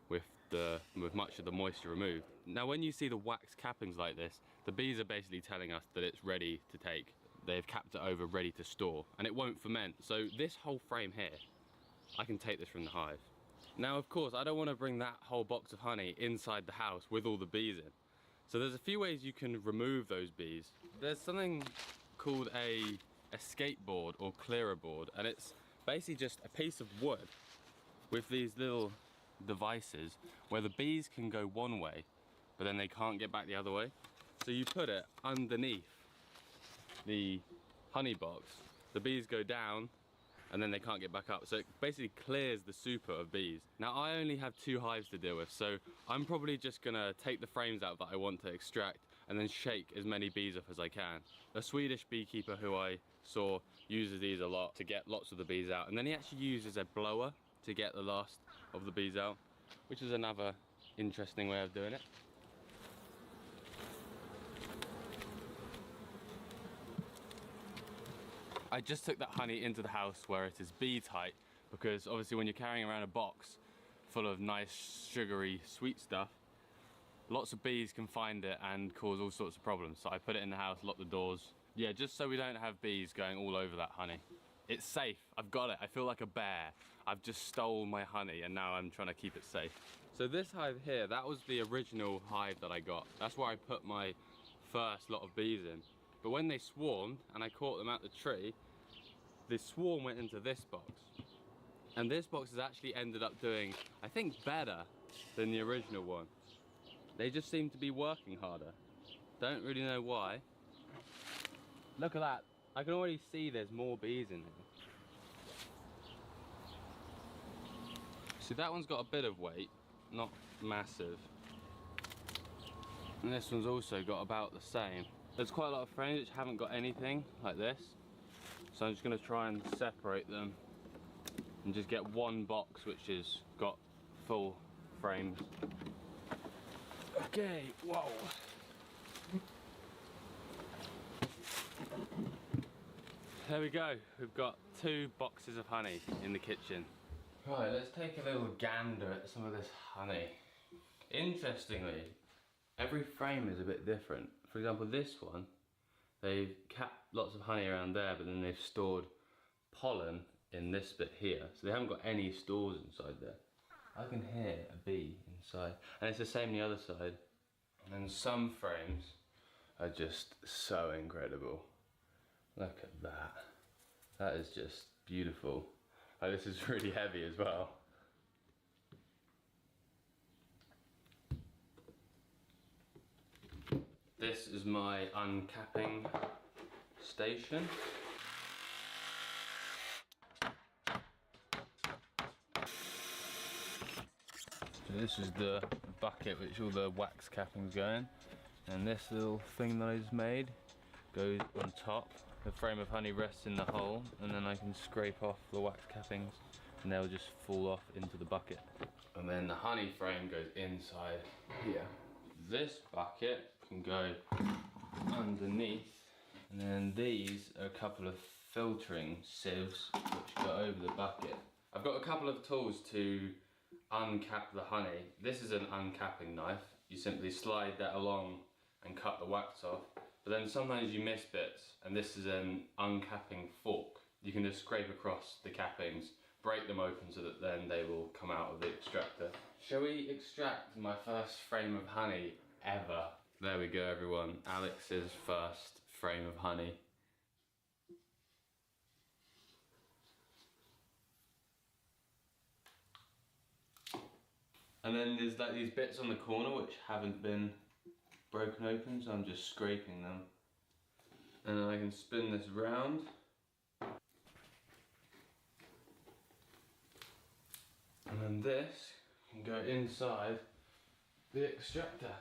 with much of the moisture removed. Now when you see the wax cappings like this, the bees are basically telling us that it's ready to take. They've capped it over, ready to store, and it won't ferment. So this whole frame here, I can take this from the hive. Now of course I don't want to bring that whole box of honey inside the house with all the bees in. So there's a few ways you can remove those bees. There's something called a escape board or clearer board, and it's basically just a piece of wood with these little devices where the bees can go one way but then they can't get back the other way. So you put it underneath the honey box, the bees go down and then they can't get back up. So it basically clears the super of bees. Now I only have 2 hives to deal with, so I'm probably just gonna take the frames out that I want to extract and then shake as many bees off as I can. A Swedish beekeeper who I saw uses these a lot to get lots of the bees out, and then he actually uses a blower to get the last of the bees out, which is another interesting way of doing it. I just took that honey into the house where it is bee tight, because obviously when you're carrying around a box full of nice sugary sweet stuff, lots of bees can find it and cause all sorts of problems. So I put it in the house, locked the doors. Yeah, just so we don't have bees going all over that honey. It's safe, I've got it. I feel like a bear. I've just stole my honey and now I'm trying to keep it safe. So this hive here, that was the original hive that I got. That's where I put my first lot of bees in. But when they swarmed and I caught them at the tree, the swarm went into this box. And this box has actually ended up doing, I think, better than the original one. They just seem to be working harder. Don't really know why. Look at that. I can already see there's more bees in here. See, that one's got a bit of weight, not massive. And this one's also got about the same. There's quite a lot of frames which haven't got anything like this. So I'm just gonna try and separate them and just get one box which has got full frames. Okay, whoa. There we go, we've got 2 boxes of honey in the kitchen. Right, let's take a little gander at some of this honey. Interestingly, every frame is a bit different. For example, this one, they've capped lots of honey around there, but then they've stored pollen in this bit here. So they haven't got any stores inside there. I can hear a bee inside. And it's the same on the other side. And some frames are just so incredible. Look at that. That is just beautiful. Oh, this is really heavy as well. This is my uncapping station. So this is the bucket which all the wax cappings go in. And this little thing that I just made goes on top. The frame of honey rests in the hole, and then I can scrape off the wax cappings and they'll just fall off into the bucket. And then the honey frame goes inside here. This bucket can go underneath, and then these are a couple of filtering sieves which go over the bucket. I've got a couple of tools to uncap the honey. This is an uncapping knife. You simply slide that along and cut the wax off. But then sometimes you miss bits, and this is an uncapping fork. You can just scrape across the cappings, break them open so that then they will come out of the extractor. Shall we extract my first frame of honey ever? There we go, everyone. Alex's first frame of honey. And then there's like these bits on the corner which haven't been broken open, so I'm just scraping them. And then I can spin this round. And then this can go inside the extractor.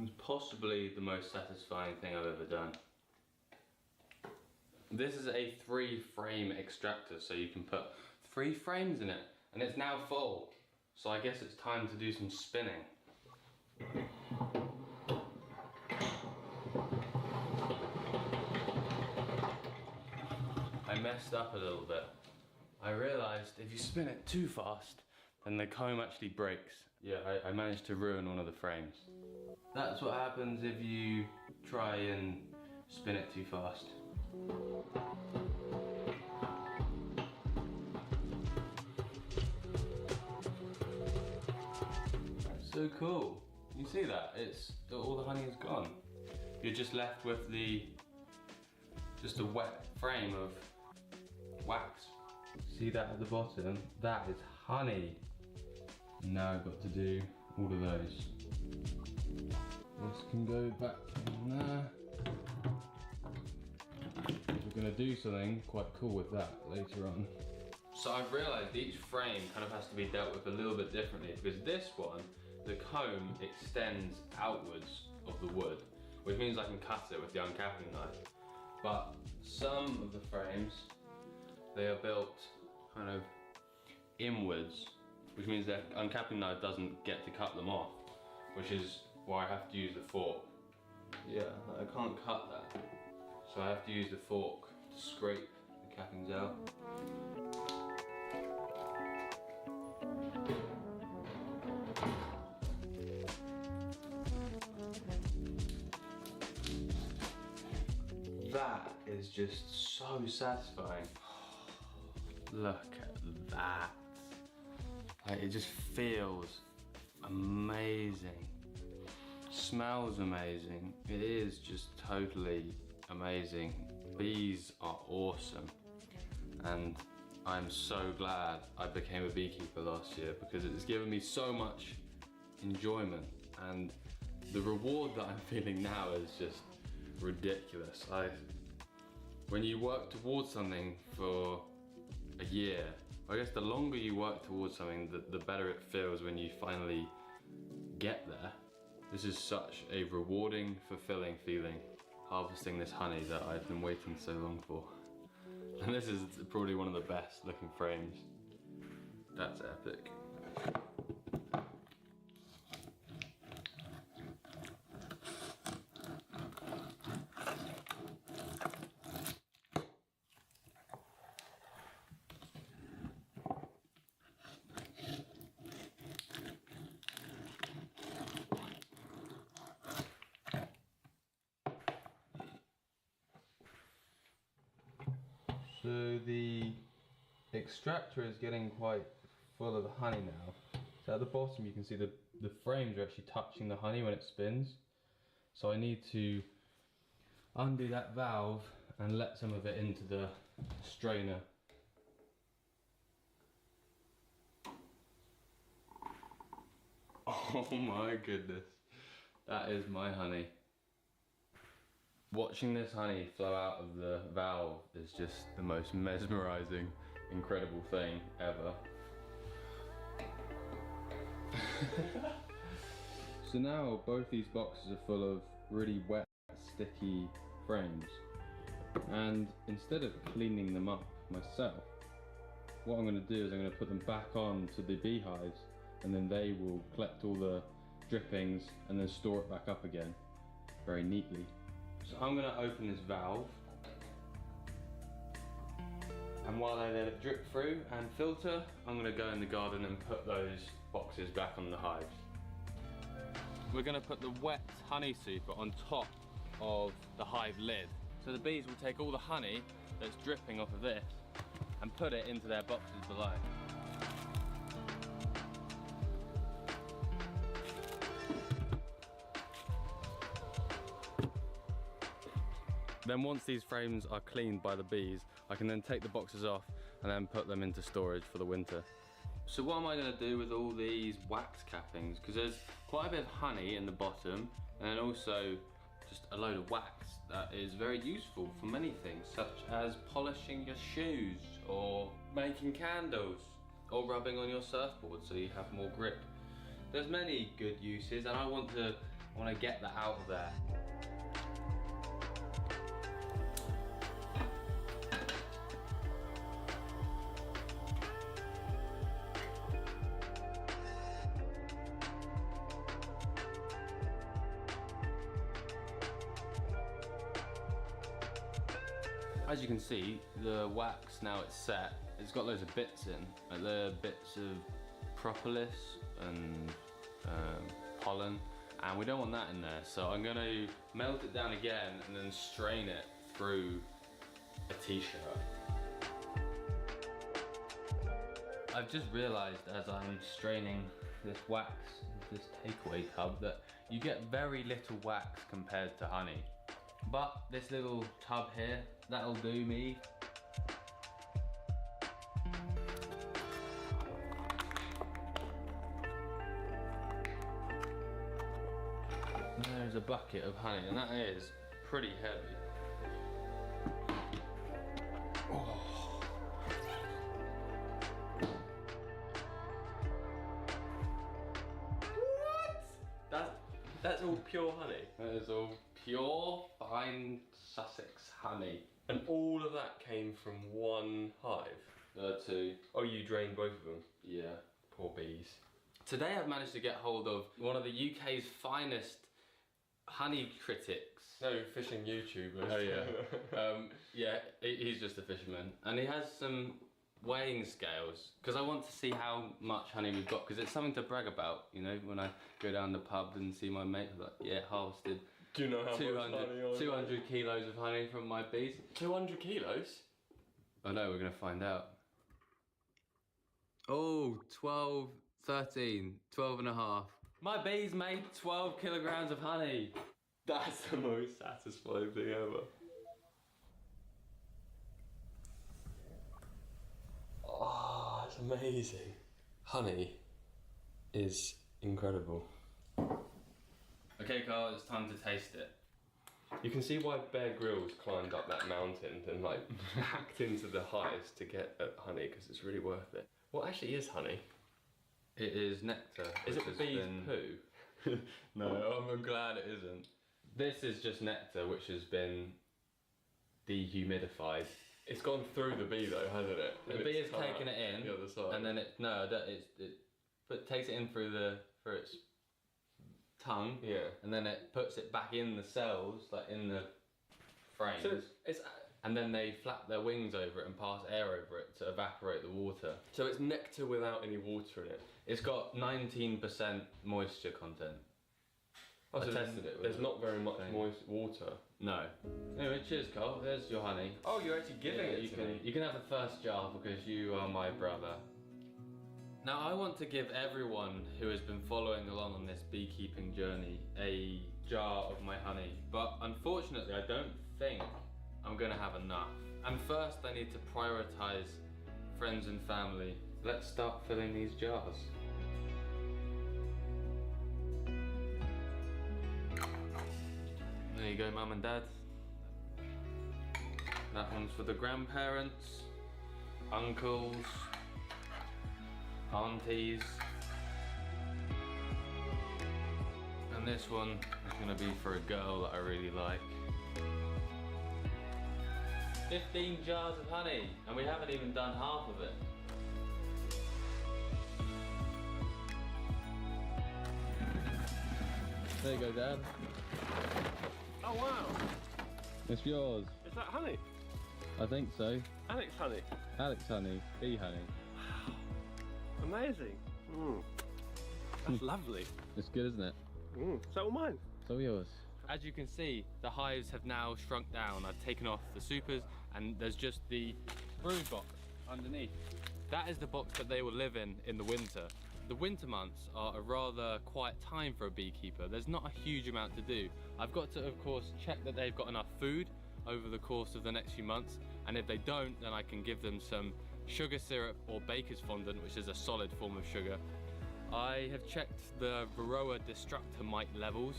It's possibly the most satisfying thing I've ever done. This is a 3-frame extractor, so you can put 3 frames in it, and it's now full. So I guess it's time to do some spinning. I messed up a little bit. I realised if you spin it too fast, then the comb actually breaks. Yeah, I managed to ruin one of the frames. That's what happens if you try and spin it too fast. That's so cool. You see that? All the honey is gone. You're just left with just a wet frame of wax. See that at the bottom? That is honey. Now I've got to do all of those. This can go back in there. We're going to do something quite cool with that later on. So I've realised each frame kind of has to be dealt with a little bit differently, because this one, the comb extends outwards of the wood, which means I can cut it with the uncapping knife. But some of the frames, they are built kind of inwards, which means that uncapping knife doesn't get to cut them off, which is why I have to use the fork. Yeah, I can't cut that. So I have to use the fork to scrape the cappings out. That is just so satisfying. Look at that. Like, it just feels amazing. Smells amazing. It is just totally amazing. Bees are awesome. And I'm so glad I became a beekeeper last year, because it's given me so much enjoyment, and the reward that I'm feeling now is just ridiculous. When you work towards something for a year, I guess the longer you work towards something, the better it feels when you finally get there. This is such a rewarding, fulfilling feeling, harvesting this honey that I've been waiting so long for. And this is probably one of the best looking frames. That's epic. So the extractor is getting quite full of honey now. So at the bottom you can see the frames are actually touching the honey when it spins. So I need to undo that valve and let some of it into the strainer. Oh my goodness, that is my honey. Watching this honey flow out of the valve is just the most mesmerizing, incredible thing ever. So now both these boxes are full of really wet, sticky frames. And instead of cleaning them up myself, what I'm going to do is I'm going to put them back on to the beehives, and then they will collect all the drippings and then store it back up again very neatly. So I'm going to open this valve, and while I let it drip through and filter, I'm going to go in the garden and put those boxes back on the hives. We're going to put the wet honey super on top of the hive lid. So the bees will take all the honey that's dripping off of this and put it into their boxes below. Then once these frames are cleaned by the bees, I can then take the boxes off and then put them into storage for the winter. So what am I going to do with all these wax cappings? Because there's quite a bit of honey in the bottom, and then also just a load of wax that is very useful for many things, such as polishing your shoes, or making candles, or rubbing on your surfboard so you have more grip. There's many good uses, and I want to get that out of there. As you can see, the wax, now it's set, it's got loads of bits in. Like the bits of propolis and pollen, and we don't want that in there. So I'm going to melt it down again and then strain it through a t-shirt. I've just realised as I'm straining this wax, this takeaway tub, that you get very little wax compared to honey. But this little tub here, that'll do me. There's a bucket of honey, and that is pretty heavy. Oh. That's all pure honey? That is all pure, fine Sussex honey. And all of that came from one hive? Two. Oh, you drained both of them? Yeah. Poor bees. Today I've managed to get hold of one of the UK's finest honey critics. No, fishing YouTubers. Oh yeah. Yeah, he's just a fisherman. And he has some weighing scales, because I want to see how much honey we've got, because it's something to brag about, you know, when I go down the pub and see my mate, I'm like, yeah, harvested. Do you know how 200 kilos of honey from my bees. 200 kilos? I know, we're going to find out. Oh, 12, 13, 12 and a half. My bees made 12 kilograms of honey. That's the most satisfying thing ever. Oh, it's amazing. Honey is incredible. Okay, Carl, it's time to taste it. You can see why Bear Grylls climbed up that mountain and like hacked into the hives to get at honey, because it's really worth it. What actually is honey? It is nectar. Is it the bee's poo? No, I'm glad it isn't. This is just nectar which has been dehumidified. It's gone through the bee though, hasn't it? The bee has taken it in, the other side. and then it takes it in through its tongue, yeah, and then it puts it back in the cells, like in the frames. So it's and then they flap their wings over it and pass air over it to evaporate the water. So it's nectar without any water in it. It's got 19% moisture content. Oh, I so tested it. There's not very much moist water. No. Anyway, cheers, Carl. There's your honey. Oh, you're actually giving it to me. You can have the first jar because you are my brother. Now, I want to give everyone who has been following along on this beekeeping journey a jar of my honey, but unfortunately, I don't think I'm gonna have enough. And first, I need to prioritize friends and family. Let's start filling these jars. There you go, Mum and Dad. That one's for the grandparents, uncles, aunties. And this one is gonna be for a girl that I really like. 15 jars of honey, and we haven't even done half of it. There you go, Dad. Oh wow! It's yours. Is that honey? I think so. Alex honey. Alex honey, bee honey. Amazing. That's lovely. It's good, isn't it? Is that all mine? It's all yours. As you can see, the hives have now shrunk down. I've taken off the supers and there's just the brood box underneath. That is the box that they will live in the winter. The winter months are a rather quiet time for a beekeeper. There's not a huge amount to do. I've got to, of course, check that they've got enough food over the course of the next few months, and if they don't, then I can give them some sugar syrup or baker's fondant, which is a solid form of sugar. I have checked the Varroa destructor mite levels.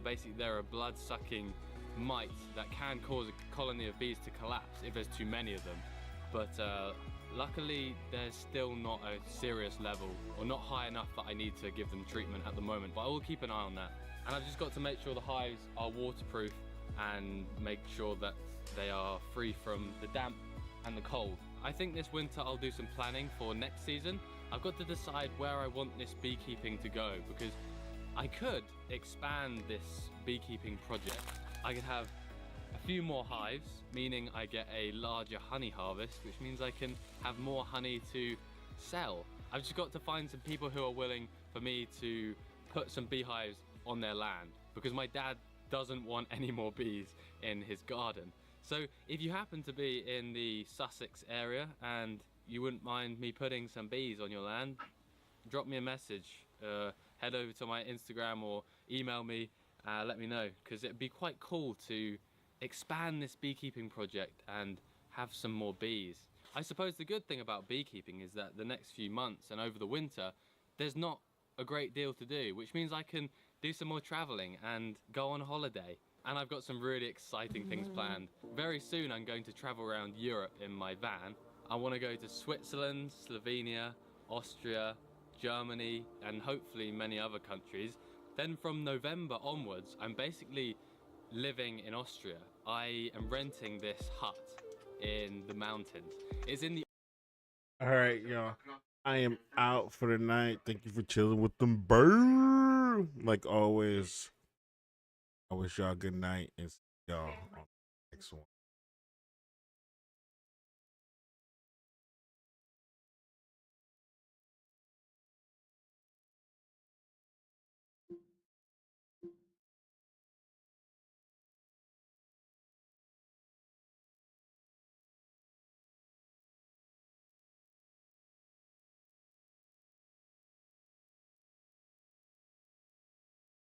Basically, they're a blood-sucking mite that can cause a colony of bees to collapse if there's too many of them. But luckily, there's still not a serious level, or not high enough that I need to give them treatment at the moment, but I will keep an eye on that. And I've just got to make sure the hives are waterproof and make sure that they are free from the damp and the cold. I think this winter I'll do some planning for next season. I've got to decide where I want this beekeeping to go, because I could expand this beekeeping project. I could have a few more hives, meaning I get a larger honey harvest, which means I can have more honey to sell. I've just got to find some people who are willing for me to put some beehives on their land, because my dad doesn't want any more bees in his garden. So if you happen to be in the Sussex area and you wouldn't mind me putting some bees on your land, drop me a message, head over to my Instagram or email me, let me know, because it'd be quite cool to expand this beekeeping project and have some more bees. I suppose the good thing about beekeeping is that the next few months and over the winter, there's not a great deal to do, which means I can do some more traveling and go on holiday. And I've got some really exciting things planned. Very soon I'm going to travel around Europe in my van. I want to go to Switzerland, Slovenia, Austria, Germany, and hopefully many other countries. Then from November onwards, I'm basically living in Austria. I am renting this hut in the mountains. It's in the... All right, y'all. I am out for the night. Thank you for chilling with them birds. Like always, I wish y'all good night and see y'all on the next one.